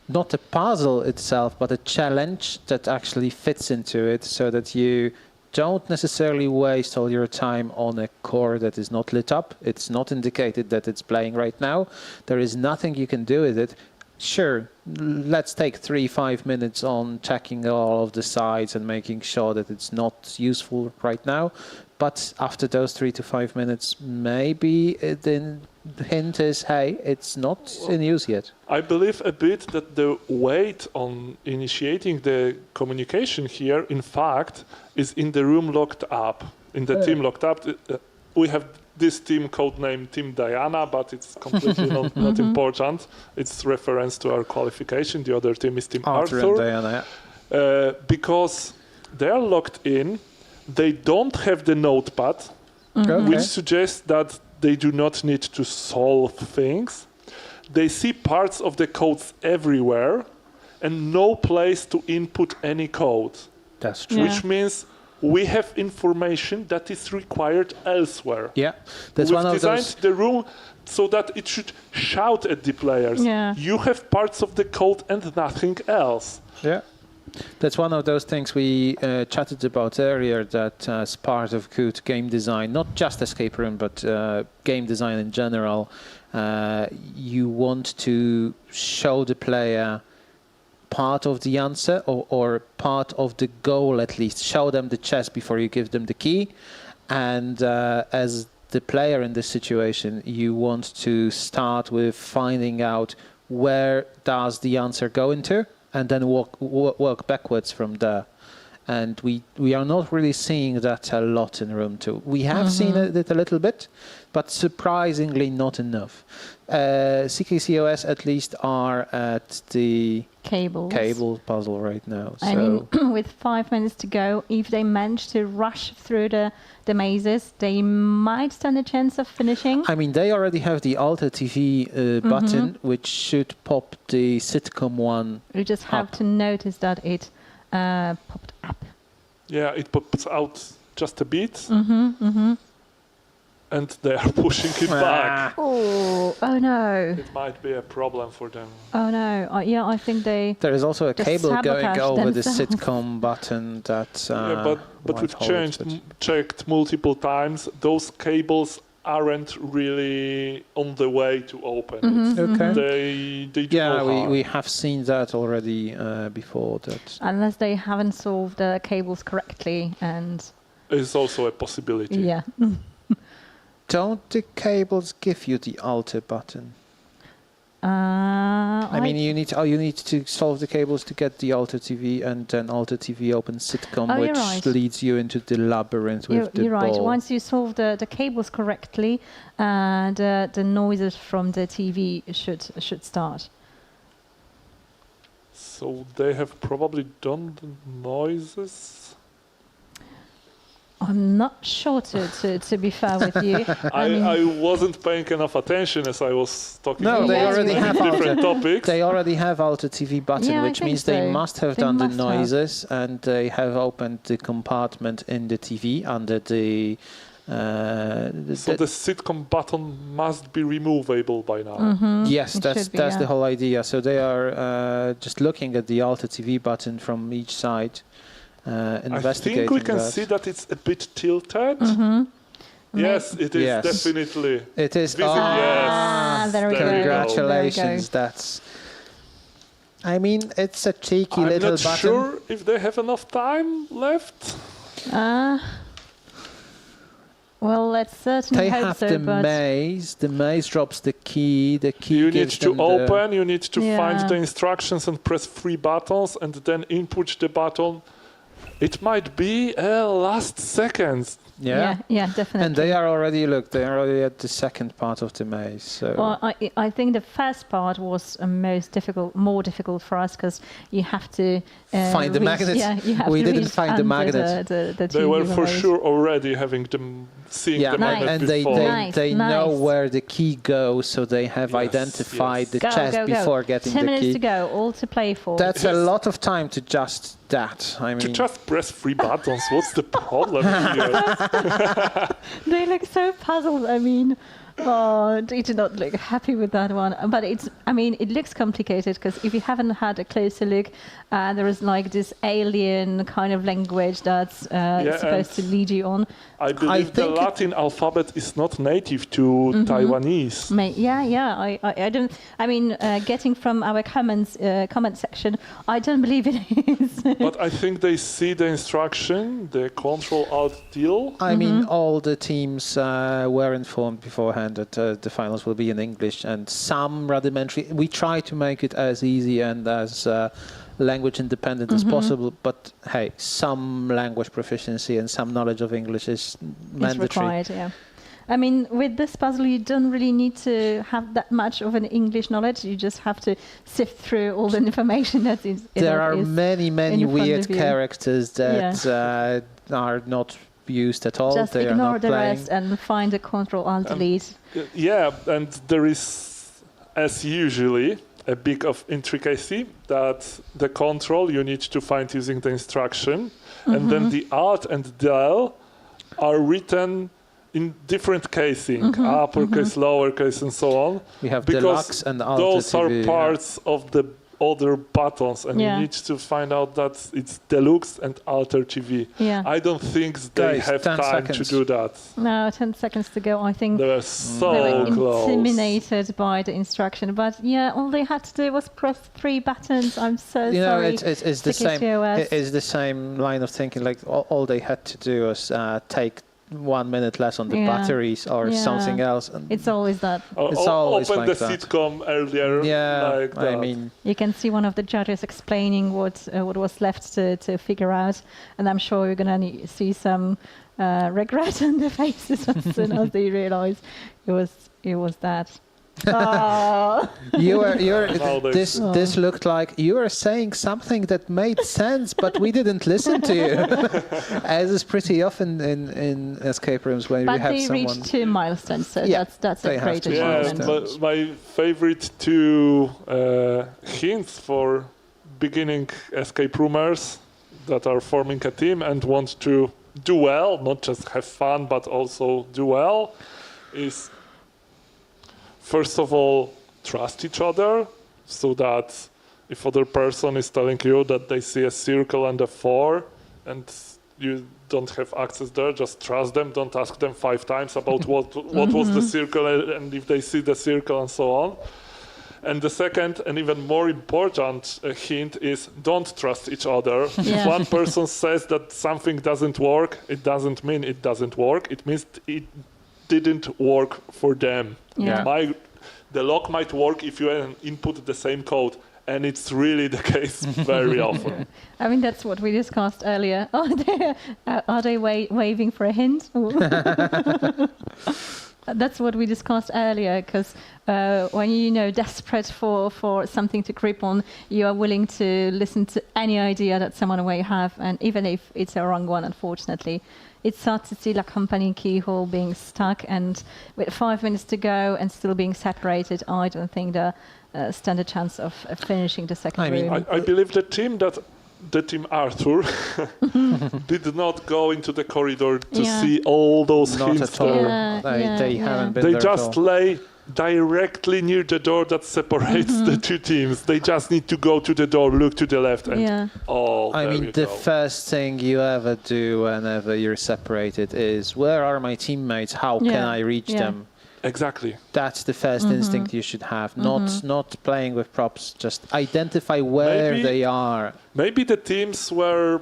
not a puzzle itself, but a challenge that actually fits into it, so that you don't necessarily waste all your time on a core that is not lit up. It's not indicated that it's playing right now. There is nothing you can do with it. Sure, let's take 3-5 minutes on checking all of the sides and making sure that it's not useful right now. But after those 3 to 5 minutes, maybe the hint is, hey, it's not in use yet. I believe a bit that the weight on initiating the communication here, in fact, is in the room locked up, in the team locked up. We have this team codenamed Team Diana, but it's completely not important. It's reference to our qualification. The other team is Team Arthur. And Diana, yeah. Because they're locked in, they don't have the notepad, which suggests that they do not need to solve things. They see parts of the codes everywhere and no place to input any code. That's true. Which means we have information that is required elsewhere. Yeah, that's We've one of designed those. the room so that it should shout at the players. Yeah. You have parts of the code and nothing else. Yeah. That's one of those things we chatted about earlier, that as part of good game design, not just escape room, but game design in general, you want to show the player part of the answer or part of the goal, at least. Show them the chess before you give them the key. And as the player in this situation, you want to start with finding out where does the answer go into, and then work backwards from there. And we are not really seeing that a lot in Room 2. We have seen it a little bit, but surprisingly not enough. CKCOS at least are at the cable puzzle right now. I mean, with 5 minutes to go, if they manage to rush through the mazes, they might stand a chance of finishing. I mean, they already have the Alter TV button, which should pop the sitcom one. You just have to notice that it popped up. Yeah, it pops out just a bit. And they are pushing it back. Oh no. It might be a problem for them. Oh no. Yeah, I think they. There is also a just cable going over themselves. the sitcom button that. Yeah, but we've checked multiple times. Those cables aren't really on the way to open. They do no harm. we have seen that already before. That unless they haven't solved the cables correctly, and. It's also a possibility. Yeah. Don't the cables give you the alter button? I mean, you need to solve the cables to get the Alter TV, and then Alter TV opens sitcom, which leads you into the labyrinth with the You're ball. right. Once you solve the cables correctly, the noises from the TV should start. So they have probably done the noises. I'm not sure to be fair with you. I wasn't paying enough attention as I was talking about they already have different topics. They already have Alter TV button, which means they must have done the noises, and they have opened the compartment in the TV under the. So the sitcom button must be removable by now. Yes, that's the whole idea. So they are just looking at the Alter TV button from each side. I think we can see that it's a bit tilted. Yes, it is definitely. It is. Yes, there we go. Congratulations! That's. I mean, it's a cheeky little button. I'm not sure if they have enough time left. Well, let's certainly they hope have so. The maze. The maze drops the key. The key. You need gives to them open. You need to find the instructions and press 3 buttons, and then input the button. it might be last seconds. Yeah, definitely. And they are already at the second part of the maze. So. Well, I think the first part was more difficult for us because you have to find the magnet. Yeah, you have we to didn't find the magnet. They were for sure already seeing the magnet and before. they know where the key goes, so they have identified the chest before getting the key. 10 minutes to go, all to play for. That's a lot of time to just that. I mean, to just press 3 buttons. What's the problem here? They look so puzzled. I mean, they do not look happy with that one. But it looks complicated because if you haven't had a closer look, there is like this alien kind of language that's supposed to lead you on. I believe the Latin alphabet is not native to Taiwanese. I don't. I mean, getting from our comment section, I don't believe it is. But I think they see the instruction, the Control-Alt-Deal. I mean, all the teams were informed beforehand that the finals will be in English, and some rudimentary. We try to make it as easy and as language independent as possible, but hey, some language proficiency and some knowledge of English is mandatory. It's required, yeah. I mean, with this puzzle, you don't really need to have that much of an English knowledge. You just have to sift through all the information that is. There are many weird characters that are not used at all. Just ignore the rest and find a Control-Alt-Delete. And there is, as usually, a bit of intricacy that the control you need to find using the instruction, and then the Alt and Del are written in different casing, uppercase, lowercase, and so on. We have Deluxe and Alter those TV, are parts of the other buttons, and you need to find out that it's Deluxe and Alter TV. Yeah. I don't think they have time to do that. No, 10 seconds to go. I think they were so close. Intimidated by the instruction, but all they had to do was press 3 buttons. I'm so sorry. It's the same. It's the same line of thinking. Like all they had to do was take 1 minute less on the batteries or something else. And it's always that. It's always open like the that. sitcom earlier. Yeah, like that. I mean, you can see one of the judges explaining what was left to figure out, and I'm sure you're gonna see some regret on their faces as soon as they realize it was that. This looked like you were saying something that made sense, but we didn't listen to you. As is pretty often in escape rooms when we have someone. But they reached 2 milestones, so that's a great achievement. But my favorite 2 hints for beginning escape roomers that are forming a team and want to do well, not just have fun, but also do well, is first of all, trust each other, so that if other person is telling you that they see a circle and a 4 and you don't have access there, just trust them. Don't ask them 5 times about what was the circle and if they see the circle and so on. And the second and even more important hint is don't trust each other. If one person says that something doesn't work, it doesn't mean it doesn't work. It means it didn't work for them. The lock might work if you input the same code, and it's really the case very often. I mean, that's what we discussed earlier. Are they waving for a hint? That's what we discussed earlier, because when desperate for something to grip on, you are willing to listen to any idea that someone may have, and even if it's a wrong one, unfortunately. It's sad to see La Compagnie Keyhole being stuck, and with 5 minutes to go and still being separated, I don't think they stand a chance of finishing the second room. I believe the team Arthur did not go into the corridor to see all those hints. Not at all. They haven't been there. They just lay directly near the door that separates the 2 teams. They just need to go to the door, look to the left, and the first thing you ever do whenever you're separated is, where are my teammates? How can I reach them? Exactly. That's the first instinct you should have. Not playing with props. Just identify where they are. Maybe the teams were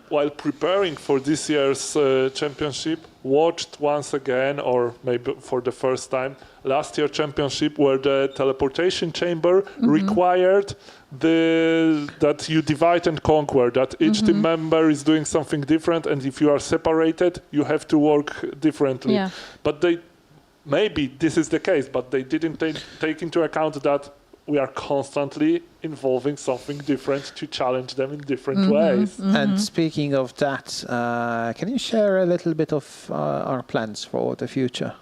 while preparing for this year's championship, watched once again, or maybe for the first time, last year's championship, where the teleportation chamber required that you divide and conquer, that each team member is doing something different, and if you are separated, you have to work differently. Yeah. But maybe this is the case, but they didn't take into account that we are constantly involving something different to challenge them in different ways. And speaking of that, can you share a little bit of our plans for the future?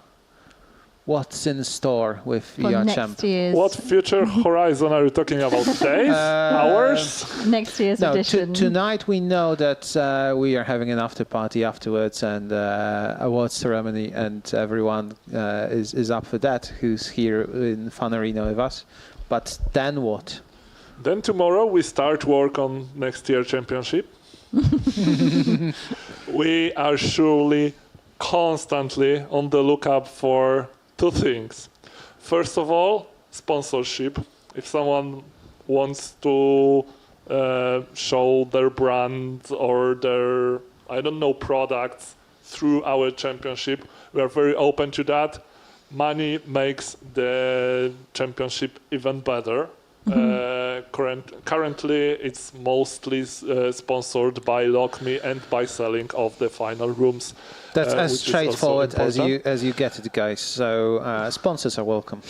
What's in store with VR Champ? What future horizon are you talking about? Days? Hours? Next year's edition. Tonight we know that we are having an after party afterwards and awards ceremony, and everyone is up for that who's here in Fun Arena with us. But then what? Then tomorrow we start work on next year's championship. We are surely constantly on the lookout for two things. First of all, sponsorship. If someone wants to show their brand or their, products through our championship, we are very open to that. Money makes the championship even better. Currently, it's mostly sponsored by LockMe and by selling of the final rooms. That's as straightforward as you get it, guys. So sponsors are welcome.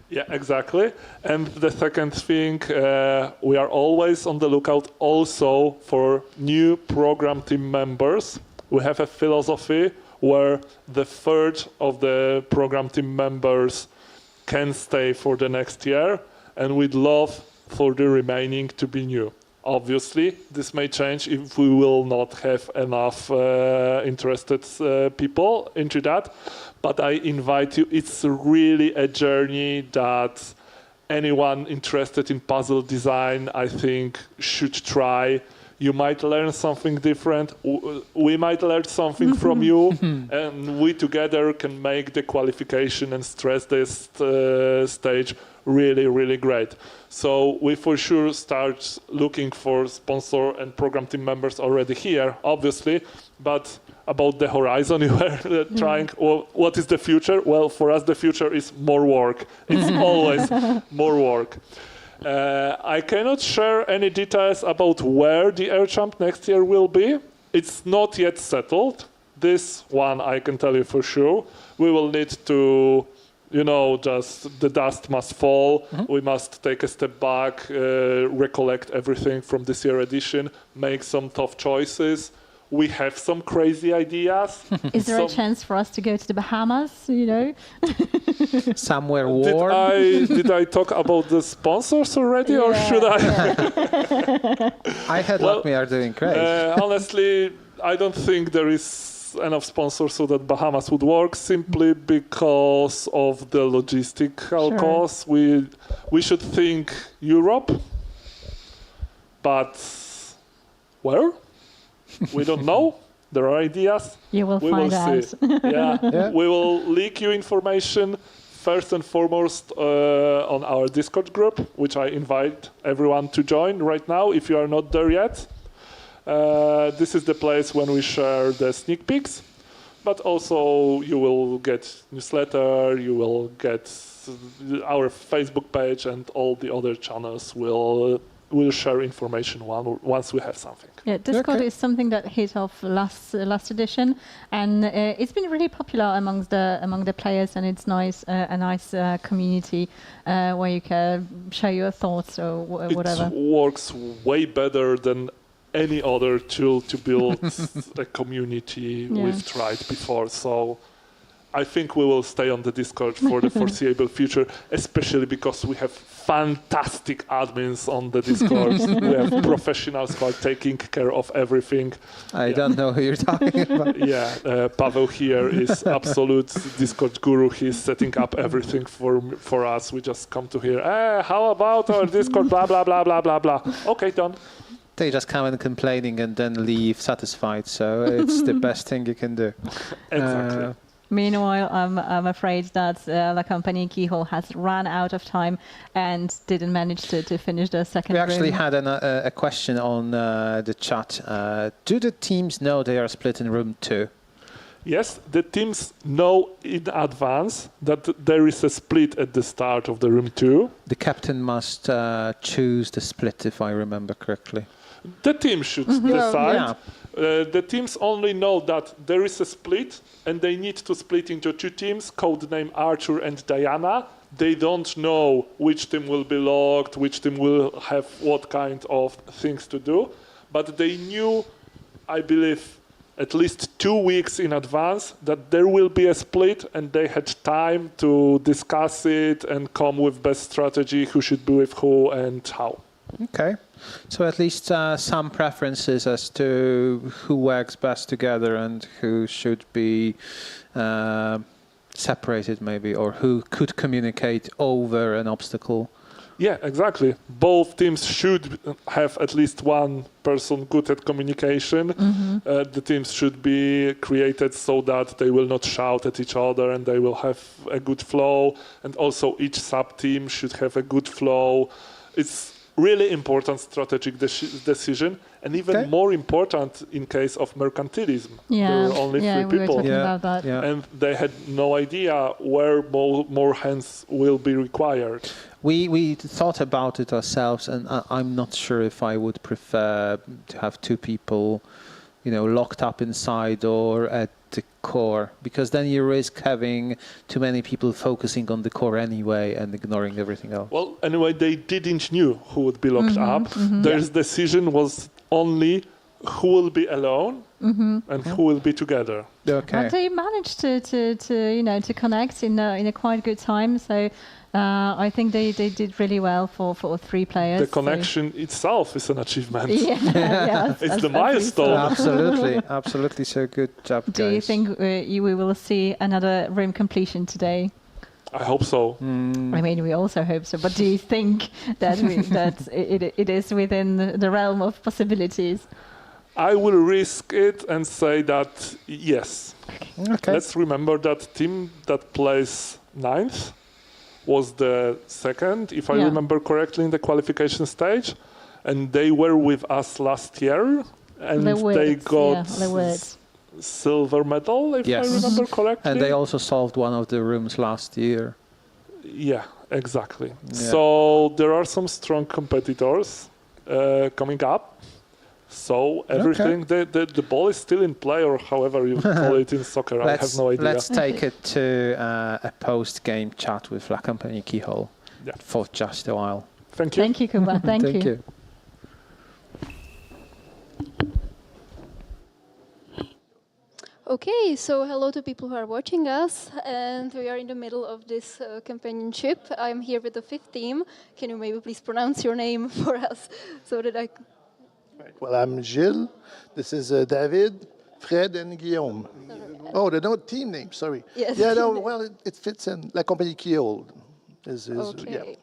Yeah, exactly. And the second thing, we are always on the lookout also for new program team members. We have a philosophy where the third of the program team members can stay for the next year, and we'd love for the remaining to be new. Obviously, this may change if we will not have enough interested people into that, but I invite you, it's really a journey that anyone interested in puzzle design, I think, should try. You might learn something different. We might learn something from you, and we together can make the qualification and stress this stage really, really great. So we for sure start looking for sponsor and program team members already here, obviously, but about the horizon, you were trying, well, what is the future? Well, for us, the future is more work. It's always more work. I cannot share any details about where the Air Champ next year will be. It's not yet settled. This one I can tell you for sure. We will need to, just the dust must fall. We must take a step back, recollect everything from this year edition, make some tough choices. We have some crazy ideas. Is there a chance for us to go to the Bahamas, Somewhere warm? Did I talk about the sponsors already, or should I? I had LockMe are doing great. Honestly, I don't think there is enough sponsors so that Bahamas would work, simply because of the logistical costs. We should think Europe, but where? We don't know. There are ideas. You will find out. Yeah. We will leak you information first and foremost on our Discord group, which I invite everyone to join right now if you are not there yet. This is the place when we share the sneak peeks, but also you will get newsletter, you will get our Facebook page, and all the other channels will share information once we have something. Yeah, Discord is something that hit off last edition, and it's been really popular among the players, and it's nice a nice community where you can share your thoughts or whatever. It works way better than any other tool to build a community we've tried before. So I think we will stay on the Discord for the foreseeable future, especially because we have fantastic admins on the Discord. We have professionals who are taking care of everything. I don't know who you're talking about. Pavel here is absolute Discord guru. He's setting up everything for us. We just come to here, how about our Discord, blah, blah, blah, blah, blah, blah. Okay, done. They just come in complaining and then leave satisfied, so it's the best thing you can do. Exactly. Meanwhile, I'm afraid that La Compagnie Keyhole has run out of time and didn't manage to finish the second We actually room. had a question on the chat. Do the teams know they are split in room 2? Yes, the teams know in advance that there is a split at the start of the room 2. The captain must choose the split, if I remember correctly. The team should decide. Yeah. The teams only know that there is a split and they need to split into 2 teams, codename Arthur and Diana. They don't know which team will be locked, which team will have what kind of things to do. But they knew, I believe, at least 2 weeks in advance that there will be a split, and they had time to discuss it and come with best strategy, who should be with who and how. Okay, so at least some preferences as to who works best together and who should be separated maybe, or who could communicate over an obstacle. Yeah, exactly. Both teams should have at least one person good at communication. The teams should be created so that they will not shout at each other and they will have a good flow. And also each sub-team should have a good flow. It's really important strategic decision, and even more important in case of mercantilism. Yeah, there were only 3 we were people. talking about that. And they had no idea where more hands will be required. We thought about it ourselves, and I'm not sure if I would prefer to have 2 people, locked up inside or at the core, because then you risk having too many people focusing on the core anyway and ignoring everything else. Well, anyway, they didn't knew who would be locked up. Their decision was only who will be alone and who will be together. Okay. But they managed to connect in a quite good time. So I think they did really well for 3 players. The connection itself is an achievement. Yeah, it's the milestone. Absolutely. So good job, guys. Do you think we will see another room completion today? I hope so. I mean, we also hope so. But do you think that it is within the realm of possibilities? I will risk it and say that yes. Okay. Let's remember that team that plays 9th was the second, if I remember correctly, in the qualification stage, and they were with us last year, and they got silver medal, if I remember correctly. And they also solved one of the rooms last year. Yeah, exactly. Yeah. So there are some strong competitors coming up. So everything, the ball is still in play, or however you call it in soccer. I have no idea. Let's take it to a post-game chat with La Compagnie Keyhole for just a while. Thank you. Thank you, Kuba. Thank you. Okay, so hello to people who are watching us, and we are in the middle of this companionship. I'm here with the 5th team. Can you maybe please pronounce your name for us so that I... Well, I'm Gilles. This is David, Fred, and Guillaume. Oh, no team name. Sorry. Yes. Yeah, no. Well, it fits in. La Compagnie Keyhole okay. Yeah.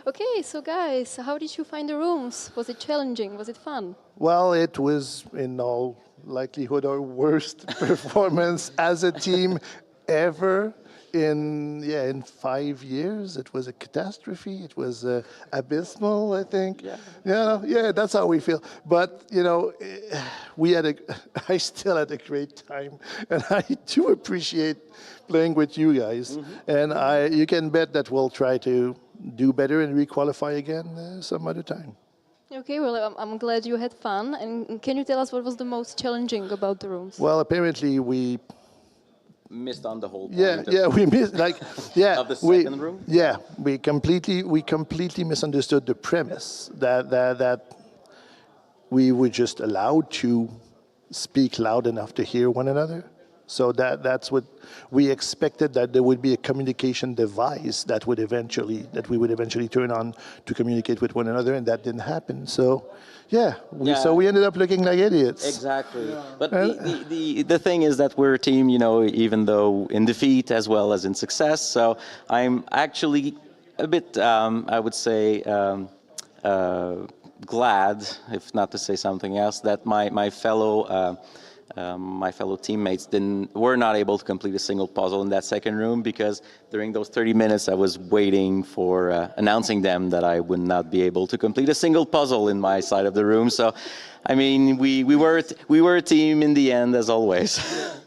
Okay, so guys, how did you find the rooms? Was it challenging? Was it fun? Well, it was in all likelihood our worst performance as a team ever. In 5 years, it was a catastrophe. It was abysmal, I think. Yeah, that's how we feel. But I still had a great time, and I do appreciate playing with you guys. And you can bet that we'll try to do better and requalify again some other time. Okay, well, I'm glad you had fun. And can you tell us what was the most challenging about the rooms? Well, apparently we missed on the whole point. We missed of the second room. Yeah, we completely misunderstood the premise that we were just allowed to speak loud enough to hear one another. So that's what we expected, that there would be a communication device that we would eventually turn on to communicate with one another, and that didn't happen. So so we ended up looking like idiots. Exactly. But the thing is that we're a team, even though in defeat as well as in success. So I'm actually a bit, I would say, glad, if not to say something else, that my fellow my fellow teammates were not able to complete a single puzzle in that second room because during those 30 minutes I was waiting for announcing them that I would not be able to complete a single puzzle in my side of the room. So, I mean, we were a team in the end, as always.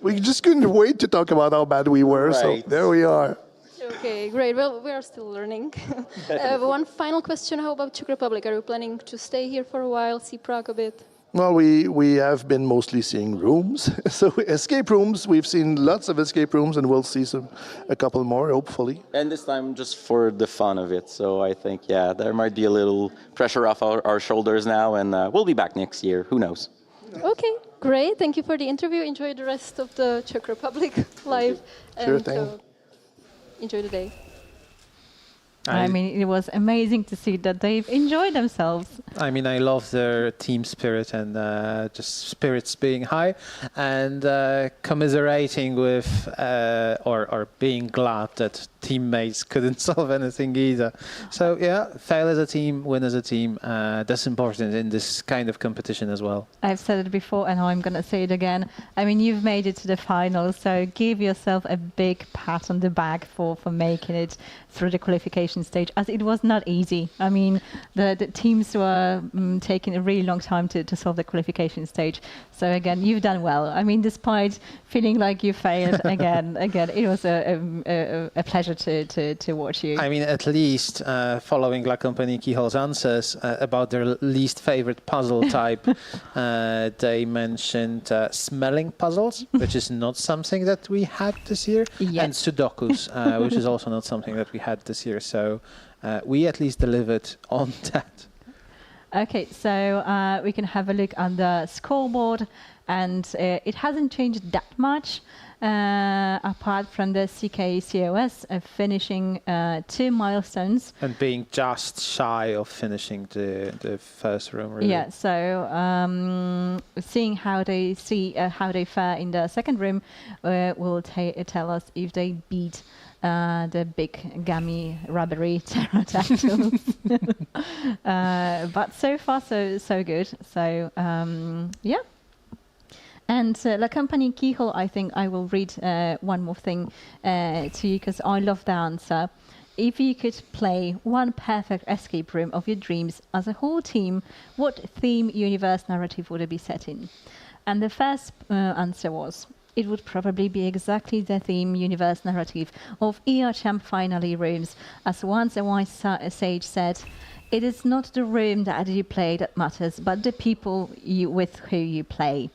We just couldn't wait to talk about how bad we were, so there we are. Okay, great. Well, we are still learning. One final question. How about Czech Republic? Are you planning to stay here for a while, see Prague a bit? Well, we have been mostly seeing rooms. So escape rooms, we've seen lots of escape rooms, and we'll see a couple more, hopefully. And this time just for the fun of it. So I think, yeah, there might be a little pressure off our shoulders now, and we'll be back next year. Who knows? Okay, great. Thank you for the interview. Enjoy the rest of the Czech Republic live. Sure thing. Enjoy the day. I mean, it was amazing to see that they've enjoyed themselves. I mean, I love their team spirit and just spirits being high and commiserating with or being glad that teammates couldn't solve anything either. So yeah, fail as a team, win as a team. That's important in this kind of competition as well. I've said it before and I'm going to say it again. I mean, you've made it to the final, so give yourself a big pat on the back for making it through the qualification stage, as it was not easy. I mean, the teams were taking a really long time to solve the qualification stage. So again, you've done well. I mean, despite feeling like you failed again, it was a pleasure to watch you. I mean, at least following La Compagnie Keyhole's answers about their least favorite puzzle type, they mentioned smelling puzzles, which is not something that we had this year, and Sudokus, which is also not something that we had this year. So we at least delivered on that. Okay, so we can have a look on the scoreboard, and it hasn't changed that much. Apart from the CKCOS finishing 2 milestones. And being just shy of finishing the first room, really. Yeah, so seeing how they fare in the second room will tell us if they beat the big gummy rubbery pterodactyls. But so far, so good. So, yeah. And La Compagnie Keyhole, I think I will read one more thing to you because I love the answer. If you could play one perfect escape room of your dreams as a whole team, what theme, universe, narrative would it be set in? And the first answer was, it would probably be exactly the theme, universe, narrative of Champ Finale rooms. As once a wise sage said, it is not the room that you play that matters, but the people with who you play.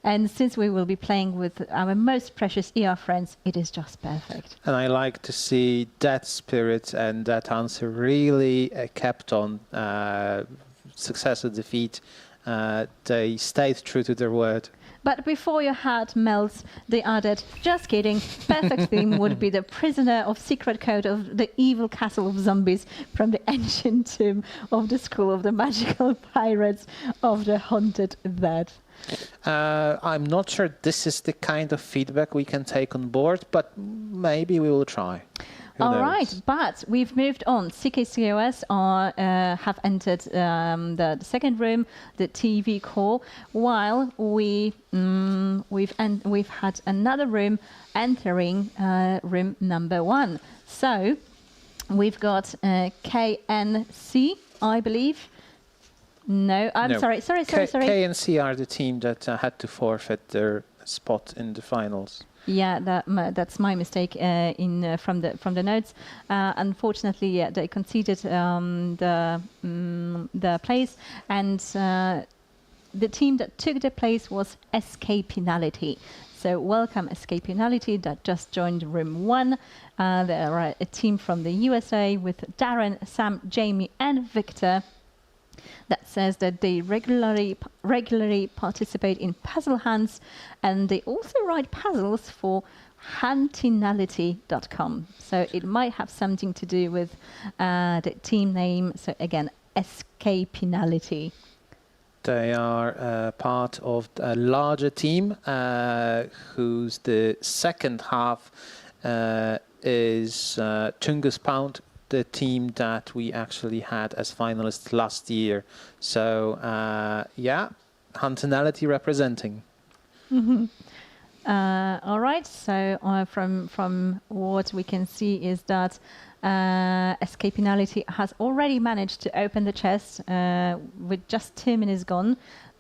And since we will be playing with our most precious friends, it is just perfect. And I like to see that spirit and that answer really kept on success or defeat. They stayed true to their word. But before your heart melts, they added, just kidding, perfect theme would be the prisoner of secret code of the evil castle of zombies from the ancient tomb of the school of the magical pirates of the haunted dead. I'm not sure this is the kind of feedback we can take on board, but maybe we will try. All right, but we've moved on. CKCOS have entered the second room, the TV core, while we've had another room entering room number 1. So we've got KNC, I believe. No, I'm sorry. K and C are the team that had to forfeit their spot in the finals. Yeah, that's my mistake from the notes. Unfortunately, yeah, they conceded the place, and the team that took the place was Escapinality. So welcome Escapinality that just joined room 1. They are a team from the USA with Darren, Sam, Jamie, and Victor. That says that they regularly participate in puzzle hunts, and they also write puzzles for Huntinality.com. So it might have something to do with the team name. So again, Escapinality. They are part of a larger team whose the second half is Chungus Pound, the team that we actually had as finalists last year. So, yeah, Huntinality representing. All right. So from what we can see is that Escapinality has already managed to open the chest with just 2 minutes gone.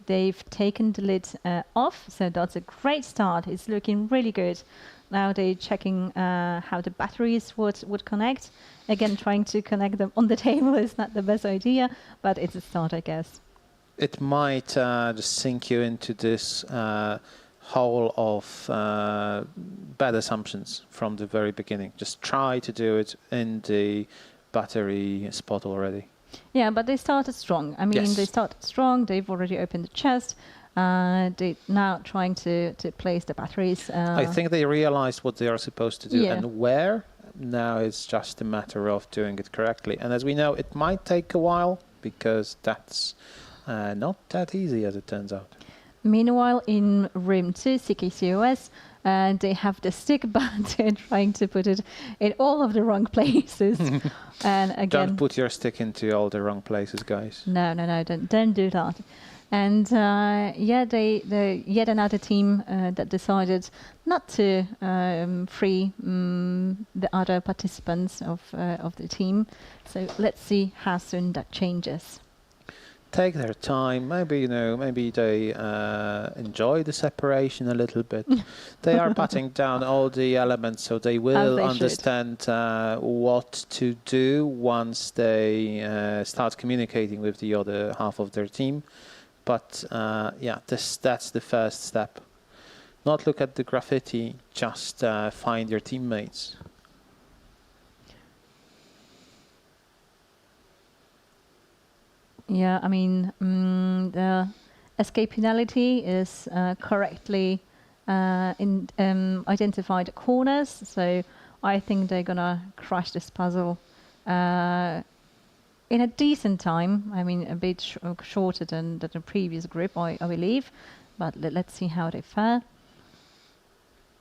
They've taken the lid off, so that's a great start. It's looking really good. Now they're checking how the batteries would connect. Again, trying to connect them on the table is not the best idea, but it's a start, I guess. It might just sink you into this hole of bad assumptions from the very beginning. Just try to do it in the battery spot already. Yeah, but they started strong. I mean, Yes. they started strong. They've already opened the chest. They're now trying to place the batteries. I think they realized what they are supposed to do Yeah. and where. Now it's just a matter of doing it correctly. And as we know, it might take a while because that's not that easy as it turns out. Meanwhile, in room 2, CKCOS, they have the stick, but they're trying to put it in all of the wrong places. And again, Don't put your stick into all the wrong places, guys. No, don't do that. And yeah, they yet another team that decided not to free the other participants of the team. So let's see how soon that changes. Take their time. Maybe maybe they enjoy the separation a little bit. They are putting down all the elements, so they will understand what to do once they start communicating with the other half of their team. But yeah, that's the first step. Not look at the graffiti, just find your teammates. Yeah, I mean, the Escapinality is correctly identified corners, so I think they're gonna crush this puzzle in a decent time. I mean, a bit shorter than the previous group, I believe, but let's see how they fare.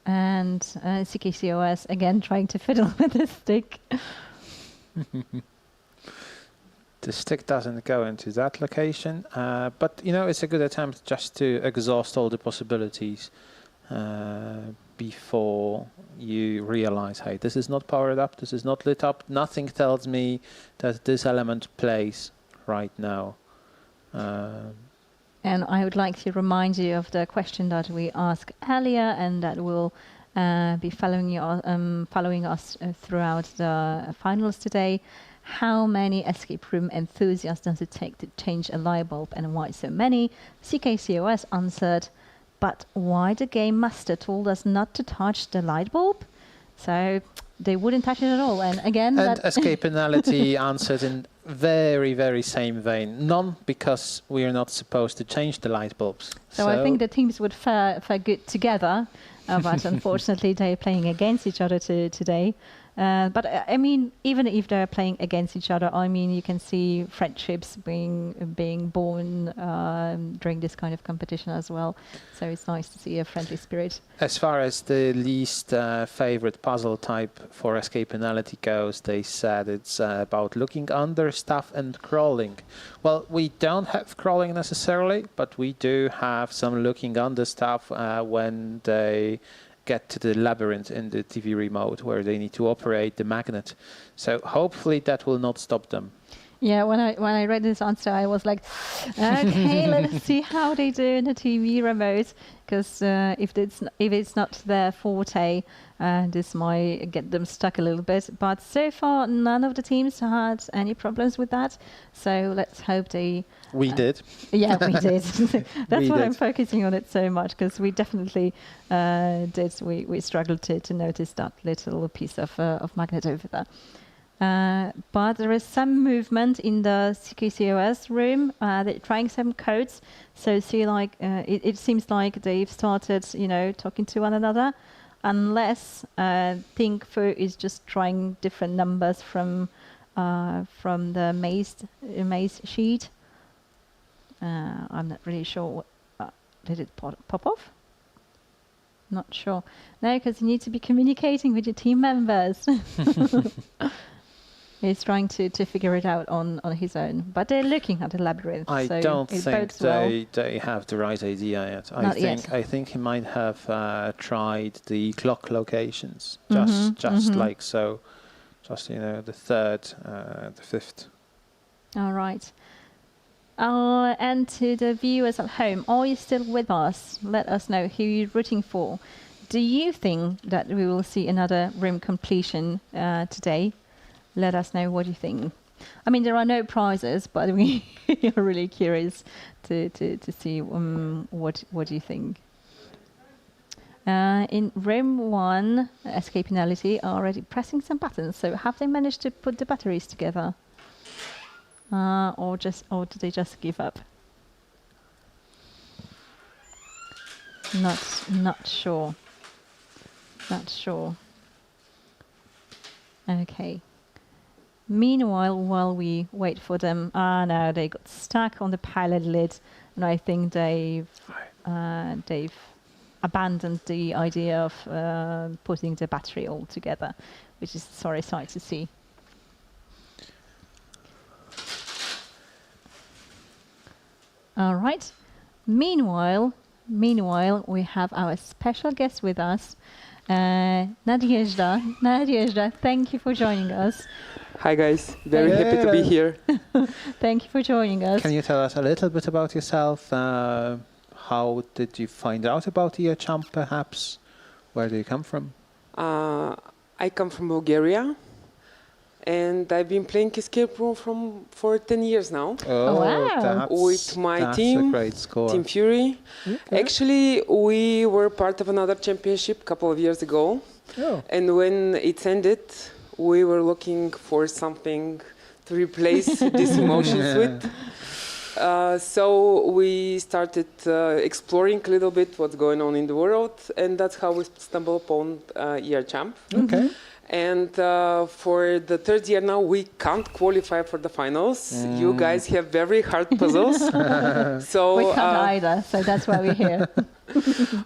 And CKCOS again trying to fiddle with the stick. The stick doesn't go into that location, but it's a good attempt just to exhaust all the possibilities before you realize, hey, this is not powered up, this is not lit up, nothing tells me that this element plays right now. And I would like to remind you of the question that we asked earlier, and that will be following us throughout the finals today. How many escape room enthusiasts does it take to change a light bulb, and why so many? CKCOS answered, but why the game master told us not to touch the light bulb? So they wouldn't touch it at all. And again, and Escapinality answered in very, very same vein. None, because we are not supposed to change the light bulbs. So I think the teams would fare good together, but unfortunately they're playing against each other today. But I mean, even if they're playing against each other, I mean, you can see friendships being born during this kind of competition as well. So it's nice to see a friendly spirit. As far as the least favorite puzzle type for Escapinality goes, they said it's about looking under stuff and crawling. Well, we don't have crawling necessarily, but we do have some looking under stuff when they get to the labyrinth in the TV remote where they need to operate the magnet. So hopefully that will not stop them. Yeah, when I read this answer, I was like, okay, let's see how they do in the TV remote, because if it's not their forte, this might get them stuck a little bit. But so far, none of the teams had any problems with that. So let's hope they. We did. Yeah, we did. That's why I'm focusing on it so much, because we definitely did. We struggled to notice that little piece of magnet over there. But there is some movement in the CKCOS room. They're trying some codes. So see, like it seems like they've started, talking to one another. Unless Pink Foo is just trying different numbers from the maze sheet. I'm not really sure. Did it pop off? Not sure. No, because you need to be communicating with your team members. He's trying to figure it out on his own. But they're looking at the labyrinth. I so don't it think bodes well. they have the right idea yet. Not yet. I think he might have tried the clock locations, Mhm, just mhm. like so, just the third, the fifth. All right. And to the viewers at home, are you still with us? Let us know who you're rooting for. Do you think that we will see another room completion today? Let us know what you think. I mean, there are no prizes, but we are really curious to see what you think. In room 1, Escapinality are already pressing some buttons. So have they managed to put the batteries together? Or did they just give up? Not sure. Not sure. Okay. Meanwhile, while we wait for them, no, they got stuck on the pilot lid, and I think they've abandoned the idea of putting the battery all together, which is a sorry sight to see. All right. Meanwhile, we have our special guest with us, Nadia. Nadia, thank you for joining us. Hi guys, very happy to be here. Thank you for joining us. Can you tell us a little bit about yourself? How did you find out about the champ, perhaps? Where do you come from? I come from Bulgaria, and I've been playing escape room for 10 years now. Oh, wow. With my team, a great score. Team Fury. Okay. Actually, we were part of another championship a couple of years ago. Oh. And when it ended, we were looking for something to replace these emotions with. So we started exploring a little bit what's going on in the world, and that's how we stumbled upon ER Champ. Okay. And for the third year now, we can't qualify for the finals. You guys have very hard puzzles. So we can't either, so that's why we're here.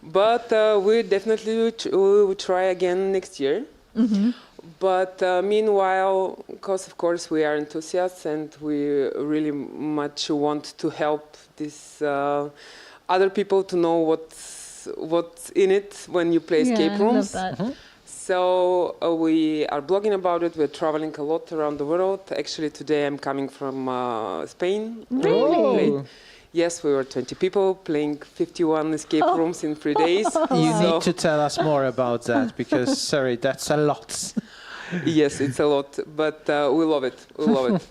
But we definitely will try again next year. Mm-hmm. But meanwhile, because of course we are enthusiasts and we really much want to help these other people to know what's in it when you play escape rooms. Love that. Mm-hmm. So we are blogging about it. We're traveling a lot around the world. Actually, today I'm coming from Spain. Really? Yes, we were 20 people playing 51 escape rooms in 3 days. You need to tell us more about that because, sorry, that's a lot. Yes, it's a lot, but we love it. We love it.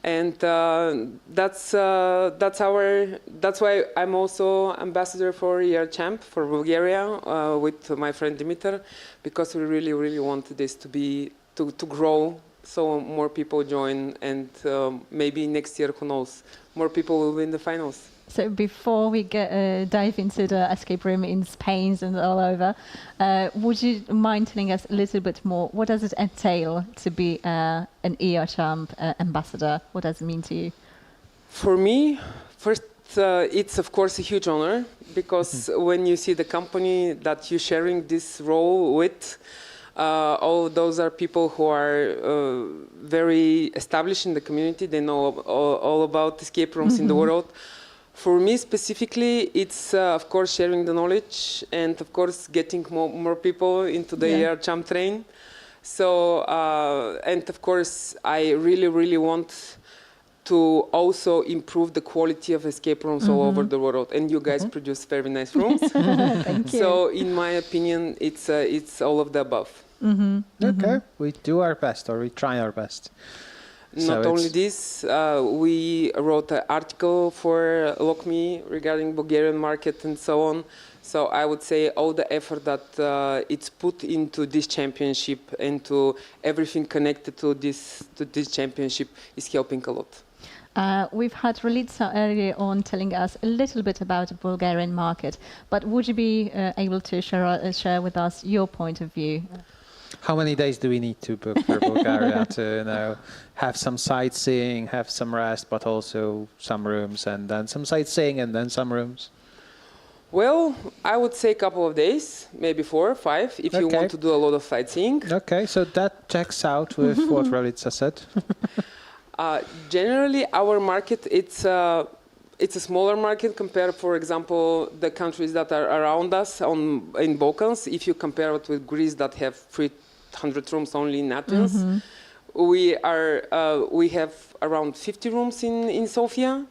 And that's why I'm also ambassador for ER Champ for Bulgaria with my friend Dimitar, because we really, really want this to grow, so more people join, and maybe next year, who knows, more people will win the finals. So before we dive into the escape room in Spain and all over, would you mind telling us a little bit more? What does it entail to be an ER Champ ambassador? What does it mean to you? For me, first, it's of course a huge honor, because when you see the company that you're sharing this role with, all those are people who are very established in the community. They know all about escape rooms in the world. For me specifically, it's of course sharing the knowledge and of course getting more people into the ER Champ train. So, and of course, I really, really want to also improve the quality of escape rooms all over the world. And you guys produce very nice rooms. Thank you. So in my opinion, it's all of the above. Okay, we do our best, or we try our best. Not only this, we wrote an article for LockMe regarding Bulgarian market and so on. So I would say all the effort that it's put into this championship and to everything connected to this championship is helping a lot. We've had Ralitsa earlier on telling us a little bit about the Bulgarian market, but would you be able to share with us your point of view? How many days do we need to book for Bulgaria to have some sightseeing, have some rest, but also some rooms, and then some sightseeing and then some rooms? Well, I would say a couple of days, maybe 4 or 5, if you want to do a lot of sightseeing. Okay, so that checks out with what Ralitsa said. Generally, our market, it's a smaller market compared, for example, the countries that are around us in Balkans. If you compare it with Greece that have 300 rooms only in Athens, we have around 50 rooms in Sofia.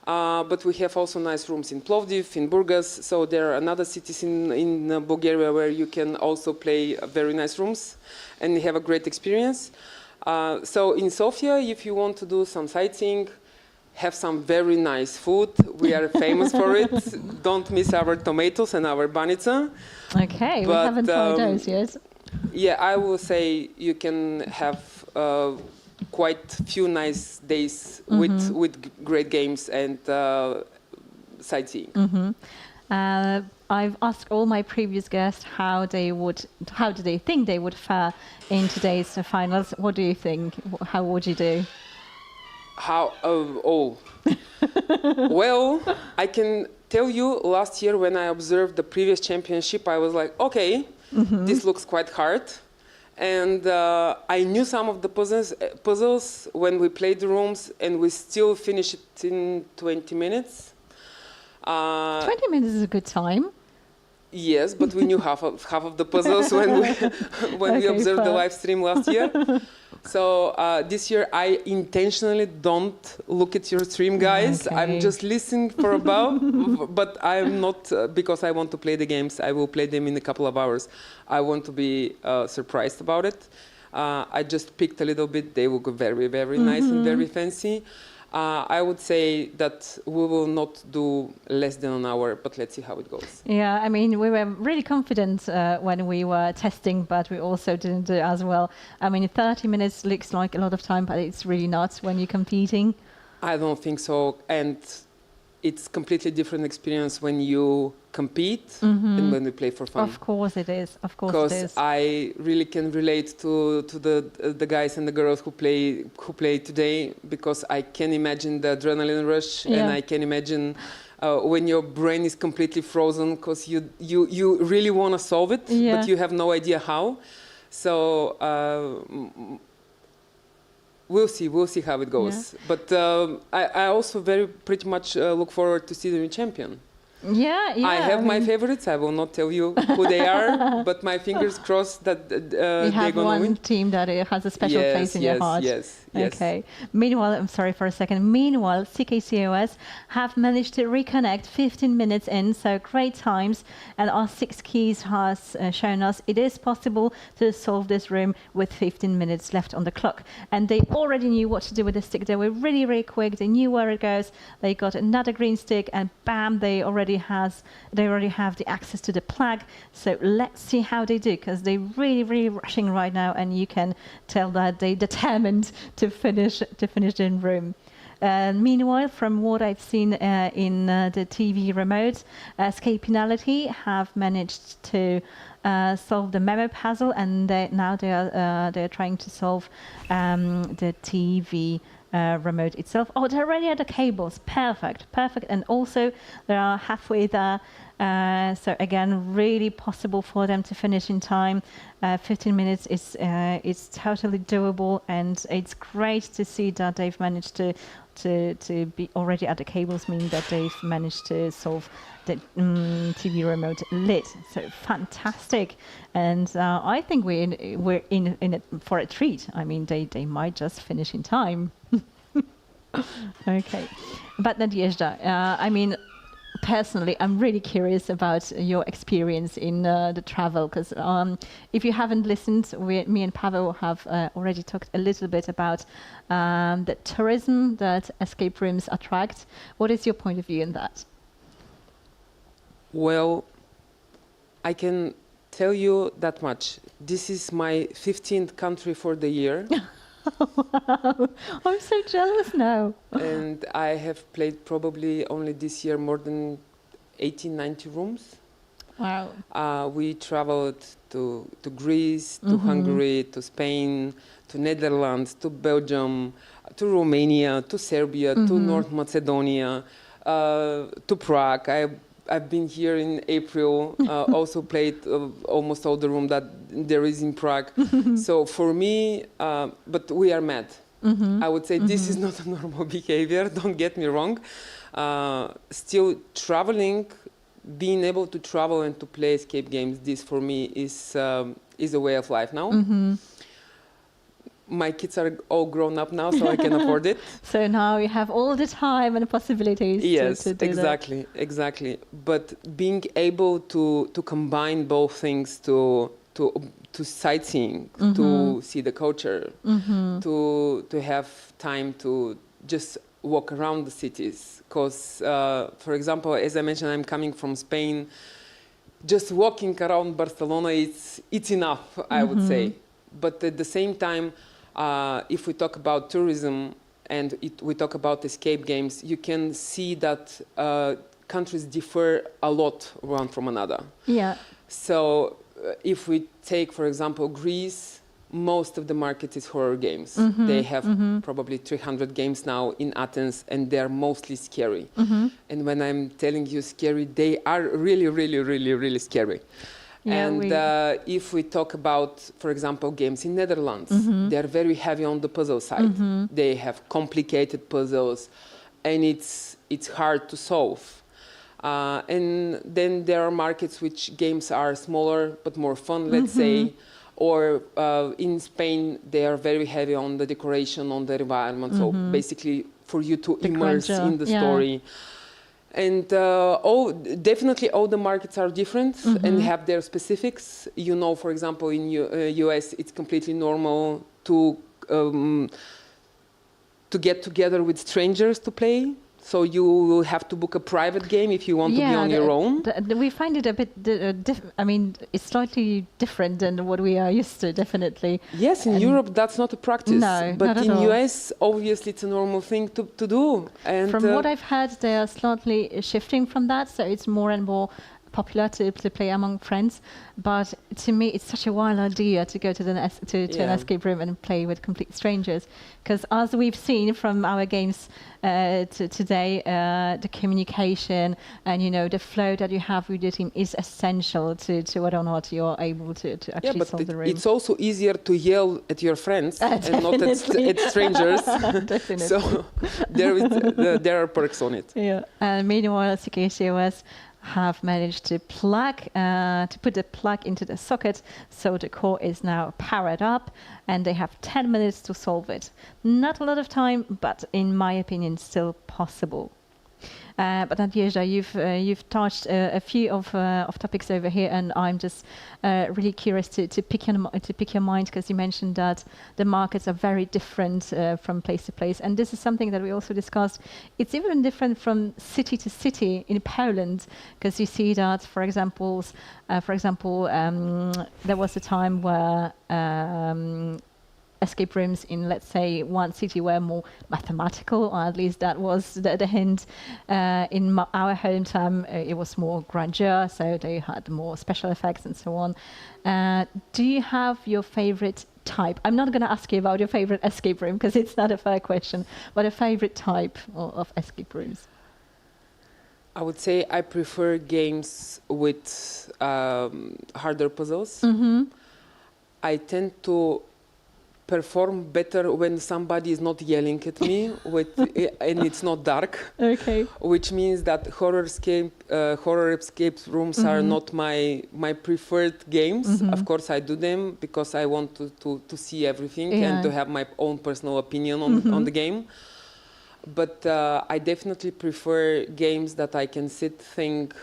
But we have also nice rooms in Plovdiv, in Burgas. So there are another cities in Bulgaria where you can also play very nice rooms and have a great experience. So in Sofia, if you want to do some sightseeing, have some very nice food. We are famous for it. Don't miss our tomatoes and our banitsa. Okay, we haven't tried those yet. Yeah, I will say you can have quite few nice days with great games and sightseeing. I've asked all my previous guests how do they think they would fare in today's finals. What do you think? How would you do? Well, I can tell you last year when I observed the previous championship, I was like, okay, this looks quite hard. And I knew some of the puzzles when we played the rooms, and we still finished it in 20 minutes. 20 minutes is a good time. Yes, but we knew half of the puzzles when we observed the live stream last year. So this year I intentionally don't look at your stream, guys. I'm just listening for about, but I'm not, because I want to play the games. I will play them in a couple of hours. I want to be surprised about it. I just picked a little bit. They look very, very nice and very fancy. I would say that we will not do less than an hour, but let's see how it goes. Yeah, I mean, we were really confident when we were testing, but we also didn't do it as well. I mean, 30 minutes looks like a lot of time, but it's really not when you're competing. I don't think so. And it's completely different experience when you compete and when we play for fun. Of course it is. Of course it is. Because I really can relate to the guys and the girls who play today, because I can imagine the adrenaline rush, and I can imagine when your brain is completely frozen because you really want to solve it, but you have no idea how. So we'll see how it goes. But I also pretty much look forward to see the new champion. Yeah. I have my favorites. I will not tell you who they are, but my fingers crossed that you have one team that has a special place in your heart. Yes. Okay. Meanwhile, I'm sorry for a second. Meanwhile, CKCOS have managed to reconnect 15 minutes in, so great times. And our 6 keys has shown us it is possible to solve this room with 15 minutes left on the clock. And they already knew what to do with the stick. They were really, really quick. They knew where it goes. They got another green stick, and bam, they already have the access to the plug. So let's see how they do, because they're really, really rushing right now, and you can tell that they're determined to finish the room. Meanwhile, from what I've seen in the TV remote, Escapinality have managed to solve the memo puzzle, and now they're trying to solve the TV remote itself. Oh, they're already at the cables. Perfect. And also they are halfway there. So again, really possible for them to finish in time. 15 minutes is totally doable, and it's great to see that they've managed to be already at the cables, meaning that they've managed to solve the TV remote lid. So fantastic, and I think we're in it for a treat. I mean, they might just finish in time. Okay, but Nadezhda, I mean, personally, I'm really curious about your experience in the travel, because if you haven't listened, me and Pavel have already talked a little bit about the tourism that escape rooms attract. What is your point of view in that? Well, I can tell you that much. This is my 15th country for the year. Wow, I'm so jealous now. And I have played probably only this year more than 90 rooms. Wow. We traveled to Greece, to Hungary, to Spain, to Netherlands, to Belgium, to Romania, to Serbia, to North Macedonia, to Prague. I've been here in April, also played almost all the room that there is in Prague. So for me, but we are mad. I would say this is not a normal behavior, don't get me wrong. Still traveling, being able to travel and to play escape games, this for me is a way of life now. My kids are all grown up now, so I can afford it. So now you have all the time and possibilities to do exactly, that. Exactly. But being able to combine both things, to sightseeing, to see the culture, to have time to just walk around the cities. Because, for example, as I mentioned, I'm coming from Spain. Just walking around Barcelona, it's enough, I would say. But at the same time, if we talk about tourism and we talk about escape games, you can see that countries differ a lot one from another. Yeah. So if we take, for example, Greece, most of the market is horror games. They have probably 300 games now in Athens, and they're mostly scary. And when I'm telling you scary, they are really, really, really, really scary. Yeah, and if we talk about, for example, games in Netherlands, they're very heavy on the puzzle side. They have complicated puzzles, and it's hard to solve. And then there are markets which games are smaller but more fun, let's say. Or in Spain, they are very heavy on the decoration, on the environment. So basically, for you to immerse in the story. And definitely all the markets are different and have their specifics. You know, for example, in US, it's completely normal to get together with strangers to play. So you will have to book a private game if you want to be on your own. We find it a bit, I mean, it's slightly different than what we are used to, definitely. Yes, in Europe, that's not a practice. No, but not at in all. US, obviously, it's a normal thing to do. And from what I've heard, they are slightly shifting from that. So it's more and more popular to play among friends. But to me, it's such a wild idea to go to an escape room and play with complete strangers. Because as we've seen from our games today, the communication and, you know, the flow that you have with your team is essential to whether or not you're able to actually solve the room. It's also easier to yell at your friends and not at strangers. So there are perks on it. Yeah. And meanwhile, CKCOS have managed to put the plug into the socket, so the core is now powered up, and they have 10 minutes to solve it. Not a lot of time, but in my opinion, still possible. But Nadia, you've touched a few of topics over here, and I'm just really curious to pick your mind, because you mentioned that the markets are very different from place to place, and this is something that we also discussed. It's even different from city to city in Poland, because you see that, for example, there was a time where escape rooms in, let's say, one city were more mathematical, or at least that was the hint. In our hometown, it was more grandeur, so they had more special effects and so on. Do you have your favorite type? I'm not going to ask you about your favorite escape room, because it's not a fair question, but a favorite type of escape rooms. I would say I prefer games with harder puzzles. I tend to perform better when somebody is not yelling at me and it's not dark. Okay. Which means that horror escape rooms are not my preferred games. Of course, I do them because I want to see everything and to have my own personal opinion on the game. But I definitely prefer games that I can sit, think,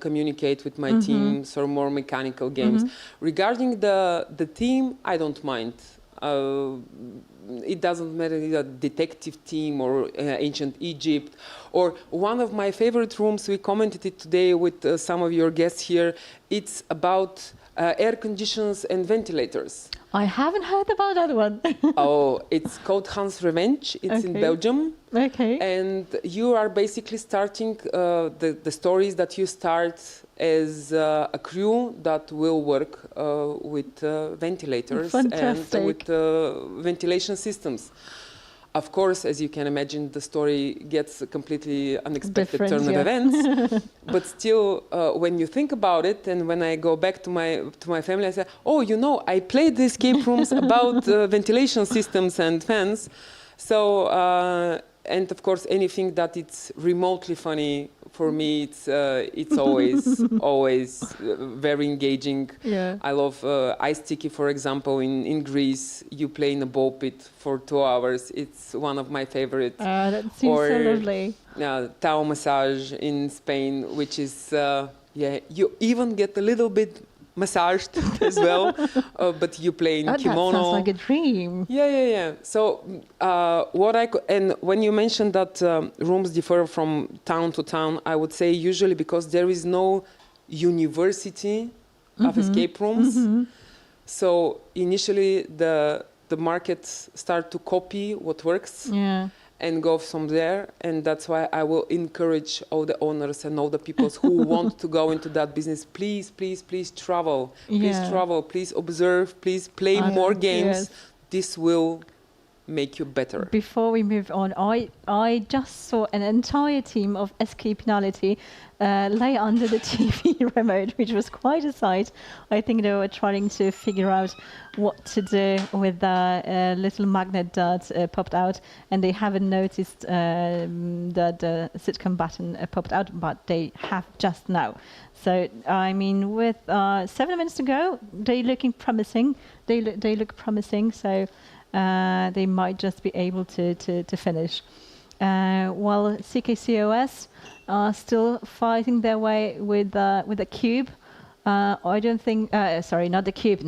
communicate with my teams, or more mechanical games. Regarding the theme, I don't mind. It doesn't matter if it's a detective team or ancient Egypt. Or one of my favorite rooms, we commented it today with some of your guests here, it's about air conditioners and ventilators. I haven't heard about that one. It's called Hans Revenge. It's in Belgium. Okay. And you are basically starting the stories that you start as a crew that will work with ventilators and with ventilation systems. Of course, as you can imagine, the story gets a completely unexpected Different, turn of yeah. events. But still, when you think about it, and when I go back to my family, I say, "Oh, you know, I played the escape rooms about ventilation systems and fans." So, and of course, anything that it's remotely funny for me, it's always very engaging. Yeah. I love ice sticky, for example. In Greece, you play in a ball pit for 2 hours. It's one of my favorites. That seems so lovely. Tao massage in Spain, which is you even get a little bit massaged as well, but you play in kimono. That sounds like a dream. Yeah. So and when you mentioned that rooms differ from town to town, I would say usually because there is no university of escape rooms. So initially the markets start to copy what works. Yeah. And go from there, and that's why I will encourage all the owners and all the people who want to go into that business. Please travel. Please travel. Please observe. Please play more games. Yes. This will make you better. Before we move on, I just saw an entire team of Escapinality lay under the TV remote, which was quite a sight. I think they were trying to figure out what to do with the little magnet that popped out, and they haven't noticed that the sitcom button popped out, but they have just now. So, I mean, with 7 minutes to go, they're looking promising. They look promising, so they might just be able to finish. While CKCOS are still fighting their way with the cube. I don't think. Sorry, not the cube.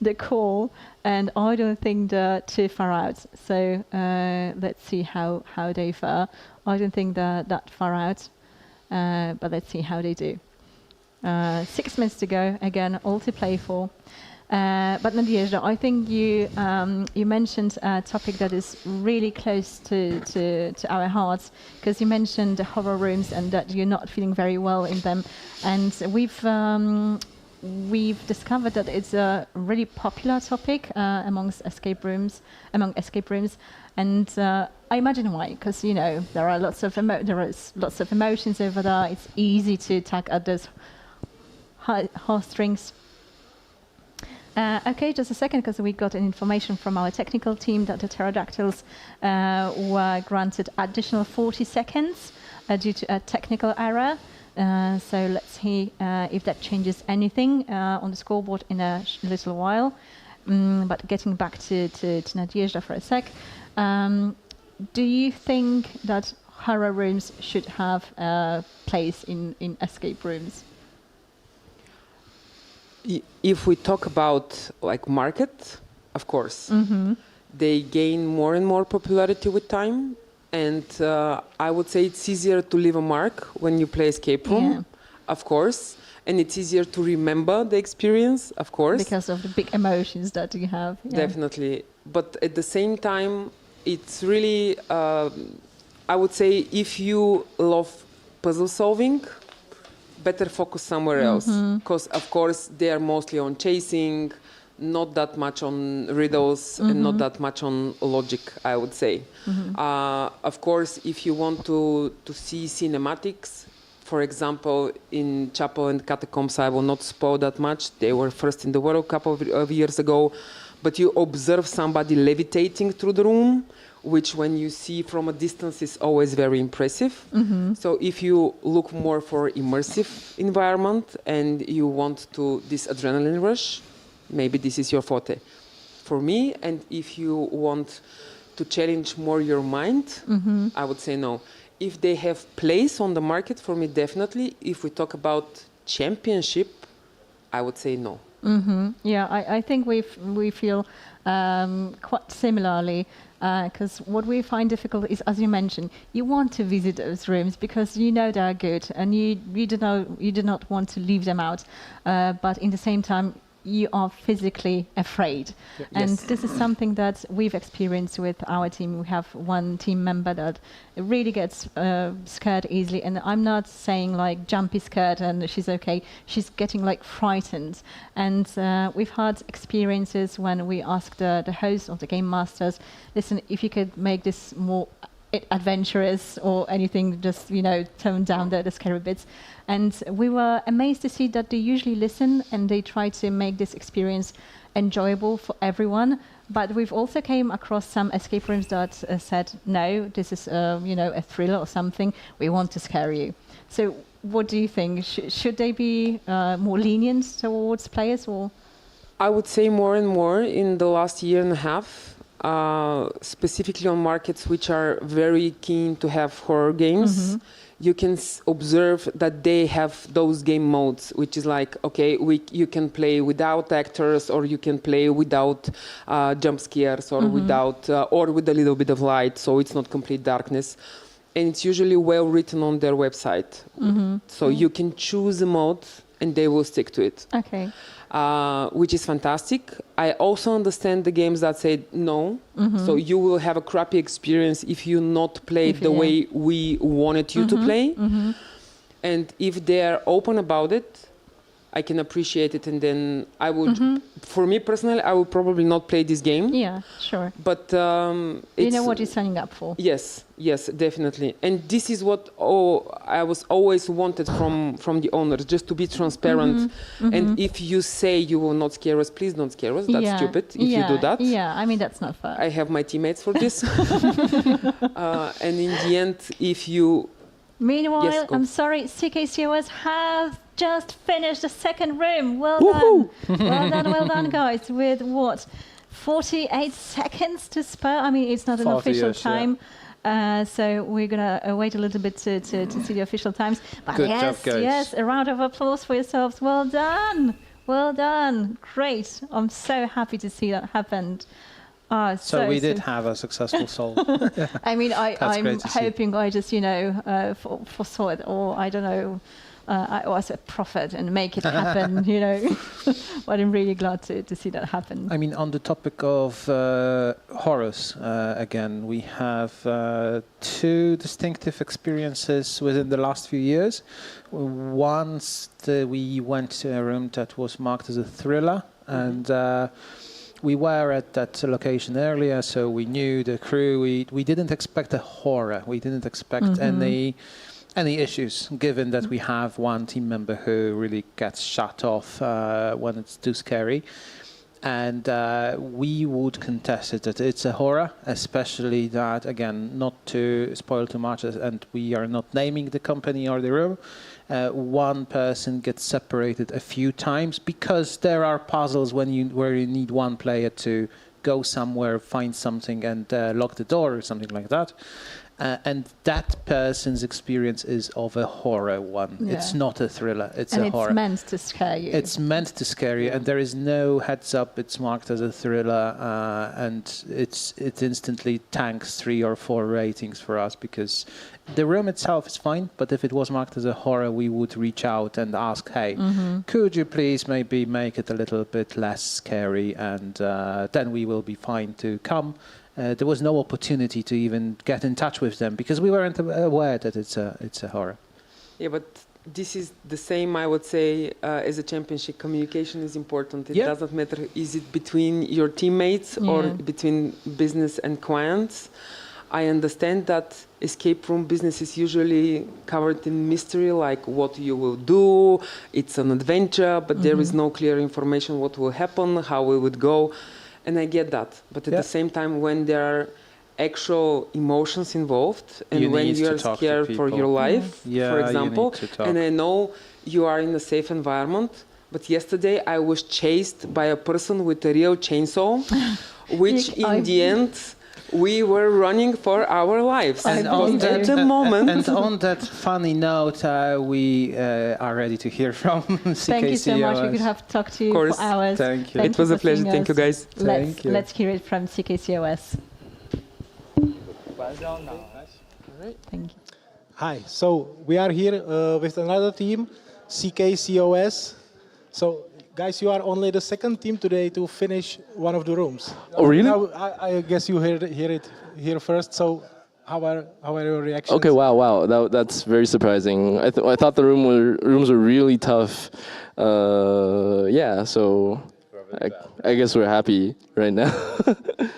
The core, and I don't think they're too far out. So let's see how they fare. I don't think they're that far out, but let's see how they do. 6 minutes to go. Again, all to play for. But Nadia, I think you mentioned a topic that is really close to our hearts, because you mentioned the horror rooms and that you're not feeling very well in them, and we've discovered that it's a really popular topic among escape rooms, and I imagine why, because there are lots of emotions over there. It's easy to tug at those heartstrings. Okay, just a second, because we got an information from our technical team that the pterodactyls were granted additional 40 seconds due to a technical error. So let's see if that changes anything on the scoreboard in a little while. But getting back to Nadia for a sec, do you think that horror rooms should have a place in escape rooms? If we talk about like market, of course, they gain more and more popularity with time, and I would say it's easier to leave a mark when you play escape room, of course, and it's easier to remember the experience, of course, because of the big emotions that you have. Definitely, but at the same time, it's really, I would say, if you love puzzle solving, better focus somewhere else, because of course they are mostly on chasing, not that much on riddles, and not that much on logic, I would say. Of course, if you want to see cinematics, for example, in Chapel and Catacombs, I will not spoil that much. They were first in the world a couple of years ago, but you observe somebody levitating through the room, which when you see from a distance is always very impressive. So if you look more for immersive environment and you want this adrenaline rush, maybe this is your forte. For me, and if you want to challenge more your mind, I would say no. If they have place on the market, for me, definitely. If we talk about championship, I would say no. Yeah, I think we feel quite similarly. Because what we find difficult is, as you mentioned, you want to visit those rooms because you know they're good, and you do not want to leave them out. But in the same time, you are physically afraid. And Yes. this is something that we've experienced with our team. We have one team member that really gets scared easily. And I'm not saying like jumpy scared and she's okay. She's getting like frightened. And we've had experiences when we asked the host or the game masters, listen, if you could make this more adventurous or anything, just, you know, tone down the scary bits. And we were amazed to see that they usually listen and they try to make this experience enjoyable for everyone. But we've also came across some escape rooms that said, no, this is, you know, a thriller or something. We want to scare you. So what do you think? Should they be more lenient towards players, or? I would say more and more in the last year and a half. Specifically on markets which are very keen to have horror games, you can observe that they have those game modes, which is like, okay, you can play without actors, or you can play without jump scares, or without, or with a little bit of light, so it's not complete darkness. And it's usually well written on their website. So you can choose a mode and they will stick to it. Okay. Which is fantastic. I also understand the games that say no. So you will have a crappy experience if you not play the way we wanted you to play. And if they are open about it, I can appreciate it. And then I would, for me personally, I would probably not play this game. Yeah, sure. But you know what you're signing up for. Yes, yes, definitely. And this is what I was always wanted from the owners, just to be transparent. And if you say you will not scare us, please don't scare us. That's stupid if you do that. Yeah, I mean, that's not fair. I have my teammates for this. And in the end, if you... Meanwhile, Yes, go. I'm sorry, CKCOS has just finished the second room. Well done. Well done, guys. With what? 48 seconds to spare? I mean, it's not an official time. So we're going to wait a little bit to see the official times. But Good yes, job, guys. yes, a round of applause for yourselves. Well done. Well done. Great. I'm so happy to see that happened. So we did have a successful solve. I mean, I'm great to see. hoping I just, you know, foresaw it, or I don't know, I was a prophet and make it happen, you know. But I'm really glad to see that happen. I mean, on the topic of horrors, again, we have two distinctive experiences within the last few years. Once we went to a room that was marked as a thriller, and we were at that location earlier, so we knew the crew. We didn't expect a horror. We didn't expect any issues, given that we have one team member who really gets shut off when it's too scary. And we would contest it that it's a horror, especially that, again, not to spoil too much, and we are not naming the company or the room. One person gets separated a few times because there are puzzles where you need one player to go somewhere, find something, and lock the door or something like that. And that person's experience is of a horror one. Yeah. It's not a thriller. It's and a horror. it's meant to scare you. It's meant to scare you, and there is no heads up. It's marked as a thriller, and it instantly tanks 3 or 4 ratings for us, because the room itself is fine, but if it was marked as a horror, we would reach out and ask, hey, could you please maybe make it a little bit less scary, and then we will be fine to come. There was no opportunity to even get in touch with them because we weren't aware that it's a horror. Yeah, but this is the same, I would say, as a championship. Communication is important. It doesn't matter, is it between your teammates or between business and clients. I understand that escape room business is usually covered in mystery, like what you will do. It's an adventure, but there is no clear information what will happen, how it would go. And I get that. But at the same time, when there are actual emotions involved, and when you are scared for your life, for example, and I know you are in a safe environment, but yesterday I was chased by a person with a real chainsaw, which in the end, we were running for our lives. And on that funny note, we are ready to hear from CKCOS. Thank you so much. We could have talked to you for hours. Thank you. It was a pleasure. Thank you, guys. Let's hear it from CKCOS. Thank you. Hi. So we are here with another team, CKCOS. So Guys, you are only the second team today to finish one of the rooms. Oh, really? Now, I guess you hear it here first. So, how are your reactions? Okay, wow. That's very surprising. I thought the rooms were really tough. Yeah, so I guess we're happy right now.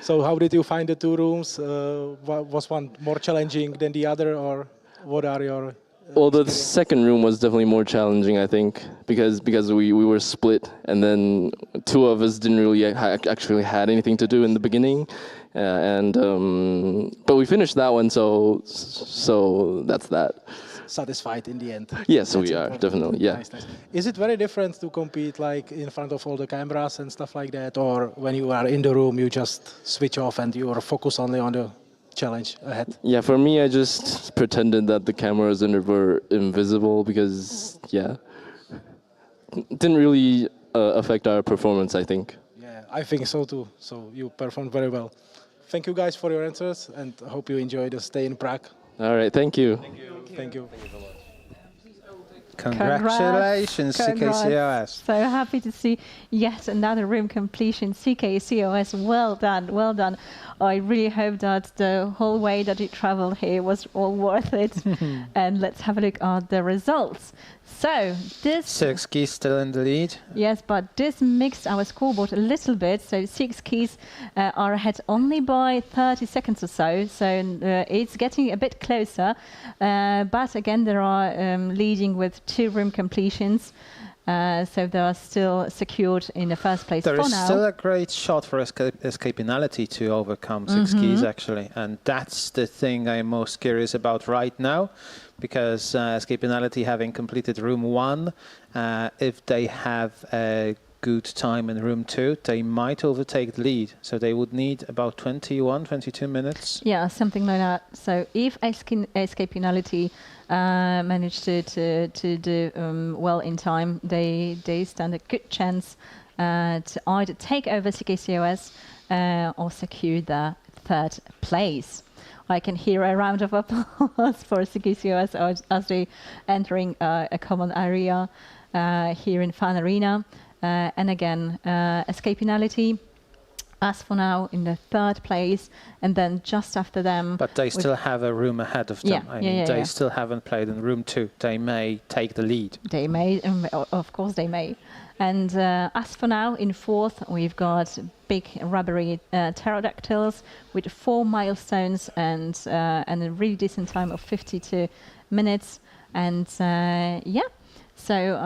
So, how did you find the two rooms? Was one more challenging than the other, or what are your? Well, the second room was definitely more challenging, I think, because we were split, and then two of us didn't really actually had anything to do in the beginning, but we finished that one, so that's that. Satisfied in the end. Yes, we are definitely. Yeah. Nice. Is it very different to compete like in front of all the cameras and stuff like that, or when you are in the room you just switch off and you are focused only on the challenge ahead? Yeah, for me, I just pretended that the cameras were invisible because, it didn't really affect our performance, I think. Yeah, I think so too. So you performed very well. Thank you guys for your answers, and I hope you enjoy the stay in Prague. All right, thank you. Thank you. Congratulations, CKCOS. So happy to see yet another room completion. CKCOS, well done. I really hope that the whole way that you traveled here was all worth it. And let's have a look at the results. So this 6 keys still in the lead. Yes, but this mixed our scoreboard a little bit. So 6 keys are ahead only by 30 seconds or so. So it's getting a bit closer. But again, there are leading with 2 room completions. So they are still secured in the first place There for is now. still a great shot for Escapinality to overcome 6 keys, actually. And that's the thing I'm most curious about right now, because Escapinality, having completed room 1, if they have a good time in room 2, they might overtake the lead. So they would need about 21, 22 minutes. Yeah, something like that. So if Escapinality manage to do well in time, they stand a good chance to either take over CKCOS or secure the 3rd place. I can hear a round of applause for CKCOS as they entering a common area here in Fan Arena. And again, Escapinality, as for now, in the 3rd place, and then just after them. But they still have a room ahead of them. They still haven't played in room 2. They may take the lead. They may, of course they may. And as for now, in 4th, we've got big rubbery pterodactyls with 4 milestones and a really decent time of 52 minutes. And so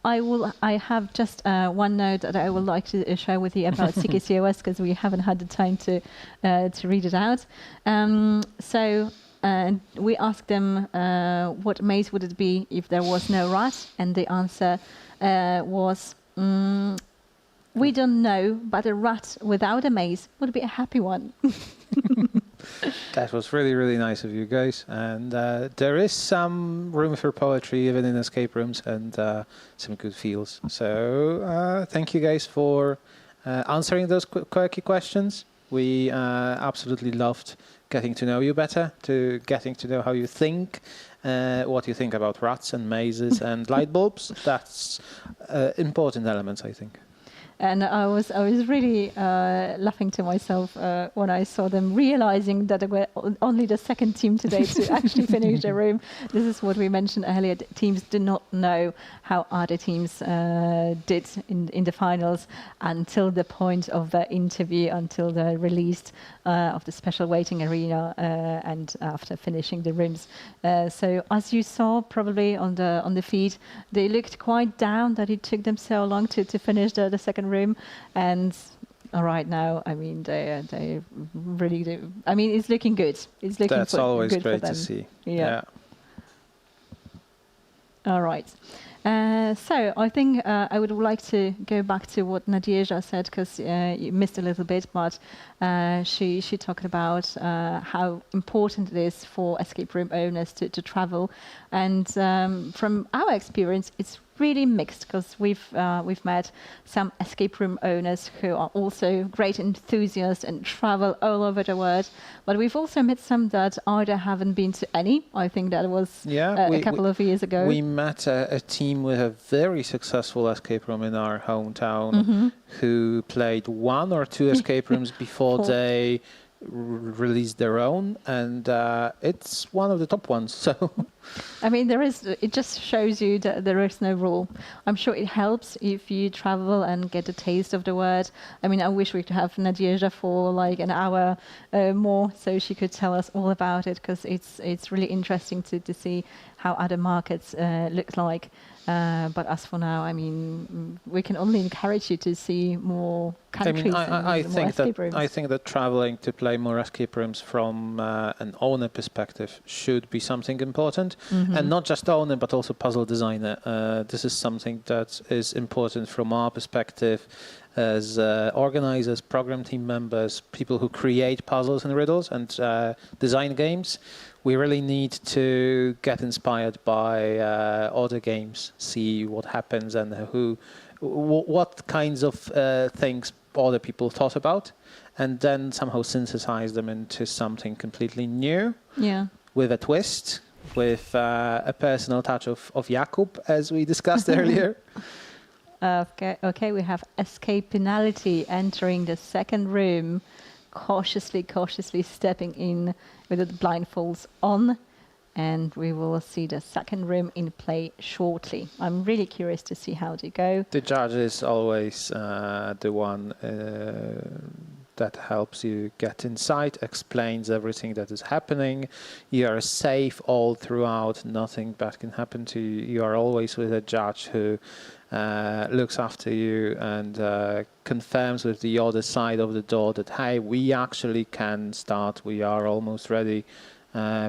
I have just one note that I would like to share with you about CKCOS, because we haven't had the time to read it out. So we asked them what maze would it be if there was no rat, and the answer was, we don't know, but a rat without a maze would be a happy one. That was really, really nice of you guys. And there is some room for poetry even in escape rooms, and some good feels. So thank you guys for answering those quirky questions. We absolutely loved getting to know you better, to getting to know how you think, what you think about rats and mazes and light bulbs. That's important elements, I think. And I was really laughing to myself when I saw them realizing that they were only the 2nd team today to actually finish the room. This is what we mentioned earlier. Teams do not know how other teams did in the finals until the point of the interview, until the release of the special waiting arena and after finishing the rooms. So as you saw probably on the feed, they looked quite down that it took them so long to finish the 2nd room, and right now, I mean, they really do. I mean, it's looking good. It's looking That's always good great for them. to see. Yeah. All right. So I think I would like to go back to what Nadia said, because you missed a little bit, but she talked about how important it is for escape room owners to travel. And from our experience, it's really mixed, because we've met some escape room owners who are also great enthusiasts and travel all over the world, but we've also met some that either haven't been to any. I think that was a couple of years ago. We met a team team with a very successful escape room in our hometown who played 1 or 2 escape rooms before they released their own, and it's one of the top ones. So, I mean, it just shows you that there is no rule. I'm sure it helps if you travel and get a taste of the word. I mean, I wish we could have Nadia for like an hour more, so she could tell us all about it, because it's really interesting to see how other markets look like. But as for now, I mean, we can only encourage you to see more countries. I think that traveling to play more escape rooms from an owner perspective should be something important, and not just owner, but also puzzle designer. This is something that is important from our perspective as organizers, program team members, people who create puzzles and riddles and design games. We really need to get inspired by other games, see what happens and what kinds of things other people thought about, and then somehow synthesize them into something completely new. Yeah. With a twist, with a personal touch of Jakub, as we discussed earlier. Okay, we have Escapinality entering the second room, cautiously stepping in with the blindfolds on, and we will see the second room in play shortly. I'm really curious to see how they go. The judge is always the one that helps you get inside, explains everything that is happening. You are safe all throughout, nothing bad can happen to you. You are always with a judge who looks after you and confirms with the other side of the door that, hey, we actually can start, we are almost ready.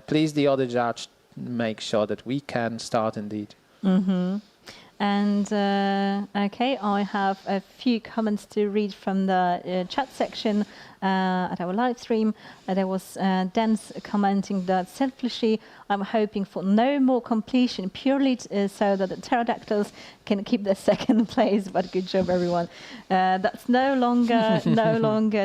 Please, the other judge, make sure that we can start indeed. And okay, I have a few comments to read from the chat section at our live stream. There was Dance commenting that selfishly, I'm hoping for no more completion, purely so that the pterodactyls can keep their second place. But good job, everyone. That's no longer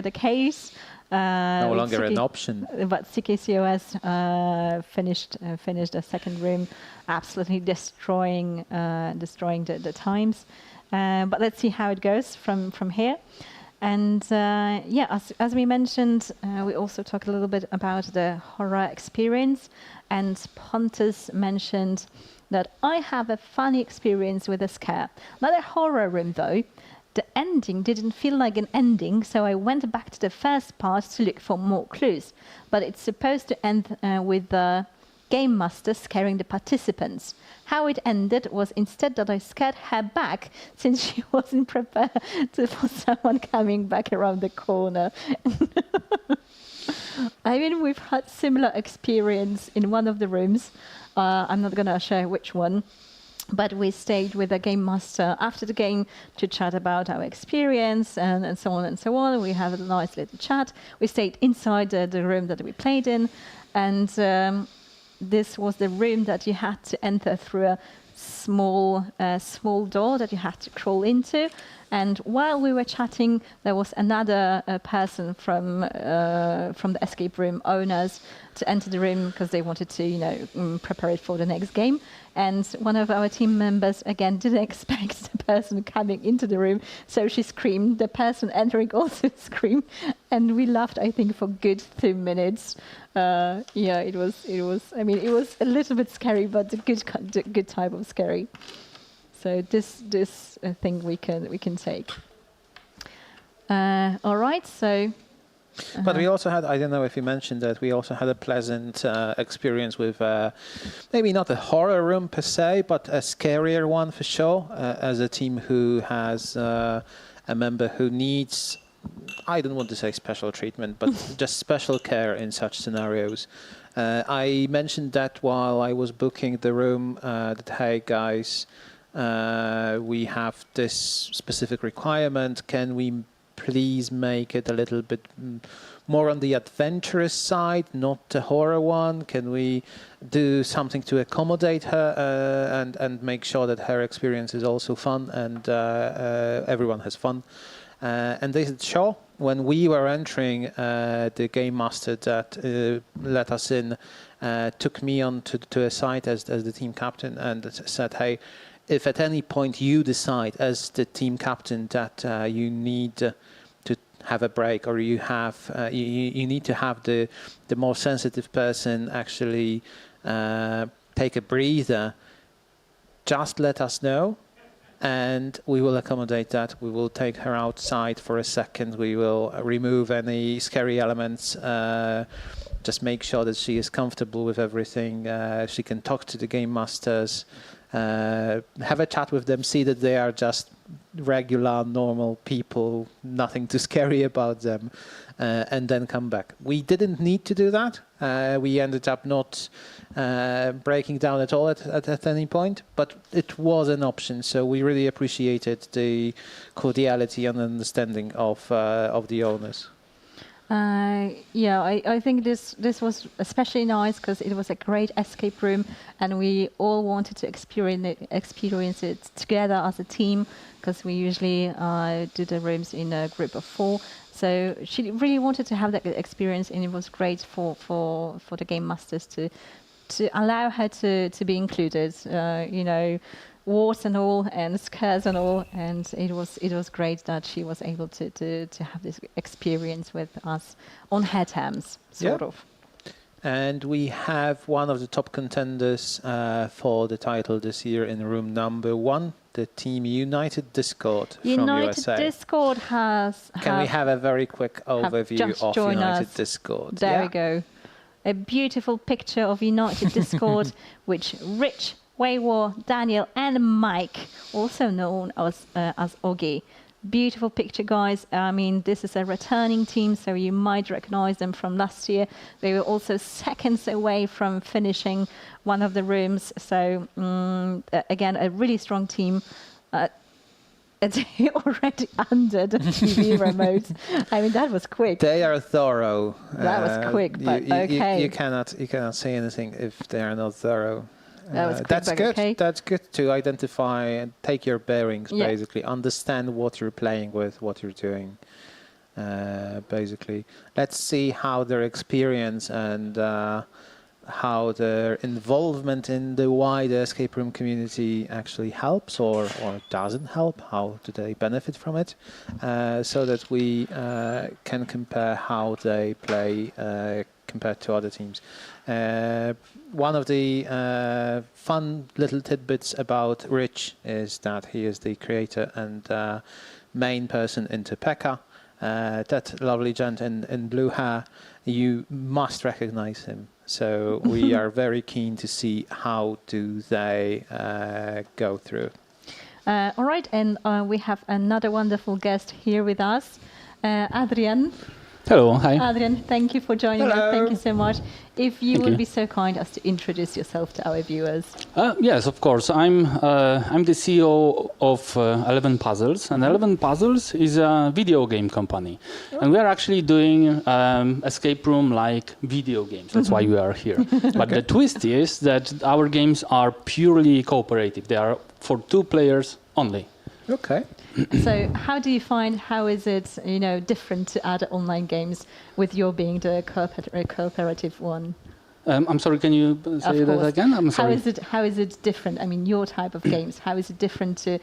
the case. No longer an option. But CKCOS finished the second room, absolutely destroying the times. But let's see how it goes from here. And yeah, as we mentioned, we also talked a little bit about the horror experience. And Pontus mentioned that I have a funny experience with a scare. Not a horror room though. The ending didn't feel like an ending, so I went back to the first part to look for more clues. But it's supposed to end with the game master scaring the participants. How it ended was instead that I scared her back, since she wasn't prepared for someone coming back around the corner. I mean, we've had similar experience in one of the rooms. I'm not going to share which one. But we stayed with the game master after the game to chat about our experience and so on and so on. We have a nice little chat. We stayed inside the room that we played in. And this was the room that you had to enter through a small door that you had to crawl into. And while we were chatting, there was another person from the escape room owners to enter the room because they wanted to, prepare it for the next game. And one of our team members, again, didn't expect the person coming into the room, so she screamed. The person entering also screamed, and we laughed, I think, for good 2 minutes. Yeah, it was. I mean, it was a little bit scary, but the good type of scary. So this thing we can take. All right, so. But we also had, I don't know if you mentioned that, we also had a pleasant experience with maybe not a horror room per se, but a scarier one for sure, as a team who has a member who needs, I don't want to say special treatment, but just special care in such scenarios. I mentioned that while I was booking the room, that, hey guys, we have this specific requirement, can we please make it a little bit more on the adventurous side, not the horror one? Can we do something to accommodate her and make sure that her experience is also fun and everyone has fun? And they said, sure. When we were entering, the game master that let us in took me on to a side as the team captain and said, hey, if at any point you decide as the team captain that you need to have a break, or you have you need to have the more sensitive person actually take a breather, just let us know and we will accommodate that. We will take her outside for a second. We will remove any scary elements. Just make sure that she is comfortable with everything. She can talk to the game masters, have a chat with them, see that they are just regular, normal people, nothing too scary about them, and then come back. We didn't need to do that. We ended up not breaking down at all at any point, but it was an option. So we really appreciated the cordiality and understanding of the owners. I think this was especially nice because it was a great escape room, and we all wanted to experience it together as a team, because we usually do the rooms in a group of 4. So she really wanted to have that experience, and it was great for the game masters to allow her to be included. Warts and all, and scares and all, and it was great that she was able to have this experience with us on her terms, sort of. And we have one of the top contenders for the title this year in room number 1, the team United Discord from USA. United Discord Can we have a very quick overview of United Discord? There we go. A beautiful picture of United Discord, which Rich, Waywar, Daniel and Mike, also known as Oggy. Beautiful picture, guys. I mean, this is a returning team, so you might recognize them from last year. They were also seconds away from finishing one of the rooms. So again, a really strong team. It's already under the TV remote. I mean, that was quick. They are thorough. That was quick, but okay. You cannot say anything if they are not thorough. That was quick, that's good. Okay. That's good to identify and take your bearings. Basically, understand what you're playing with, what you're doing. Basically, let's see how their experience and how their involvement in the wider escape room community actually helps or doesn't help. How do they benefit from it? So that we can compare how they play compared to other teams. One of the fun little tidbits about Rich is that he is the creator and main person in TERPECA. That lovely gent in blue hair, you must recognize him. So we are very keen to see how do they go through. All right, and we have another wonderful guest here with us, Adrian. Hello, hi. Adrian, thank you for joining us. Thank you so much. If you would be so kind as to introduce yourself to our viewers. Yes, of course. I'm the CEO of 11 Puzzles, and 11 Puzzles is a video game company, and we are actually doing escape room-like video games. That's why we are here. But the twist is that our games are purely cooperative. They are for 2 players only. Okay. So how is it, different to other online games with your being the cooperative one? I'm sorry, can you say that again? I'm sorry. How is it different? I mean, your type of games, how is it different to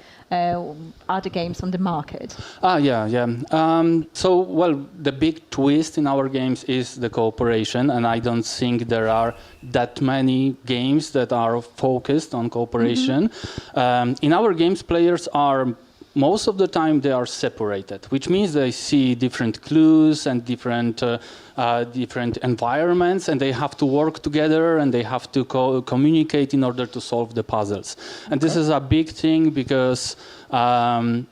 other games on the market? So, the big twist in our games is the cooperation, and I don't think there are that many games that are focused on cooperation. In our games, players are most of the time they are separated, which means they see different clues and different environments, and they have to work together and they have to communicate in order to solve the puzzles. And this is a big thing because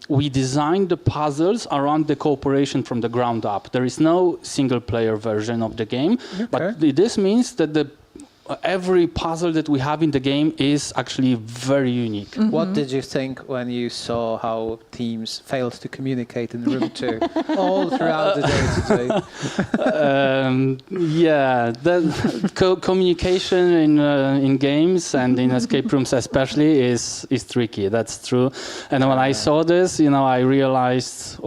we designed the puzzles around the cooperation from the ground up. There is no single-player version of the game, but this means that every puzzle that we have in the game is actually very unique. What did you think when you saw how teams failed to communicate in room 2 all throughout the day today? The communication in games and in escape rooms especially is tricky. That's true. And when I saw this, I realized,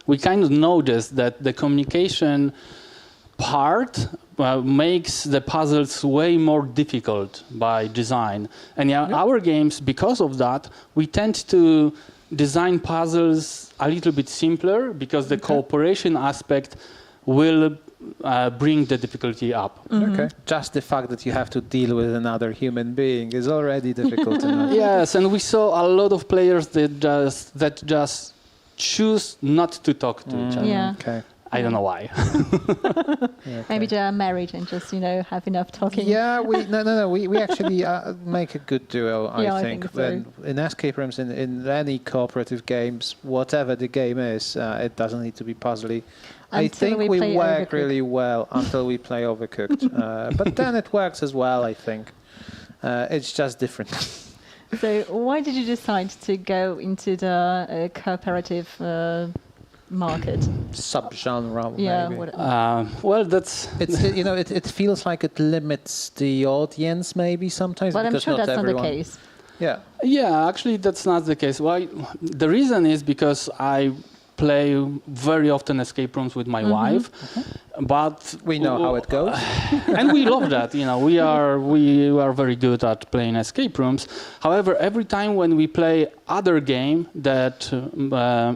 we kind of noticed that the communication part makes the puzzles way more difficult by design. And our games, because of that, we tend to design puzzles a little bit simpler because the cooperation aspect will bring the difficulty up. Okay. Just the fact that you have to deal with another human being is already difficult enough. Yes, and we saw a lot of players that just choose not to talk to each other. Yeah. Okay. I don't know why. Maybe they are married and just, have enough talking. Yeah, we actually make a good duo, I think. So. In escape rooms, in any cooperative games, whatever the game is, it doesn't need to be puzzly. I think we work really well until we play Overcooked. But then it works as well, I think. It's just different. So why did you decide to go into the cooperative market? Subgenre, maybe. Well, that's... It feels like it limits the audience maybe sometimes. But I'm sure that's everyone... not the case. Yeah, actually that's not the case. Why? The reason is because I play very often escape rooms with my wife, but we know how it goes, and we love that. We are very good at playing escape rooms. However, every time when we play other game that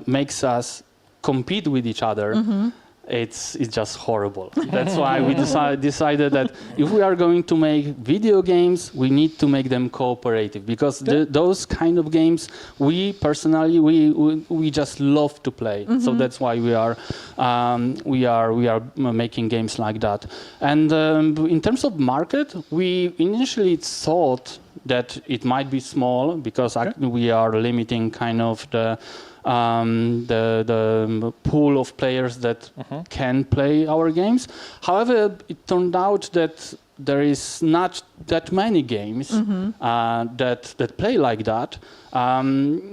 makes us compete with each other, it's just horrible. That's why we decided that if we are going to make video games, we need to make them cooperative, because those kind of games we personally we just love to play. So that's why we are making games like that. And in terms of market, we initially thought that it might be small, because we are limiting kind of the pool of players that can play our games. However, it turned out that there is not that many games that play like that,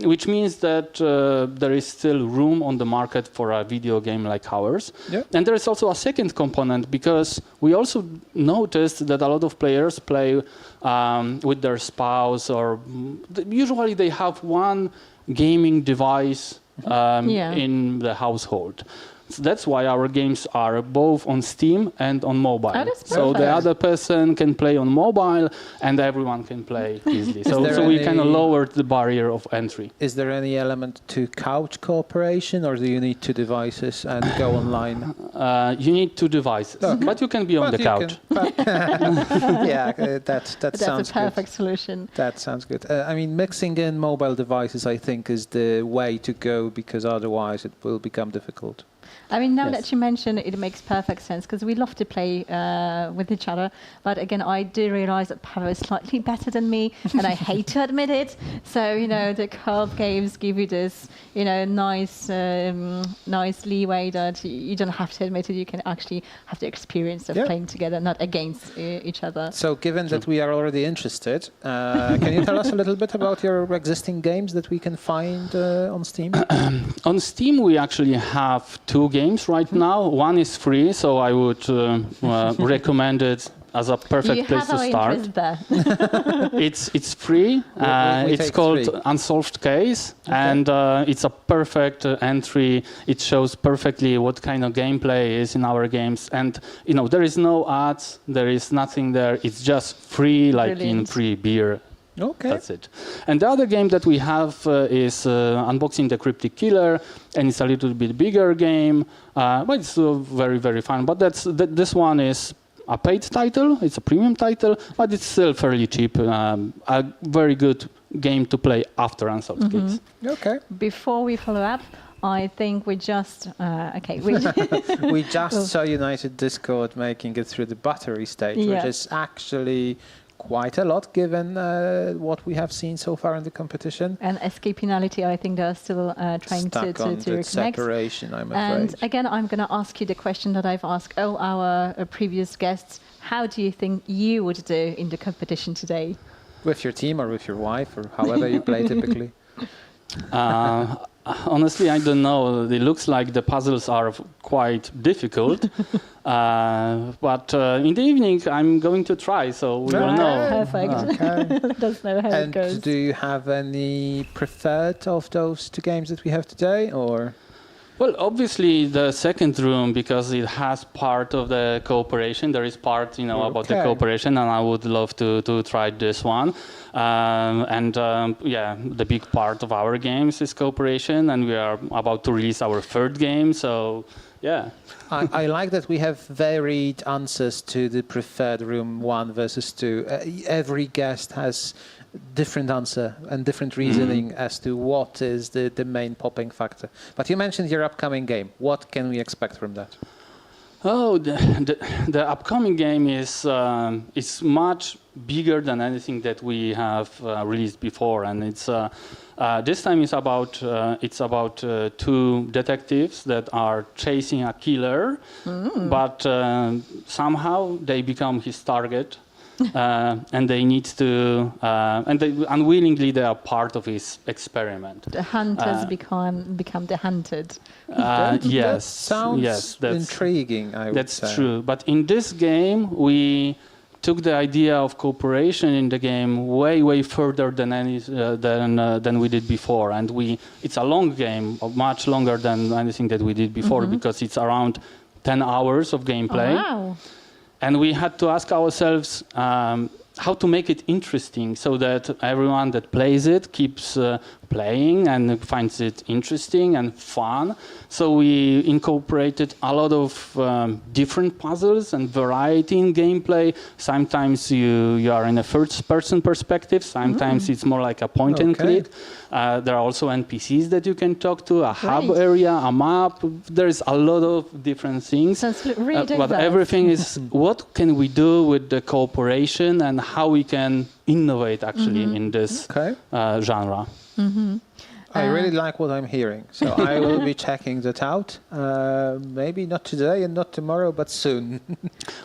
which means that there is still room on the market for a video game like ours. And there is also a second component, because we also noticed that a lot of players play with their spouse, or usually they have one gaming device in the household. So that's why our games are both on Steam and on mobile. So the other person can play on mobile and everyone can play easily. So we kind of lowered the barrier of entry. Is there any element to couch cooperation, or do you need two devices and go online? You need two devices, but you can be on the couch. That sounds a perfect solution. That sounds good. I mean, mixing in mobile devices, I think, is the way to go, because otherwise it will become difficult. I mean, now that you mention it, it makes perfect sense, because we love to play with each other. But again, I do realize that Pavel is slightly better than me, and I hate to admit it. So, the co-op games give you this, nice leeway that you don't have to admit it. You can actually have the experience of playing together, not against each other. So, given that we are already interested, can you tell us a little bit about your existing games that we can find on Steam? On Steam, we actually have two games right now. One is free, so I would recommend it as a perfect place to start. It's free. It's called Unsolved Case, and it's a perfect entry. It shows perfectly what kind of gameplay is in our games, and there is no ads, there is nothing there. It's just free, like in free beer. Okay. That's it. And the other game that we have is Unboxing the Cryptic Killer, and it's a little bit bigger game, but it's very, very fun. But this one is a paid title, it's a premium title, but it's still fairly cheap. A very good game to play after Unsolved Case. Okay. Before we follow up, I think we just we just saw United Discord making it through the battery stage, which is actually quite a lot, given what we have seen so far in the competition. And Escapinality, I think they're still trying to reconnect. Separation, I'm afraid. And again, I'm going to ask you the question that I've asked all our previous guests. How do you think you would do in the competition today? With your team or with your wife, or however you play typically? Honestly, I don't know. It looks like the puzzles are quite difficult. But in the evening, I'm going to try, so we will know. Perfect. Okay. Let us know how it goes. And do you have any preferred of those two games that we have today, or? Well, obviously the second room, because it has part of the cooperation. There is part, about the cooperation, and I would love to try this one. The big part of our games is cooperation, and we are about to release our third game. So, yeah. I like that we have varied answers to the preferred room 1 versus 2. Every guest has different answer and different reasoning as to what is the main popping factor. But you mentioned your upcoming game. What can we expect from that? Oh, the upcoming game is much bigger than anything that we have released before, and it's this time it's about 2 detectives that are chasing a killer, but somehow they become his target. And they need to, unwillingly they are part of his experiment. The hunters become the hunted. Yes, sounds intriguing. That's true. But in this game, we took the idea of cooperation in the game way further than we did before, and it's a long game, much longer than anything that we did before, because it's around 10 hours of gameplay. Oh, wow. And we had to ask ourselves how to make it interesting so that everyone that plays it keeps playing and finds it interesting and fun. So we incorporated a lot of different puzzles and variety in gameplay. Sometimes you are in a first-person perspective. Sometimes it's more like a point-and-click. There are also NPCs that you can talk to, a hub area, a map. There's a lot of different things. But everything is what can we do with the cooperation and how we can innovate actually in this genre. I really like what I'm hearing, so I will be checking that out. Maybe not today and not tomorrow, but soon.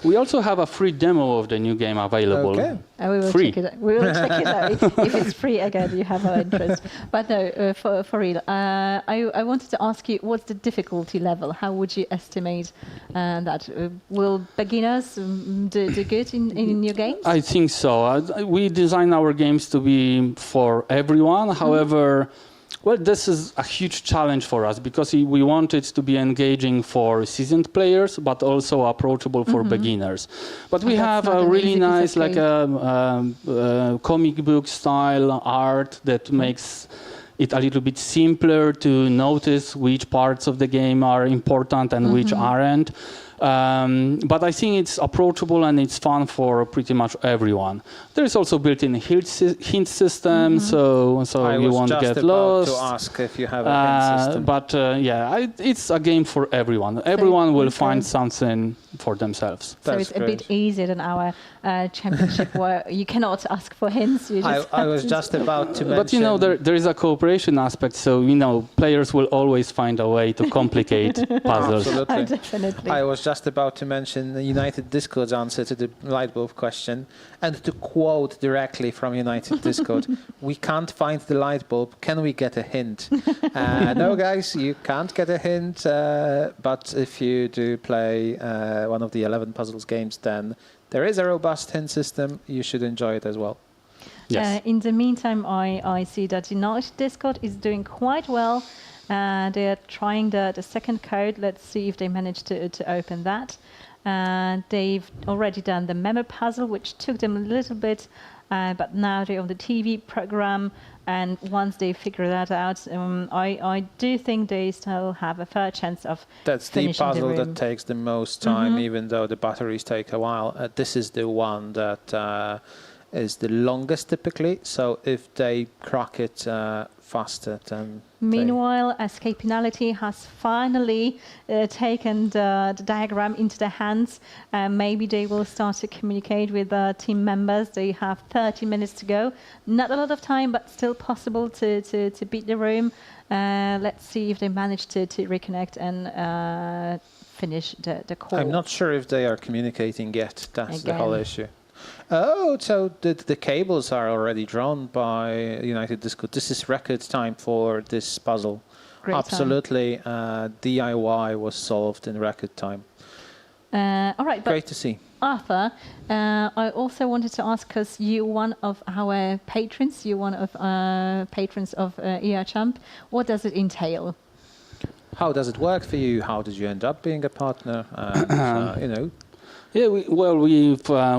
We also have a free demo of the new game available. Okay. We will check it out. We will check it out. If it's free, again, you have our interest. But no, for real, I wanted to ask you, what's the difficulty level? How would you estimate that? Will beginners do good in your games? I think so. We design our games to be for everyone. However, well, this is a huge challenge for us because we want it to be engaging for seasoned players, but also approachable for beginners. But we have a really nice, like a comic book style art that makes it a little bit simpler to notice which parts of the game are important and which aren't. But I think it's approachable and it's fun for pretty much everyone. There is also built-in hint system, so you won't get lost. I was just about to ask if you have a hint system. But it's a game for everyone. Everyone will find something for themselves. So it's a bit easier than our championship where you cannot ask for hints. You just I was just about to mention. But there is a cooperation aspect, so players will always find a way to complicate puzzles. Absolutely. Definitely. I was just about to mention the United Discord's answer to the lightbulb question, and to quote directly from United Discord, we can't find the lightbulb, can we get a hint? No guys, you can't get a hint, but if you do play one of the 11 puzzles games, then there is a robust hint system, you should enjoy it as well. Yes. In the meantime, I see that United Discord is doing quite well. They're trying the second code. Let's see if they manage to open that. They've already done the memo puzzle, which took them a little bit, but now they're on the TV program. And once they figure that out, I do think they still have a fair chance of That's the finishing puzzle the room. that takes the most time, even though the batteries take a while. This is the one that is the longest typically. So if they crack it faster, then... Meanwhile, Escapinality has finally taken the diagram into their hands. Maybe they will start to communicate with team members. They have 30 minutes to go. Not a lot of time, but still possible to beat the room. Let's see if they manage to reconnect and finish the call. I'm not sure if they are communicating yet. That's the whole issue. Oh, so the cables are already drawn by United Discord. This is record time for this puzzle. Great Absolutely. DIY was solved in record time. All right. But Great to see. Arthur, I also wanted to ask, because you're one of our patrons, you're one of patrons of ER Champ. What does it entail? how does it work for you? How did you end up being a partner? And, Yeah,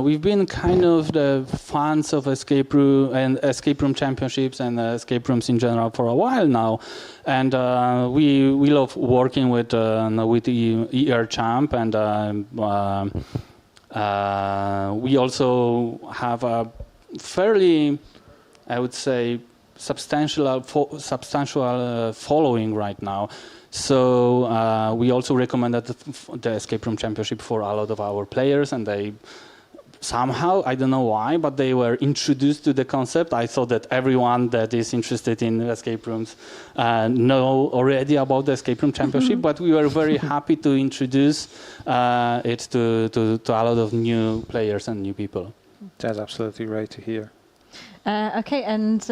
we've been kind of the fans of escape room championships and escape rooms in general for a while now, and we love working with the ER champ, and we also have a fairly, I would say, substantial following right now. So we also recommended the Escape Room Championship for a lot of our players, and they somehow, I don't know why, but they were introduced to the concept. I thought that everyone that is interested in escape rooms know already about the Escape Room Championship, but we were very happy to introduce it to a lot of new players and new people. That's absolutely right to hear. Okay, and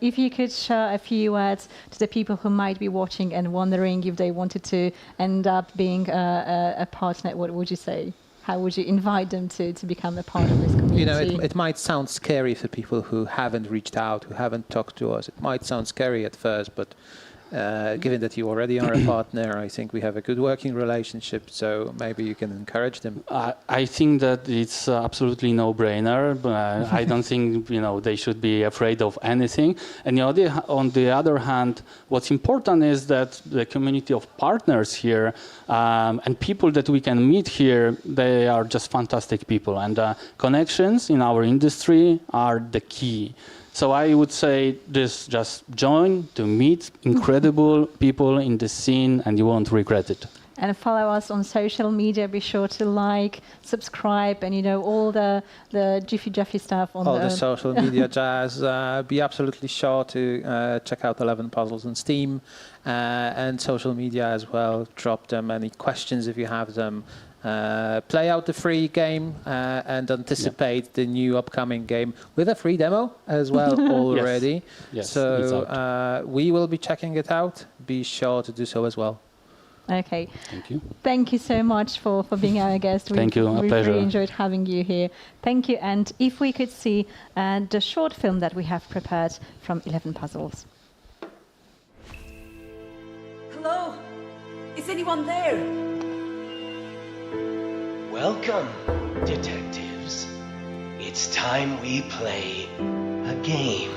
if you could share a few words to the people who might be watching and wondering if they wanted to end up being a partner, what would you say? How would you invite them to become a part of this community? It might sound scary for people who haven't reached out, who haven't talked to us. It might sound scary at first, but given that you already are a partner, I think we have a good working relationship, so maybe you can encourage them. I think that it's absolutely no-brainer. I don't think they should be afraid of anything. And on the other hand, what's important is that the community of partners here and people that we can meet here, they are just fantastic people. And connections in our industry are the key. So I would say just join to meet incredible people in the scene, and you won't regret it. And follow us on social media. Be sure to like, subscribe, and all the jiffy stuff on all the social media jazz. Be absolutely sure to check out 11 Puzzles on Steam and social media as well. Drop them any questions if you have them. Play out the free game and anticipate the new upcoming game with a free demo as well already. Yes, so we will be checking it out. Be sure to do so as well. Okay. Thank you. Thank you so much for being our guest. Thank you. A pleasure. We really enjoyed having you here. Thank you. And if we could see the short film that we have prepared from 11 Puzzles. Hello? Is anyone there? Welcome, detectives. It's time we play a game.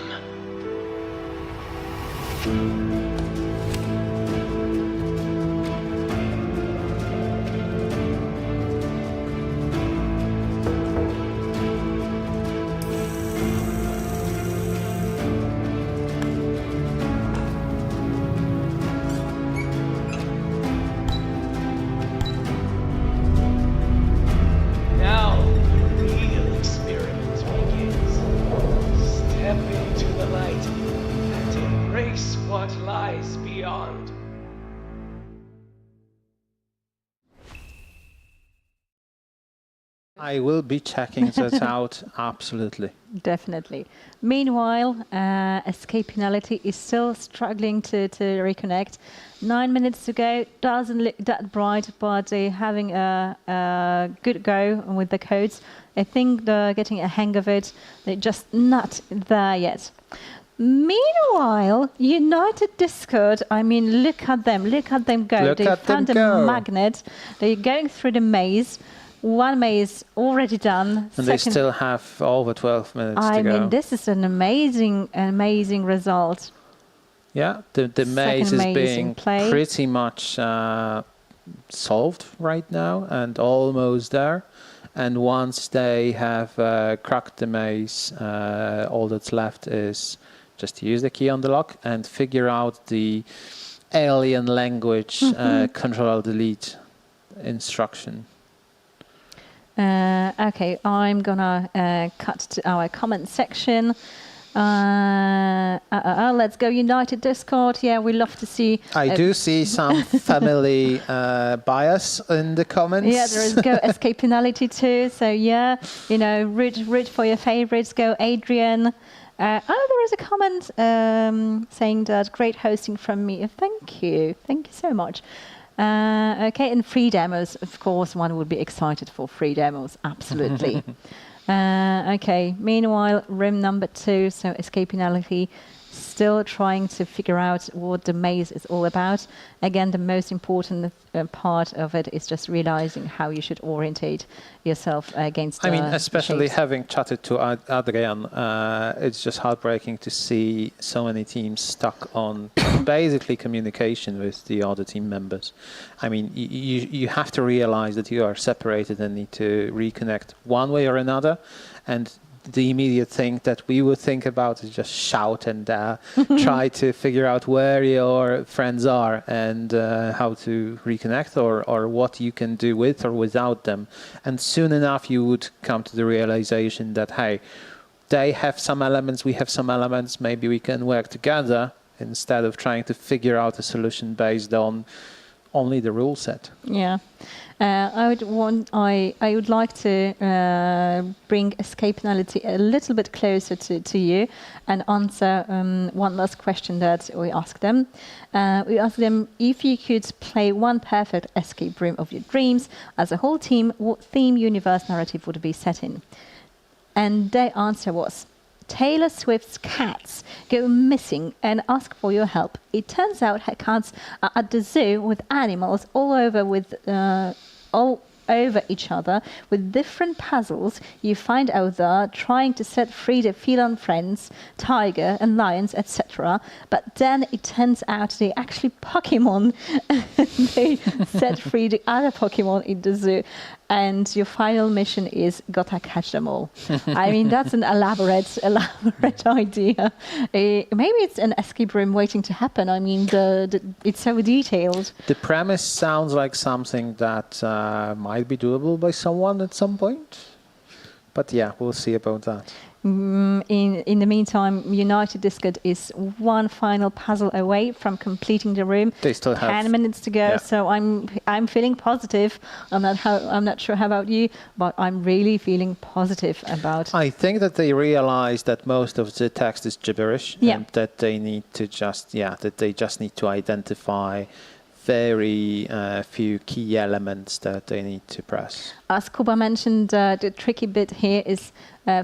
I will be checking that out, absolutely. Definitely. Meanwhile, Escapinality is still struggling to reconnect. 9 minutes to go, doesn't look that bright, but they're having a good go with the codes. I think they're getting a hang of it. They're just not there yet. Meanwhile, United Discord, I mean, look at them go. They found a magnet. They're going through the maze. One maze already done. And they still have over 12 minutes to go. I mean, this is an amazing result. Yeah, the maze is being pretty much solved right now and almost there. And once they have cracked the maze, all that's left is just to use the key on the lock and figure out the alien language Control-Delete instruction. Okay, I'm gonna cut to our comment section. Let's go United Discord. Yeah, we love to see. I do see some family bias in the comments. Yeah, there is go Escapinality too. So yeah, root for your favorites. Go Adrian. There is a comment saying that great hosting from me. Thank you so much. Okay, and free demos, of course, one would be excited for free demos, absolutely. Okay, meanwhile, room number 2, so Escapinality still trying to figure out what the maze is all about. Again, the most important part of it is just realizing how you should orientate yourself against. I mean, especially having chatted to Adrian, it's just heartbreaking to see so many teams stuck on basically communication with the other team members. I mean, you have to realize that you are separated and need to reconnect one way or another. And the immediate thing that we would think about is just shout and try to figure out where your friends are and how to reconnect or what you can do with or without them. And soon enough, you would come to the realization that, hey, they have some elements, we have some elements, maybe we can work together instead of trying to figure out a solution based on only the rule set. Yeah. I would like to bring Escapinality a little bit closer to you and answer one last question that we asked them. We asked them, if you could play one perfect escape room of your dreams as a whole team, what theme, universe, narrative would it be set in? And their answer was, Taylor Swift's cats go missing and ask for your help. It turns out her cats are at the zoo with animals all over each other with different puzzles you find out there trying to set free the feline friends, tiger and lions, etc. But then it turns out they actually Pokemon and they set free the other Pokemon in the zoo. And your final mission is gotta catch them all. I mean, that's an elaborate idea. Maybe it's an escape room waiting to happen. I mean, it's so detailed. The premise sounds like something that might be doable by someone at some point. But yeah, we'll see about that. In the meantime, United Discord is one final puzzle away from completing the room. They still have 10 minutes to go, yeah. So I'm feeling positive. I'm not sure how about you, but I'm really feeling positive about. I think that they realize that most of the text is gibberish, and that they need to just need to identify very few key elements that they need to press. As Kuba mentioned, the tricky bit here is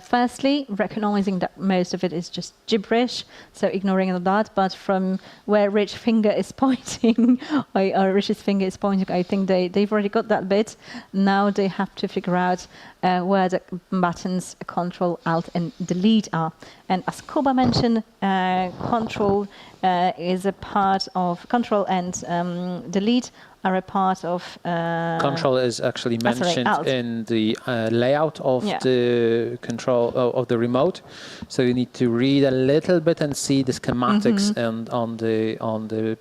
firstly recognizing that most of it is just gibberish, so ignoring all that. But from where Rich's finger is pointing, I think they've already got that bit. Now they have to figure out where the buttons Control, Alt, and Delete are. And as Kuba mentioned, Control is a part of Control and Delete are a part of... Control is actually mentioned in the layout of the control of the remote. So you need to read a little bit and see the schematics and on the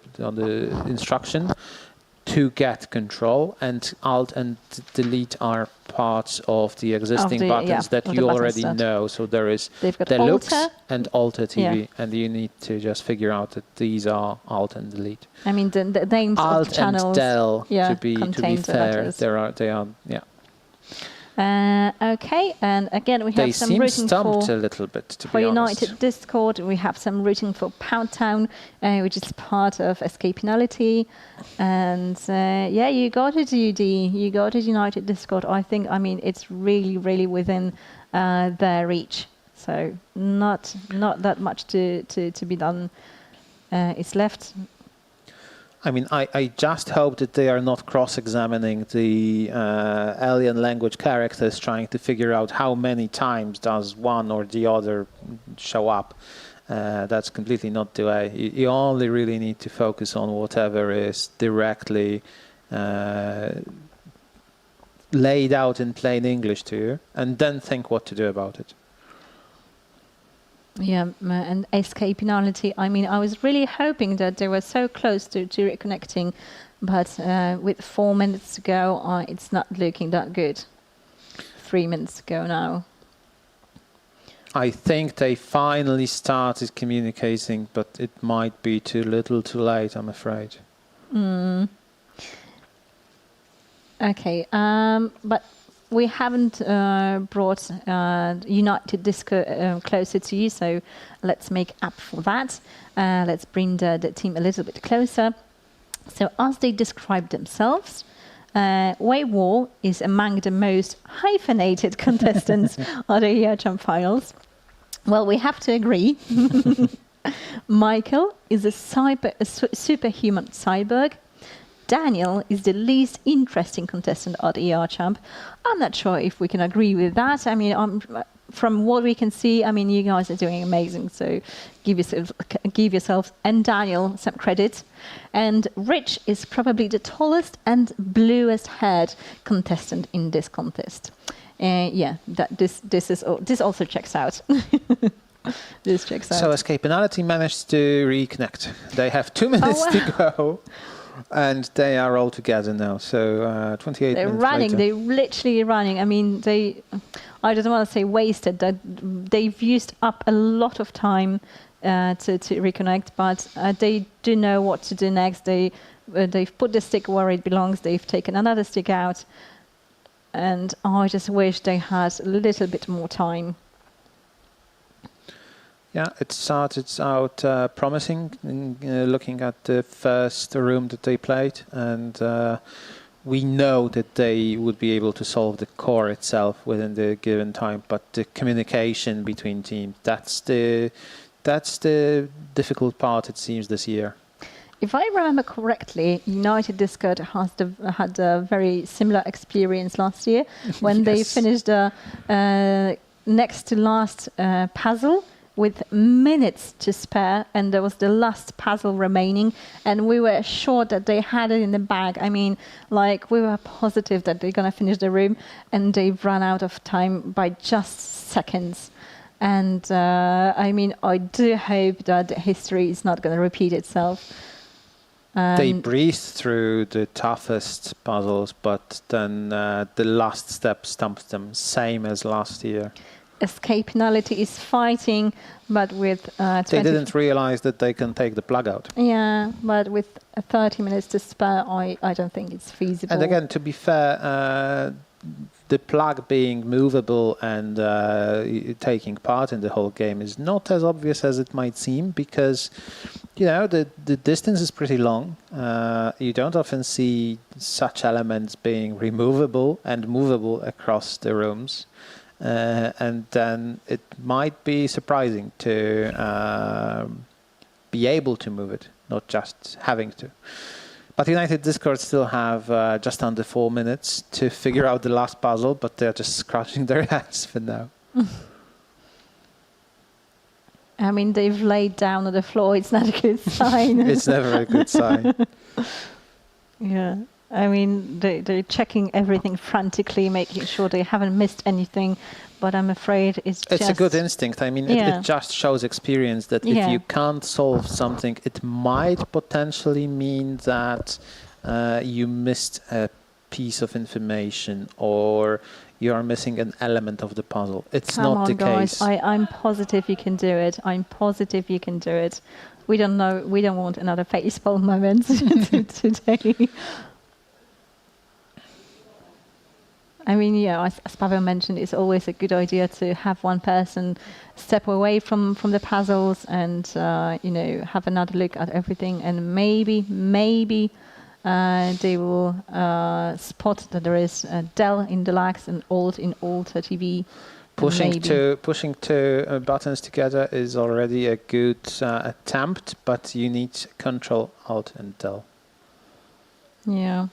instruction to get Control, and Alt and Delete are parts of the existing buttons that you already know. So there is Deluxe and Alter TV, and you need to just figure out that these are Alt and Delete. I mean, the names Alt of the channels. And Del, to be fair, they are. Okay, and again we have some rooting stumped a little bit, to be honest. United Discord. We have some rooting for Pound Town, which is part of Escapinality, and you got it, UD. You got it, United Discord. I mean, it's really, really within their reach. So not that much to be done. It's left. I mean, I just hope that they are not cross-examining the alien language characters, trying to figure out how many times does one or the other show up. That's completely not the way. You only really need to focus on whatever is directly laid out in plain English to you, and then think what to do about it. Yeah, and Escapinality, I mean, I was really hoping that they were so close to reconnecting, but with 4 minutes to go, it's not looking that good. 3 minutes to go now. I think they finally started communicating, but it might be too little too late, I'm afraid. Okay, but we haven't brought United Disco closer to you, so let's make up for that. Let's bring the team a little bit closer. So as they describe themselves, Wave War is among the most hyphenated contestants of the Year Champ Finals. Well, we have to agree. Michael is a superhuman cyborg. Daniel is the least interesting contestant at ER Champ. I'm not sure if we can agree with that. I mean, from what we can see, I mean, you guys are doing amazing. So give yourself and Daniel some credit. And Rich is probably the tallest and bluest haired contestant in this contest. Yeah, this also checks out. This checks out. So Escapinality managed to reconnect. They have 2 minutes to go. And they are all together now, so 28 they're minutes running, later. they're literally running. I mean, I don't want to say wasted, that they've used up a lot of time to reconnect, but they do know what to do next. They've put the stick where it belongs, they've taken another stick out, and I just wish they had a little bit more time. Yeah, it started out promising, looking at the first room that they played, and we know that they would be able to solve the core itself within the given time, but the communication between teams, that's the difficult part, it seems, this year. If I remember correctly, United Discord had a very similar experience last year when they finished the next to last puzzle with minutes to spare, and there was the last puzzle remaining, and we were sure that they had it in the bag. I mean, like, we were positive that they're going to finish the room, and they've run out of time by just seconds. And I mean, I do hope that history is not going to repeat itself. They breezed through the toughest puzzles, but then the last step stumped them, same as last year. Escapinality is fighting, but with... they didn't realize that they can take the plug out. Yeah, but with 30 minutes to spare, I don't think it's feasible. And again, to be fair, the plug being movable and taking part in the whole game is not as obvious as it might seem, because, you know, the distance is pretty long. You don't often see such elements being removable and movable across the rooms. And then it might be surprising to be able to move it, not just having to. But United Discord still have just under 4 minutes to figure out the last puzzle, but they're just scratching their heads for now. I mean, they've laid down on the floor. It's not a good sign. It's never a good sign. Yeah. I mean, they're checking everything frantically, making sure they haven't missed anything. But I'm afraid it's a good instinct. I mean, it just shows experience that if you can't solve something, it might potentially mean that you missed a piece of information or you are missing an element of the puzzle. It's not the case. I'm positive you can do it. I'm positive you can do it. We don't know. We don't want another facepalm moment today. I mean, yeah, as Pavel mentioned, it's always a good idea to have one person step away from the puzzles and, you know, have another look at everything. And maybe they will spot that there is a del in deluxe and alt in Alter TV. Pushing two buttons together is already a good attempt, but you need Control, Alt, and del. Yeah.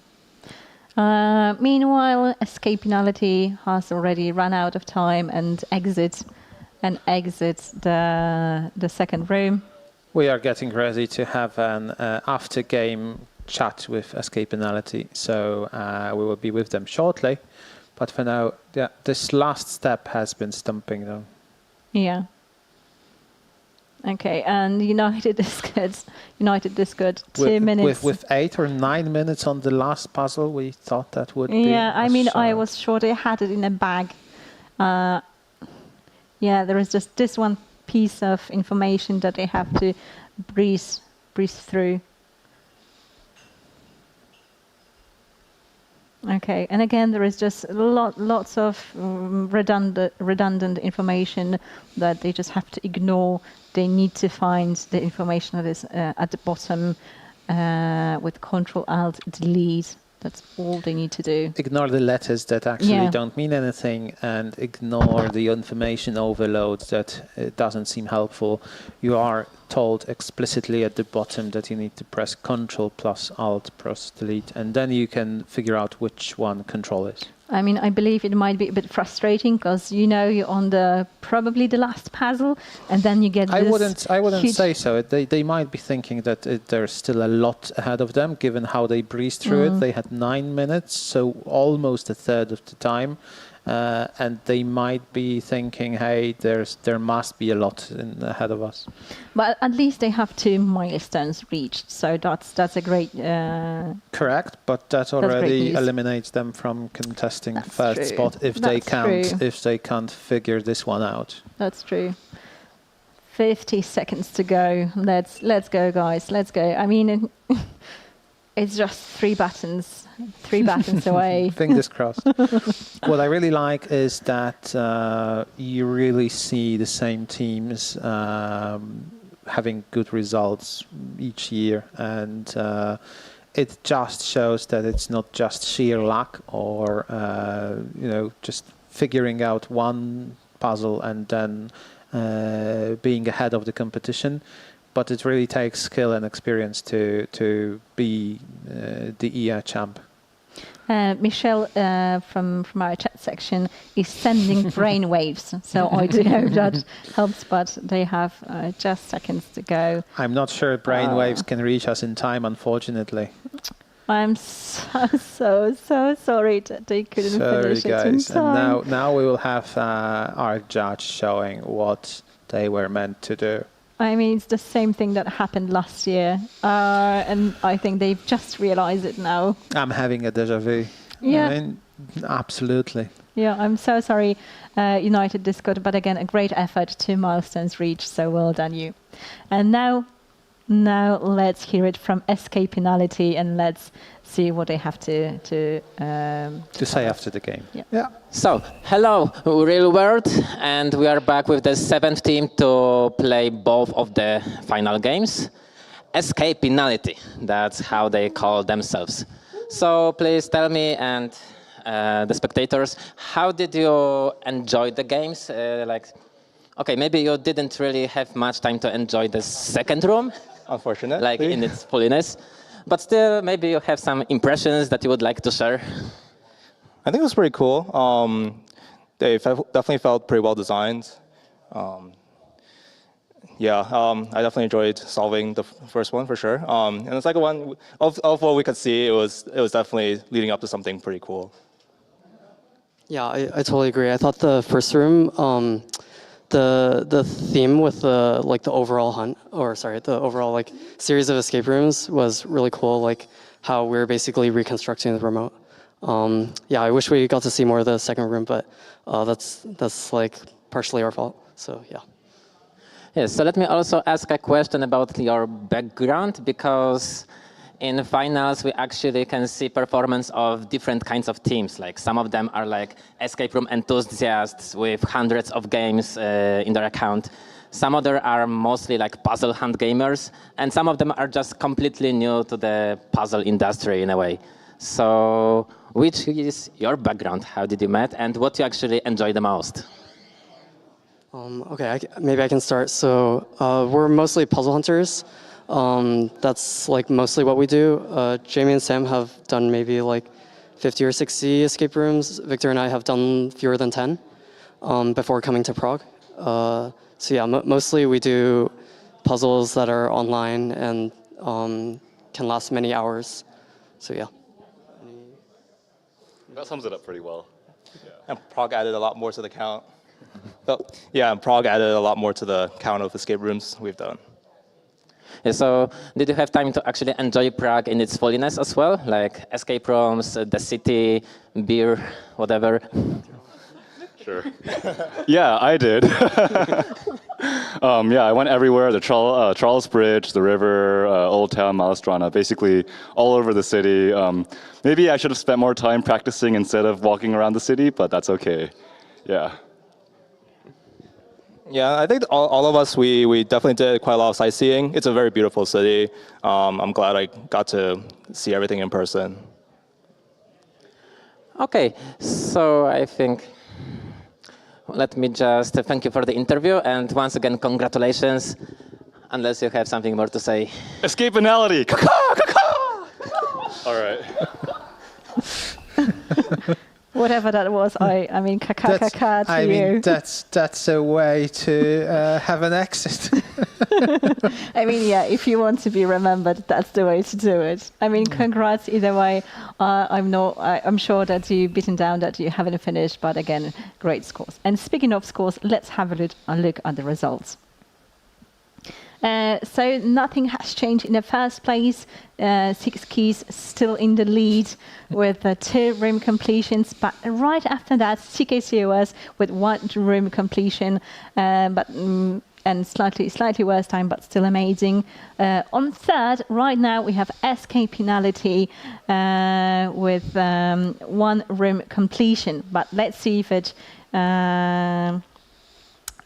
Meanwhile, Escapinality has already run out of time and exits the second room. We are getting ready to have an after-game chat with Escapinality, so we will be with them shortly. But for now, yeah, this last step has been stumping them. Yeah. Okay, and United Discord, 2 minutes. With 8 or 9 minutes on the last puzzle, we thought that would be... Yeah, I mean, I was sure they had it in a bag. Yeah, there is just this one piece of information that they have to breeze through. Okay, and again, there is just lots of redundant information that they just have to ignore. They need to find the information that is at the bottom with Control-Alt-Delete. That's all they need to do. Ignore the letters that actually don't mean anything, and ignore the information overload that doesn't seem helpful. You are told explicitly at the bottom that you need to press Control plus Alt plus Delete, and then you can figure out which one Control is. I mean, I believe it might be a bit frustrating because you're on probably the last puzzle, and then you get. I wouldn't say so. They might be thinking that there's still a lot ahead of them, given how they breezed through it. They had 9 minutes, so almost a third of the time. And they might be thinking, hey, there must be a lot ahead of us. But at least they have 2 milestones reached, so that's a great. Correct, but that already eliminates them from contesting first spot if they can't figure this one out. That's true. 50 seconds to go. Let's go, guys. Let's go. I mean, it's just 3 buttons. 3 buttons away. Fingers crossed. What I really like is that you really see the same teams having good results each year, and it just shows that it's not just sheer luck or just figuring out one puzzle and then being ahead of the competition. But it really takes skill and experience to be the EA champ. Michelle from our chat section is sending brainwaves, so I do hope that helps, but they have just seconds to go. I'm not sure brainwaves can reach us in time, unfortunately. I'm so sorry that they couldn't finish it in time. And now we will have our judge showing what they were meant to do. I mean, it's the same thing that happened last year, and I think they've just realized it now. I'm having a déjà vu. Yeah. I mean, absolutely. Yeah, I'm so sorry, United Discord, but again, a great effort, 2 milestones reached, so well done you. And now let's hear it from Escapinality, and let's see what they have to say after the game. Yeah. So, hello, Real World, and we are back with the 7th team to play both of the final games. Escapinality, that's how they call themselves. So please tell me and the spectators, how did you enjoy the games? Okay, maybe you didn't really have much time to enjoy the second room. Unfortunately. Like in its fulliness. But still, maybe you have some impressions that you would like to share. I think it was pretty cool. They definitely felt pretty well designed. I definitely enjoyed solving the first one for sure. And the second one, of what we could see, it was definitely leading up to something pretty cool. Yeah, I totally agree. I thought the first room, the theme with the overall the overall series of escape rooms was really cool. Like how we're basically reconstructing the remote. I wish we got to see more of the second room, but that's partially our fault. So yeah. Yes. So let me also ask a question about your background, because in finals we actually can see performance of different kinds of teams. Like some of them are like escape room enthusiasts with hundreds of games in their account. Some other are mostly like puzzle hunt gamers, and some of them are just completely new to the puzzle industry in a way. So which is your background? How did you meet, and what you actually enjoy the most? Okay, maybe I can start. So we're mostly puzzle hunters. That's mostly what we do. Jamie and Sam have done maybe 50 or 60 escape rooms. Victor and I have done fewer than 10 before coming to Prague. Mostly we do puzzles that are online and can last many hours. So yeah. That sums it up pretty well. Yeah. And Prague added a lot more to the count. Prague added a lot more to the count of escape rooms we've done. Yeah, so did you have time to actually enjoy Prague in its fulliness as well? Like escape rooms, the city, beer, whatever? Sure. Yeah, I did. I went everywhere, the Charles Bridge, the river, Old Town, Malstrana, basically all over the city. Maybe I should have spent more time practicing instead of walking around the city, but that's okay. Yeah. Yeah, I think all of us, we definitely did quite a lot of sightseeing. It's a very beautiful city. I'm glad I got to see everything in person. Okay, so I think, let me just thank you for the interview, and once again, congratulations. unless you have something more to say. Escapinality! All right. Whatever that was, I mean, kaka to you. mean, that's a way to have an exit. I mean, yeah, if you want to be remembered, that's the way to do it. I mean, congrats either way. I'm sure that you've beaten down that you haven't finished, but again, great scores. And speaking of scores, let's have a look at the results. So nothing has changed in the first place. 6 keys still in the lead with 2 room completions, but right after that, CKCOS with 1 room completion, and slightly worse time, but still amazing. On third, right now we have Escapinality with 1 room completion, but let's see if it.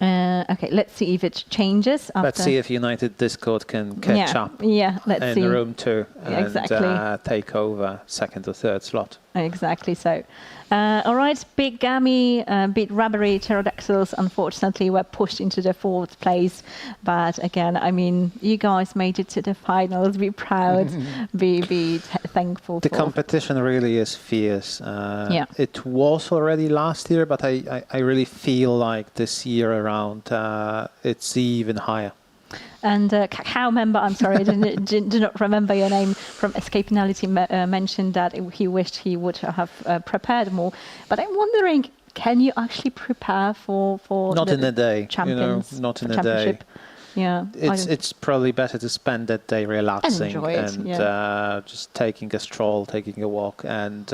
Okay, let's see if it changes. Let's see if United Discord can catch up. Yeah, let's see. In room 2 and exactly. Take over second or third slot. Exactly so. All right, Big Gammy, Big Rubbery Pterodactyls, unfortunately, were pushed into the 4th place. But again, I mean, you guys made it to the finals. Be proud, be thankful. The competition really is fierce. Yeah. It was already last year, but I really feel like this year around it's even higher. And Cacao member, I'm sorry, I do not remember your name, from Escapinality mentioned that he wished he would have prepared more. But I'm wondering, can you actually prepare for not in a day, champions, not in a day. Yeah, it's probably better to spend that day relaxing and just taking a stroll, taking a walk, and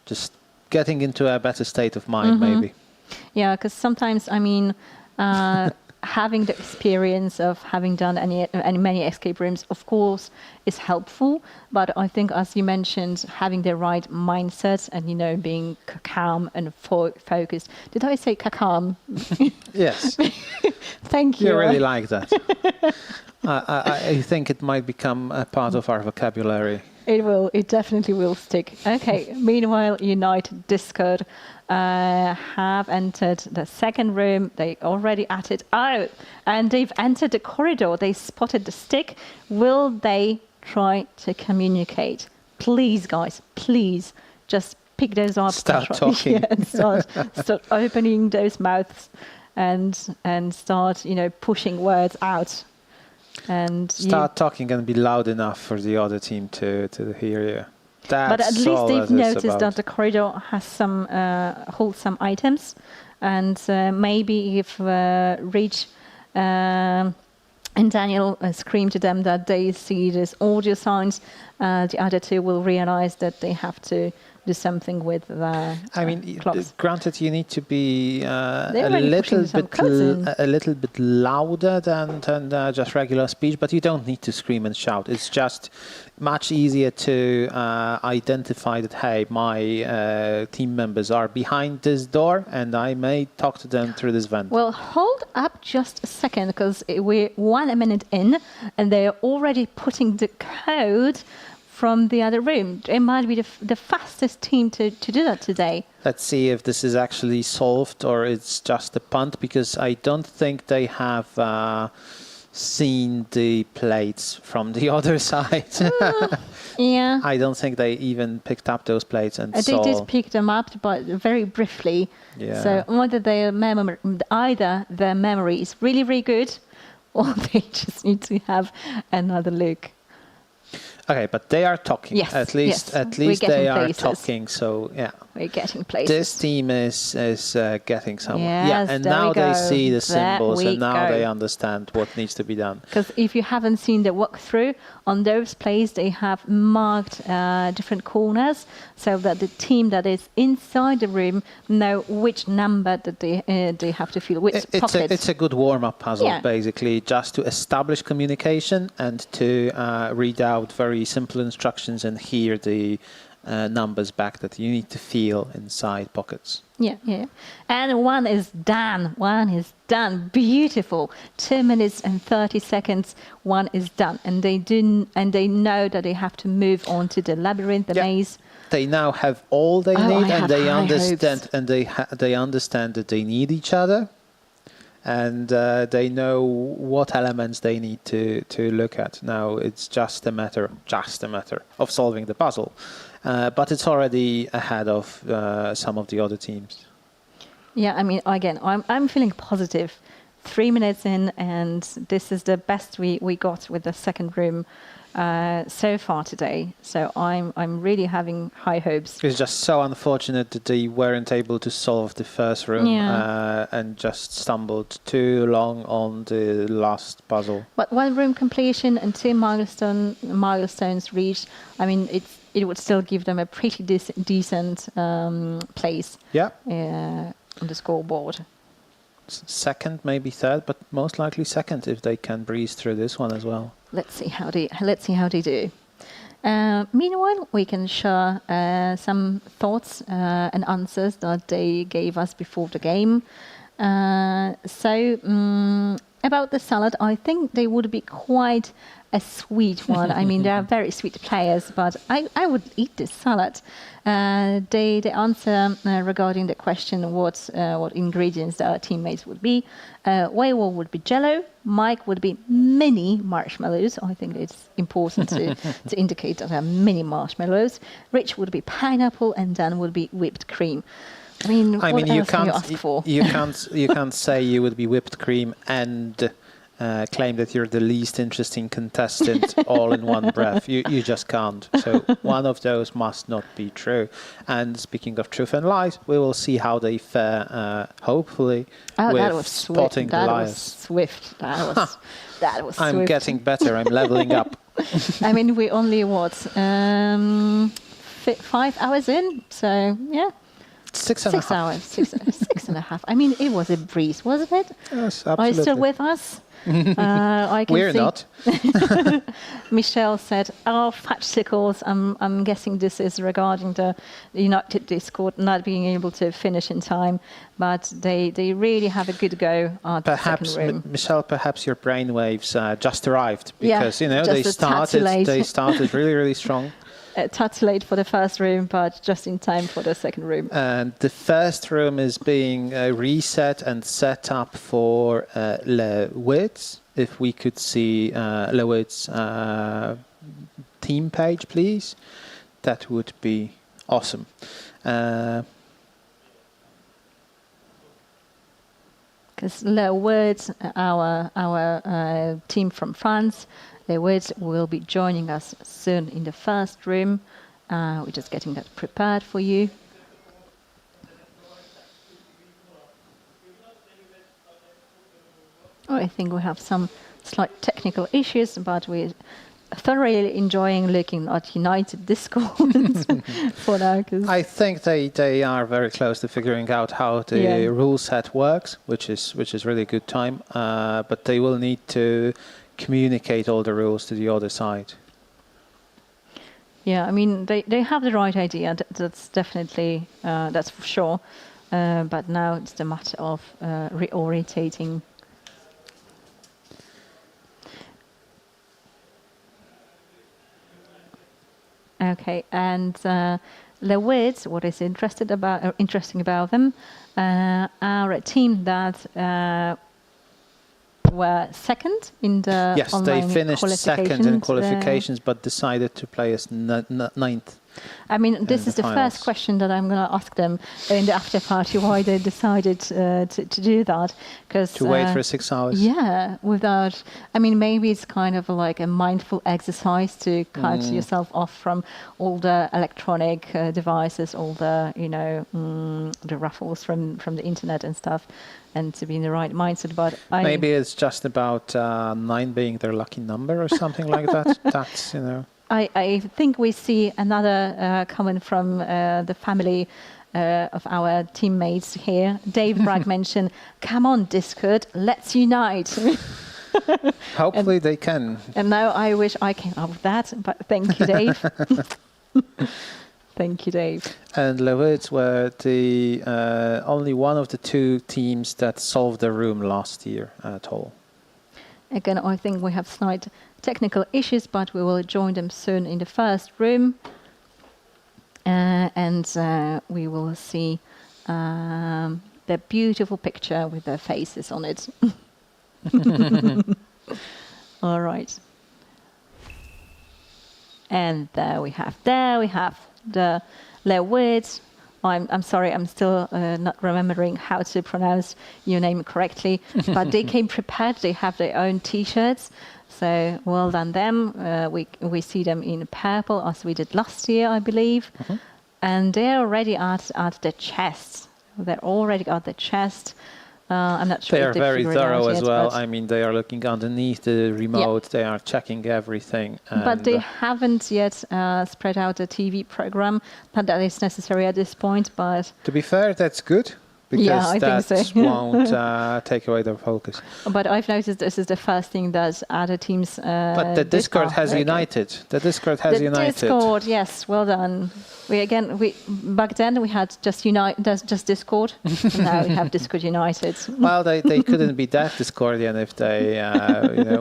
just getting into a better state of mind, maybe. Yeah, because sometimes, I mean, having the experience of having done many escape rooms, of course, is helpful. But I think, as you mentioned, having the right mindset and, being calm and focused. Did I say calm? Yes. Thank you. You really like that. I think it might become a part of our vocabulary. It will. It definitely will stick. Okay. Meanwhile, United Discord have entered the 2nd room. They already at it. Oh, and they've entered the corridor. They spotted the stick. Will they try to communicate? Please, guys, please, just pick those up. Start talking. And start opening those mouths and start, pushing words out. And start talking and be loud enough for the other team to hear you. But at least they've noticed that the corridor has holds some items, and maybe if Rich and Daniel scream to them that they see these audio signs, the other 2 will realize that they have to do something with the clocks. Granted, you need to be a little bit louder than just regular speech, but you don't need to scream and shout. It's just much easier to identify that, hey, my team members are behind this door and I may talk to them through this vent. Well, hold up just a second, because we're 1 minute in and they're already putting the code from the other room. It might be the fastest team to do that today. Let's see if this is actually solved or it's just a punt, because I don't think they have seen the plates from the other side. Yeah. I don't think they even picked up those plates and saw. They did pick them up, but very briefly. Yeah. So either their memory is really, really good, or they just need to have another look. Okay, but they are talking. Yes, at least they are talking. So yeah, we're getting places. This team is getting somewhere. Yes, yeah, and now they see the symbols, and now go. they understand what needs to be done. Because if you haven't seen the walkthrough, on those places they have marked different corners, so that the team that is inside the room know which number that they have to fill, which pocket. It's a good warm-up puzzle, basically, just to establish communication and to read out very simple instructions and hear the numbers back that you need to feel inside pockets. Yeah. And 1 is done. 1 is done. Beautiful. 2 minutes and 30 seconds. 1 is done. And they know that they have to move on to the labyrinth, the maze. They now have all they need, and they understand. And they understand that they need each other. and they know what elements they need to look at. Now it's just a matter of solving the puzzle, but it's already ahead of some of the other teams. Yeah, I mean, again, I'm feeling positive. 3 minutes in, and this is the best we got with the second room so far today. So I'm really having high hopes. It's just so unfortunate that they weren't able to solve the first room and just stumbled too long on the last puzzle. But 1 room completion and 2 milestones reached. I mean, it would still give them a pretty decent place. Yeah. On the scoreboard. Second, maybe third, but most likely second if they can breeze through this one as well. Let's see how they do. Meanwhile, we can share some thoughts and answers that they gave us before the game. About the salad, I think they would be quite a sweet one. I mean, they are very sweet players, but I would eat this salad. They answer regarding the question what ingredients their teammates would be. Wayward would be jello. Mike would be mini marshmallows. I think it's important to indicate that there are mini marshmallows. Rich would be pineapple, and Dan would be whipped cream. I mean, you can't say you would be whipped cream and claim that you're the least interesting contestant all in one breath. You just can't. So one of those must not be true. And speaking of truth and lies, we will see how they fare, hopefully, with spotting the liars. That was swift. That was I'm swift. getting better. I'm leveling up. I mean, we only, 5 hours in? So, yeah. 6.5 hours. 6.5. I mean, it was a breeze, wasn't it? Yes, absolutely. Are you still with us? I can We're see. not. Michelle said, Fudgesicles, I'm guessing this is regarding the United Discord not being able to finish in time, but they really have a good go at the second room. Michelle, perhaps your brainwaves just arrived because, they started really, really strong. Touch late for the first room, but just in time for the second room. And the first room is being reset and set up for Les Wyrds. If we could see Les Wyrds' team page, please, that would be awesome. Because Les Wyrds, our team from France, Les Wyrds will be joining us soon in the first room. We're just getting that prepared for you. I think we have some slight technical issues, but we're thoroughly enjoying looking at United Discord for now. I think they are very close to figuring out how the rule set works, which is really good time. But they will need to communicate all the rules to the other side. Yeah, I mean, they have the right idea. That's definitely, that's for sure. But now it's the matter of reorientating. Okay, and Les Wyrds, what is interesting about them, are a team that were second in the online they finished second in qualifications, but decided to play as ninth. I mean, this is the first question that I'm going to ask them in the after party, why they decided to do that. To wait for 6 hours. Yeah, without, I mean, maybe it's kind of like a mindful exercise to cut yourself off from all the electronic devices, all the, the ruffles from the internet and stuff, and to be in the right mindset. But maybe it's just about 9 being their lucky number or something like that. That's, I think we see another comment from the family of our teammates here. Dave Bragg mentioned, come on, Discord, let's unite. Hopefully they can. And now I wish I came up with that, but thank you, Dave. Thank you, Dave. And Les Wyrds were the only one of the 2 teams that solved the room last year at all. Again, I think we have slight technical issues, but we will join them soon in the first room. And we will see their beautiful picture with their faces on it. All right. And there we have the Les Wyrds. I'm sorry, I'm still not remembering how to pronounce your name correctly, but they came prepared. They have their own T-shirts, so well done them. We see them in purple as we did last year, I believe, and they're already at the chest. They're already at the chest. I'm not sure. They are very thorough as well. But I mean, they are looking underneath the remote. Yeah. They are checking everything. But they haven't yet spread out the TV program. Not that it's necessary at this point, but to be fair, that's good. Because I that think so. won't take away their focus. But I've noticed this is the first thing that other teams. But the Discord has united. The Discord has united. The Discord, yes, well done. Back then we had just Discord, and now we have Discord United. Well, they couldn't be that Discordian if they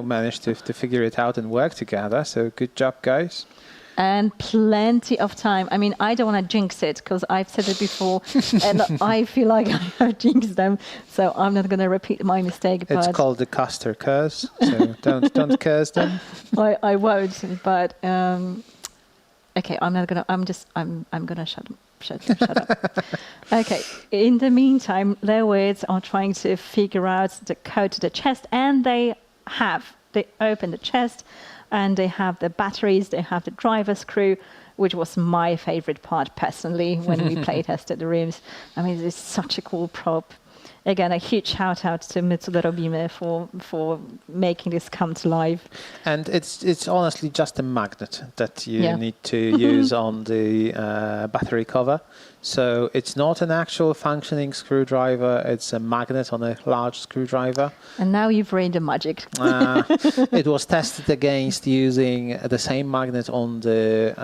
managed to figure it out and work together. So good job, guys. And plenty of time. I mean, I don't want to jinx it because I've said it before, and I feel like I have jinxed them. So I'm not going to repeat my mistake. It's called the Custer curse. So don't curse them. I won't. But okay, I'm not gonna. I'm gonna shut up. Okay. In the meantime, Les Wyrds are trying to figure out the code to the chest, and they open the chest. And they have the batteries, they have the driver's screw, which was my favorite part personally when we play tested the rooms. I mean, it's such a cool prop. Again, a huge shout out to my co robimy for making this come to life. And it's honestly just a magnet that you need to use on the battery cover. So it's not an actual functioning screwdriver, it's a magnet on a large screwdriver. And now you've read the magic. It was tested against using the same magnet on the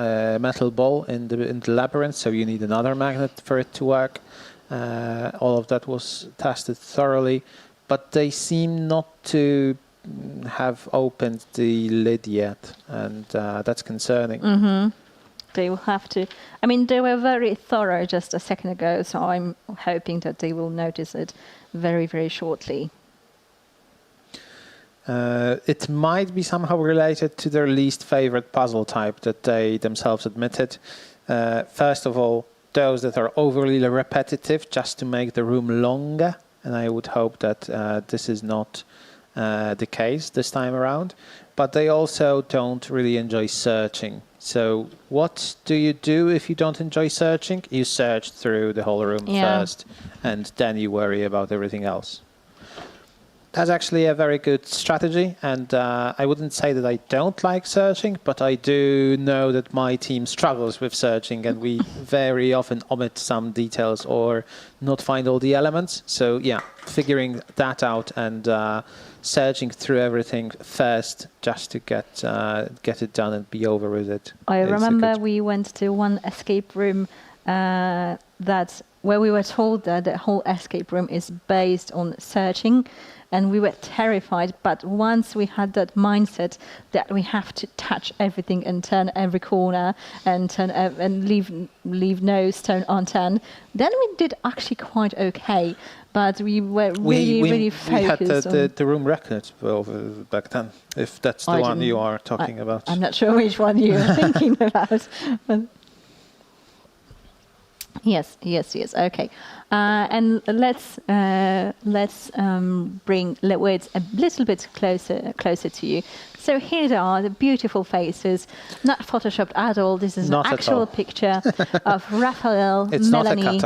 metal ball in the labyrinth, so you need another magnet for it to work. All of that was tested thoroughly, but they seem not to have opened the lid yet, and that's concerning. Mm-hmm. They will have to. I mean, they were very thorough just a second ago, so I'm hoping that they will notice it very, very shortly. It might be somehow related to their least favorite puzzle type that they themselves admitted. First of all, those that are overly repetitive just to make the room longer, and I would hope that this is not the case this time around. But they also don't really enjoy searching. So what do you do if you don't enjoy searching? You search through the whole room first, and then you worry about everything else. That's actually a very good strategy, and I wouldn't say that I don't like searching, but I do know that my team struggles with searching, and we very often omit some details or not find all the elements. So yeah, figuring that out and searching through everything first just to get it done and be over with it. I remember we went to one escape room where we were told that the whole escape room is based on searching. And we were terrified, but once we had that mindset that we have to touch everything and turn every corner and leave no stone unturned, then we did actually quite okay. But we were really focused. We had the room record back then, if that's the one you are talking about. I'm not sure which one you're thinking about. But Yes. Okay, and let's bring Les Wyrds a little bit closer to you. So here they are, the beautiful faces, not photoshopped at all. This is an actual picture of Raphael, Melanie,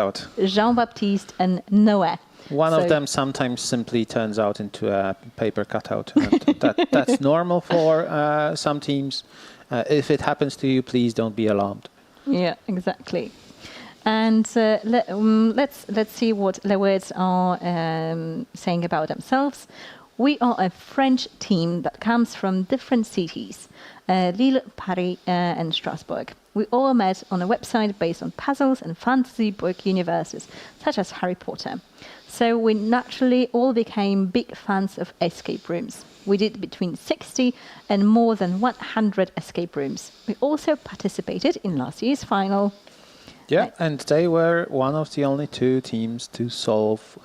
Jean-Baptiste, and Noé. One of them sometimes simply turns out into a paper cutout. And that's normal for some teams. If it happens to you, please don't be alarmed. Yeah, exactly. And let's see what Les Wyrds are saying about themselves. We are a French team that comes from different cities, Lille, Paris, and Strasbourg. We all met on a website based on puzzles and fantasy book universes, such as Harry Potter. So we naturally all became big fans of escape rooms. We did between 60 and more than 100 escape rooms. We also participated in last year's final. Yeah, and they were one of the only 2 teams to solve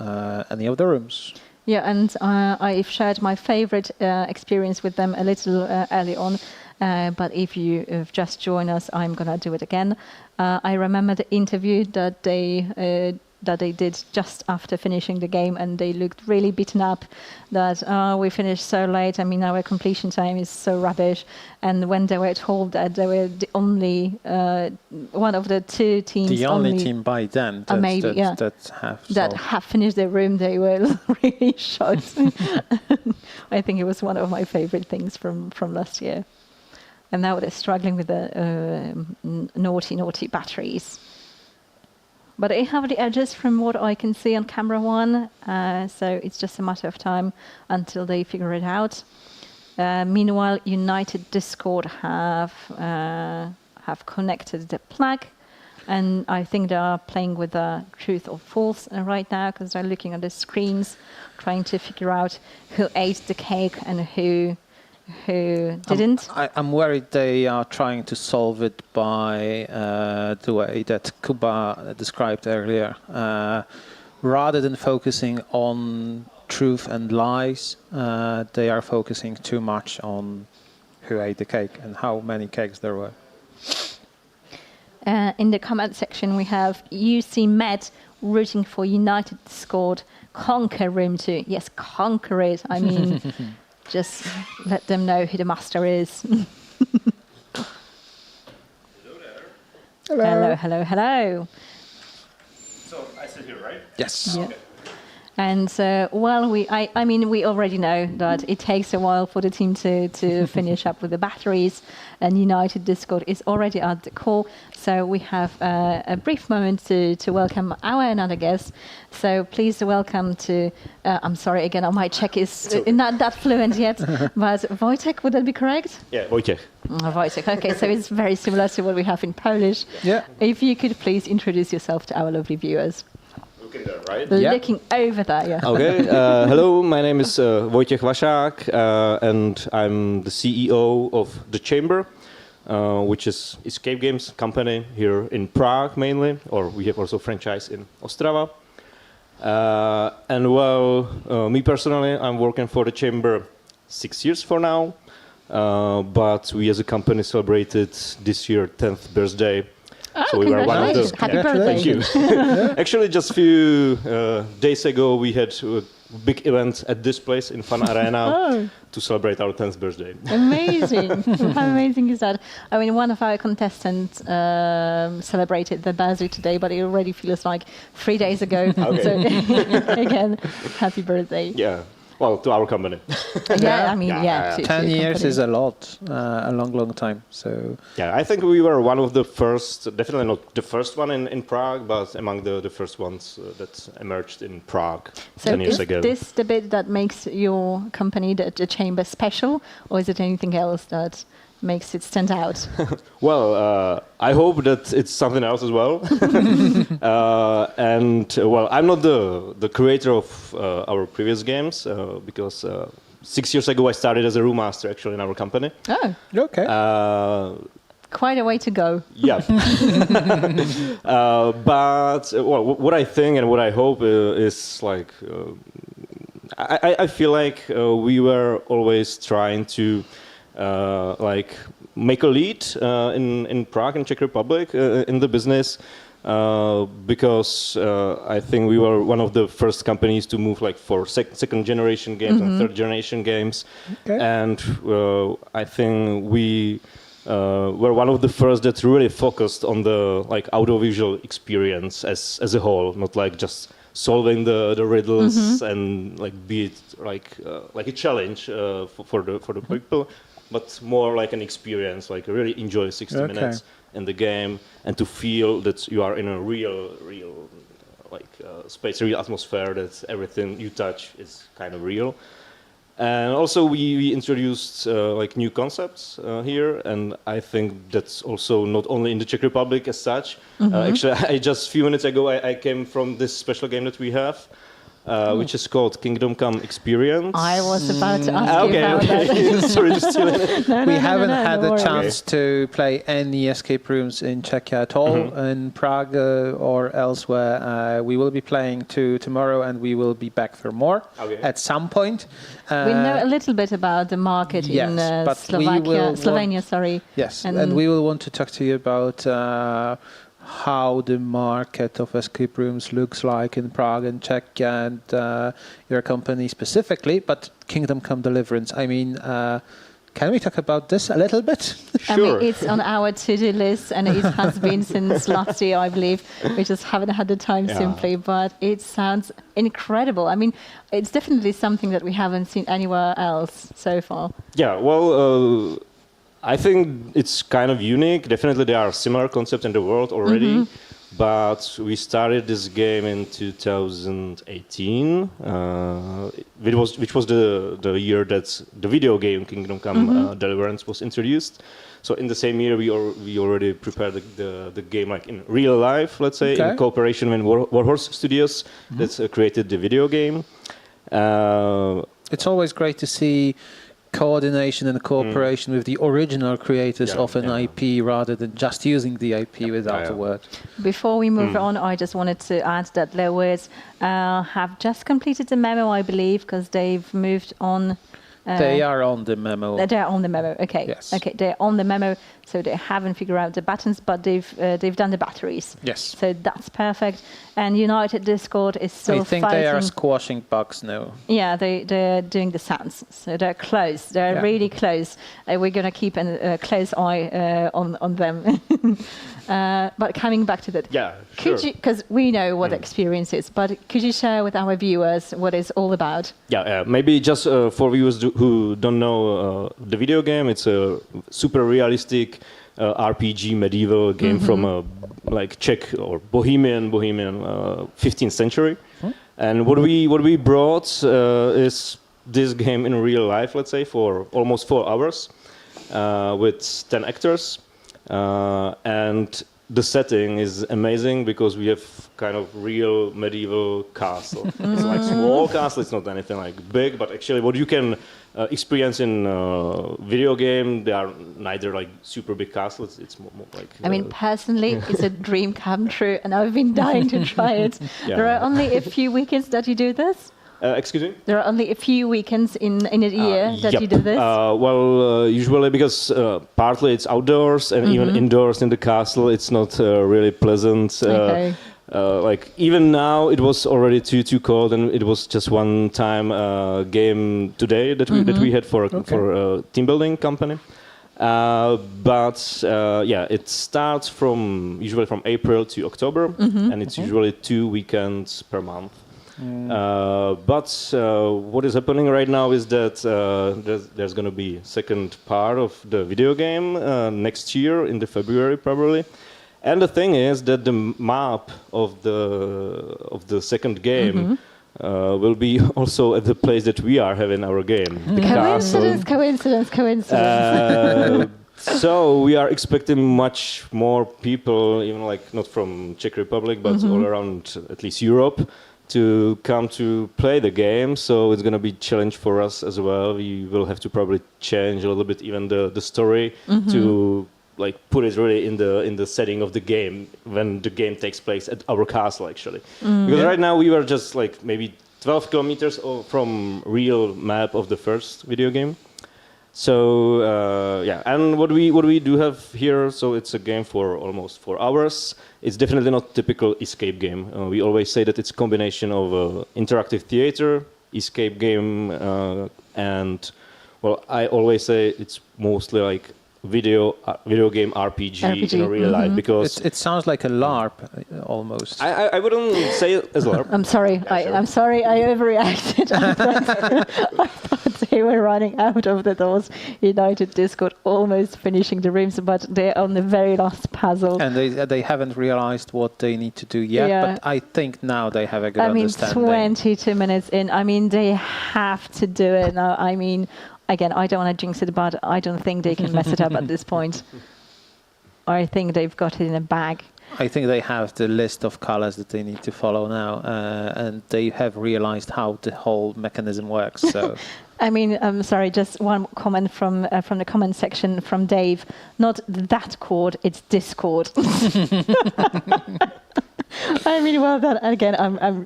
any of the rooms. Yeah, and I've shared my favorite experience with them a little early on. But if you have just joined us, I'm going to do it again. I remember the interview that they did just after finishing the game, and they looked really beaten up that we finished so late. I mean, our completion time is so rubbish. And when they were told that they were the only one of the 2 teams, the only team by then that have finished their room, they were really shocked. I think it was one of my favorite things from last year. And now they're struggling with the naughty batteries. But they have the edges from what I can see on camera 1, so it's just a matter of time until they figure it out. Meanwhile, United Discord have connected the plug, and I think they are playing with the truth or false right now, because they're looking at the screens, trying to figure out who ate the cake and who didn't. I'm worried they are trying to solve it by the way that Kuba described earlier. Rather than focusing on truth and lies, they are focusing too much on who ate the cake and how many cakes there were. In the comment section, we have UC Med rooting for United Discord. Conquer Room 2. Yes, conquer it. I mean... Just let them know who the master is. Hello, hello, hello. So I sit here, right? Yes. Yeah. Okay. And I mean, we already know that it takes a while for the team to finish up with the batteries, and United Discord is already at the call. So we have a brief moment to welcome our another guest. So please welcome to, I'm sorry again, my Czech is not that fluent yet, but Vojtěch, would that be correct? Yeah, Vojtěch. Vojtěch, okay, so it's very similar to what we have in Polish. Yeah. If you could please introduce yourself to our lovely viewers. Looking there, right? Looking over there, yeah. Okay, hello, my name is Vojtěch Vašák, and I'm the CEO of The Chamber, which is escape games company here in Prague mainly, or we have also franchise in Ostrava. And well, me personally, I'm working for The Chamber 6 years for now, but we as a company celebrated this year 10th birthday. Oh, so we were one of the... Happy birthday. Thank you. Actually, just a few days ago, we had a big event at this place in Fun Arena to celebrate our 10th birthday. Amazing. How amazing is that? I mean, one of our contestants celebrated their birthday today, but it already feels like 3 days ago. Okay. So, again, happy birthday. Yeah. Well, to our company. Yeah, I mean, yeah. 10 years is a lot, a long time. So yeah, I think we were one of the first, definitely not the first one in Prague, but among the first ones that emerged in Prague 10 years ago. So is this the bit that makes your company, the Chamber, special, or is it anything else that makes it stand out? Well, I hope that it's something else as well. And well, I'm not the creator of our previous games because 6 years ago I started as a room master actually in our company. Oh, okay. Quite a way to go. Yeah. But well, what I think and what I hope is like I feel like we were always trying to like make a lead in Prague and Czech Republic in the business because I think we were one of the first companies to move like for second generation games and third generation games, and I think we were one of the first that really focused on the like audiovisual experience as a whole, not like just solving the riddles and like be it like a challenge for the people, but more like an experience, like really enjoy 60 minutes in the game and to feel that you are in a real like space, real atmosphere, that everything you touch is kind of real. And also we introduced like new concepts here, and I think that's also not only in the Czech Republic as such. Actually, just a few minutes ago I came from this special game that we have, which is called Kingdom Come Experience. I was about to ask you about that. Sorry, just steal it. We haven't had no the worries. chance to play any escape rooms in Czechia at all, in Prague or elsewhere. We will be playing two tomorrow, and we will be back for more at some point. We know a little bit about the market in but Slovenia, sorry. Yes, and we will want to talk to you about how the market of escape rooms looks like in Prague and Czechia, and your company specifically, but Kingdom Come Deliverance. I mean, can we talk about this a little bit? I mean, it's on our to-do list, and it has been since last year, I believe. We just haven't had the time simply, but it sounds incredible. I mean, it's definitely something that we haven't seen anywhere else so far. Yeah, well, I think it's kind of unique. Definitely there are similar concepts in the world already, but we started this game in 2018, which was the year that the video game Kingdom Come Deliverance was introduced. So in the same year, we already prepared the game like in real life, let's say, in cooperation with Warhorse Studios that created the video game. It's always great to see coordination and cooperation with the original creators of an IP rather than just using the IP without a word. Before we move on, I just wanted to add that Les Wyrds have just completed the memo, I believe, because they've moved on. They are on the memo. They're on the memo. Okay. Yes. Okay. They're on the memo, so they haven't figured out the buttons, but they've done the batteries. Yes. So that's perfect. And United Discord is still I think fighting. they are squashing bugs now. Yeah, they're doing the sounds, so they're close. They're really close. We're going to keep a close eye on them. But coming back to that, sure. Because we know what the experience is, but could you share with our viewers what it's all about? Yeah, maybe just for viewers who don't know the video game, it's a super realistic RPG medieval game from like Czech or Bohemian 15th century. And what we brought is this game in real life, let's say, for almost 4 hours with 10 actors. And the setting is amazing because we have kind of real medieval castle. It's like small castle, it's not anything like big, but actually what you can experience in video game, they are neither like super big castles, it's more like... I mean, personally, it's a dream come true, and I've been dying to try it. There are only a few weekends that you do this? Excuse me? There are only a few weekends in a year that you do this? Usually because partly it's outdoors and even indoors in the castle, it's not really pleasant. Like even now, it was already too cold, and it was just one time game today that we had for a team building company. It starts usually from April to October, and it's usually 2 weekends per month. What is happening right now is that there's going to be second part of the video game next year in February probably. And the thing is that the map of the second game will be also at the place that we are having our game. Coincidence. So we are expecting much more people, even like not from Czech Republic, but all around at least Europe, to come to play the game. So it's going to be a challenge for us as well. We will have to probably change a little bit even the story to like put it really in the setting of the game when the game takes place at our castle actually. Because right now we were just like maybe 12 kilometers from real map of the first video game. So and what we do have here, so it's a game for almost 4 hours. It's definitely not typical escape game. We always say that it's a combination of interactive theater, escape game, and I always say it's mostly like video game RPG in real life, because it sounds like a LARP almost. I wouldn't say it as LARP. I'm sorry. I'm sorry. I overreacted. I thought they were running out of the doors. United Discord almost finishing the rooms, but they're on the very last puzzle. And they haven't realized what they need to do yet. But I think now they have a good understanding. 22 minutes in. I mean, they have to do it now. I mean, again, I don't want to jinx it, but I don't think they can mess it up at this point. I think they've got it in a bag. I think they have the list of colors that they need to follow now, and they have realized how the whole mechanism works. So, I mean, sorry, just one comment from the comment section from Dave. Not that chord, it's Discord. I mean, well done. Again,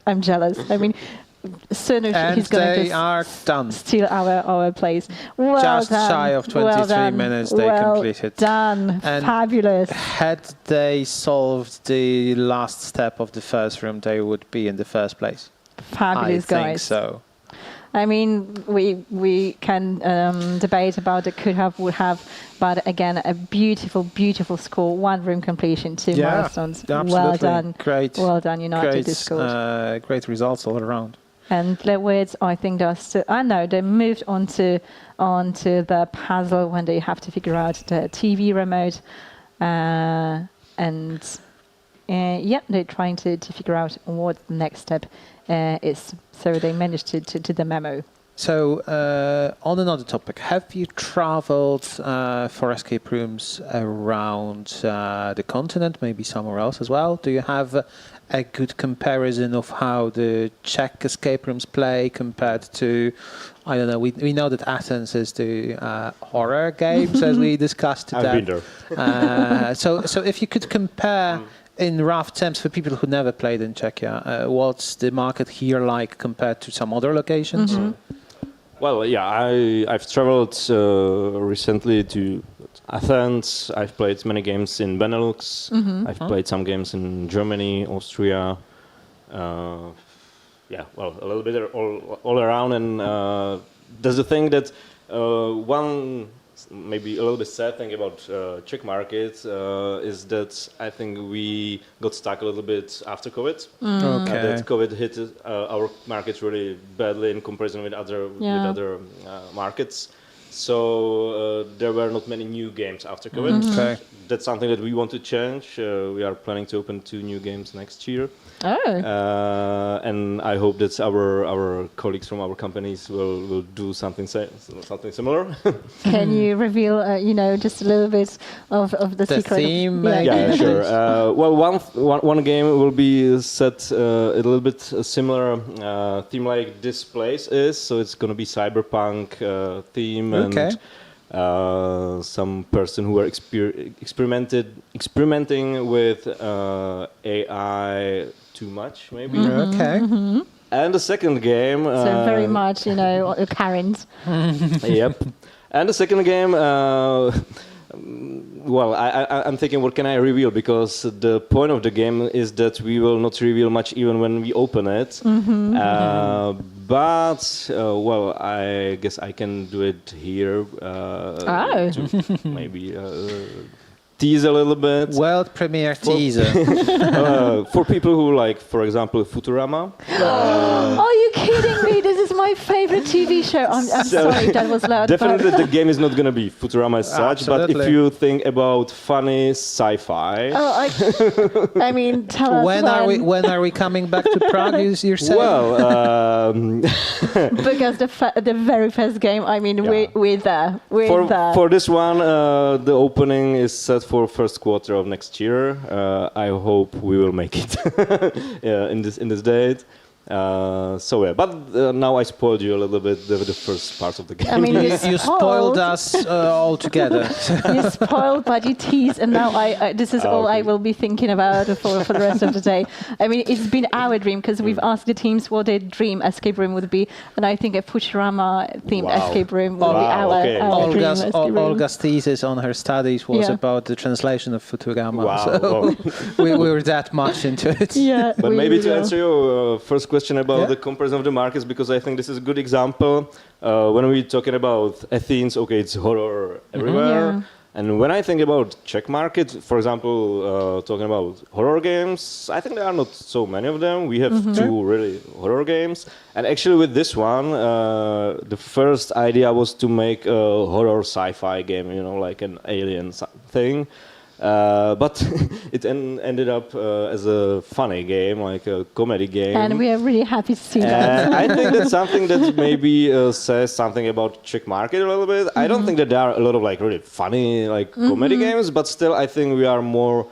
I'm jealous. I mean, soon he's going to steal our place. Well just done. shy of 23 minutes, they completed. Done. And fabulous. Had they solved the last step of the first room, they would be in the first place. Fabulous, I think guys. so. I mean, we can debate about it, could have, would have, but again, a beautiful, beautiful score. 1 room completion, 2 milestones. Absolutely. Well done. Great. Well done, United Discord. Great results all around. And Les Wyrds, I think they moved onto the puzzle when they have to figure out the TV remote, they're trying to figure out what the next step is. So they managed to do the memo. So on another topic, have you traveled for escape rooms around the continent, maybe somewhere else as well? Do you have a good comparison of how the Czech escape rooms play compared to, I don't know, we know that Athens is the horror games as we discussed today. I've been there. So if you could compare in rough terms for people who never played in Czechia, what's the market here like compared to some other locations? Mm-hmm. Well, yeah, I've traveled recently to Athens. I've played many games in Benelux. Mm-hmm. I've played some games in Germany, Austria. A little bit all around. And there's the thing that one maybe a little bit sad thing about Czech market is that I think we got stuck a little bit after COVID. That COVID hit our market really badly in comparison with other markets. So there were not many new games after COVID. Mm-hmm. Okay. That's something that we want to change. We are planning to open 2 new games next year. And I hope that our colleagues from our companies will do something similar. Can you reveal, just a little bit of the secret? Theme, yeah, sure. Well, one game will be set a little bit similar theme like this place is. So it's going to be cyberpunk theme and some person who are experimenting with AI too much, maybe. Mm-hmm. Okay. Mm-hmm. And the second game. So very much, Karen's. Yep. And the second game. Well, I'm thinking, what can I reveal? Because the point of the game is that we will not reveal much even when we open it. Mm-hmm. But, well, I guess I can do it here. To maybe tease a little bit. World premiere teaser. For people who like, for example, Futurama. Are you kidding me? This is my favorite TV show. I'm sorry, that was loud. Definitely the game is not going to be Futurama as such, but if you think about funny sci-fi... I mean, tell us when are we coming back to Prague, you're saying? Well... because the very first game, I mean, we're there. For this one, the opening is set for first quarter of next year. I hope we will make it in this date. But now I spoiled you a little bit the first part of the game. I mean, you spoiled us altogether. You spoiled, but you teased, and now this is all I will be thinking about for the rest of the day. I mean, it's been our dream because we've asked the teams what their dream escape room would be, and I think a Futurama-themed escape room would be our dream escape room. Olga's thesis on her studies was about the translation of Futurama. Wow. So we were that much into it. Yeah, but maybe to answer your first question about the comparison of the markets, because I think this is a good example. When we're talking about Athens, it's horror everywhere. Yeah. And when I think about Czech market, for example, talking about horror games, I think there are not so many of them. We have 2 really horror games. And actually with this one, the first idea was to make a horror sci-fi game, like an alien thing. But it ended up as a funny game, like a comedy game. And we are really happy to see that. I think that's something that maybe says something about Czech market a little bit. I don't think that there are a lot of really funny comedy games, but still I think we are more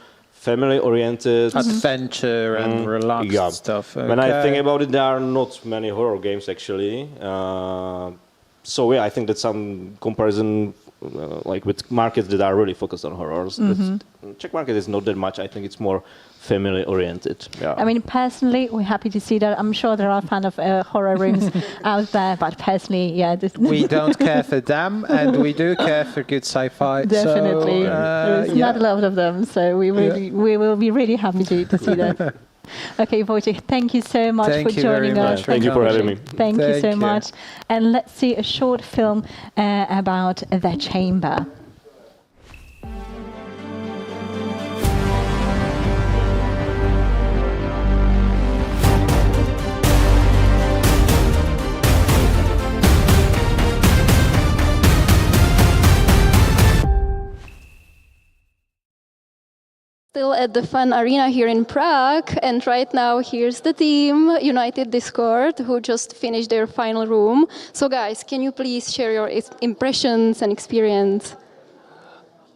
family-oriented, adventure and relaxed stuff. When I think about it, there are not many horror games actually. So yeah, I think that some comparison, like with markets that are really focused on horrors, Czech market is not that much. I think it's more family-oriented. Yeah. I mean, personally, we're happy to see that. I'm sure there are fans of horror rooms out there, but personally, yeah. We don't care for them, and we do care for good sci-fi. Definitely. So, There's not a lot of them, so we will be really happy to see that. Okay, Vojtěch, thank you so much for joining us. Thank you for having me. Thank you so much. And let's see a short film about the chamber. Still at the fun arena here in Prague, and right now here's the team, United Discord, who just finished their final room. So guys, can you please share your impressions and experience?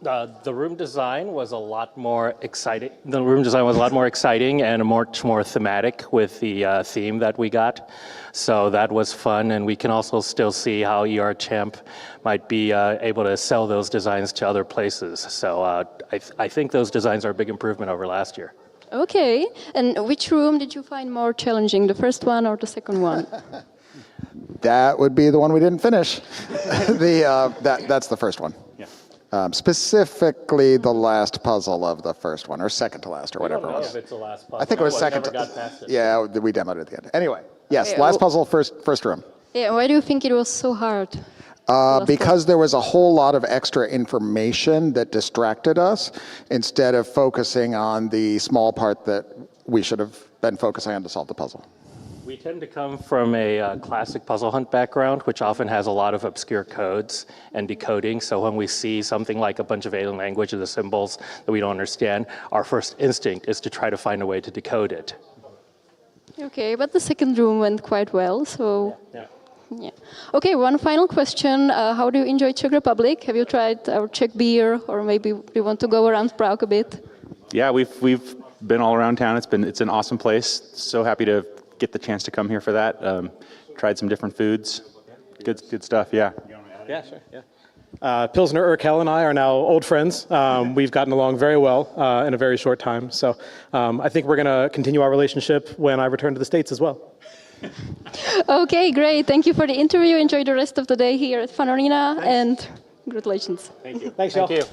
The room design was a lot more exciting. The room design was a lot more exciting and much more thematic with the theme that we got. So that was fun, and we can also still see how ER Champ might be able to sell those designs to other places. So I think those designs are a big improvement over last year. Okay, and which room did you find more challenging, the first one or the second one? That would be the one we didn't finish. That's the first one. Yeah. Specifically the last puzzle of the first one, or second to last, or whatever it was. If it's the last puzzle. I think it was second to last. Yeah, we demoed it at the end. Anyway, yes, last puzzle, first room. Yeah, why do you think it was so hard? Because there was a whole lot of extra information that distracted us instead of focusing on the small part that we should have been focusing on to solve the puzzle. We tend to come from a classic puzzle hunt background, which often has a lot of obscure codes and decoding. So when we see something like a bunch of alien language or the symbols that we don't understand, our first instinct is to try to find a way to decode it. Okay, but the second room went quite well, so... Yeah. Okay, one final question. How do you enjoy Czech Republic? Have you tried our Czech beer, or maybe you want to go around Prague a bit? Yeah, we've been all around town. It's an awesome place. So happy to get the chance to come here for that. Tried some different foods. Good stuff, yeah. Yeah, sure, yeah. Pilsner Urkel and I are now old friends. We've gotten along very well in a very short time. So I think we're going to continue our relationship when I return to the States as well. Okay, great. Thank you for the interview. Enjoy the rest of the day here at Fun Arena, and congratulations. Thank you. Thanks, y'all. Thank you.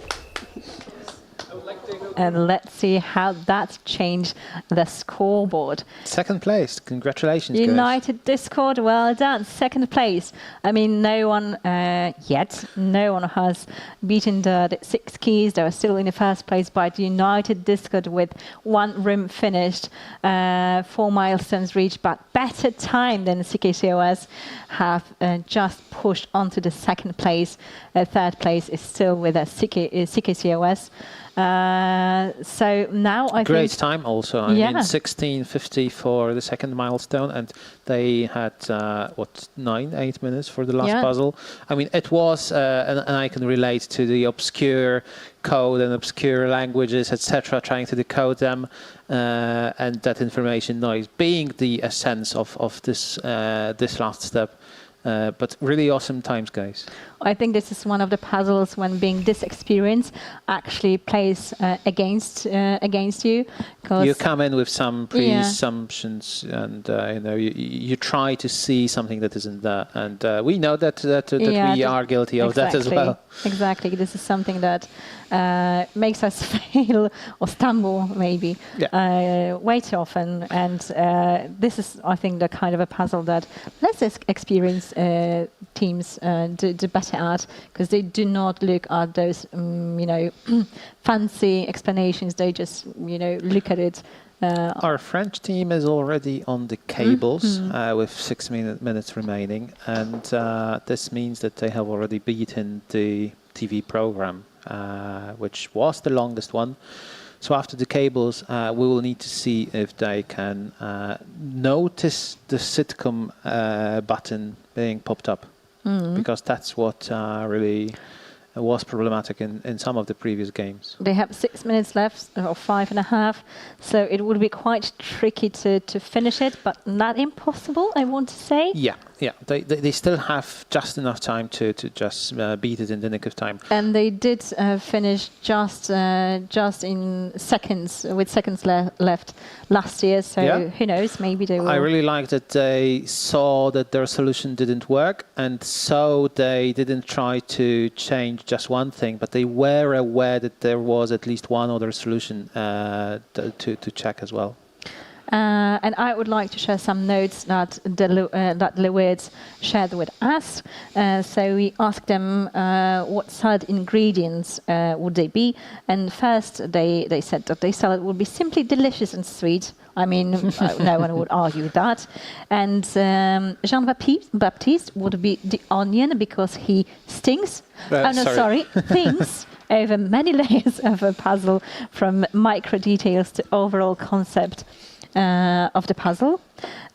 And let's see how that's changed the scoreboard. Second place. Congratulations, guys. United Discord, well done. Second place. I mean, no one no one has beaten the 6 keys. They were still in the first place, but United Discord with 1 room finished, 4 milestones reached, but better time than CKCOS have just pushed onto the second place. Third place is still with CKCOS. So now I Great think... time also. I mean, 16:50 for the second milestone, and they had, 8 minutes for the last puzzle. I mean, it was, and I can relate to the obscure code and obscure languages, etc., trying to decode them, and that information noise being the essence of this last step. But really awesome times, guys. I think this is one of the puzzles when being this experience actually plays against you. You come in with some pre-assumptions, and you try to see something that isn't there, and we know that we are guilty of that as well. Exactly, this is something that makes us fail or stumble maybe way too often, and this is, I think, the kind of a puzzle that less experienced teams do better at, because they do not look at those fancy explanations. They just look at it. Our French team is already on the cables with 6 minutes remaining, and this means that they have already beaten the TV program, which was the longest one. So after the cables, we will need to see if they can notice the sitcom button being popped up, because that's what really was problematic in some of the previous games. They have 6 minutes left, or 5.5, so it would be quite tricky to finish it, but not impossible, I want to say. Yeah. They still have just enough time to just beat it in the nick of time. And they did finish just in seconds, with seconds left last year, so who knows, maybe they will. I really like that they saw that their solution didn't work, and so they didn't try to change just one thing, but they were aware that there was at least one other solution to check as well. And I would like to share some notes that Les Wyrds shared with us. So we asked them what salad ingredients would they be, and first they said that their salad would be simply delicious and sweet. I mean, no one would argue with that. And Jean-Baptiste would be the onion because he stings. Thinks over many layers of a puzzle, from micro details to overall concept of the puzzle.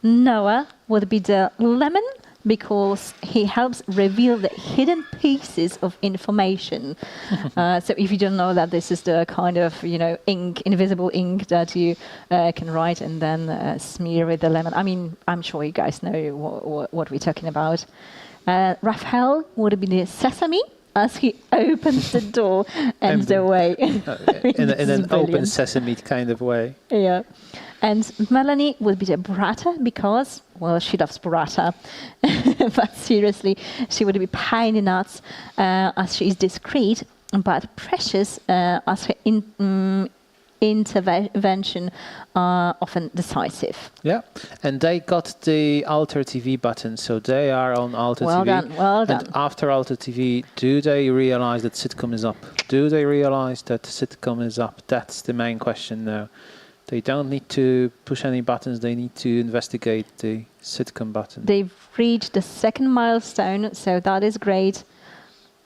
Noah would be the lemon because he helps reveal the hidden pieces of information. So if you don't know that this is the kind of, ink, invisible ink that you can write and then smear with the lemon. I mean, I'm sure you guys know what we're talking about. Raphael would be the sesame, as he opens the door and the way. in an open sesame kind of way. Yeah. And Melanie would be the burrata because, well, she loves burrata. But seriously, she would be pine nuts as she is discreet, but precious as her intervention often decisive. Yeah, and they got the Alter TV button, so they are on Alter TV. Well done. And after Alter TV, do they realize that sitcom is up? Do they realize that sitcom is up? That's the main question now. They don't need to push any buttons, they need to investigate the sitcom button. They've reached the second milestone, so that is great.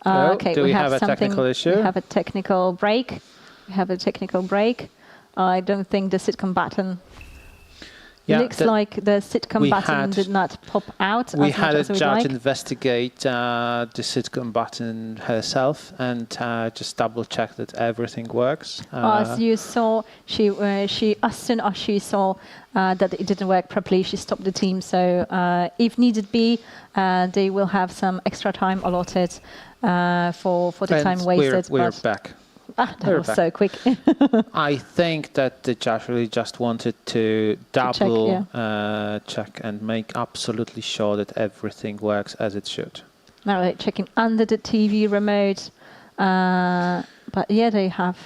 Okay, do we have a technical issue? We have a technical break. I don't think the sitcom button... looks like the sitcom button did not pop out. We had a judge investigate the sitcom button herself and just double check that everything works. As you saw, she as soon as she saw that it didn't work properly, she stopped the team. So if needed be, they will have some extra time allotted for the time wasted. We're back. That was so quick. I think that the judge really just wanted to double check and make absolutely sure that everything works as it should. Now they're checking under the TV remote. But yeah, they have...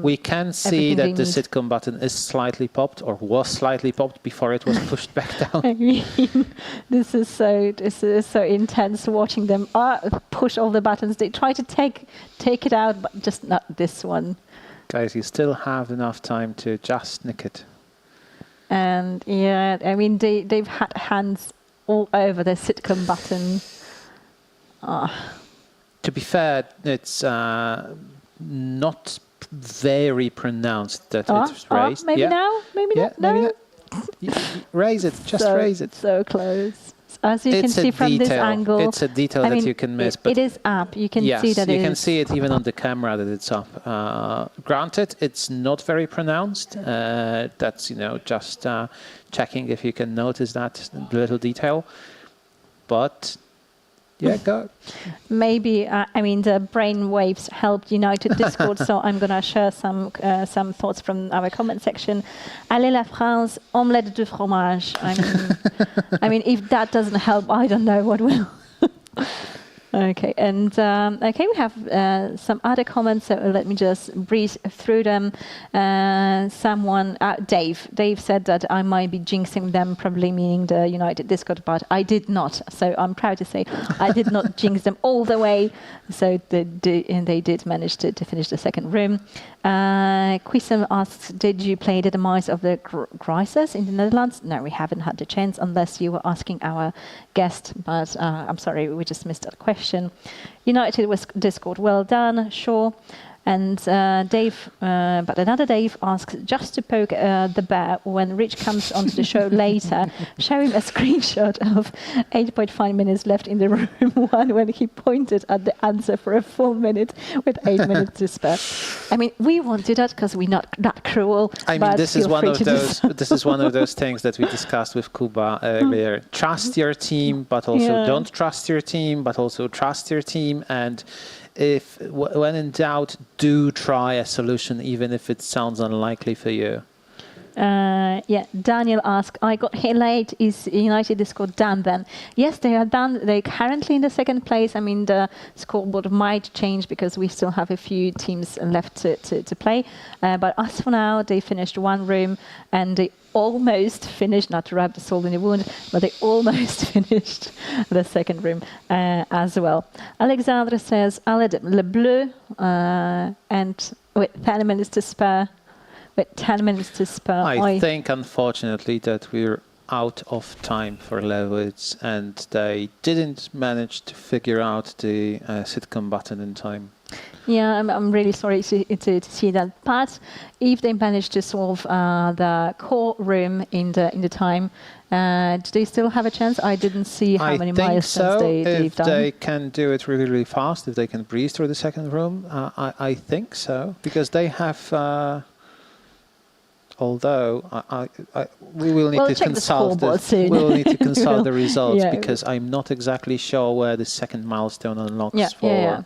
we can see that the sitcom button is slightly popped, or was slightly popped before it was pushed back down. I mean, this is so intense watching them push all the buttons. They try to take it out, but just not this one. Guys, you still have enough time to just nick it. And yeah, I mean, they've had hands all over the sitcom button. To be fair, it's not very pronounced that it's raised. Maybe now? Maybe not? Maybe not. Raise it, raise it. So close. As you can see from this angle. It's a detail that you can miss. But it is up. You can see that you can see it even on the camera that it's up. Granted, it's not very pronounced. That's, just checking if you can notice that little detail. But... yeah, go. Maybe, the brain waves helped United Discord, so I'm going to share some thoughts from our comment section. Allez la France, omelette de fromage. I mean, if that doesn't help, I don't know what will. Okay, and we have some other comments, so let me just breeze through them. Dave said that I might be jinxing them, probably meaning the United Discord, but I did not. So I'm proud to say I did not jinx them all the way. So they did manage to finish the second room. Quisem asks, did you play the demise of the Grises in the Netherlands? No, we haven't had the chance, unless you were asking our guest, but I'm sorry, we just missed that question. United Discord, well done, sure. And Dave, but another Dave asks just to poke the bear when Rich comes onto the show later, show him a screenshot of 8.5 minutes left in the room one when he pointed at the answer for a full minute with 8 minutes to spare. I mean, we won't do that because we're not that cruel. I mean, this is one of those. This is one of those things that we discussed with Kuba earlier. Trust your team, but also don't trust your team, but also trust your team. And if when in doubt, do try a solution, even if it sounds unlikely for you. Daniel asked, I got here late. Is United Discord done then? Yes, they are done. They're currently in the second place. I mean, the scoreboard might change because we still have a few teams left to play. But as for now, they finished one room and they almost finished, not to rub the salt in the wound, but they almost finished the second room as well. Alexandre says, Ale le bleu, and with 10 minutes to spare. I think, unfortunately, that we're out of time for Les Wyrds, and they didn't manage to figure out the sitcom button in time. Yeah, I'm really sorry to see that. But if they manage to solve the core room in the time, do they still have a chance? I didn't see how many milestones they've done. If they can do it really, really fast, if they can breeze through the second room, I think so, because they have. Although we will need to consult the results because I'm not exactly sure where the second milestone unlocks for. Yeah.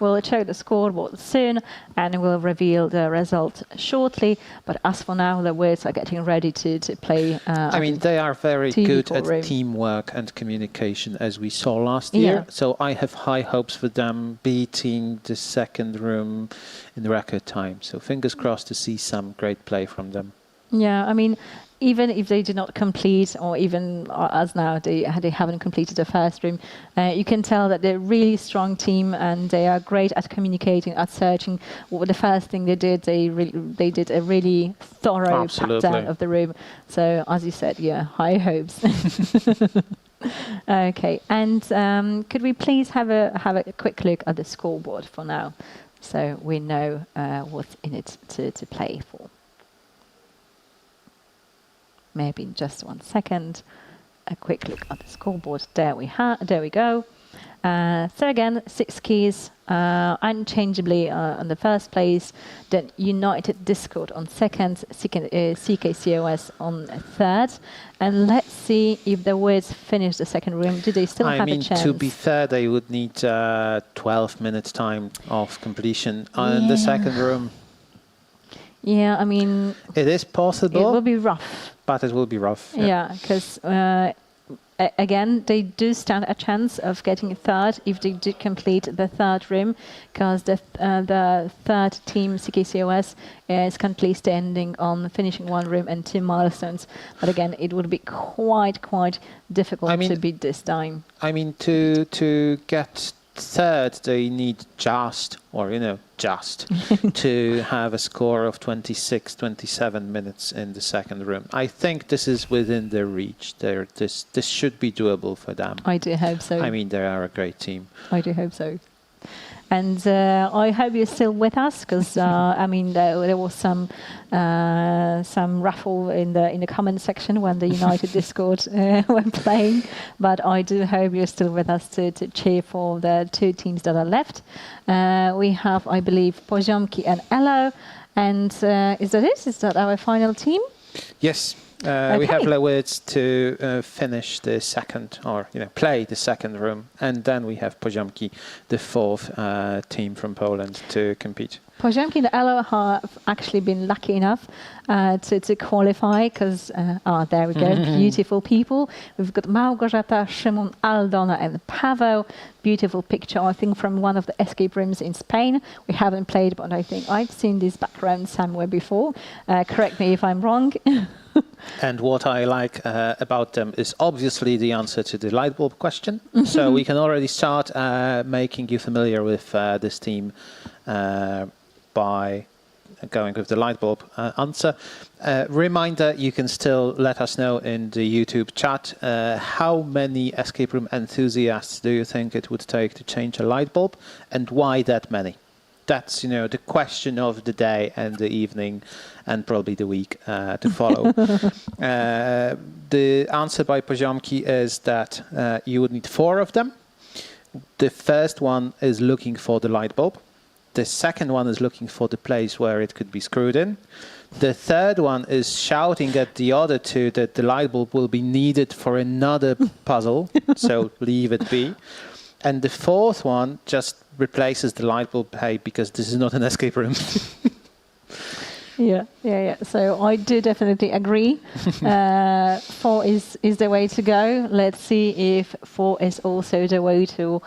We'll check the scoreboard soon and we'll reveal the result shortly. But as for now, the Wyrds are getting ready to play. I mean, they are very good at teamwork and communication, as we saw last year. So I have high hopes for them beating the second room in record time. So fingers crossed to see some great play from them. Yeah, I mean, even if they did not complete, or even as now they haven't completed the first room, you can tell that they're a really strong team and they are great at communicating, at searching. What the first thing they did, they did a really thorough pat down of the room. So as you said, high hopes. Okay, and could we please have a quick look at the scoreboard for now, so we know what's in it to play for. Maybe in just 1 second, a quick look at the scoreboard. There we go. So again, 6 keys unchangeably on the first place. Then United Discord on second, CKCOS on third. And let's see if the Wyrds finish the second room. Do they still have a chance? To be fair, they would need 12 minutes time of completion in the second room. Yeah, I mean, it is possible. It will be rough. But it will be rough. Yeah, because again, they do stand a chance of getting third if they do complete the third room, because the third team, CKCOS, is currently standing on finishing 1 room and 2 milestones. But again, it would be quite difficult to beat this time. I mean, to get third, they need just to have a score of 26, 27 minutes in the second room. I think this is within their reach. This should be doable for them. I do hope so. I mean, they are a great team. I do hope so. And I hope you're still with us, because I mean there was some raffle in the comment section when the United Discord were playing. But I do hope you're still with us to cheer for the 2 teams that are left. We have, I believe, Poziomki and Elo. And is that it? Is that our final team? Yes. We have Les Wyrds to finish the second, or play the second room, and then we have Poziomki, the 4th team from Poland, to compete. Poziomki and Elo have actually been lucky enough to qualify, because there we go, beautiful people. We've got Małgorzata, Szymon, Aldona, and Paweł. Beautiful picture, I think, from one of the escape rooms in Spain. We haven't played, but I think I've seen this background somewhere before. Correct me if I'm wrong. And what I like about them is obviously the answer to the light bulb question. So we can already start making you familiar with this team by going with the light bulb answer. Reminder, you can still let us know in the YouTube chat how many escape room enthusiasts do you think it would take to change a light bulb, and why that many? that's the question of the day and the evening, and probably the week to follow. The answer by Poziomki is that you would need 4 of them. The first one is looking for the light bulb. The second one is looking for the place where it could be screwed in. The third one is shouting at the other 2 that the light bulb will be needed for another puzzle, so leave it be. And the fourth one just replaces the light bulb, hey, because this is not an escape room. Yeah. So I do definitely agree. 4 is the way to go. Let's see if 4 is also the way to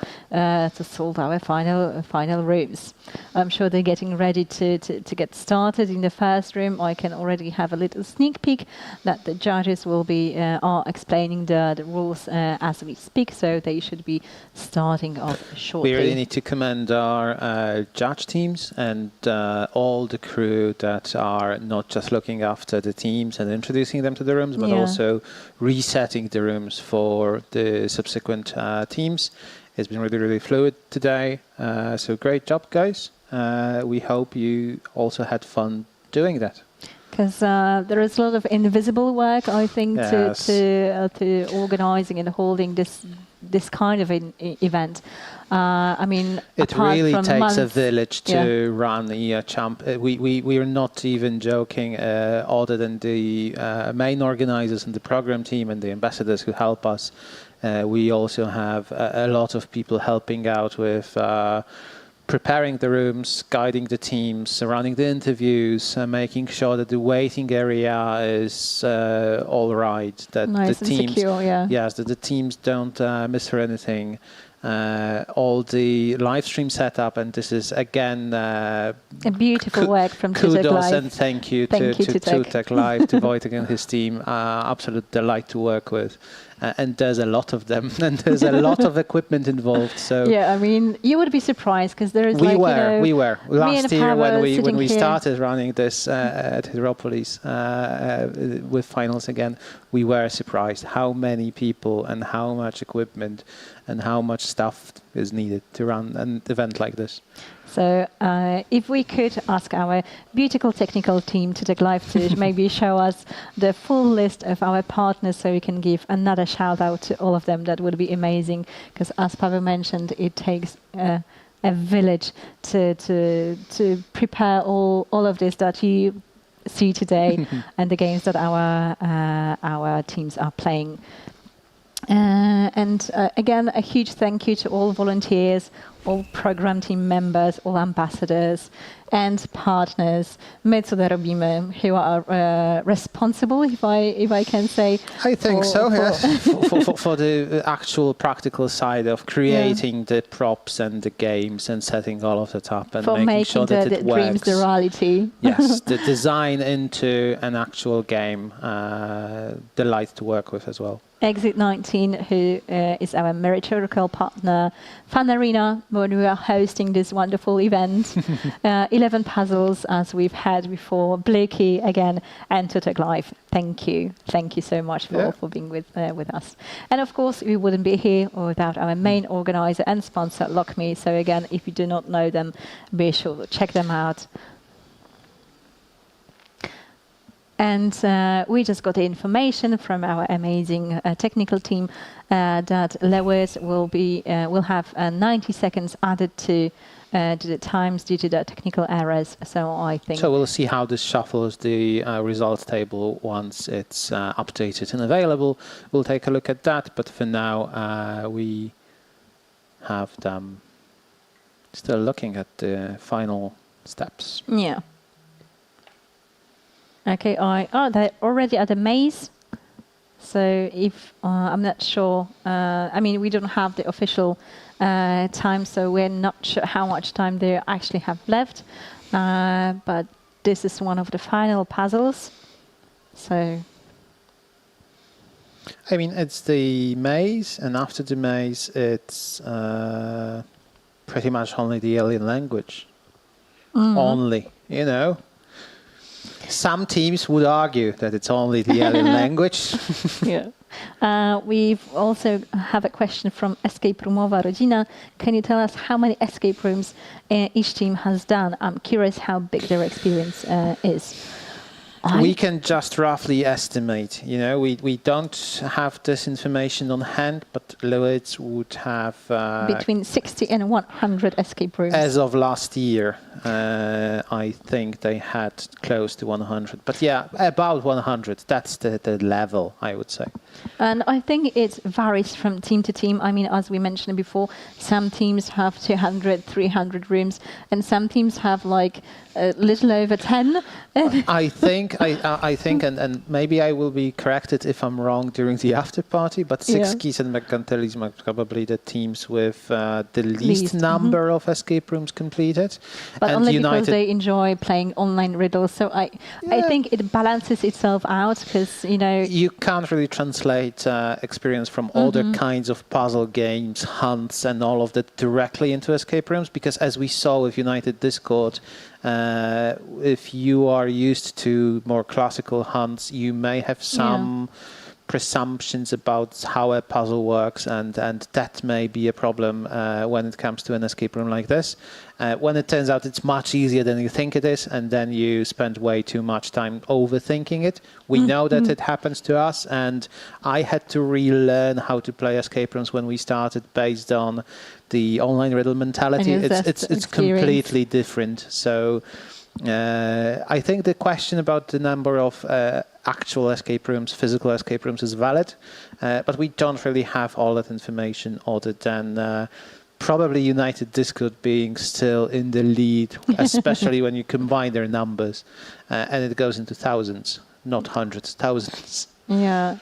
solve our final rooms. I'm sure they're getting ready to get started in the first room. I can already have a little sneak peek that the judges will be are explaining the rules as we speak. So they should be starting off shortly. We really need to commend our judge teams and all the crew that are not just looking after the teams and introducing them to the rooms, but also resetting the rooms for the subsequent teams. It's been really, really fluid today. So great job, guys. We hope you also had fun doing that. Because there is a lot of invisible work, I think, to organising and holding this kind of event. I mean, it really takes a village to run the champ. We are not even joking. Other than the main organisers and the program team and the ambassadors who help us, we also have a lot of people helping out with preparing the rooms, guiding the teams, running the interviews, making sure that the waiting area is all right, that nice the teams, and secure, yes, that the teams don't miss anything. All the live stream setup, and this is again a beautiful work from kudos Live. and thank you to Tech Live, to Vojtěch and his team. Absolute delight to work with. And there's a lot of them, and there's a lot of equipment involved. So yeah, I mean, you would be surprised because there is we were last year when we here. started running this at Hydropolis with finals again. We were surprised how many people and how much equipment and how much stuff is needed to run an event like this. So if we could ask our beautiful technical team to take live to maybe show us the full list of our partners so we can give another shout out to all of them, that would be amazing. Because as Pavel mentioned, it takes a village to prepare all of this that you see today and the games that our teams are playing. And again, a huge thank you to all volunteers, all program team members, all ambassadors and partners. My co robimy, who are responsible, if I can say. I think so, yes. for the actual practical side of creating the props and the games and setting all of that up and for making sure that it works. Dreams the reality. Yes, the design into an actual game, delight to work with as well. Exit 19, who is our meritocratic partner, Fun Arena, when we are hosting this wonderful event, 11 puzzles as we've had before, Bluekey again, and Tech Live. Thank you so much for being with us. And of course, we wouldn't be here without our main organizer and sponsor, LockMe. So again, if you do not know them, be sure to check them out. And we just got the information from our amazing technical team that Les Wyrds will have 90 seconds added to the times due to the technical errors. So I think. So we'll see how this shuffles the results table once it's updated and available. We'll take a look at that. But for now, we have them still looking at the final steps. Yeah. Okay, they're already at the maze. So if I'm not sure, I mean, we don't have the official time, so we're not sure how much time they actually have left. But this is one of the final puzzles. So. I mean, it's the maze, and after the maze, it's pretty much only the alien language. Only, you know. Some teams would argue that it's only the alien language. Yeah. We've also have a question from Escape Roomowa Rodzina. Can you tell us how many escape rooms each team has done? I'm curious how big their experience is. We can just roughly estimate. You know, we don't have this information on hand, but Les Wyrds would have between 60 and 100 escape rooms. As of last year, I think they had close to 100. But yeah, about 100. That's the level, I would say. And I think it varies from team to team. I mean, as we mentioned before, some teams have 200, 300 rooms, and some teams have like a little over 10. I think, and maybe I will be corrected if I'm wrong during the after party, but CKCOS and Merkantylizm are probably the teams with the least number of escape rooms completed. But and only United because they enjoy playing online riddles. So I think it balances itself out because, you know... You can't really translate experience from other kinds of puzzle games, hunts, and all of that directly into escape rooms, because as we saw with United Discord, if you are used to more classical hunts, you may have some presumptions about how a puzzle works, and that may be a problem when it comes to an escape room like this. When it turns out it's much easier than you think it is, and then you spend way too much time overthinking it. We know that it happens to us, and I had to relearn how to play escape rooms when we started based on the online riddle mentality. It's completely different. So I think the question about the number of actual escape rooms, physical escape rooms, is valid, but we don't really have all that information other than probably United Discord being still in the lead, especially when you combine their numbers, and it goes into thousands, not hundreds, thousands. Yeah.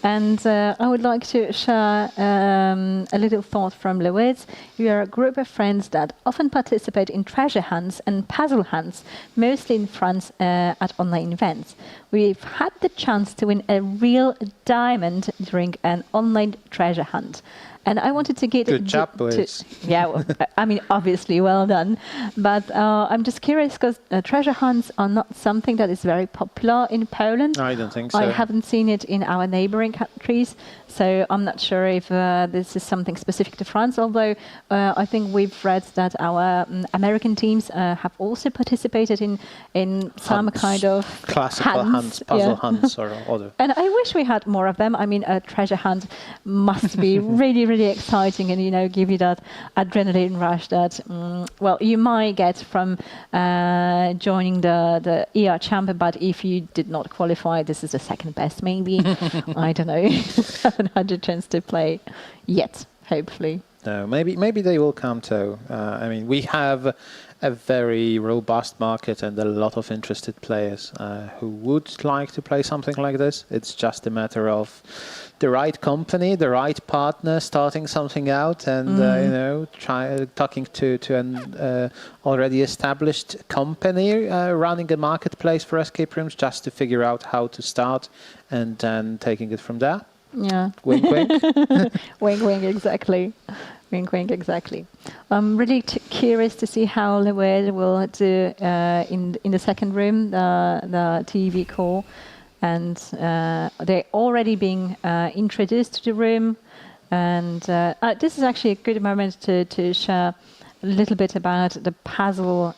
And I would like to share a little thought from Les Wyrds. We are a group of friends that often participate in treasure hunts and puzzle hunts, mostly in France at online events. We've had the chance to win a real diamond during an online treasure hunt. And I wanted to get... Good job, boys. Well, I mean, obviously, well done. But I'm just curious because treasure hunts are not something that is very popular in Poland. I don't think so. I haven't seen it in our neighboring countries. So I'm not sure if this is something specific to France, although I think we've read that our American teams have also participated in some kind of classical hunts, puzzle hunts or other. And I wish we had more of them. I mean, a treasure hunt must be really exciting and, you know, give you that adrenaline rush that, well, you might get from joining the ER champ, but if you did not qualify, this is the second best, maybe. I don't know. Haven't had a chance to play yet, hopefully. No, maybe they will come too. I mean, we have a very robust market and a lot of interested players who would like to play something like this. It's just a matter of the right company, the right partner, starting something out, and you know, talking to an already established company running a marketplace for escape rooms, just to figure out how to start, and then taking it from there. Yeah. Wink, wink. Wink, wink, exactly. Wink, wink, exactly. I'm really curious to see how Les Wyrds will do in the second room, the TV call. And they're already being introduced to the room. And this is actually a good moment to share a little bit about the puzzle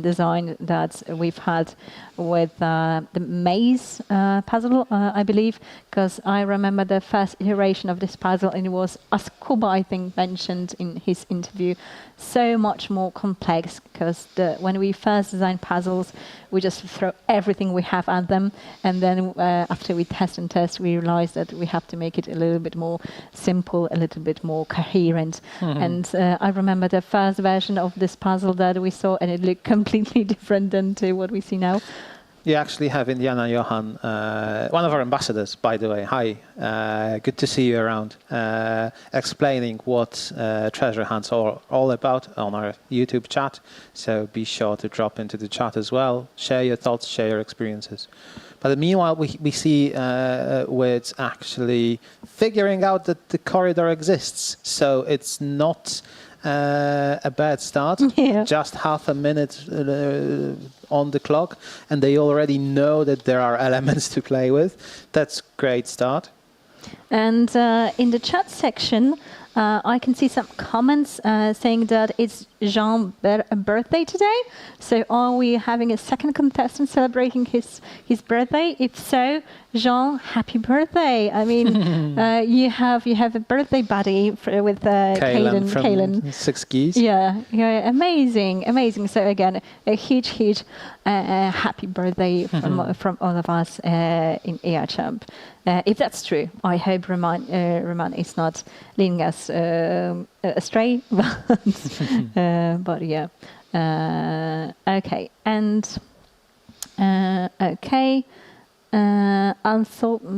design that we've had with the maze puzzle, I believe, because I remember the first iteration of this puzzle, and it was, as Kuba, I think, mentioned in his interview, so much more complex, because when we first designed puzzles, we just throw everything we have at them, and then after we test, we realized that we have to make it a little bit more simple, a little bit more coherent. And I remember the first version of this puzzle that we saw, and it looked completely different than to what we see now. You actually have Indiana Johan, one of our ambassadors, by the way. Hi, good to see you around, explaining what treasure hunts are all about on our YouTube chat. So be sure to drop into the chat as well. Share your thoughts, share your experiences. But meanwhile, we see Wyrds actually figuring out that the corridor exists. So it's not a bad start. Just half a minute on the clock, and they already know that there are elements to play with. That's great start. And in the chat section, I can see some comments saying that it's Jean's birthday today. So are we having a second contestant celebrating his birthday? If so, Jean, happy birthday! I mean, you have a birthday buddy with Kalen. 6 Geese. Yeah, amazing. So again, a huge happy birthday from all of us in ERChamp. If that's true, I hope Roman is not leading us astray. But yeah. Okay. And okay.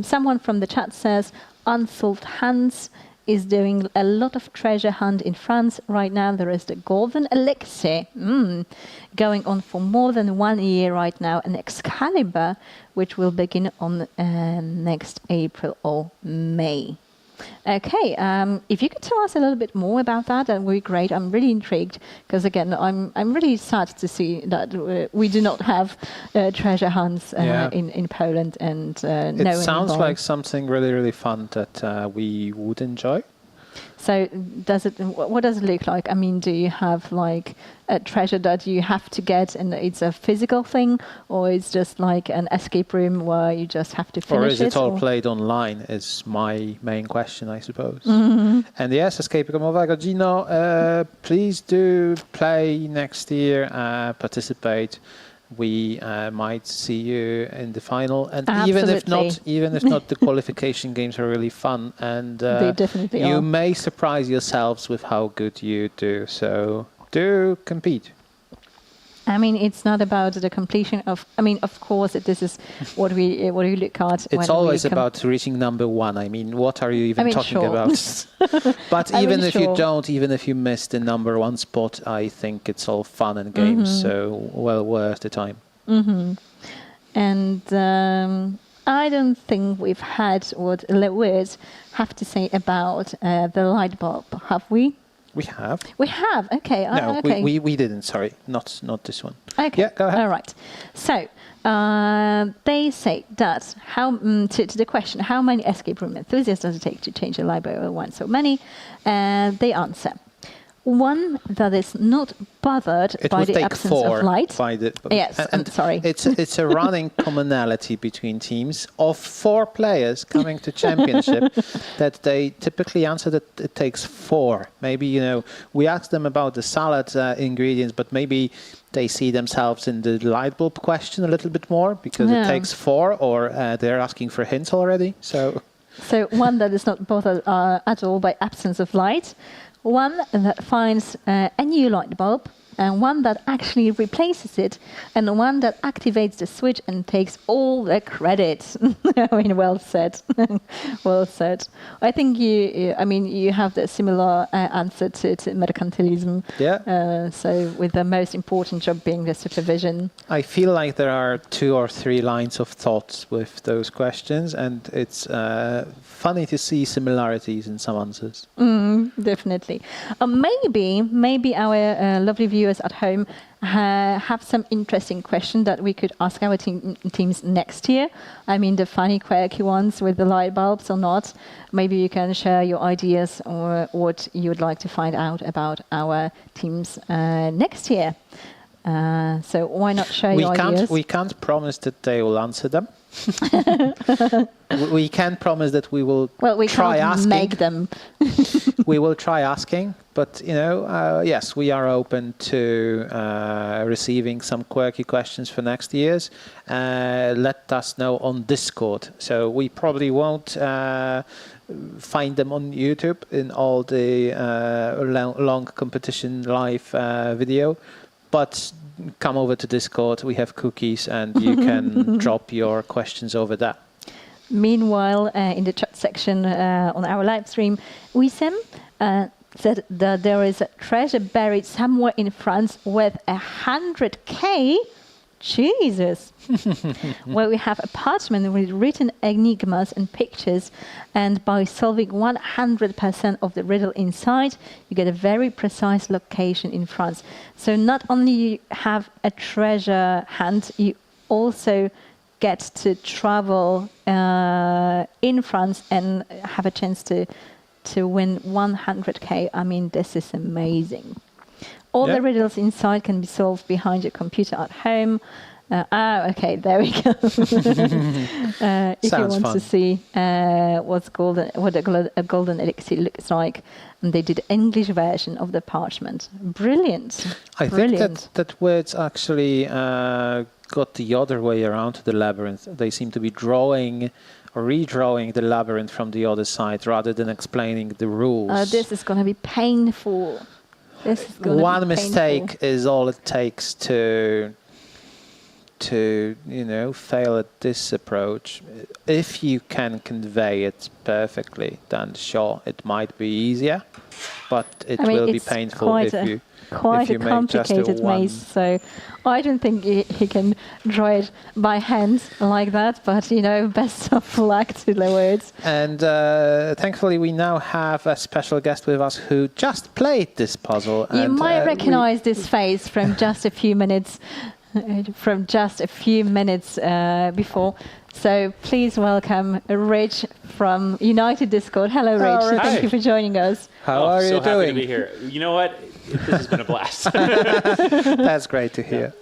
Someone from the chat says Unsolved Hands is doing a lot of treasure hunt in France right now. There is the Golden Elixir going on for more than 1 year right now, and Excalibur, which will begin on next April or May. Okay, if you could tell us a little bit more about that would be great. I'm really intrigued because, again, I'm really sad to see that we do not have treasure hunts in Poland, and it sounds like something really fun that we would enjoy. So what does it look like? I mean, do you have like a treasure that you have to get and it's a physical thing, or it's just like an escape room where you just have to finish it? Or is it all played online is my main question, I suppose. And yes, Escape Gumowego Godzino, please do play next year, participate. We might see you in the final, and even if not, the qualification games are really fun, and they definitely you are. may surprise yourselves with how good you do. So do compete. I mean, it's not about the completion of. I mean, of course, this is what we look at. It's always about reaching number 1. I mean, what are you even talking about? But even if you don't, even if you miss the number 1 spot, I think it's all fun and games. So well worth the time. And I don't think we've had what Les Wyrds have to say about the light bulb, have we? We have. We have. Okay. No, okay. we didn't. Sorry, not this one. Okay. Yeah, go ahead. All right. So they say that to the question, how many escape room enthusiasts does it take to change a light bulb? One so many. They answer. One that is not bothered by the absence of light. Yes, and sorry. It's a running commonality between teams of 4 players coming to championship that they typically answer that it takes 4. Maybe, we ask them about the salad ingredients, but maybe they see themselves in the light bulb question a little bit more because it takes 4, or they're asking for hints already. So one that is not bothered at all by absence of light. One that finds a new light bulb, and one that actually replaces it, and one that activates the switch and takes all the credit. I mean, well said. Well said. I think you have the similar answer to Merkantylizm. Yeah. So with the most important job being the supervision. I feel like there are 2 or 3 lines of thoughts with those questions, and it's funny to see similarities in some answers. Definitely. Maybe our lovely viewers at home have some interesting questions that we could ask our teams next year. I mean, the funny, quirky ones with the light bulbs or not. Maybe you can share your ideas or what you would like to find out about our teams next year. So why not share your ideas? We can't promise that they will answer them. We can promise that we will try asking. Make them. We will try asking, but yes, we are open to receiving some quirky questions for next year's. Let us know on Discord. So we probably won't find them on YouTube in all the long competition live video, but come over to Discord. We have cookies, and you can drop your questions over there. Meanwhile, in the chat section on our live stream, Wisem said that there is a treasure buried somewhere in France worth 100K. Jesus. Where we have a parchment with written enigmas and pictures, and by solving 100% of the riddle inside, you get a very precise location in France. So not only you have a treasure hunt, you also get to travel in France and have a chance to win 100k. I mean, this is amazing. All the riddles inside can be solved behind your computer at home. Okay, there we go. If you want to see what a golden elixir looks like, and they did an English version of the parchment. Brilliant. I think that words actually got the other way around to the labyrinth. They seem to be drawing or redrawing the labyrinth from the other side rather than explaining the rules. This is going to be painful. One mistake is all it takes to fail at this approach. If you can convey it perfectly, then sure, it might be easier, but it will be painful if you quite a complicated maze. So I don't think he can draw it by hand like that, but best of luck to Les Wyrds. And thankfully we now have a special guest with us who just played this puzzle. You might recognize this face from just a few minutes before. So please welcome Rich from United Discord. Hello, Rich. Thank you for joining us. How are you doing? Happy to be here. You know what? This has been a blast. That's great to hear.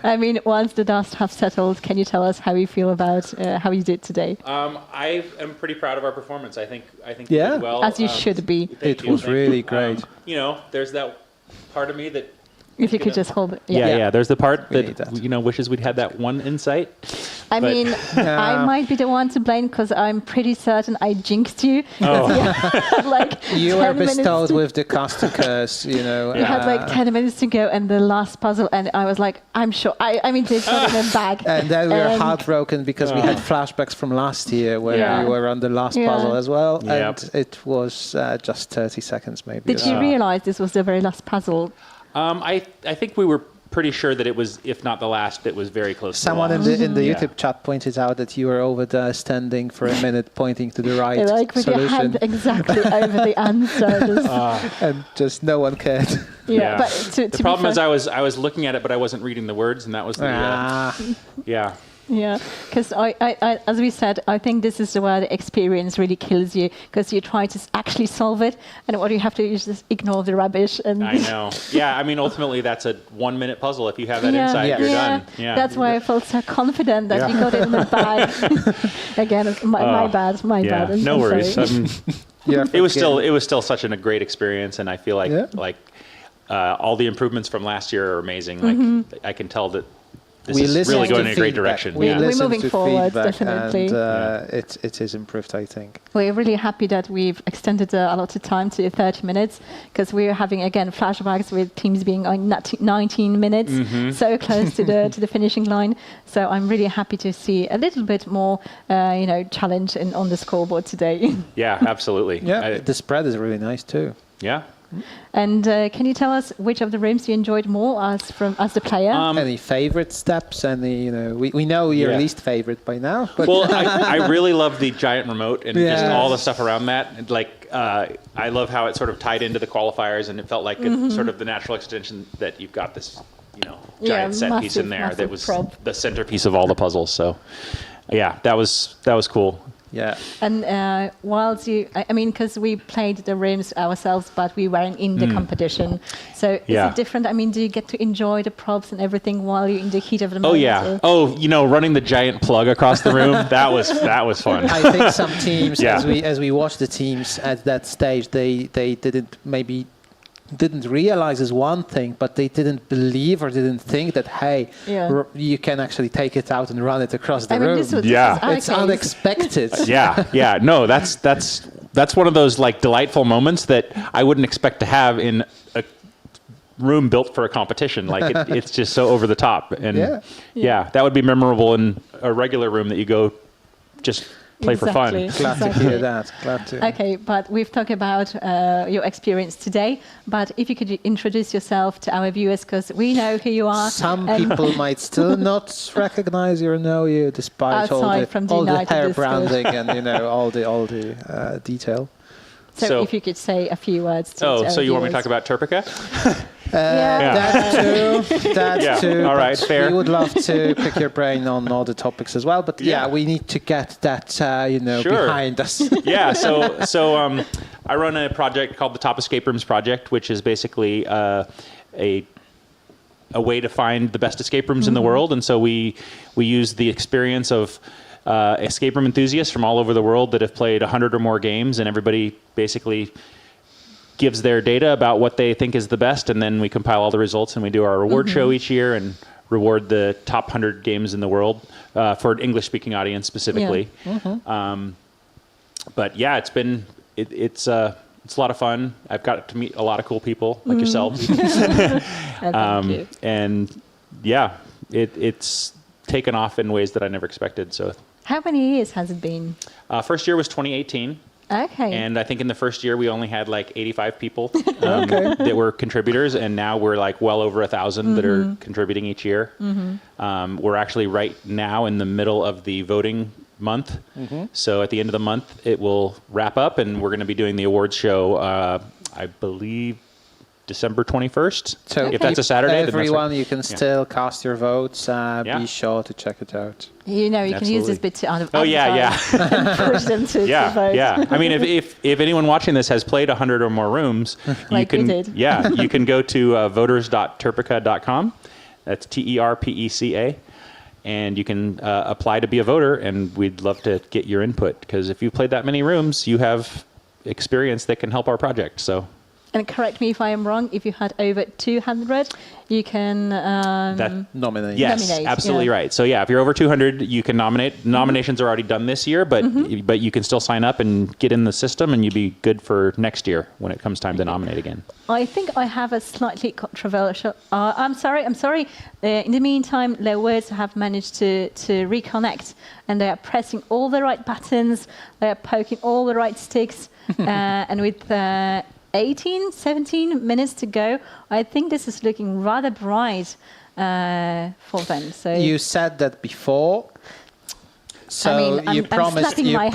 I mean, once the dust has settled, can you tell us how you feel about how you did today? I am pretty proud of our performance. I think we did well. As you should be. It was really great. There's that part of me that. If you could just hold it. Yeah. There's the part that wishes we'd had that one insight. I mean, I might be the one to blame because I'm pretty certain I jinxed you. You were bestowed with the CKCOS, You had like 10 minutes to go and the last puzzle, and I was like, I'm sure. I mean, it's not in a bag. And then we were heartbroken because we had flashbacks from last year where we were on the last puzzle as well. And it was just 30 seconds maybe. Did you realize this was the very last puzzle? I think we were pretty sure that it was, if not the last, it was very close. Someone in the YouTube chat pointed out that you were over there standing for a minute pointing to the right with solution. your hand exactly over the answer. And just no one cared. Yeah. But the problem is I was looking at it, but I wasn't reading the words, and that was the Yeah, because I, as we said, I think this is where the experience really kills you, because you try to actually solve it, and what you have to do is just ignore the rubbish. And I know. Yeah, I mean, ultimately, that's a 1 minute puzzle. If you have that insight, you're done. Yeah. That's why I felt so confident that you got it in the bag. Again, my bad. No worries. It was still such a great experience, and I feel like all the improvements from last year are amazing. Like I can tell that. This is really going in a great direction. We're moving forward, definitely. And it is improved, I think. We're really happy that we've extended a lot of time to 30 minutes, because we're having, again, flashbacks with teams being on 19 minutes, so close to the finishing line. So I'm really happy to see a little bit more, challenge on the scoreboard today. Yeah, absolutely. The spread is really nice too. Yeah. And can you tell us which of the rooms you enjoyed more as the player? Any favorite steps? Any we know your least favorite by now. But well, I really love the giant remote and just all the stuff around that. Like I love how it sort of tied into the qualifiers, and it felt like sort of the natural extension that you've got this giant set piece in there that was the centerpiece of all the puzzles. So yeah, that was cool. Yeah. And whilst because we played the rooms ourselves, but we weren't in the competition. So is it different? I mean, do you get to enjoy the props and everything while you're in the heat of the moment? Oh yeah. Running the giant plug across the room, that was fun. I think some teams, as we watched the teams at that stage, they didn't realize is one thing, but they didn't believe or didn't think that, hey, you can actually take it out and run it across the room. It's unexpected. No, that's one of those like delightful moments that I wouldn't expect to have in a room built for a competition. Like it's just so over the top, and that would be memorable in a regular room that you go just play for fun. Glad to hear that. Glad to. Okay, but we've talked about your experience today. But if you could introduce yourself to our viewers, because we know who you are. Some people might still not recognize you or know you, despite all the hair branding and all the detail. So if you could say a few words to so you want me to viewers. talk about TERPECA? That too. All right, fair. We would love to pick your brain on all the topics as well, but we need to get that behind us. Yeah. So I run a project called the Top Escape Rooms Project, which is basically a way to find the best escape rooms in the world, and so we use the experience of escape room enthusiasts from all over the world that have played 100 or more games, and everybody basically gives their data about what they think is the best, and then we compile all the results and we do our reward show each year and reward the top 100 games in the world for an English-speaking audience specifically. But yeah, it's a lot of fun. I've got to meet a lot of cool people like yourselves. And yeah, it's taken off in ways that I never expected. So, how many years has it been? First year was 2018. Okay. And I think in the first year we only had like 85 people that were contributors, and now we're like well over 1,000 that are contributing each year. We're actually right now in the middle of the voting month. So at the end of the month it will wrap up, and we're going to be doing the awards show, I believe, December 21st. So if that's a Saturday, everyone, you can still cast your votes. Be sure to check it out. You can use this bit to and push them to vote. Yeah. I mean, if anyone watching this has played 100 or more rooms, you can you can go to voters.terpeca.com. That's TERPECA. And you can apply to be a voter, and we'd love to get your input, because if you've played that many rooms, you have experience that can help our project. So. And correct me if I am wrong, if you had over 200, you can nominate. Yes, absolutely right. So yeah, if you're over 200, you can nominate. Nominations are already done this year, but you can still sign up and get in the system, and you'd be good for next year when it comes time to nominate again. I think I have a slightly controversial... I'm sorry. In the meantime, Les Wyrds have managed to reconnect, and they are pressing all the right buttons, they are poking all the right sticks, and with... 17 minutes to go. I think this is looking rather bright for them. So you said that before. So you promised not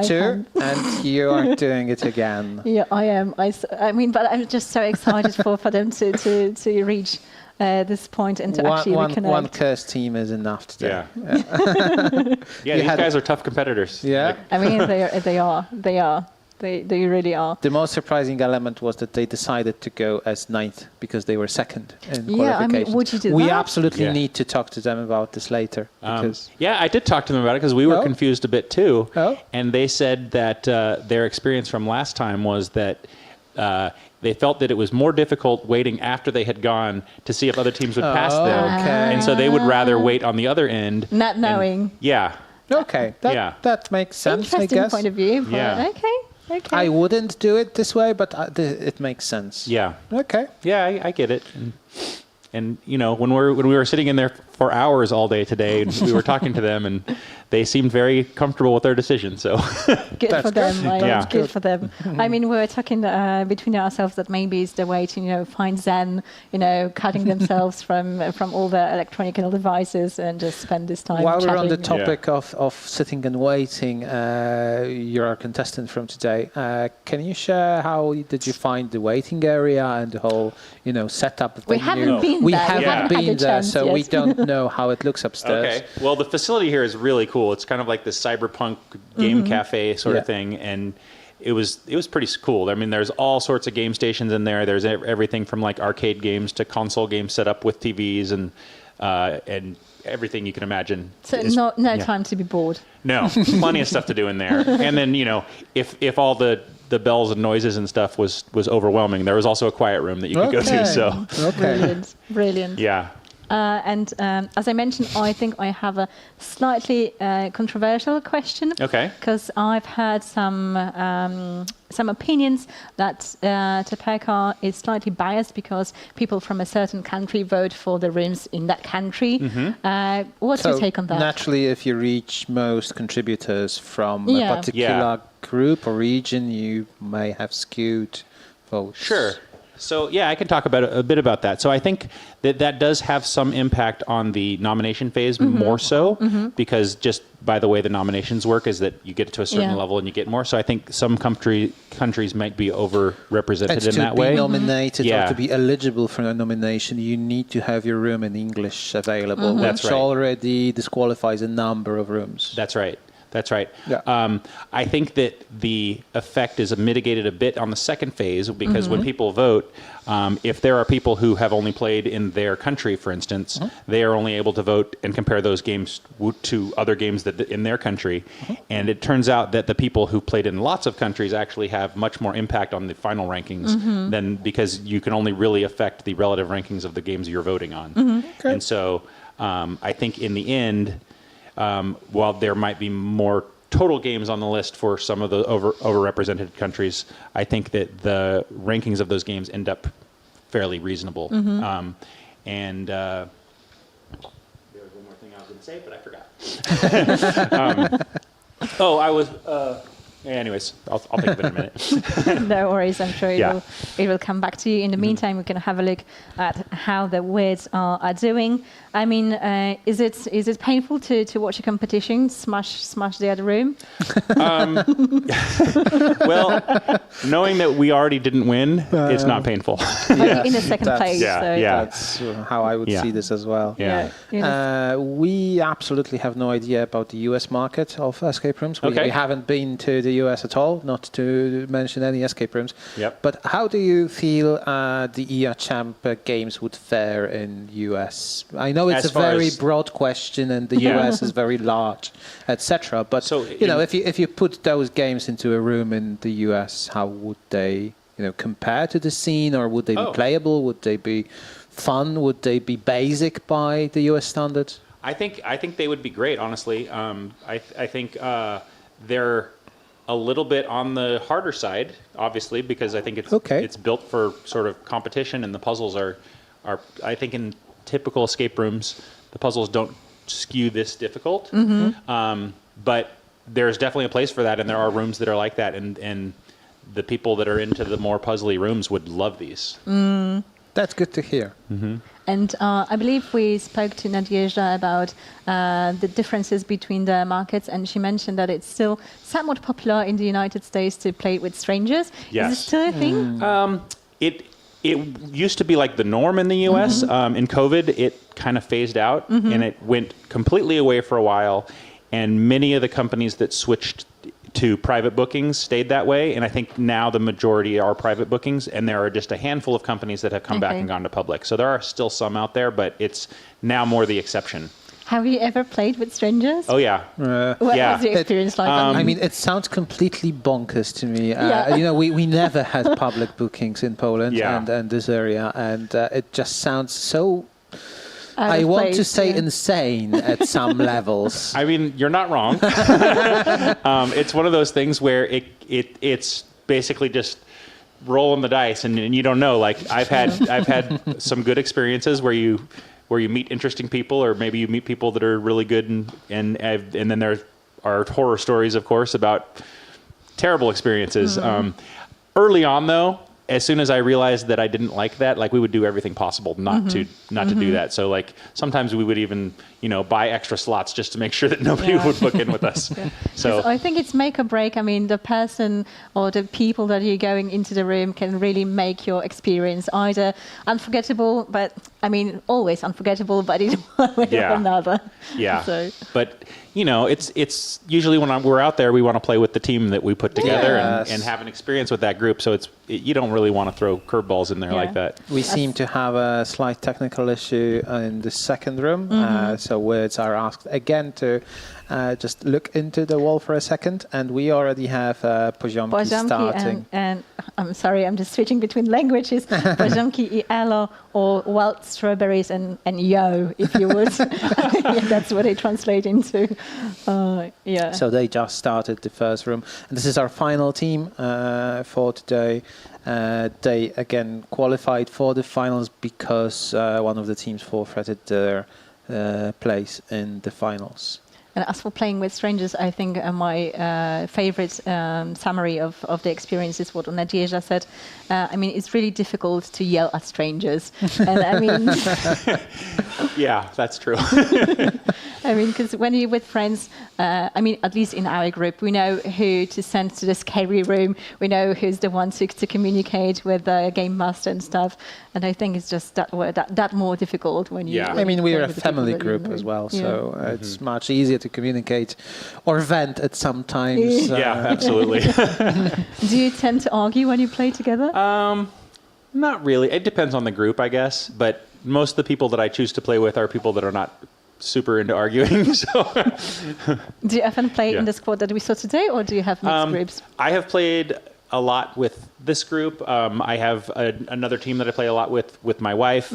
to, and you are doing it again. Yeah, I am. I mean, but I'm just so excited for them to reach this point and to actually reconnect. One cursed team is enough today. Yeah, these guys are tough competitors. Yeah. I mean, they are. They really are. The most surprising element was that they decided to go as 9th because they were second in qualification. I mean, would you do we that? absolutely need to talk to them about this later. Because I did talk to them about it, because we were confused a bit too. And they said that their experience from last time was that they felt that it was more difficult waiting after they had gone to see if other teams would pass them. And so they would rather wait on the other end. Not knowing. Okay. That makes sense, I guess. Point of view. Yeah. Okay. I wouldn't do it this way, but it makes sense. Yeah. Okay. Yeah, I get it. And when we were sitting in there for hours all day today, we were talking to them, and they seemed very comfortable with their decision. So good for them, right? Yeah. Good for them. I mean, we were talking between ourselves that maybe it's the way to find Zen, cutting themselves from all the electronic devices and just spend this time. While chatting. we're on the topic of sitting and waiting, you're our contestant from today. Can you share how did you find the waiting area and the whole setup of the We haven't been there, so we don't know how it looks upstairs. Okay. Well, the facility here is really cool. It's kind of like this cyberpunk game cafe sort of thing, and it was pretty cool. I mean, there's all sorts of game stations in there. There's everything from like arcade games to console games set up with TVs and everything you can imagine. So no time to be bored. No, plenty of stuff to do in there. And then if all the bells and noises and stuff was overwhelming, there was also a quiet room that you could go to. So Brilliant. Yeah. As I mentioned, I think I have a slightly controversial question. Okay. Because I've heard some opinions that TERPECA is slightly biased because people from a certain country vote for the rooms in that country. What's your take on that? Naturally, if you reach most contributors from a particular group or region, you may have skewed votes. Sure. So yeah, I can talk about a bit about that. So I think that does have some impact on the nomination phase more so, because just by the way the nominations work is that you get to a certain level and you get more. So I think some countries might be overrepresented in that way. To be nominated or to be eligible for a nomination, you need to have your room in English available, which already disqualifies a number of rooms. That's right. That's right. Yeah. I think that the effect is mitigated a bit on the second phase because when people vote, if there are people who have only played in their country, for instance, they are only able to vote and compare those games to other games that in their country. And it turns out that the people who played in lots of countries actually have much more impact on the final rankings than because you can only really affect the relative rankings of the games you're voting on. And so I think in the end, while there might be more total games on the list for some of the overrepresented countries, I think that the rankings of those games end up fairly reasonable. And there was one more thing I was going to say, but I forgot. Anyways, I'll think of it in a minute. No worries, I'm sure it will come back to you. In the meantime, we can have a look at how the Wyrds are doing. I mean, is it painful to watch a competition smash the other room? Well, knowing that we already didn't win, it's not painful. In the second place. That's how I would see this as well. We absolutely have no idea about the US market of escape rooms. We haven't been to the US at all, not to mention any escape rooms. But how do you feel the EA Champ games would fare in US? I know it's a very broad question, and the US is very large, etc. But if you put those games into a room in the US, how would they compare to the scene, or would they be playable? Would they be fun? Would they be basic by the US standards? I think they would be great, honestly. I think they're a little bit on the harder side, obviously, because I think it's built for sort of competition, and the puzzles are I think in typical escape rooms, the puzzles don't skew this difficult. But there's definitely a place for that, and there are rooms that are like that, and the people that are into the more puzzly rooms would love these. That's good to hear. And I believe we spoke to Nadia about the differences between the markets, and she mentioned that it's still somewhat popular in the United States to play with strangers. Yes. Is it still a thing? It used to be like the norm in the U.S. In COVID, it kind of phased out, and it went completely away for a while. And many of the companies that switched to private bookings stayed that way, and I think now the majority are private bookings, and there are just a handful of companies that have come back and gone to public. So there are still some out there, but it's now more the exception. Have you ever played with strangers? Oh yeah. What was your experience like? I mean, it sounds completely bonkers to me. We never had public bookings in Poland and this area, and it just sounds so. I want to say insane at some levels. I mean, you're not wrong. It's one of those things where it's basically just rolling the dice, and you don't know. Like I've had some good experiences where you meet interesting people, or maybe you meet people that are really good, and then there are horror stories, of course, about terrible experiences. Early on, though, as soon as I realized that I didn't like that, like we would do everything possible not to do that. So like sometimes we would even buy extra slots just to make sure that nobody would book in with us. So I think it's make or break. I mean, the person or the people that you're going into the room can really make your experience either unforgettable, but I mean always unforgettable, but in one way or another. Yeah. So. But it's usually when we're out there, we want to play with the team that we put together and have an experience with that group. So you don't really want to throw curveballs in there like that. We seem to have a slight technical issue in the second room. So Wyrds are asked again to just look into the wall for a second, and we already have Poziomki starting. And I'm sorry, I'm just switching between languages. Poziomki I Elo or wild strawberries and yo, if you would. Yeah, that's what they translate into. Yeah. So they just started the first room. And this is our final team for today. They, again, qualified for the finals because one of the teams forfeited their place in the finals. And as for playing with strangers, I think my favorite summary of the experience is what Nadia said. I mean, it's really difficult to yell at strangers. And I mean... Yeah, that's true. I mean, because when you're with friends, I mean, at least in our group, we know who to send to the scary room. We know who's the one to communicate with the game master and stuff. And I think it's just that more difficult when you... Yeah. I mean, we're a family group as well, so it's much easier to communicate or vent at some times. Yeah, absolutely. Do you tend to argue when you play together? Not really. It depends on the group, I guess. But most of the people that I choose to play with are people that are not super into arguing. So, do you often play in the squad that we saw today, or do you have mixed groups? I have played a lot with this group. I have another team that I play a lot with my wife.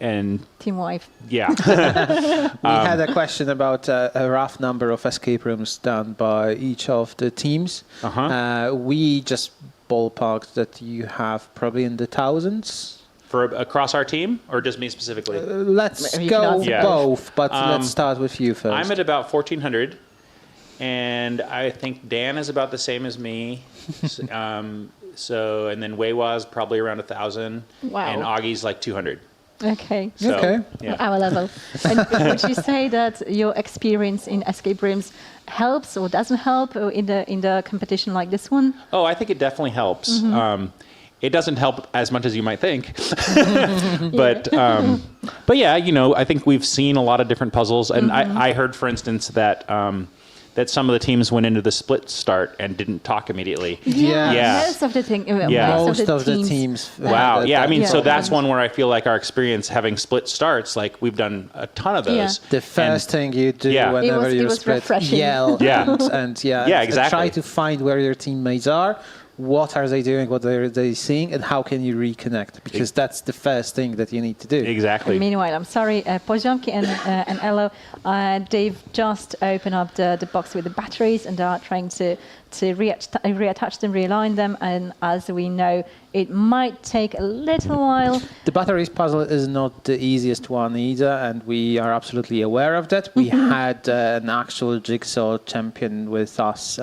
And team wife. Yeah. We had a question about a rough number of escape rooms done by each of the teams. We just ballparked that you have probably in the thousands. For across our team, or just me specifically? Let's go both, but let's start with you first. I'm at about 1,400, and I think Dan is about the same as me. So, and then Weiwa's probably around 1,000. Wow. And Augie's like 200. Okay. So, okay. Yeah. Our level. And would you say that your experience in escape rooms helps or doesn't help in the competition like this one? Oh, I think it definitely helps. It doesn't help as much as you might think, but yeah, you know, I think we've seen a lot of different puzzles, and I heard, for instance, that that some of the teams went into the split start and didn't talk immediately. Yeah. Most of the most of the teams. Wow. Yeah. I mean, so that's one where I feel like our experience having split starts, like we've done a ton of those. Yeah. The first thing you do whenever you split, yell and exactly. Try to find where your teammates are. What are they doing? What are they seeing? And how can you reconnect? Because that's the first thing that you need to do. Exactly. And meanwhile, I'm sorry, Poziomki and Elo, they've just opened up the box with the batteries and they are trying to reattach them, realign them. And as we know, it might take a little while. The batteries puzzle is not the easiest one either, and we are absolutely aware of that. We had an actual jigsaw champion with us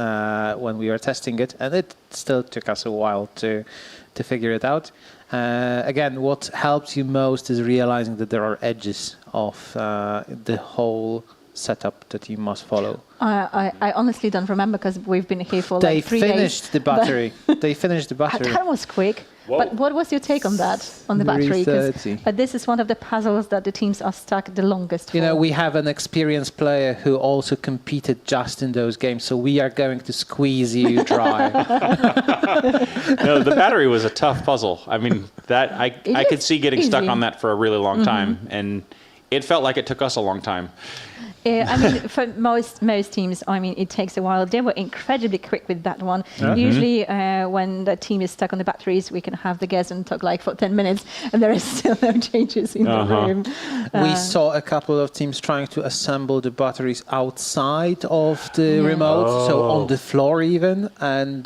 when we were testing it, and it still took us a while to figure it out. Again, what helps you most is realizing that there are edges of the whole setup that you must follow. I honestly don't remember because we've been here for like 3 days. They finished the battery. They finished the battery. That was quick. Whoa. But what was your take on that, on the battery? 3:30. But this is one of the puzzles that the teams are stuck the longest for. You know, we have an experienced player who also competed just in those games, so we are going to squeeze you dry. No, the battery was a tough puzzle. I mean, that I could see getting stuck on that for a really long time, and it felt like it took us a long time. I mean, for most teams, I mean, it takes a while. They were incredibly quick with that one. Usually, when the team is stuck on the batteries, we can have the guest and talk like for 10 minutes, and there is still no changes in the room. We saw a couple of teams trying to assemble the batteries outside of the remote, so on the floor even, and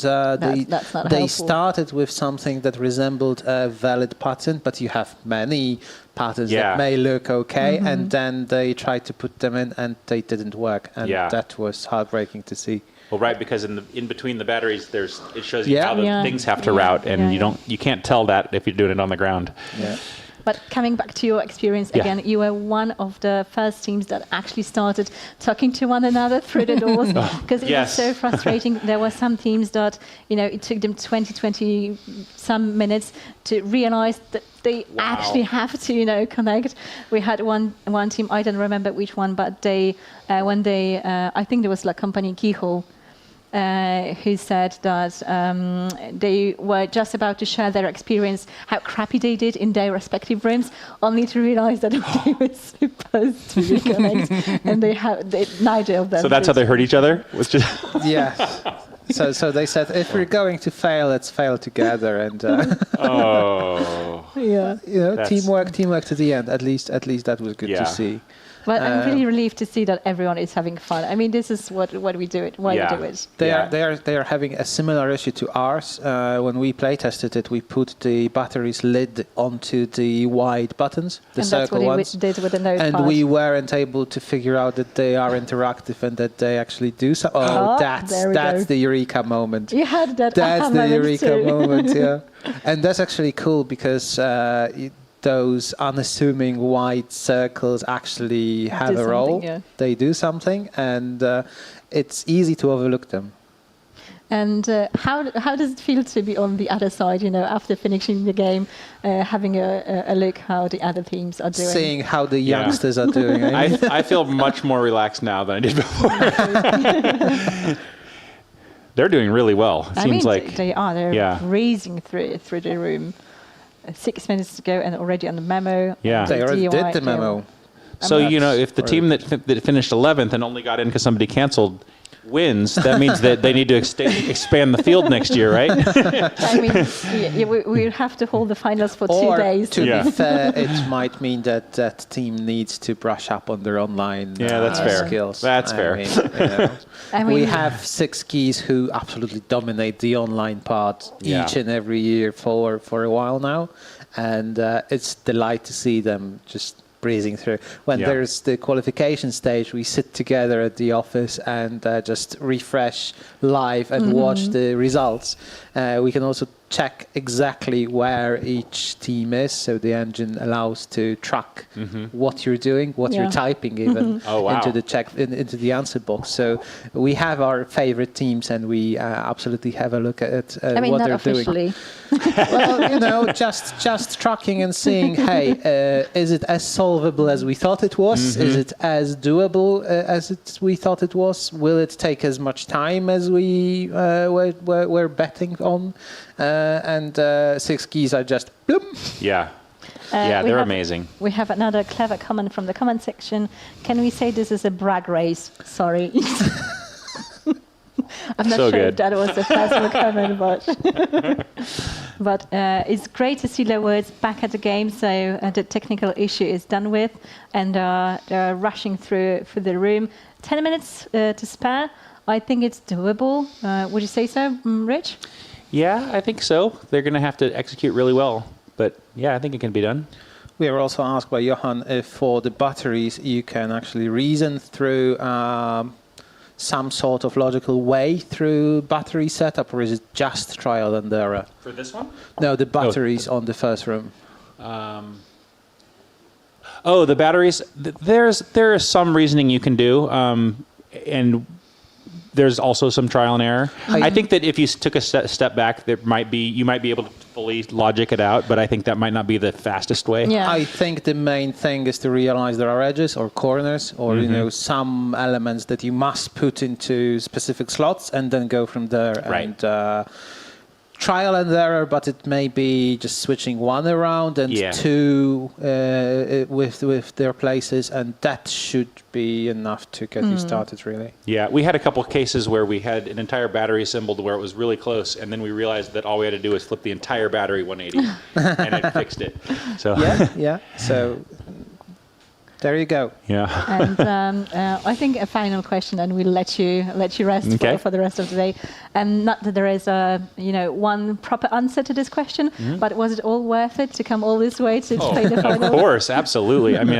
they started with something that resembled a valid pattern, but you have many patterns that may look okay, and then they tried to put them in and they didn't work, and that was heartbreaking to see. Well, right, because in between the batteries, it shows you how the things have to route, and you can't tell that if you're doing it on the ground. Yeah. But coming back to your experience again, you were one of the first teams that actually started talking to one another through the doors because it was so frustrating. There were some teams that, you know, it took them 20 some minutes to realize that they actually have to, you know, connect. We had one team, I don't remember which one, but they, when they, I think there was like Compagnie Keyhole, who said that they were just about to share their experience, how crappy they did in their respective rooms, only to realize that they were supposed to reconnect, and neither of them. So that's how they hurt each other? Was just Yes. So they said, if we're going to fail, let's fail together. And teamwork to the end. At least that was good to see. Well, I'm really relieved to see that everyone is having fun. I mean, this is what we do it. Why we do it. They are having a similar issue to ours. When we play tested it, we put the battery's lid onto the wide buttons, the circle ones. Did with the notepad. And we weren't able to figure out that they are interactive and that they actually do so. That's the eureka moment. You had that. That's the eureka moment. Yeah, and that's actually cool because. Those unassuming white circles actually have a role. Yeah. They do something, and it's easy to overlook them. And how does it feel to be on the other side? After finishing the game, having a look how the other teams are doing, seeing how the youngsters are doing. I feel much more relaxed now than I did before. They're doing really well. Seems like they are. They're breezing through the room. 6 minutes to go and already on the memo. Yeah, they already did the memo. So, if the team that finished 11th and only got in because somebody canceled wins, that means that they need to expand the field next year, right? I mean, we have to hold the finals for 2 days. To be fair, it might mean that team needs to brush up on their online skills. That's fair. We have 6 keys who absolutely dominate the online part each and every year for a while now, and it's a delight to see them just breezing through. When there's the qualification stage, we sit together at the office and just refresh live and watch the results. We can also check exactly where each team is, so the engine allows to track what you're doing, what you're typing even into the answer box. So we have our favorite teams and we absolutely have a look at what they're doing. Well, just tracking and seeing, hey, is it as solvable as we thought it was? Is it as doable as we thought it was? Will it take as much time as we were betting on? And 6 keys are just bloom. Yeah. They're amazing. We have another clever comment from the comment section. Can we say this is a brag race? Sorry. I'm not sure if that was a personal comment, but it's great to see Les Wyrds back at the game. So the technical issue is done with, and they're rushing through the room. 10 minutes to spare. I think it's doable. Would you say so, Rich? Yeah, I think so. They're going to have to execute really well. But yeah, I think it can be done. We were also asked by Johan if for the batteries you can actually reason through some sort of logical way through battery setup, or is it just trial and error? For this one? No, the batteries on the first room. The batteries. There is some reasoning you can do, and there's also some trial and error. I think that if you took a step back, you might be able to fully logic it out, but I think that might not be the fastest way. Yeah. I think the main thing is to realize there are edges or corners or some elements that you must put into specific slots and then go from there. Right. And trial and error, but it may be just switching one around and two with their places, and that should be enough to get you started, really. Yeah, we had a couple of cases where we had an entire battery assembled where it was really close, and then we realized that all we had to do was flip the entire battery 180, and it fixed it. So So there you go. Yeah. And I think a final question, and we'll let you rest for the rest of the day. And not that there is one proper answer to this question, but was it all worth it to come all this way to play the final? Of course, absolutely. I mean,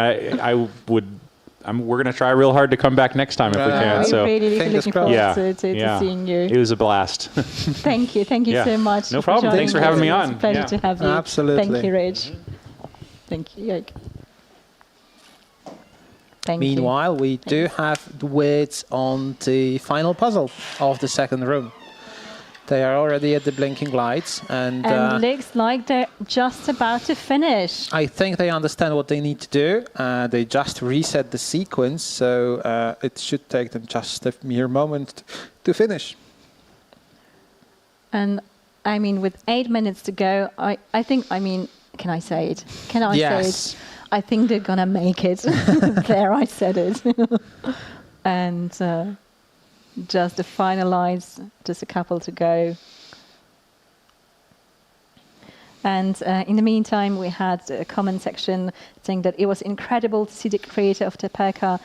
we're going to try real hard to come back next time if we can. We're really looking forward to seeing you. It was a blast. Thank you so much. No problem. Thanks for having me on. It's a pleasure to have you. Absolutely. Thank you, Rich. Thank you, Jake. Meanwhile, we do have the Wyrds on the final puzzle of the second room. They are already at the blinking lights, and looks like they're just about to finish. I think they understand what they need to do. They just reset the sequence, so it should take them just a mere moment to finish. And I mean, with 8 minutes to go, I think, can I say it? Can I say it? I think they're going to make it. There, I said it. And just the final lines, just a couple to go. And in the meantime, we had a comment section saying that it was incredible to see the creator of TERPECA.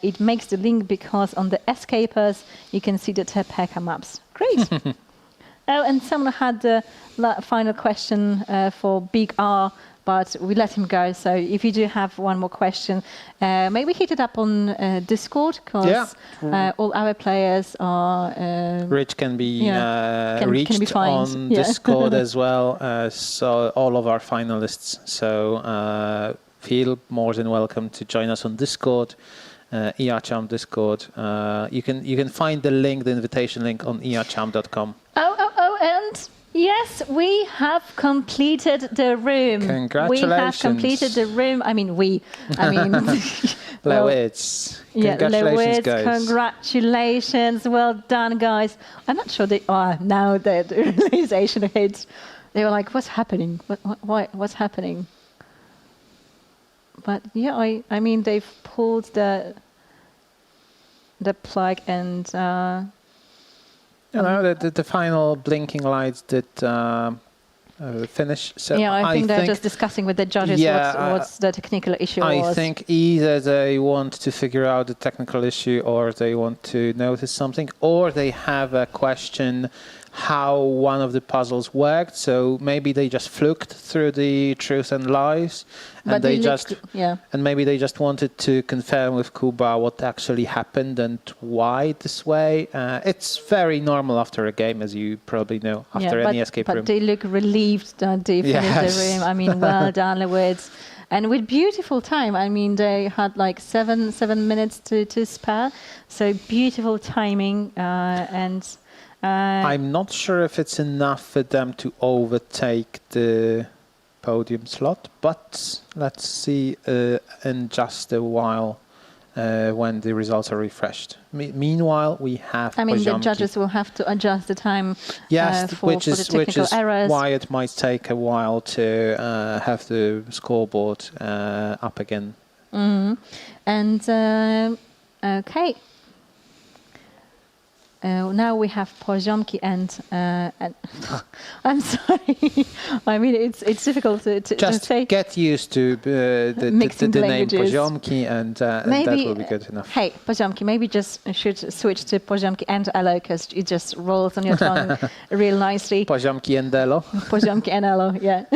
It makes the link because on the escapers, you can see the TERPECA maps. Great. Oh, and someone had the final question for Big R, but we let him go. So if you do have one more question, maybe hit it up on Discord, because all our players are... Rich can be reached on Discord as well, so all of our finalists. So feel more than welcome to join us on Discord, ERChamp Discord. You can find the link, the invitation link on erchamp.com. And yes, we have completed the room. Congratulations. We have completed the room. I mean, Les Wyrds. Congratulations, Les Wyrds, guys. Congratulations. Well done, guys. I'm not sure they are now that the realization hit. They were like, what's happening? What's happening? But yeah, I mean, they've pulled the plug and... the final blinking lights did finish. So yeah, I think they're just discussing with the judges what's the technical issue was. I think either they want to figure out the technical issue, or they want to notice something, or they have a question how one of the puzzles worked. So maybe they just fluked through the truth and lies, and and maybe they just wanted to confirm with Kuba what actually happened and why this way. It's very normal after a game, as you probably know, after any escape room. But they look relieved that they finished the room. I mean, well done, Les Wyrds. And with beautiful time. I mean, they had like seven minutes to spare. So beautiful timing and... I'm not sure if it's enough for them to overtake the podium slot, but let's see in just a while when the results are refreshed. Meanwhile, we have Poziomki. The judges will have to adjust the time for the technical errors. Why it might take a while to have the scoreboard up again. Mm-hmm. And okay. Now we have Poziomki and I'm sorry. I mean, it's difficult to just say. Get used to the name Poziomki, and that will be good enough. Hey, Poziomki, maybe just should switch to Poziomki and Elo, because it just rolls on your tongue real nicely. Poziomki and Elo. Poziomki and Elo, yeah.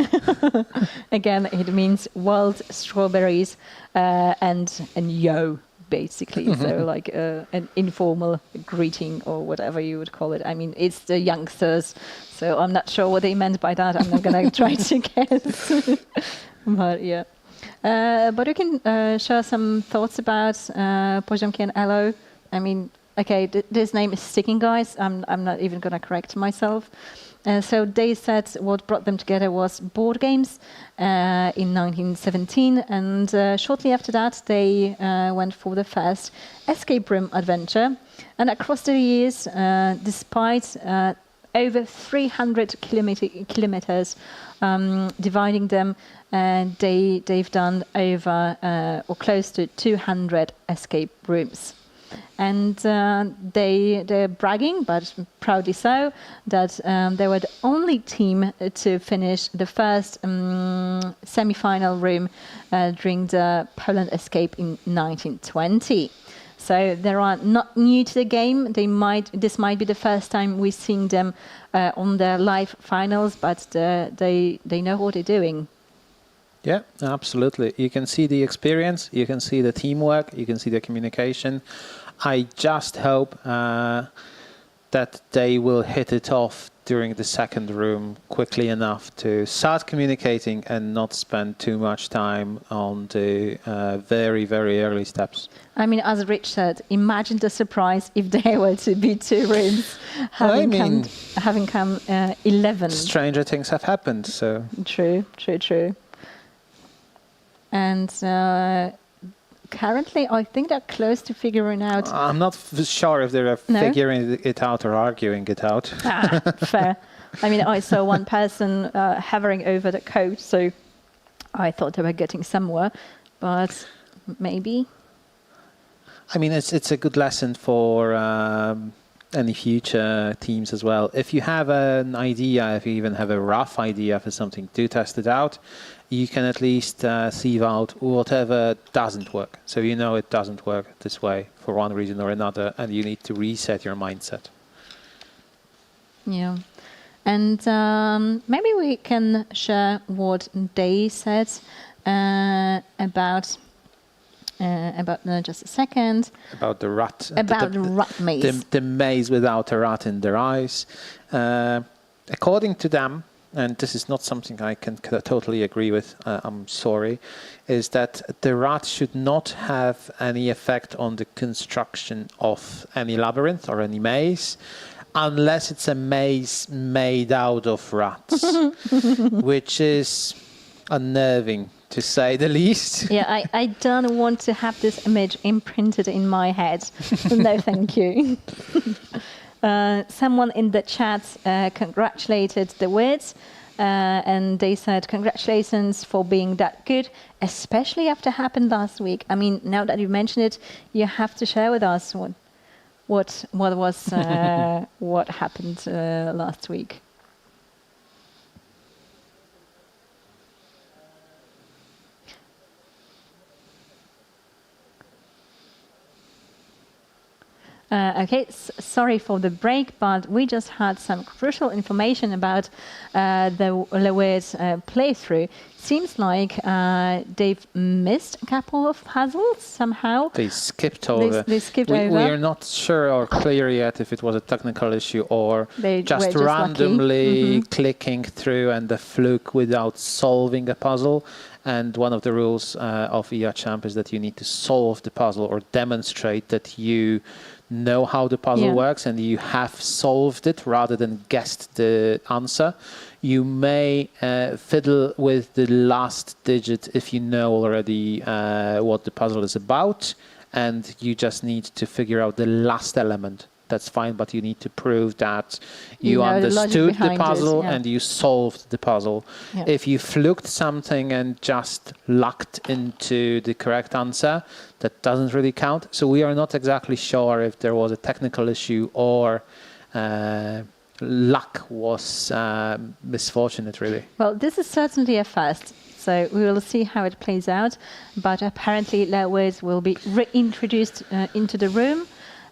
Again, it means wild strawberries and yo. Basically, so like an informal greeting or whatever you would call it. I mean, it's the youngsters, so I'm not sure what they meant by that. I'm not going to try to guess. But yeah. But you can share some thoughts about Poziomki and Elo. I mean, okay, this name is sticking, guys. I'm not even going to correct myself. So they said what brought them together was board games in 1917, and shortly after that they went for the first escape room adventure. And across the years, despite over 300 kilometers dividing them, they've done over or close to 200 escape rooms. And they're bragging, but proudly so, that they were the only team to finish the first semi-final room during the Poland escape in 1920. So they are not new to the game. This might be the first time we're seeing them on their live finals, but they know what they're doing. Yeah, absolutely. You can see the experience, you can see the teamwork, you can see the communication. I just hope that they will hit it off during the second room quickly enough to start communicating and not spend too much time on the very, very early steps. I mean, as Rich said, imagine the surprise if there were to be two rooms having come 11. Stranger things have happened, so... True. And currently, I think they're close to figuring out... I'm not sure if they're figuring it out or arguing it out. Fair. I mean, I saw one person hovering over the code, so I thought they were getting somewhere, but maybe... I mean, it's a good lesson for any future teams as well. If you have an idea, if you even have a rough idea for something, do test it out. You can at least sieve out whatever doesn't work. So you know it doesn't work this way for one reason or another, and you need to reset your mindset. Yeah. And maybe we can share what they said about just a second. About the rat. About the rat maze. The maze without a rat in their eyes. According to them, and this is not something I can totally agree with, I'm sorry, is that the rat should not have any effect on the construction of any labyrinth or any maze, unless it's a maze made out of rats, which is unnerving, to say the least. Yeah, I don't want to have this image imprinted in my head. No, thank you. Someone in the chat congratulated the Wyrds, and they said, congratulations for being that good, especially after happened last week. I mean, now that you mention it, you have to share with us what was what happened last week. Okay, sorry for the break, but we just had some crucial information about the Les Wyrds playthrough. Seems like they've missed a couple of puzzles somehow. They skipped over. They skipped over. We are not sure or clear yet if it was a technical issue or they just randomly clicking through and a fluke without solving a puzzle. And one of the rules of EA Champ is that you need to solve the puzzle or demonstrate that you know how the puzzle works and you have solved it rather than guessed the answer. You may fiddle with the last digit if you know already what the puzzle is about, and you just need to figure out the last element. That's fine, but you need to prove that you understood the puzzle and you solved the puzzle. Yeah. If you fluked something and just lucked into the correct answer, that doesn't really count. So we are not exactly sure if there was a technical issue or luck was misfortunate, really. Well, this is certainly a first. So we will see how it plays out. But apparently, Les Wyrds will be reintroduced into the room.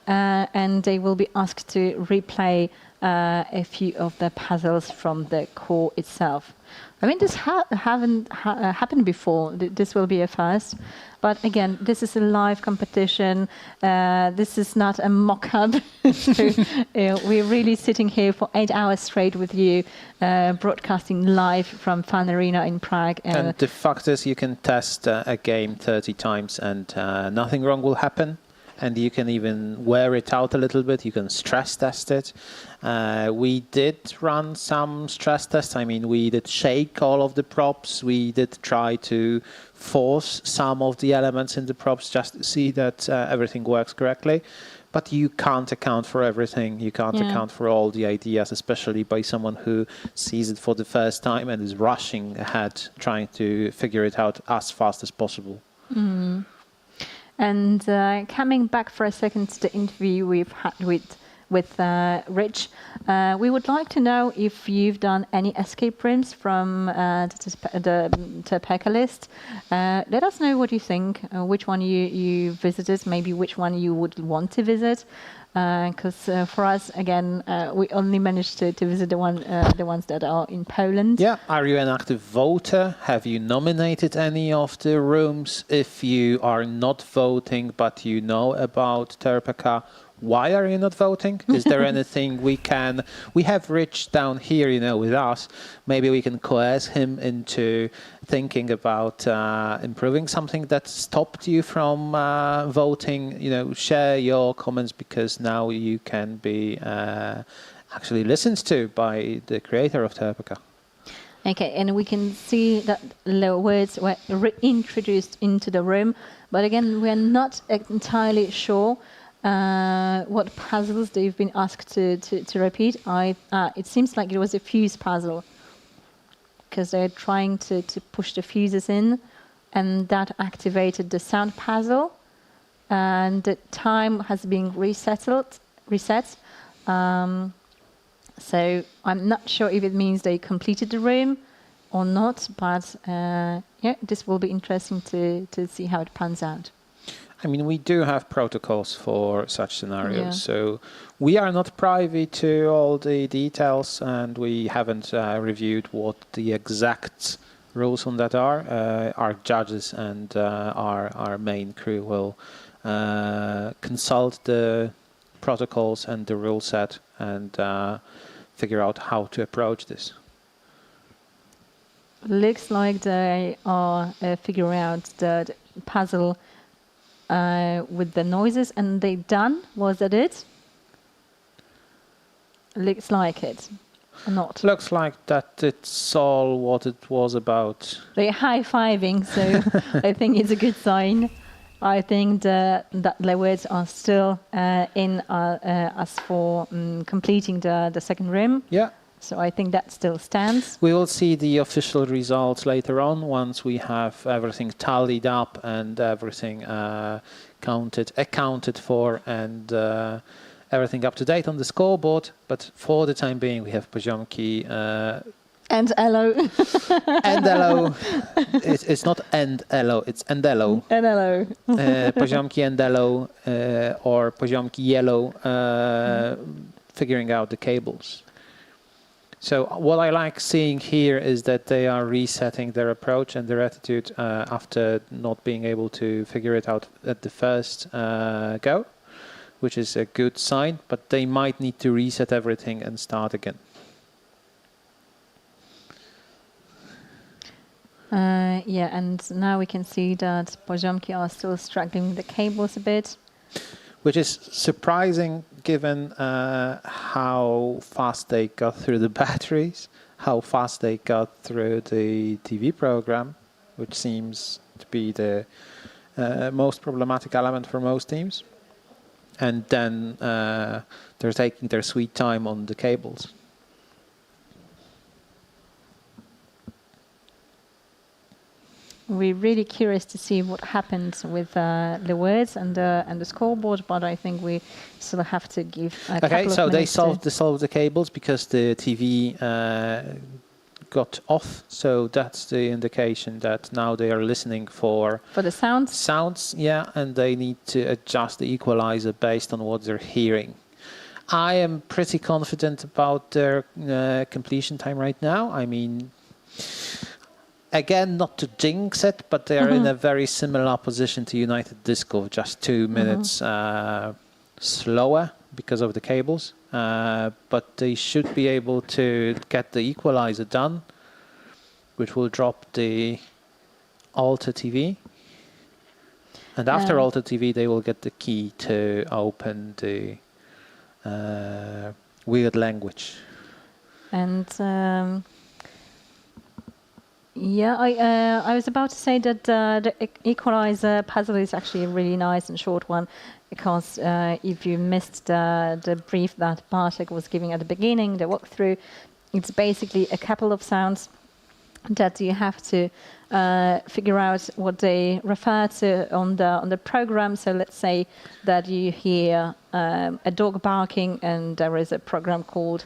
And they will be asked to replay a few of the puzzles from the core itself. I mean, this haven't happened before. This will be a first. But again, this is a live competition. This is not a mock-up. So, we're really sitting here for 8 hours straight with you, broadcasting live from Fan Arena in Prague. And the fact is, you can test a game 30 times and nothing wrong will happen. And you can even wear it out a little bit. You can stress test it. We did run some stress tests. I mean, we did shake all of the props. We did try to force some of the elements in the props just to see that everything works correctly. But you can't account for everything. You can't account for all the ideas, especially by someone who sees it for the first time and is rushing ahead, trying to figure it out as fast as possible. Mm. And coming back for a second to the interview we've had with Rich, we would like to know if you've done any escape rooms from the TERPECA list. Let us know what you think, which one you visited, maybe which one you would want to visit. Because for us, again, we only managed to visit the ones that are in Poland. Yeah. Are you an active voter? Have you nominated any of the rooms? If you are not voting, but you know about TERPECA, why are you not voting? Is there anything we have Rich down here, with us. Maybe we can coerce him into thinking about improving something that stopped you from voting. Share your comments, because now you can be actually listened to by the creator of TERPECA. Okay, and we can see that Les Wyrds were reintroduced into the room, but again, we're not entirely sure what puzzles they've been asked to repeat. It seems like it was a fuse puzzle, because they're trying to push the fuses in, and that activated the sound puzzle. and the time has been reset. So I'm not sure if it means they completed the room or not, but yeah, this will be interesting to see how it pans out. I mean, we do have protocols for such scenarios, so we are not privy to all the details, and we haven't reviewed what the exact rules on that are. Our judges and our main crew will consult the protocols and the rule set and figure out how to approach this. Looks like they are figuring out the puzzle with the noises, and they done. Was that it? Looks like it. Not. Looks like that it's all what it was about. They're high-fiving, so I think it's a good sign. I think that Les Wyrds are still in as for completing the second room. Yeah. So I think that still stands. We will see the official results later on once we have everything tallied up and everything accounted for, and everything up to date on the scoreboard. But for the time being, we have Poziomki. And Elo. And Elo. It's not and Elo, it's and Elo. And Elo. Poziomki and Elo, or Poziomki Yellow, figuring out the cables. So what I like seeing here is that they are resetting their approach and their attitude after not being able to figure it out at the first go, which is a good sign, but they might need to reset everything and start again. Yeah, and now we can see that Poziomki are still struggling with the cables a bit. Which is surprising given how fast they got through the batteries, how fast they got through the TV program, which seems to be the most problematic element for most teams. And then they're taking their sweet time on the cables. We're really curious to see what happens with Les Wyrds and the scoreboard, but I think we still have to give a couple of minutes. Okay, so they solved the cables because the TV got off, so that's the indication that now they are listening for the sounds. Sounds, yeah, and they need to adjust the equalizer based on what they're hearing. I am pretty confident about their completion time right now. I mean, again, not to jinx it, but they are in a very similar position to United Disco, just 2 minutes slower because of the cables. But they should be able to get the equalizer done, which will drop the Alter TV. And after Alter TV, they will get the key to open the weird language. And yeah, I was about to say that the equalizer puzzle is actually a really nice and short one, because if you missed the brief that Bartek was giving at the beginning, the walkthrough, it's basically a couple of sounds that you have to figure out what they refer to on the program. So let's say that you hear a dog barking, and there is a program called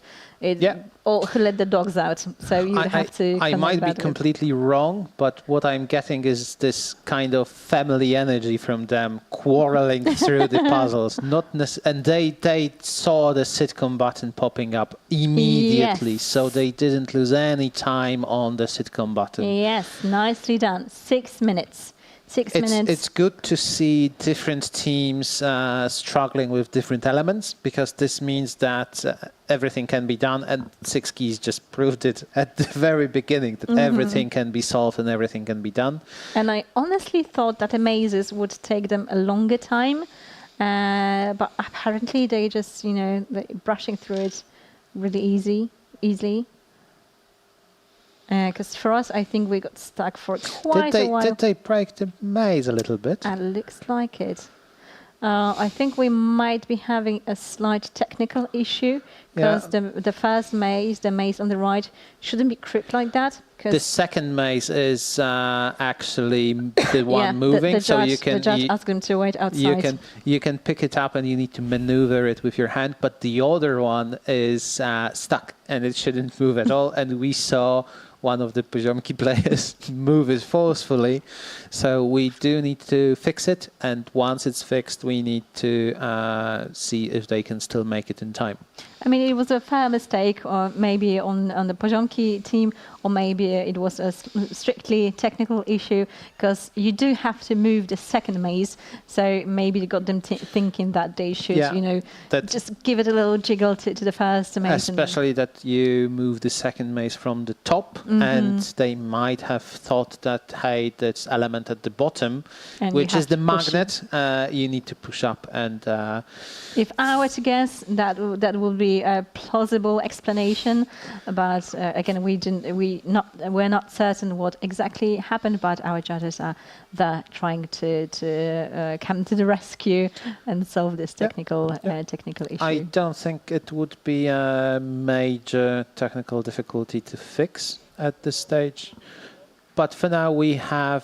or Who Let the Dogs Out. So you have to. I might be completely wrong, but what I'm getting is this kind of family energy from them quarreling through the puzzles. And they saw the sitcom button popping up immediately, so they didn't lose any time on the sitcom button. Yes, nicely done. 6 minutes. 6 minutes. It's good to see different teams struggling with different elements, because this means that everything can be done, and Six Keys just proved it at the very beginning, that everything can be solved and everything can be done. And I honestly thought that the mazes would take them a longer time, but apparently they just, they're brushing through it really easily. Because for us, I think we got stuck for quite a while. Did they break the maze a little bit? Looks like it. I think we might be having a slight technical issue because the first maze, the maze on the right, shouldn't be crooked like that. The second maze is actually the one moving, so you can. The judge asked them to wait outside. You can pick it up and you need to maneuver it with your hand, but the other one is stuck and it shouldn't move at all. And we saw one of the Poziomki players move it forcefully, so we do need to fix it. And once it's fixed, we need to see if they can still make it in time. I mean, it was a fair mistake, or maybe on the Poziomki team, or maybe it was a strictly technical issue, because you do have to move the second maze. So maybe it got them thinking that they should, just give it a little jiggle to the first maze. Especially that you move the second maze from the top, and they might have thought that, hey, this element at the bottom, and which is the magnet, you need to push up. And if I were to guess, that would be a plausible explanation, but again, we're not certain what exactly happened. But our judges are there trying to come to the rescue and solve this technical issue. I don't think it would be a major technical difficulty to fix at this stage, but for now we have.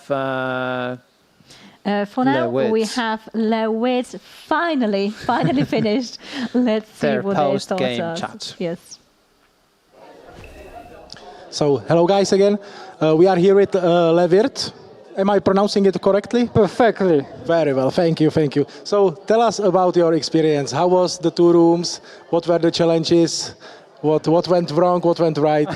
For now, we have Les Wyrds finally finished. Let's see what their thoughts are. Chat. Yes. So, hello guys again. We are here with Les Wyrds. Am I pronouncing it correctly? Perfectly. Very well, thank you. So, tell us about your experience. How was the 2 rooms? What were the challenges? What went wrong? What went right?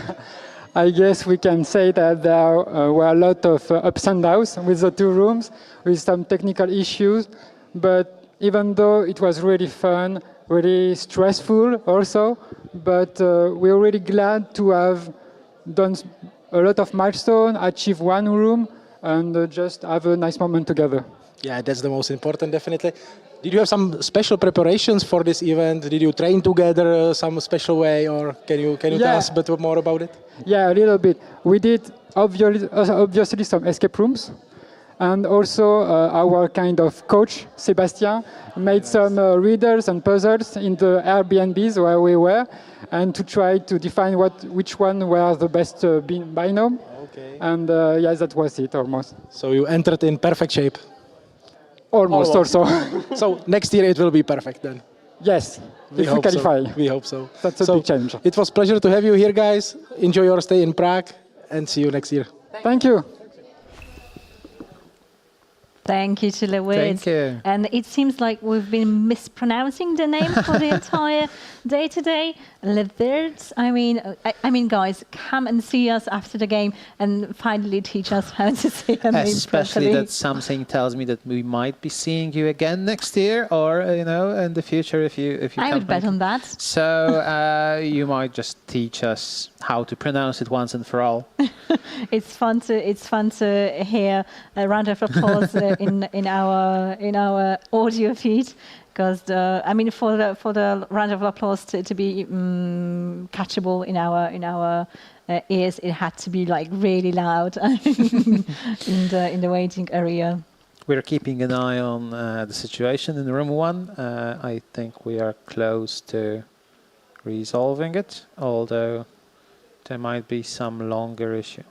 I guess we can say that there were a lot of ups and downs with the 2 rooms, with some technical issues. But even though it was really fun, really stressful also, but we're really glad to have done a lot of milestones, achieve 1 room, and just have a nice moment together. Yeah, that's the most important, definitely. Did you have some special preparations for this event? Did you train together some special way, or can you tell us a bit more about it? Yeah, a little bit. We did obviously some escape rooms, and also our kind of coach, Sebastian, made some riddles and puzzles in the Airbnbs where we were, and to try to define which one were the best binom. Okay. And yes, that was it almost. So you entered in perfect shape. Almost also. So next year it will be perfect then. Yes, if we qualify. So. We hope so. That's a big change. It was a pleasure to have you here, guys. Enjoy your stay in Prague, and see you next year. Thank you. Thank you to Les Wyrds. Thank you. And it seems like we've been mispronouncing the name for the entire day today. Les Wyrds. I mean, guys, come and see us after the game and finally teach us how to say our name Especially that something tells me that we might be seeing you again next year, or in the future if you. I would bet on that. So you might just teach us how to pronounce it once and for all. It's fun to hear a round of applause in our audio feed, because for the round of applause to be catchable in our ears, it had to be like really loud in the waiting area. We're keeping an eye on the situation in room 1. I think we are close to resolving it, although there might be some longer issue.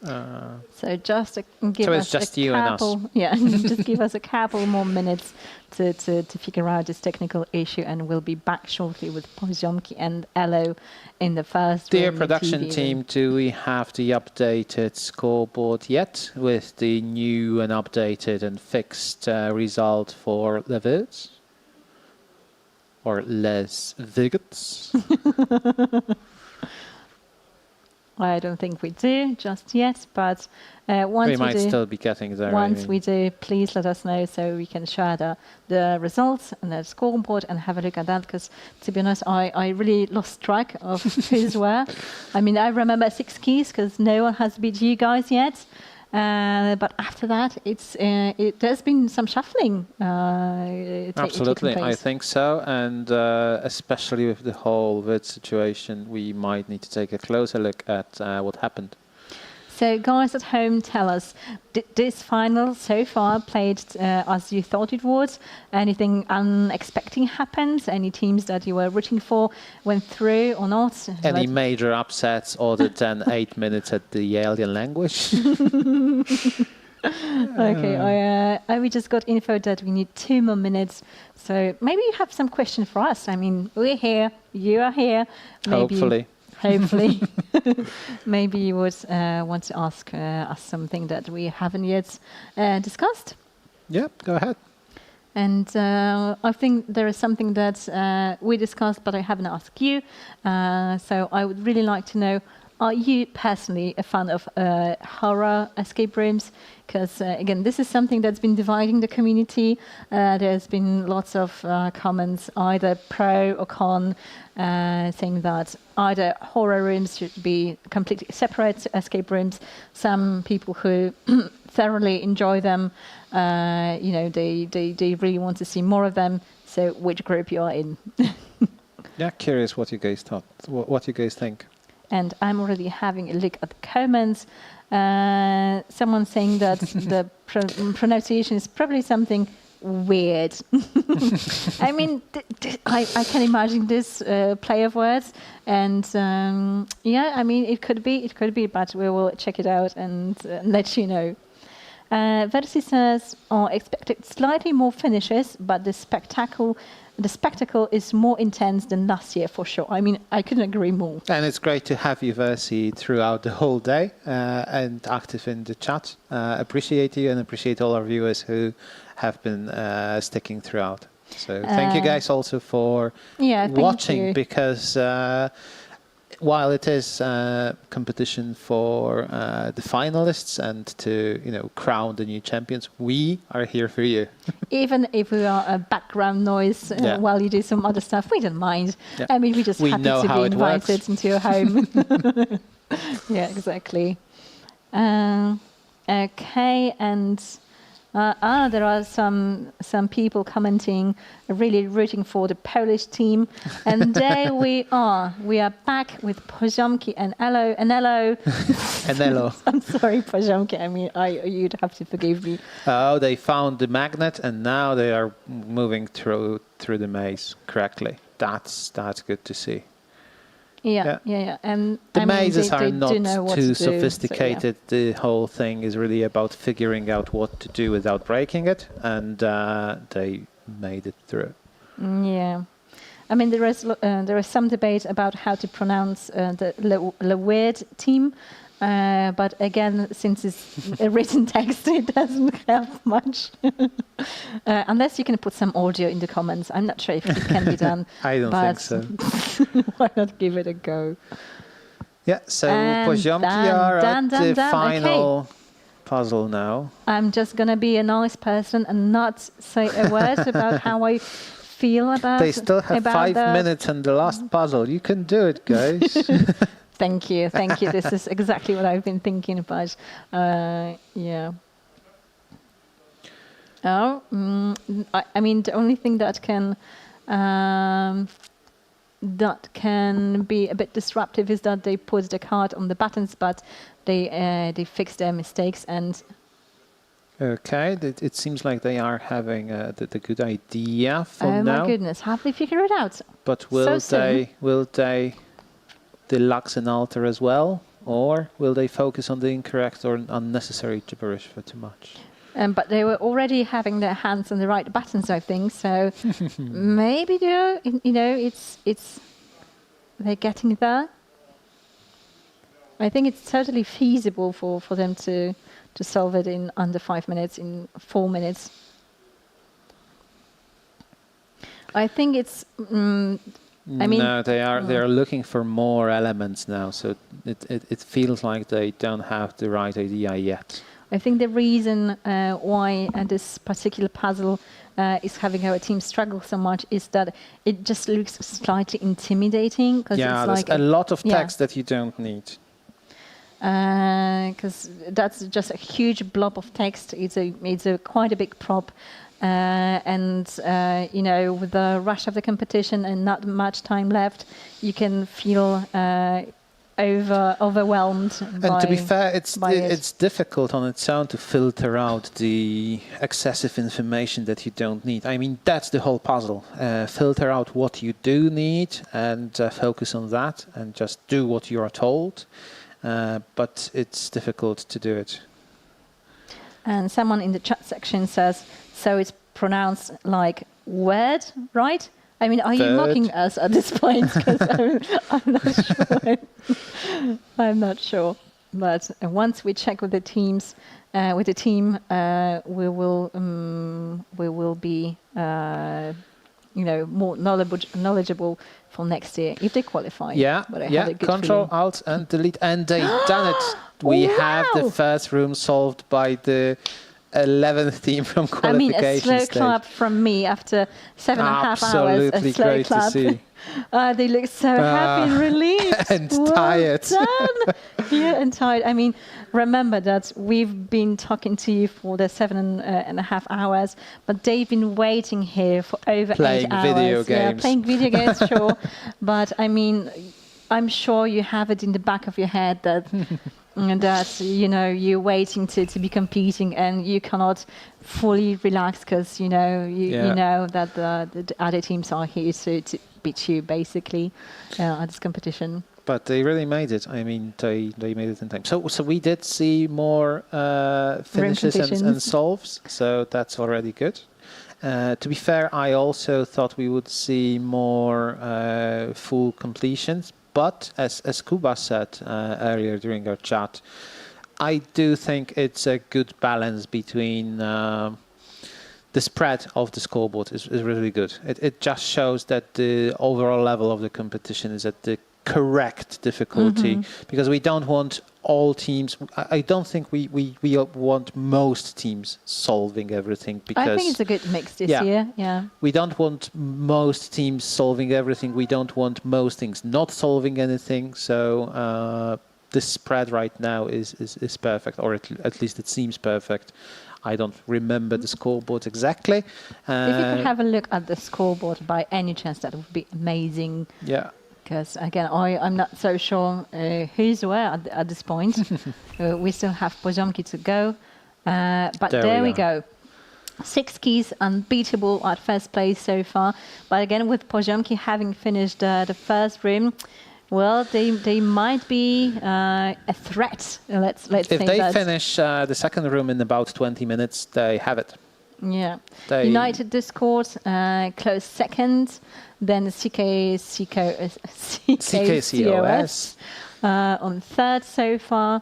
So just give us a couple, just give us a couple more minutes to figure out this technical issue, and we'll be back shortly with Poziomki and Elo in the first. Dear production team, do we have the updated scoreboard yet with the new and updated and fixed result for Les Wyrds? Or Les Wyrds? I don't think we do just yet, but once we might still be getting there. Once we do, please let us know so we can share the results and the scoreboard and have a look at that. Because to be honest, I really lost track of who's where. I mean, I remember 6 keys because no one has beat you guys yet. But after that, there's been some shuffling. Absolutely, I think so, and especially with the whole Wyrds situation, we might need to take a closer look at what happened. So guys at home, tell us, did this final so far played as you thought it would? Anything unexpected happened? Any teams that you were rooting for went through or not? Any major upsets other than 8 minutes at the alien language? Okay, we just got info that we need 2 more minutes. So maybe you have some question for us. I mean, we're here, you are here. Maybe, hopefully. Maybe you would want to ask us something that we haven't yet discussed. Yeah, go ahead. And I think there is something that we discussed, but I haven't asked you. So I would really like to know, are you personally a fan of horror escape rooms? Because, again, this is something that's been dividing the community. There's been lots of comments, either pro or con, saying that either horror rooms should be completely separate escape rooms. Some people who thoroughly enjoy them, they really want to see more of them. So which group you are in? Yeah, curious what you guys thought, what you guys think. And I'm already having a look at the comments. Someone saying that the pronunciation is probably something weird. I mean, I can imagine this play of words. And yeah, I mean, it could be, but we will check it out and let you know. Versi says, expected slightly more finishes, but the spectacle is more intense than last year for sure. I mean, I couldn't agree more. And it's great to have you, Versi, throughout the whole day and active in the chat. Appreciate you and appreciate all our viewers who have been sticking throughout. So thank you guys also for watching, because while it is competition for the finalists and to crown the new champions, we are here for you. Even if we are a background noise while you do some other stuff, we don't mind. Yeah. I mean, we're just happy to be invited into your home. Yeah, exactly. Okay, and there are some people commenting, really rooting for the Polish team, and there we are. We are back with Poziomki and Elo. I'm sorry, Poziomki. I mean, you'd have to forgive me. Oh, they found the magnet, and now they are moving through the maze correctly. That's good to see. Yeah. And the mazes are not too sophisticated. So, yeah. The whole thing is really about figuring out what to do without breaking it, and they made it through. Yeah. I mean, there is some debate about how to pronounce the Les Wyrds team. But again, since it's a written text, it doesn't have much. Unless you can put some audio in the comments. I'm not sure if it can be done. I don't think so. Why not give it a go? Yeah, so Poziomki are at the final puzzle now. I'm just going to be a nice person and not say a word about how I feel about They still have 5 minutes in the last puzzle. You can do it, guys. Thank you. This is exactly what I've been thinking about. Yeah. I mean, the only thing that can be a bit disruptive is that they put the card on the buttons, but they fix their mistakes and. Okay, it seems like they are having the good idea for now. Oh my goodness! Have they figured it out? But will they deluxe and alter as well, or will they focus on the incorrect or unnecessary gibberish for too much? But they were already having their hands on the right buttons, I think. So maybe it's they're getting there. I think it's totally feasible for them to solve it in under 5 minutes, in 4 minutes. I think it's. I mean, no, they are looking for more elements now, so it feels like they don't have the right idea yet. I think the reason why this particular puzzle is having our team struggle so much is that it just looks slightly intimidating. Yeah, there's a lot of text that you don't need. Because that's just a huge blob of text. It's a quite a big prop. And with the rush of the competition and not much time left, you can feel overwhelmed. And to be fair, it's difficult on its own to filter out the excessive information that you don't need. I mean, that's the whole puzzle. Filter out what you do need and focus on that and just do what you are told. But it's difficult to do it. And someone in the chat section says, so it's pronounced like word, right? I mean, are you mocking us at this point? Because I'm not sure. I'm not sure. But once we check with the teams, with the team, we will be, more knowledgeable for next year if they qualify. Yeah, Control, Alt, and Delete, and they've done it. We have the first room solved by the 11th team from qualification. I mean, a slow clap from me after 7.5 hours. Absolutely A slow great clap. to see. They look so happy and relieved. And well tired. Done. Yeah, and tired. I mean, remember that we've been talking to you for the 7.5 hours, but they've been waiting here for over 8 hours. Video games. Yeah, playing video games, sure. But I mean, I'm sure you have it in the back of your head that that you're waiting to be competing and you cannot fully relax because you know that the other teams are here to beat you basically at this competition. But they really made it. I mean, they made it in time. So we did see more finishes and solves, so that's already good. To be fair, I also thought we would see more full completions. But as Kuba said earlier during our chat, I do think it's a good balance between the spread of the scoreboard is really good. It just shows that the overall level of the competition is at the correct difficulty, because we don't want all teams. I don't think we want most teams solving everything, because I think it's a good mix this year. Yeah, we don't want most teams solving everything. We don't want most things not solving anything. So the spread right now is perfect, or at least it seems perfect. I don't remember the scoreboard exactly. If you could have a look at the scoreboard by any chance, that would be amazing. Yeah. Because again, I'm not so sure who's where at this point. We still have Poziomki to go, but there we go. 6 keys, unbeatable at first place so far. But again, with Poziomki having finished the first room, well, they might be a threat. Let's say that. If they finish the second room in about 20 minutes, they have it. Yeah. United Discord close second. Then CKCOS on third so far,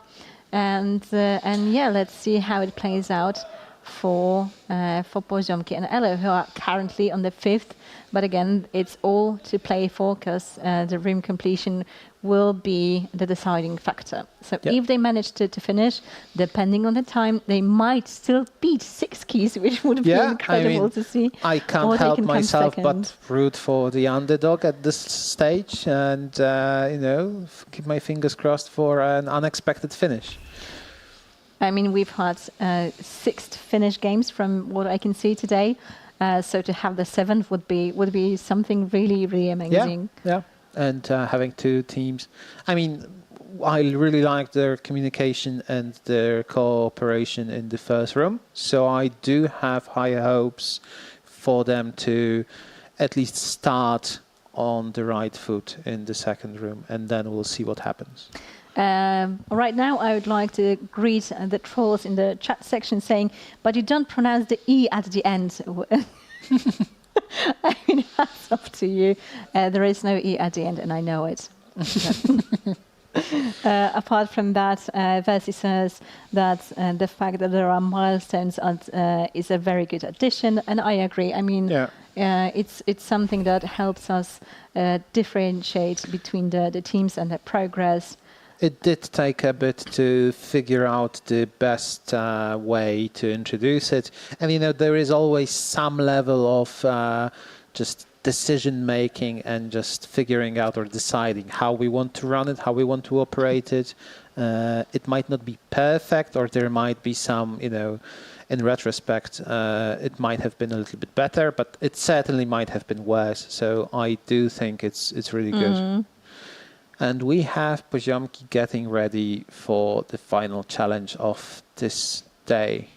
and let's see how it plays out for Poziomki and Elo, who are currently on the 5th. But again, it's all to play for, because the room completion will be the deciding factor. So if they manage to finish, depending on the time, they might still beat 6 keys, which would be incredible to see. I can't help myself but root for the underdog at this stage, and keep my fingers crossed for an unexpected finish. I mean, we've had 6 Finnish games from what I can see today. So to have the 7th would be something really, really amazing. Yeah. And having 2 teams. I mean, I really like their communication and their cooperation in the first room. So I do have high hopes for them to at least start on the right foot in the second room, and then we'll see what happens. Right now, I would like to greet the trolls in the chat section saying, but you don't pronounce the E at the end. I mean, that's up to you. There is no E at the end, and I know it. Apart from that, Versi says that the fact that there are milestones is a very good addition, and I agree. I mean, it's something that helps us differentiate between the teams and their progress. It did take a bit to figure out the best way to introduce it. And, there is always some level of just decision-making and just figuring out or deciding how we want to run it, how we want to operate it. It might not be perfect, or there might be some, in retrospect, it might have been a little bit better, but it certainly might have been worse. So I do think it's really good. And we have Poziomki getting ready for the final challenge of this day.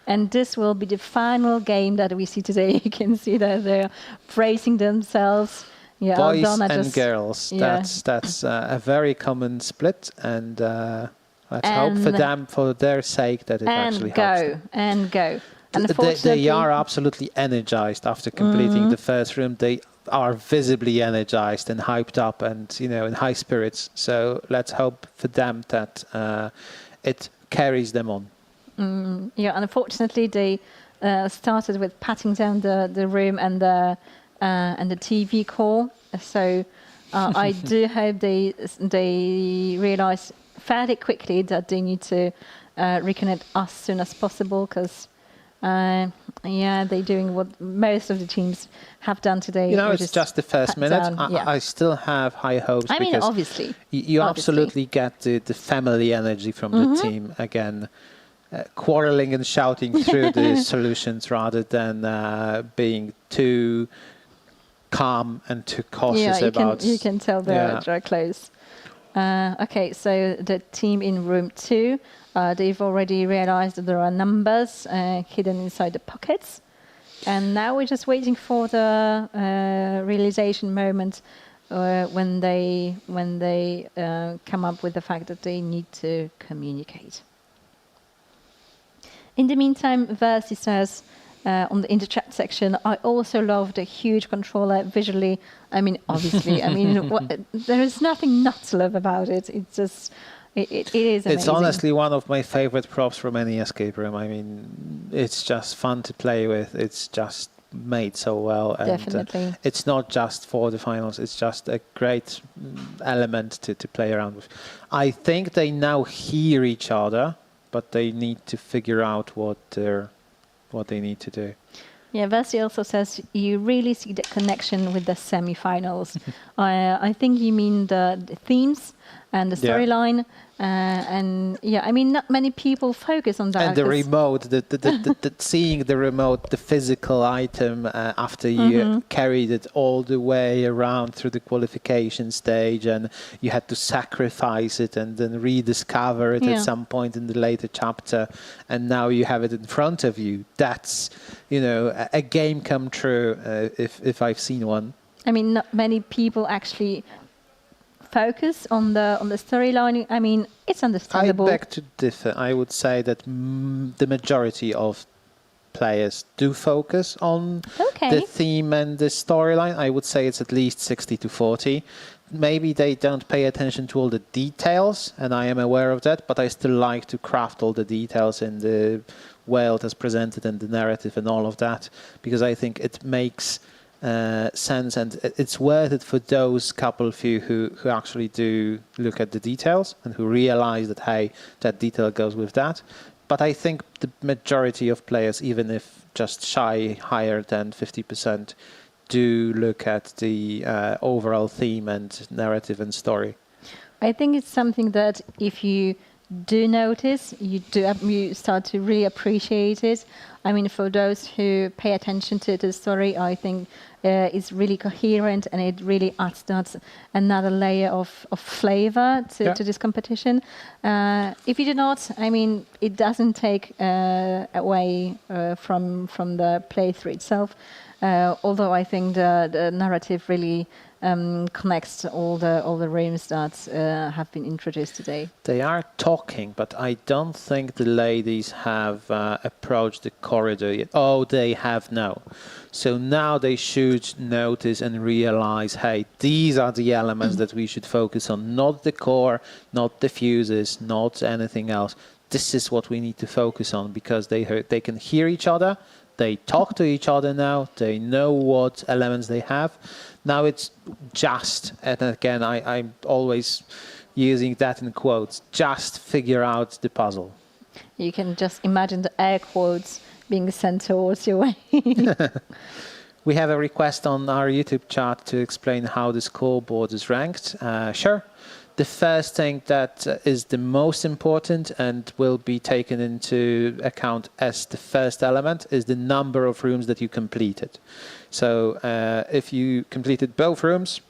And this will be the final game that we see today. You can see that they're bracing themselves. Yeah, boys Aldona and just, girls. yeah. That's a very common split, and let's hope for them, for their sake, that it actually helps them. And go. They are absolutely energized after completing the first room. They are visibly energized and hyped up, and in high spirits. So let's hope for them that it carries them on. Yeah, unfortunately, they started with patting down the room and the TV core. So I do hope they realize fairly quickly that they need to reconnect as soon as possible, because they're doing what most of the teams have done today. It's just the first minute. I still have high hopes. I mean, obviously. You absolutely get the family energy from the team again. Quarreling and shouting through the solutions rather than being too calm and too cautious about. You can tell they're close. Okay, so the team in room 2, they've already realized that there are numbers hidden inside the pockets, and now we're just waiting for the realization moment when they come up with the fact that they need to communicate. In the meantime, Versi says in the chat section, I also love the huge controller visually. I mean, obviously, there is nothing not to love about it. It's just, it is amazing. It's honestly one of my favorite props from any escape room. I mean, it's just fun to play with. It's just made so well. And, definitely. It's not just for the finals. It's just a great element to play around with. I think they now hear each other, but they need to figure out what they need to do. Yeah, Versi also says you really see the connection with the semi-finals. I think you mean the themes and the storyline, not many people focus on that. And the remote, the seeing the remote, the physical item after you carried it all the way around through the qualification stage, and you had to sacrifice it and then rediscover it at some point in the later chapter, and now you have it in front of you. That's a game come true if I've seen one. I mean, not many people actually focus on the storyline. I mean, it's understandable. I beg to differ. I would say that the majority of players do focus on the theme and the storyline. I would say it's at least 60-40. Maybe they don't pay attention to all the details, and I am aware of that, but I still like to craft all the details in the world as presented and the narrative and all of that, because I think it makes sense, and it's worth it for those couple few who actually do look at the details and who realize that, hey, that detail goes with that. But I think the majority of players, even if just shy higher than 50%, do look at the overall theme and narrative and story. I think it's something that if you do notice, you start to really appreciate it. I mean, for those who pay attention to the story, I think it's really coherent, and it really adds that another layer of flavor to this competition. If you do not, I mean, it doesn't take away from the playthrough itself. Although I think the narrative really connects all the rooms that have been introduced today. They are talking, but I don't think the ladies have approached the corridor yet. Oh, they have now. So now they should notice and realize, hey, these are the elements that we should focus on, not the core, not the fuses, not anything else. This is what we need to focus on, because they can hear each other. They talk to each other now. They know what elements they have. Now it's just, and again, I'm always using that in quotes, just figure out the puzzle. You can just imagine the air quotes being sent towards your way. We have a request on our YouTube chat to explain how the scoreboard is ranked. Sure. The first thing that is the most important and will be taken into account as the first element is the number of rooms that you completed. So if you completed both rooms,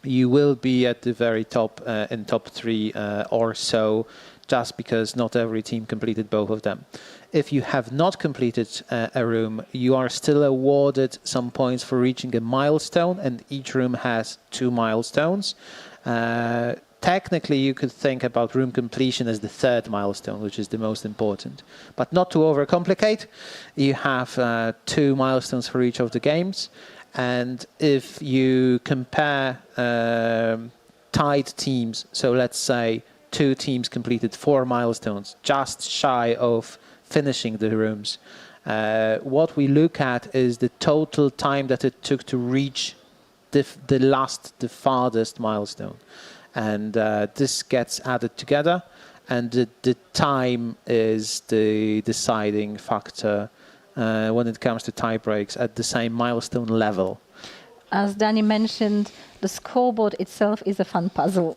you will be at the very top in top 3 or so, just because not every team completed both of them. If you have not completed a room, you are still awarded some points for reaching a milestone, and each room has 2 milestones. Technically, you could think about room completion as the 3rd milestone, which is the most important. But not to overcomplicate, you have 2 milestones for each of the games. And if you compare tied teams, so let's say 2 teams completed 4 milestones, just shy of finishing the rooms, what we look at is the total time that it took to reach the farthest milestone. And this gets added together, and the time is the deciding factor when it comes to tie breaks at the same milestone level. As Danny mentioned, the scoreboard itself is a fun puzzle.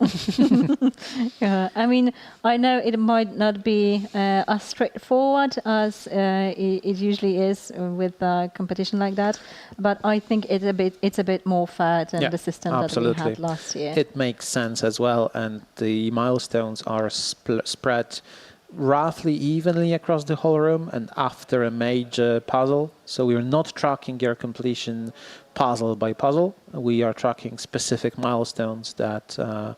I mean, I know it might not be as straightforward as it usually is with a competition like that, but I think it's a bit more fair than the system that we had last year. It makes sense as well, and the milestones are spread roughly evenly across the whole room and after a major puzzle. So we're not tracking your completion puzzle by puzzle. We are tracking specific milestones that are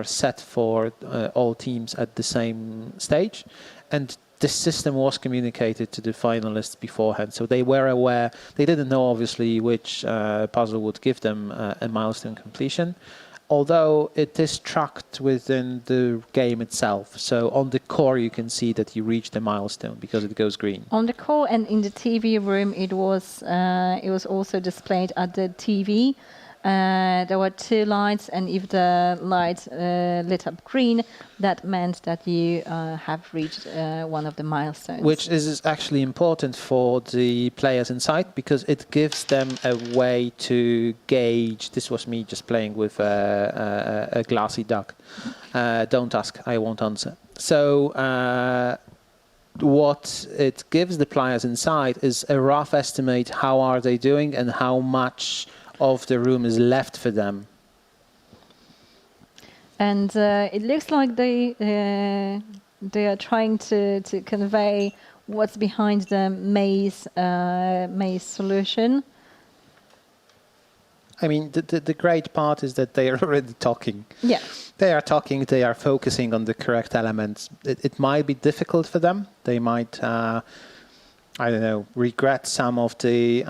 set for all teams at the same stage. And this system was communicated to the finalists beforehand. So they were aware. They didn't know, obviously, which puzzle would give them a milestone completion, although it is tracked within the game itself. So on the core, you can see that you reached a milestone because it goes green. On the core and in the TV room, it was also displayed at the TV. There were 2 lights, and if the light lit up green, that meant that you have reached one of the milestones. Which is actually important for the players inside, because it gives them a way to gauge. This was me just playing with a glassy duck. Don't ask, I won't answer. So what it gives the players inside is a rough estimate, how are they doing and how much of the room is left for them. And it looks like they are trying to convey what's behind the maze solution. I mean, the great part is that they are already talking. Yeah. They are talking, they are focusing on the correct elements. It might be difficult for them. They might I don't know, regret some of the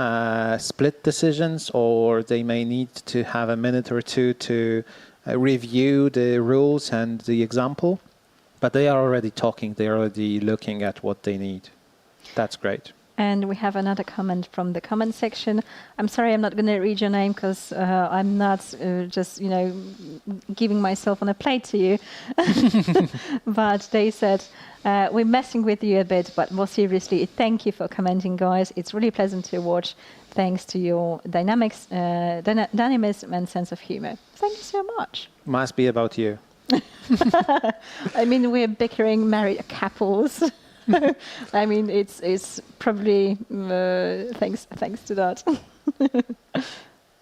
split decisions, or they may need to have a minute or two to review the rules and the example. But they are already talking, they are already looking at what they need. That's great. And we have another comment from the comment section. I'm sorry, I'm not going to read your name because I'm not just, giving myself on a plate to you. But they said, we're messing with you a bit, but more seriously, thank you for commenting, guys. It's really pleasant to watch, thanks to your dynamism and sense of humor. Thank you so much. Must be about you. I mean, we're bickering married couples. I mean, it's probably thanks to that.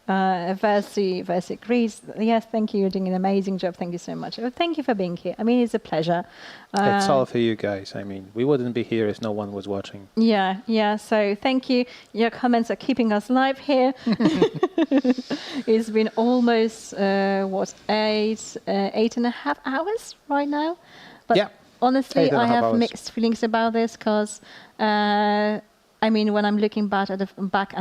Versi agrees. Yes, thank you. You're doing an amazing job. Thank you so much. Oh, thank you for being here. I mean, it's a pleasure. It's all for you guys. I mean, we wouldn't be here if no one was watching. Yeah. So thank you. Your comments are keeping us live here. It's been almost 8.5 hours right now. But yeah. Honestly, I have mixed feelings about this because, I mean, when I'm looking back at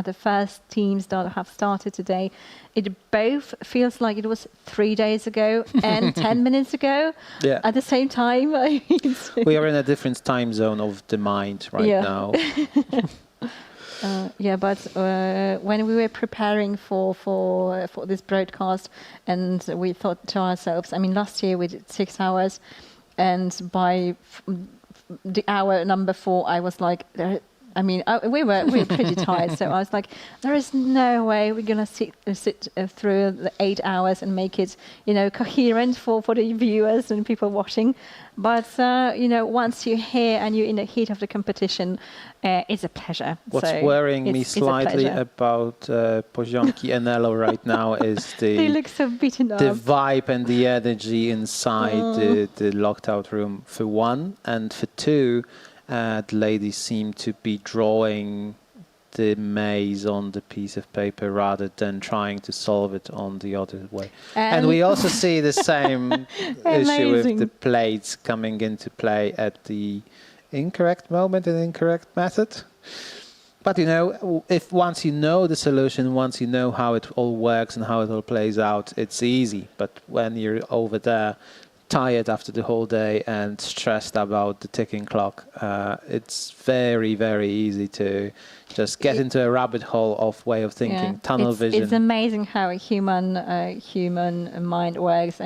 the first teams that have started today, it both feels like it was 3 days ago and 10 minutes ago at the same time. We are in a different time zone of the mind right now. But when we were preparing for this broadcast, and we thought to ourselves, I mean, last year we did 6 hours. And by the hour number 4, I was like, we were pretty tired, so I was like, there is no way we're gonna sit through the 8 hours and make it, coherent for the viewers and people watching. But once you're here and you're in the heat of the competition, it's a pleasure. What's worrying me slightly about Poziomki and Elo right now is they look so beaten up. The vibe and the energy inside the locked out room, for one, and for two. The ladies seem to be drawing the maze on the piece of paper rather than trying to solve it on the other way. And we also see the same issue with the plates coming into play at the incorrect moment and incorrect method. But, if once you know the solution, once you know how it all works and how it all plays out, it's easy. But when you're over there, tired after the whole day and stressed about the ticking clock, it's very, very easy to just get into a rabbit hole of way of thinking, tunnel vision. It's amazing how a human mind works.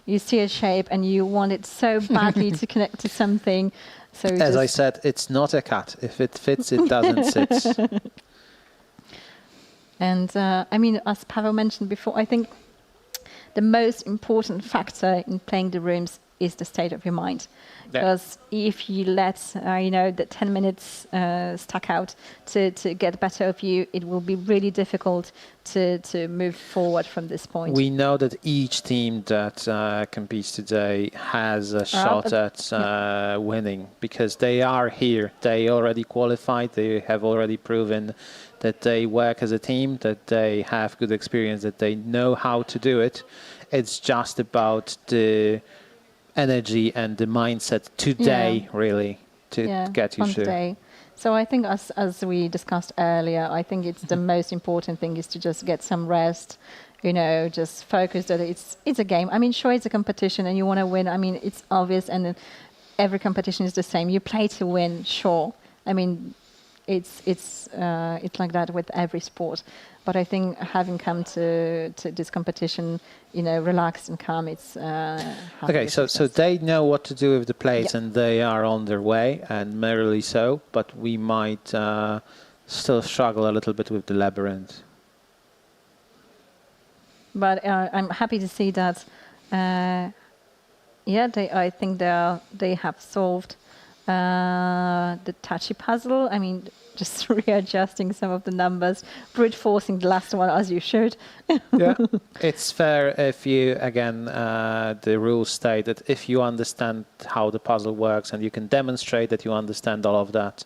You see a shape and you want it so badly to connect to something. So as I said, it's not a cat. If it fits, it doesn't sit. And as Pavel mentioned before, I think the most important factor in playing the rooms is the state of your mind. Because if you let the 10 minutes stack out to get better of you, it will be really difficult to move forward from this point. We know that each team that competes today has a shot at winning, because they are here. They already qualified. They have already proven that they work as a team, that they have good experience, that they know how to do it. It's just about the energy and the mindset today, really, to get you through. Today. So I think, as we discussed earlier, I think it's the most important thing is to just get some rest, just focus that it's a game. Sure, it's a competition and you want to win. It's obvious, and every competition is the same. You play to win, sure. It's like that with every sport. But I think having come to this competition, relaxed and calm, it's okay. So they know what to do with the plates, and they are on their way, and merrily so. But we might still struggle a little bit with the labyrinth. But I'm happy to see that. I think they have solved the touchy puzzle. Just readjusting some of the numbers, brute forcing the last one as you should. It's fair if you, again, the rules state that if you understand how the puzzle works and you can demonstrate that you understand all of that,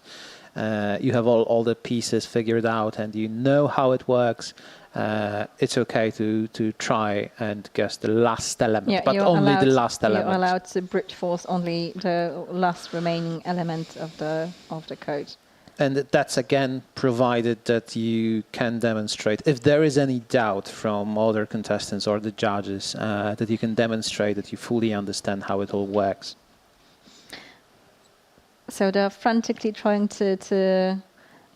you have all the pieces figured out and you know how it works, it's okay to try and guess the last element, but only the last element. You're allowed to brute force only the last remaining element of the code. And that's, again, provided that you can demonstrate, if there is any doubt from other contestants or the judges, that you can demonstrate that you fully understand how it all works. So they're frantically trying to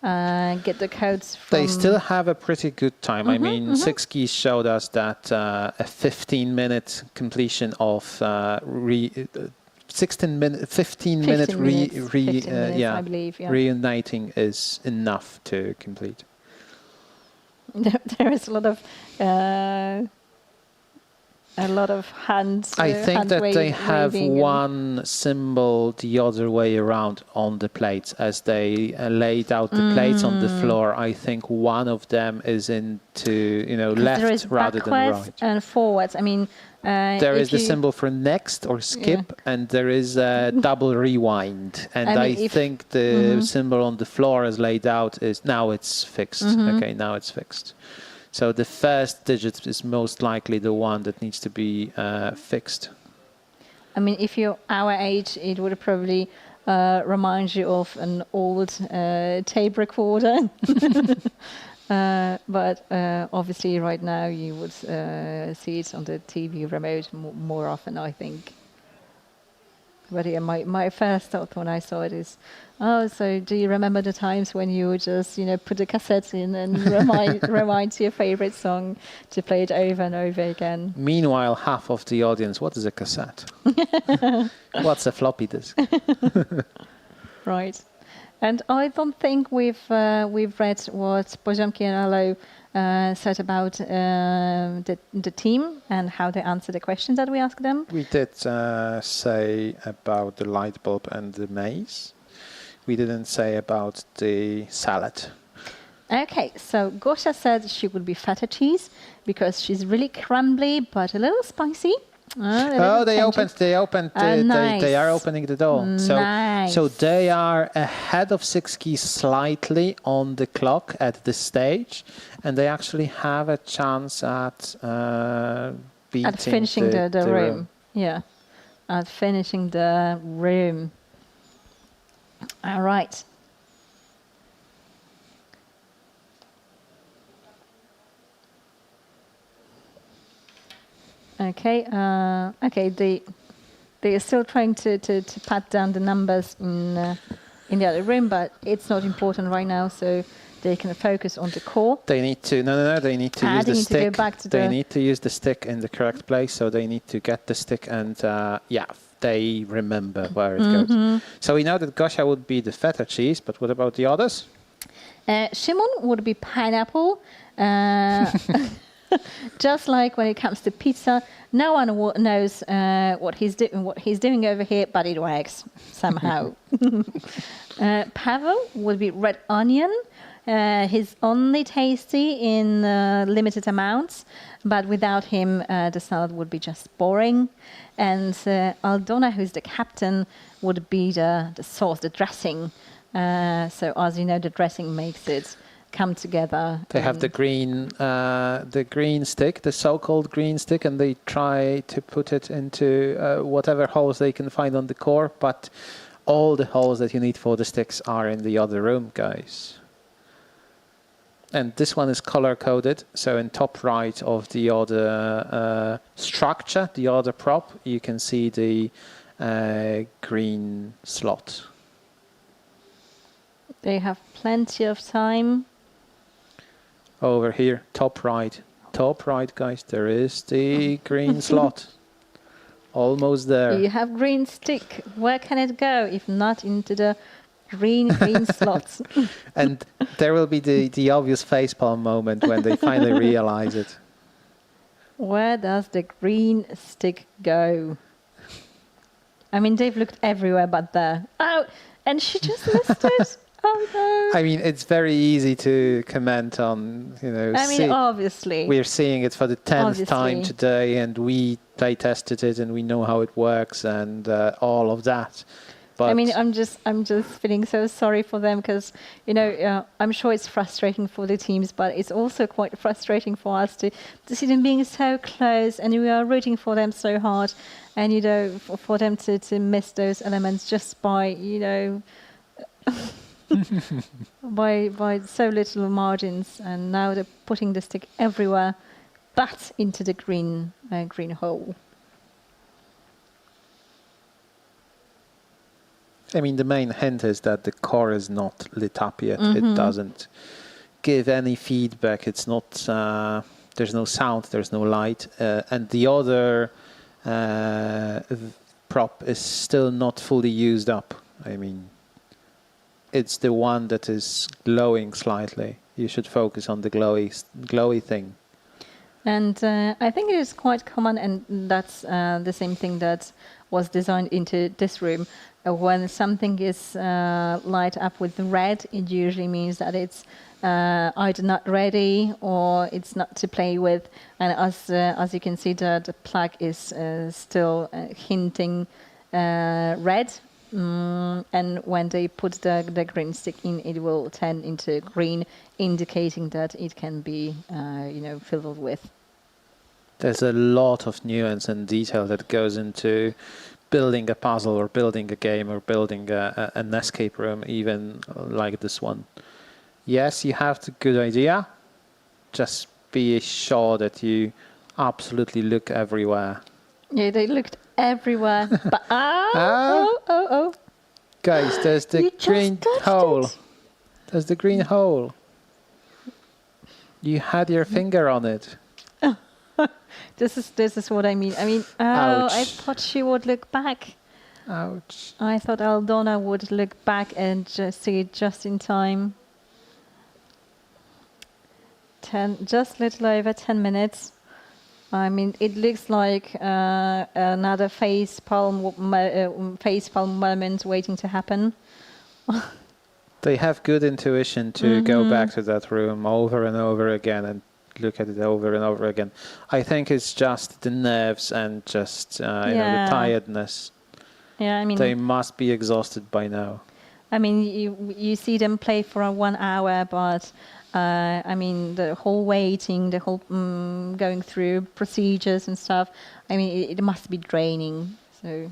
get the codes from... They still have a pretty good time. Six Keys showed us that a 15-minute completion of 15 minute I believe, reuniting is enough to complete. There is a lot of hands. I think that they have one symbol the other way around on the plates as they laid out the plates on the floor. I think one of them is into left rather than right. And forwards. There is the symbol for next or skip, and there is a double rewind. And I think the symbol on the floor as laid out is now it's fixed. Okay, now it's fixed. So the first digit is most likely the one that needs to be fixed. If you're our age, it would probably remind you of an old tape recorder. But obviously right now you would see it on the TV remote more often, I think. But yeah, my first thought when I saw it is, so do you remember the times when you would just, put the cassette in and remind your favorite song to play it over and over again? Meanwhile, half of the audience, what is a cassette? What's a floppy disk? Right. And I don't think we've read what Poziomki and Alo said about the team and how they answer the questions that we asked them. We did say about the light bulb and the maze. We didn't say about the salad. Okay, so Gosia said she would be feta cheese because she's really crumbly but a little spicy. They opened. Nice. They are opening the door. Nice. So they are ahead of 6 keys slightly on the clock at this stage, and they actually have a chance at beating at finishing the room. Yeah, at finishing the room. All right. Okay. Okay. They are still trying to pat down the numbers in the other room, but it's not important right now. So they can focus on the core. They need to They need to use the stick. To go back to they need to use the stick in the correct place. So they need to get the stick and they remember where it goes. So we know that Gosia would be the feta cheese, but what about the others? Shimon would be pineapple. Just like when it comes to pizza, no one knows what he's doing over here, but it works somehow. Pavel would be red onion. He's only tasty in limited amounts, but without him, the salad would be just boring. And Aldona, who's the captain, would be the sauce, the dressing. So as you know, the dressing makes it come together. They have the green stick, the so-called green stick, and they try to put it into whatever holes they can find on the core, but all the holes that you need for the sticks are in the other room, guys. And this one is color-coded, so in top right of the other structure, the other prop, you can see the green slot. They have plenty of time. Over here, top right, guys, there is the green slot. Almost there. You have green stick. Where can it go if not into the green slots? And there will be the obvious facepalm moment when they finally realize it. Where does the green stick go? I mean, they've looked everywhere but there. Oh, and she just missed it. Oh no. I mean, it's very easy to comment on, I mean, obviously. We're seeing it for the 10th time today, and we play tested it, and we know how it works, and all of that. But I mean, I'm just feeling so sorry for them because, I'm sure it's frustrating for the teams, but it's also quite frustrating for us to see them being so close, and we are rooting for them so hard, and for them to miss those elements just by by so little margins, and now they're putting the stick everywhere but into the green hole. I mean, the main hint is that the core is not lit up yet. It doesn't give any feedback. It's not. There's no sound. There's no light, and the other prop is still not fully used up. I mean, it's the one that is glowing slightly. You should focus on the glowy thing. And I think it is quite common, and that's the same thing that was designed into this room. When something is light up with red, it usually means that it's either not ready or it's not to play with. And as you can see, the plug is still hinting red. And when they put the green stick in, it will turn into green, indicating that it can be, filled with. There's a lot of nuance and detail that goes into building a puzzle or building a game or building an escape room, even like this one. Yes, you have the good idea. Just be sure that you absolutely look everywhere. Yeah, they looked everywhere. But oh. Guys, there's the green hole. There's the green hole. You had your finger on it. This is what I mean. I mean, I thought she would look back. Ouch. I thought Aldona would look back and just see it just in time. Just a little over 10 minutes. I mean, it looks like another facepalm moment waiting to happen. They have good intuition to go back to that room over and over again and look at it over and over again. I think it's just the nerves and just you know, the tiredness. Yeah, I mean, they must be exhausted by now. I mean, you see them play for 1 hour, but I mean, the whole waiting, the whole going through procedures and stuff. I mean, it must be draining. So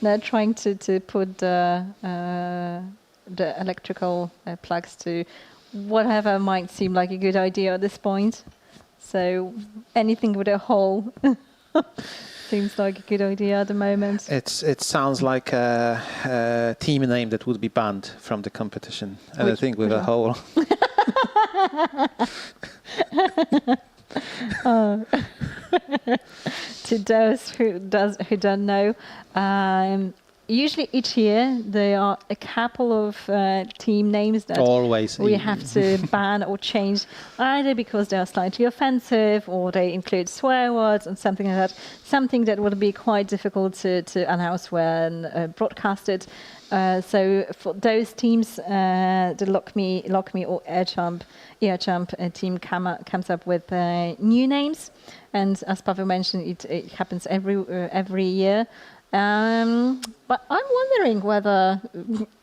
they're trying to put the electrical plugs to whatever might seem like a good idea at this point. So anything with a hole seems like a good idea at the moment. It sounds like a team name that would be banned from the competition. Anything with a hole. To those who don't know, usually each year there are a couple of team names that we have to ban or change, either because they are slightly offensive or they include swear words and something like that. Something that would be quite difficult to announce when broadcasted. So for those teams, the Lock Me or Air Jump team comes up with new names, and as Pavel mentioned, it happens every year. But I'm wondering whether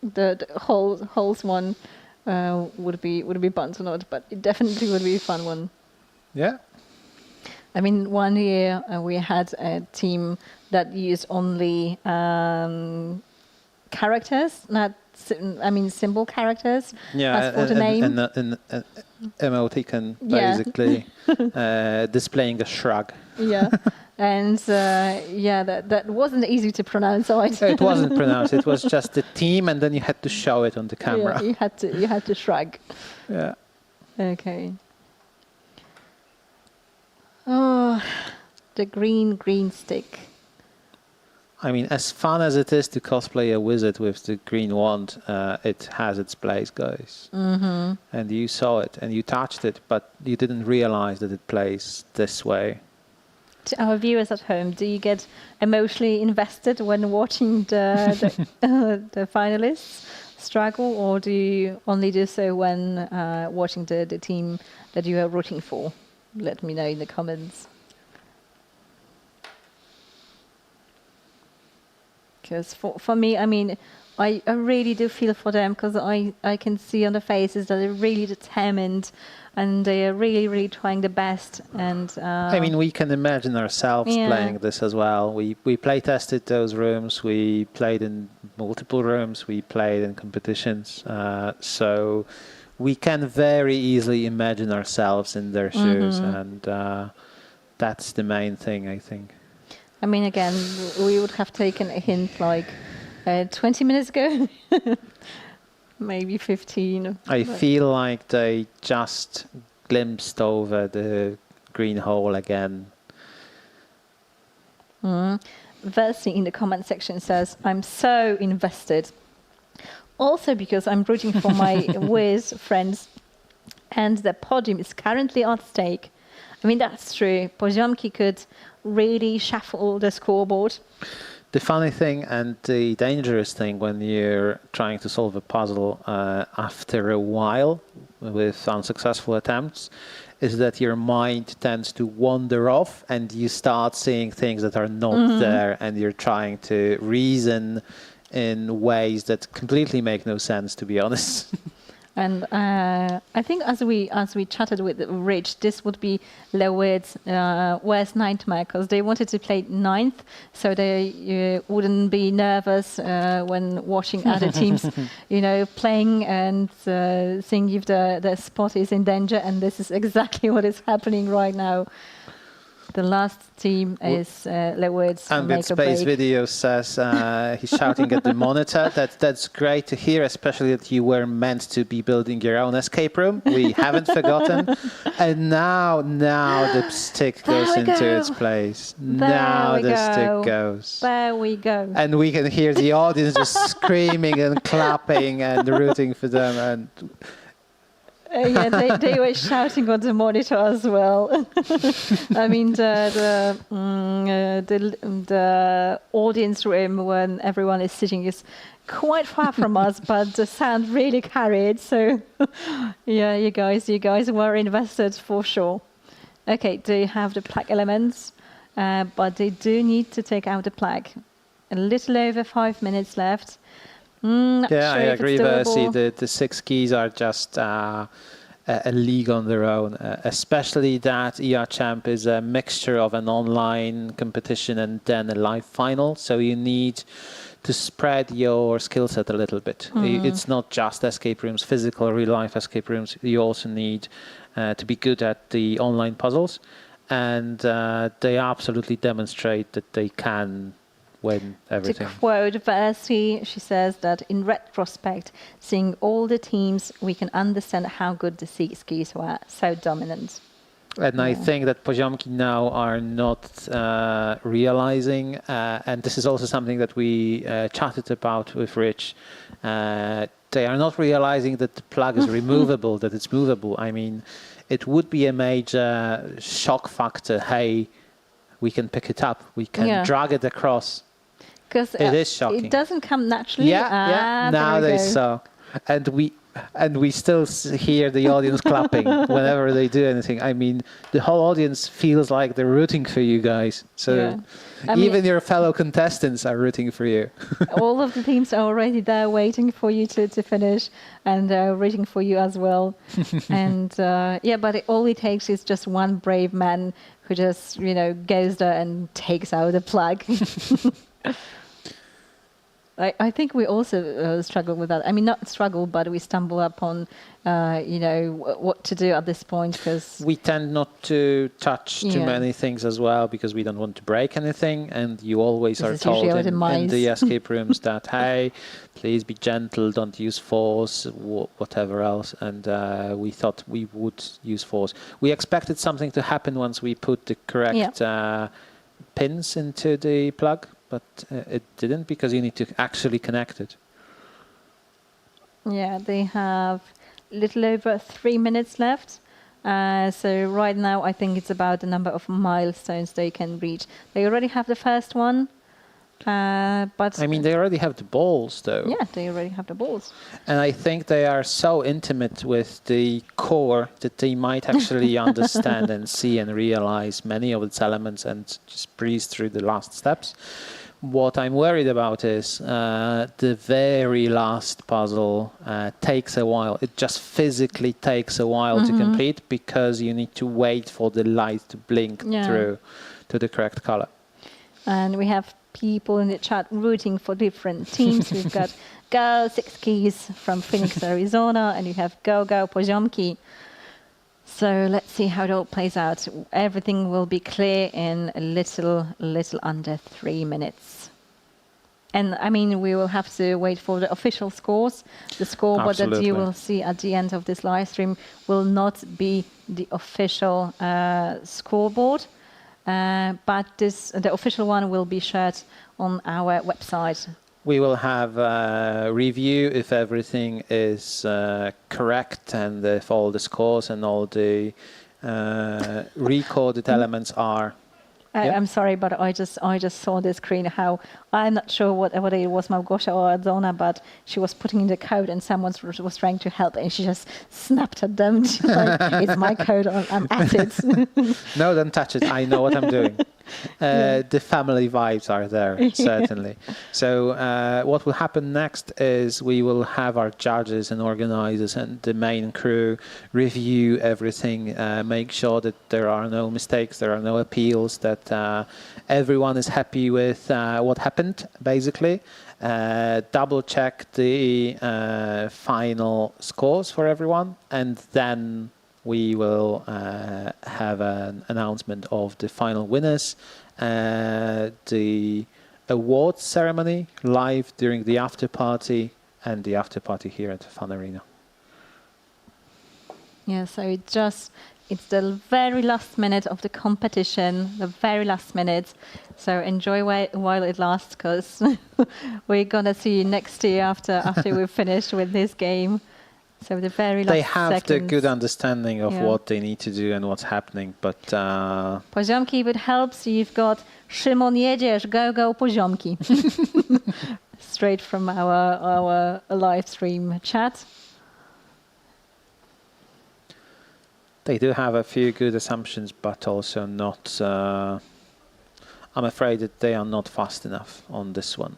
the holes one would be banned or not. But it definitely would be a fun one. Yeah. I mean, one year we had a team that used only characters, symbol characters. Yeah, as for the name. And emoticon, basically, displaying a shrug. Yeah. And that wasn't easy to pronounce either. It wasn't pronounced. It was just the team, and then you had to show it on the camera. Yeah, you had to shrug. Yeah. Okay. Oh, the green stick. I mean, as fun as it is to cosplay a wizard with the green wand, it has its place, guys. Mm-hmm. And you saw it, and you touched it, but you didn't realize that it plays this way. To our viewers at home, do you get emotionally invested when watching the finalists struggle, or do you only do so when watching the team that you are rooting for? Let me know in the comments. Because for me, I mean, I really do feel for them, because I can see on the faces that they're really determined and they are really, really trying the best. And I mean, we can imagine ourselves playing this as well. We play tested those rooms. We played in multiple rooms. We played in competitions. So we can very easily imagine ourselves in their shoes, and that's the main thing, I think. I mean, again, we would have taken a hint like 20 minutes ago, maybe 15. I feel like they just glimpsed over the green hole again. Versi in the comment section says, I'm so invested. Also because I'm rooting for my Wiz friends and the podium is currently at stake. I mean, that's true. Poziomki could really shuffle the scoreboard. The funny thing and the dangerous thing when you're trying to solve a puzzle after a while with unsuccessful attempts is that your mind tends to wander off and you start seeing things that are not there, and you're trying to reason in ways that completely make no sense, to be honest. And I think as we chatted with Rich, this would be Les Wyrds' worst nightmare, because they wanted to play 9th, so they wouldn't be nervous when watching other teams, playing and seeing if the spot is in danger. And this is exactly what is happening right now. The last team is Les Wyrds. Ambient Space Video says he's shouting at the monitor. That's great to hear, especially that you were meant to be building your own escape room. We haven't forgotten. And now the stick goes into its place. Now the stick goes. There we go. And we can hear the audience just screaming and clapping and rooting for them. And yeah, they were shouting on the monitor as well. I mean, the audience room when everyone is sitting is quite far from us, but the sound really carried. So, yeah, you guys were invested for sure. Okay, they have the plaque elements, but they do need to take out the plaque. A little over 5 minutes left. Yeah, sure I agree, Versi. The 6 keys are just a league on their own, especially that ER Champ is a mixture of an online competition and then a live final. So you need to spread your skill set a little bit. It's not just escape rooms, physical, real-life escape rooms. You also need to be good at the online puzzles. And they absolutely demonstrate that they can win everything. To quote Versi, she says that in retrospect, seeing all the teams, we can understand how good the 6 keys were, so dominant. And I think that Poziomki now are not realizing, and this is also something that we chatted about with Rich, they are not realizing that the plug is removable, that it's movable. I mean, it would be a major shock factor. Hey, we can pick it up, we can drag it across. Because it is shocking. It doesn't come naturally. Yeah. Nowadays, so, and we still hear the audience clapping whenever they do anything. I mean, the whole audience feels like they're rooting for you guys. So even your fellow contestants are rooting for you. All of the teams are already there waiting for you to finish and rooting for you as well. And but all it takes is just one brave man who just, goes there and takes out the plug. I think we also struggle with that. I mean, not struggle, but we stumble upon, what to do at this point because we tend not to touch too many things as well because we don't want to break anything. And you always are told in the escape rooms that, hey, please be gentle, don't use force, whatever else. And we thought we would use force. We expected something to happen once we put the correct pins into the plug. But it didn't because you need to actually connect it. Yeah, they have a little over 3 minutes left. So right now, I think it's about the number of milestones they can reach. They already have the first one. But I mean, they already have the balls, though. Yeah, they already have the balls. And I think they are so intimate with the core that they might actually understand and see and realize many of its elements and just breeze through the last steps. What I'm worried about is the very last puzzle takes a while. It just physically takes a while to complete because you need to wait for the light to blink through to the correct color. And we have people in the chat rooting for different teams. We've got Go 6 Keys from Phoenix, Arizona, and you have Go Poziomki. So let's see how it all plays out. Everything will be clear in a little under 3 minutes. And I mean, we will have to wait for the official scores. The scoreboard that you will see at the end of this live stream will not be the official scoreboard. But the official one will be shared on our website. We will have a review if everything is correct and if all the scores and all the recorded elements are. I'm sorry, but I just saw the screen. How I'm not sure whether it was Małgosia or Adzona, but she was putting in the code and someone was trying to help, and she just snapped at them. She's like, "It's my code. I'm at it." No, don't touch it. I know what I'm doing. The family vibes are there, certainly. So what will happen next is we will have our judges and organizers and the main crew review everything, make sure that there are no mistakes, there are no appeals, that everyone is happy with what happened, basically. Double check the final scores for everyone, and then we will have an announcement of the final winners, the awards ceremony live during the after party, and the after party here at the Fun Arena. Yeah, so it's the very last minute of the competition, the very last minute. So enjoy while it lasts, because we're gonna see you next year after we've finished with this game. So the very last They have seconds. the good understanding of what they need to do and what's happening, but... Poziomki, if it helps, you've got Szymon jedziesz, go Poziomki. Straight from our live stream chat. They do have a few good assumptions, but also not... I'm afraid that they are not fast enough on this one.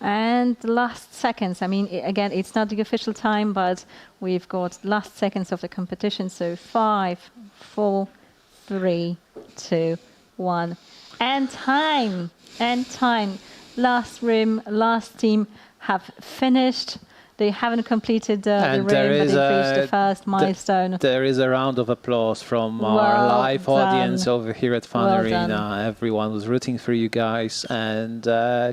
And the last seconds, I mean, again, it's not the official time, but we've got last seconds of the competition. So 5, 4, 3, 2, 1. And time. Last room, last team have finished. They haven't completed the room, but they've reached the first milestone. There is a round of applause from our live audience over here at Fun Arena. Everyone was rooting for you guys, and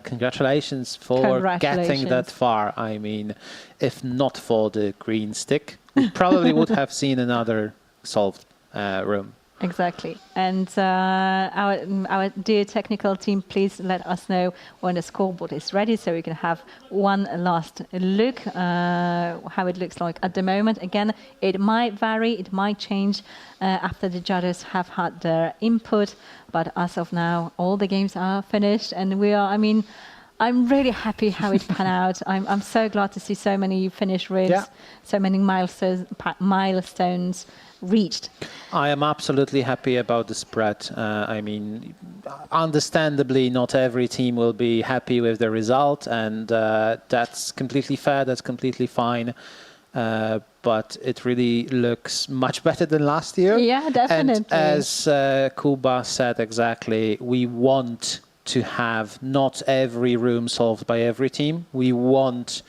congratulations for getting that far. I mean, if not for the green stick, we probably would have seen another solved room. Exactly. And our dear technical team, please let us know when the scoreboard is ready so we can have one last look how it looks like at the moment. Again, it might vary, it might change after the judges have had their input. But as of now, all the games are finished, and we are, I mean, I'm really happy how it panned out. I'm so glad to see so many finished rooms, so many milestones reached. I am absolutely happy about the spread. I mean, understandably, not every team will be happy with the result, and that's completely fair, that's completely fine. But it really looks much better than last year. Yeah, definitely. And as Kuba said exactly, we want to have not every room solved by every team. We want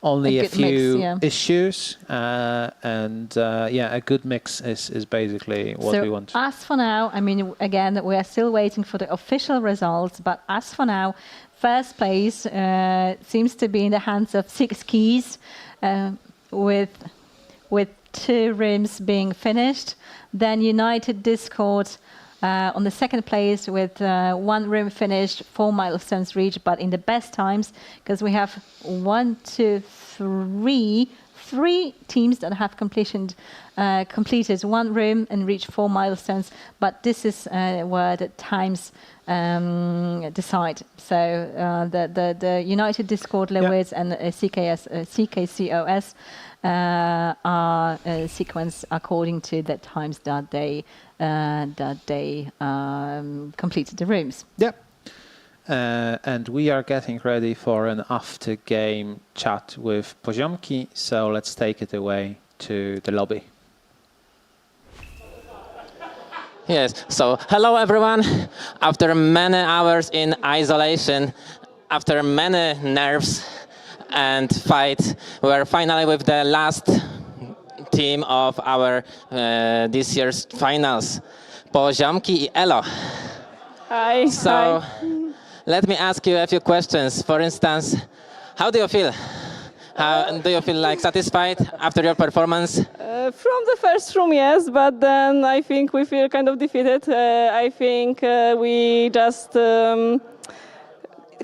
only a few issues, and a good mix is basically what we want. As for now, I mean, again, we are still waiting for the official results, but as for now, first place seems to be in the hands of 6 keys, with 2 rooms being finished. Then United Discord on the second place with 1 room finished, 4 milestones reached, but in the best times, because we have 3 teams that have completed 1 room and reached 4 milestones, but this is where the times decide. So the United Discord, Les Wyrds and CKCOS are sequenced according to the times that they completed the rooms. Yep. And we are getting ready for an after-game chat with Poziomki, so let's take it away to the lobby. Yes, so hello everyone. After many hours in isolation, after many nerves and fight, we're finally with the last team of our this year's finals, Poziomki y Elo. Hi. So let me ask you a few questions. For instance, how do you feel? How do you feel like satisfied after your performance? From the first room, yes, but then I think we feel kind of defeated. I think we just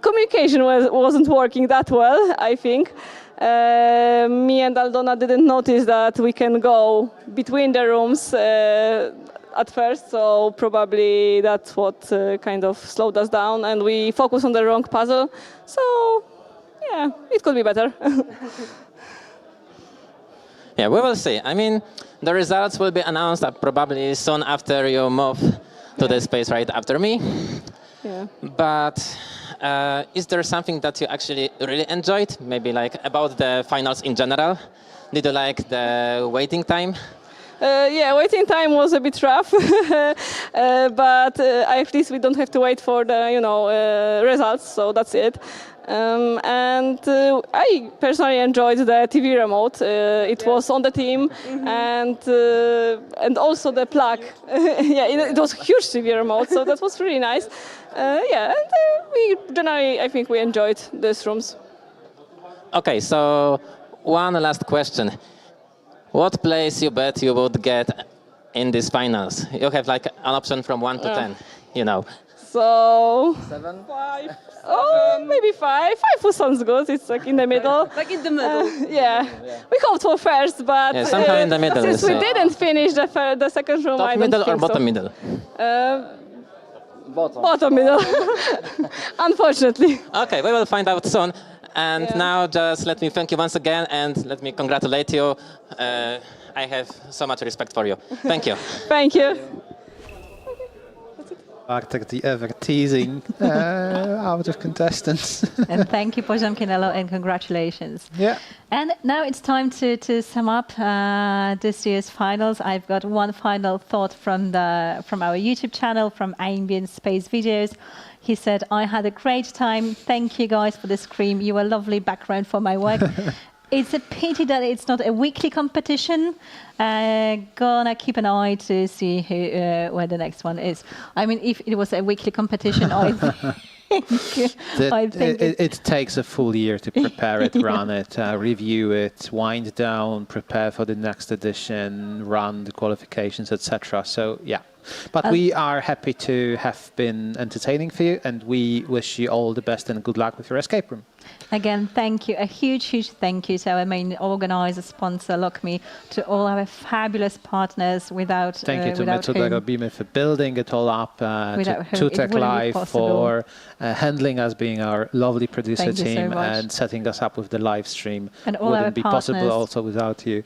communication wasn't working that well, I think. Me and Aldona didn't notice that we can go between the rooms at first, so probably that's what kind of slowed us down, and we focused on the wrong puzzle. So, yeah, it could be better. Yeah, we will see. I mean, the results will be announced probably soon after you move to the space right after me. Yeah. But is there something that you actually really enjoyed? Maybe like about the finals in general? Did you like the waiting time? Yeah, waiting time was a bit rough. but at least we don't have to wait for the results. So that's it. And I personally enjoyed the TV remote. It was on the team, and also the plug. It was a huge TV remote, so that was really nice. We generally, I think we enjoyed these rooms. Okay, so one last question. What place you bet you would get in these finals? You have like an option from 1 to 10, So 7? 5. Oh, maybe 5. 5 sounds good. It's like in the middle. Like in the middle. We hoped for first, but somehow in the middle. Since we didn't finish the second room, I don't middle think or bottom so. middle? Bottom middle. Unfortunately. Okay, we will find out soon. And now just let me thank you once again and let me congratulate you. I have so much respect for you. Thank you. Thank you. Bartek, the ever teasing out of contestants. And thank you, Poziomki, and congratulations. Yeah. And now it's time to sum up this year's finals. I've got one final thought from our YouTube channel, from Ambient Space Videos. He said, I had a great time. Thank you guys for the scream. You were a lovely background for my work. It's a pity that it's not a weekly competition. Gonna keep an eye to see where the next one is. I mean, if it was a weekly competition, I think it takes a full year to prepare it, run it, review it, wind down, prepare for the next edition, run the qualifications, etc. So yeah. But we are happy to have been entertaining for you, and we wish you all the best and good luck with your escape room. Again, thank you. A huge, huge thank you to our main organizer, sponsor, LockMe, to all our fabulous partners without Thank you to Metodagobime for building it all up, to Tech Live for handling us, being our lovely producer team, and setting us up with the live stream. And all wouldn't our be partners. possible also without you.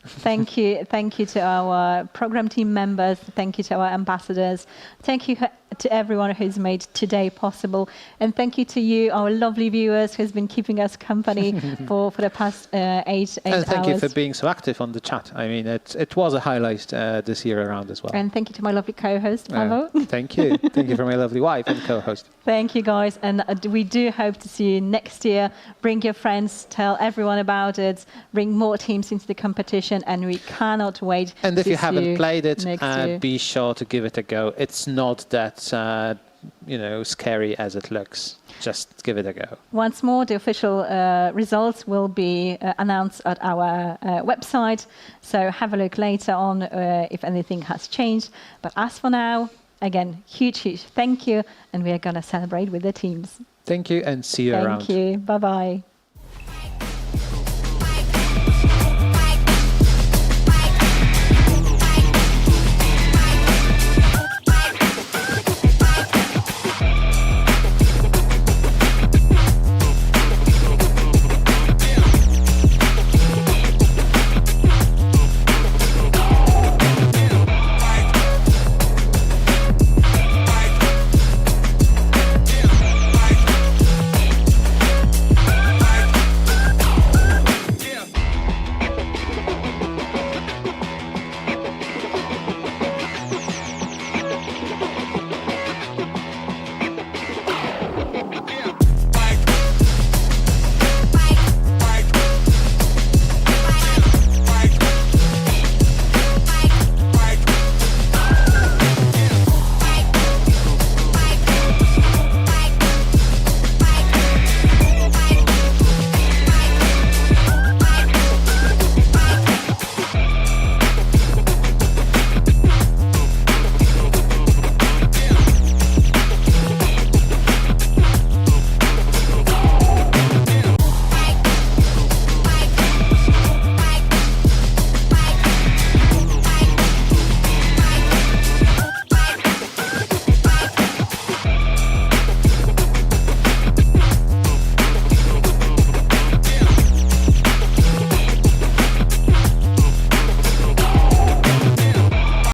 Thank you to our program team members. Thank you to our ambassadors. Thank you to everyone who's made today possible, and thank you to you, our lovely viewers, who's been keeping us company for the past 8 hours. And thank you for being so active on the chat. I mean, it was a highlight this year around as well. And thank you to my lovely co-host, Pavel. Thank you. Thank you for my lovely wife and co-host. Thank you, guys. And we do hope to see you next year. Bring your friends, tell everyone about it, bring more teams into the competition, and we cannot wait. And if you haven't played it, year. be sure to give it a go. It's not that scary as it looks. Just give it a go. Once more, the official results will be announced at our website. So have a look later on if anything has changed. But as for now, again, huge, huge thank you. And we are going to celebrate with the teams. Thank you and see you around. Thank you. Bye-bye.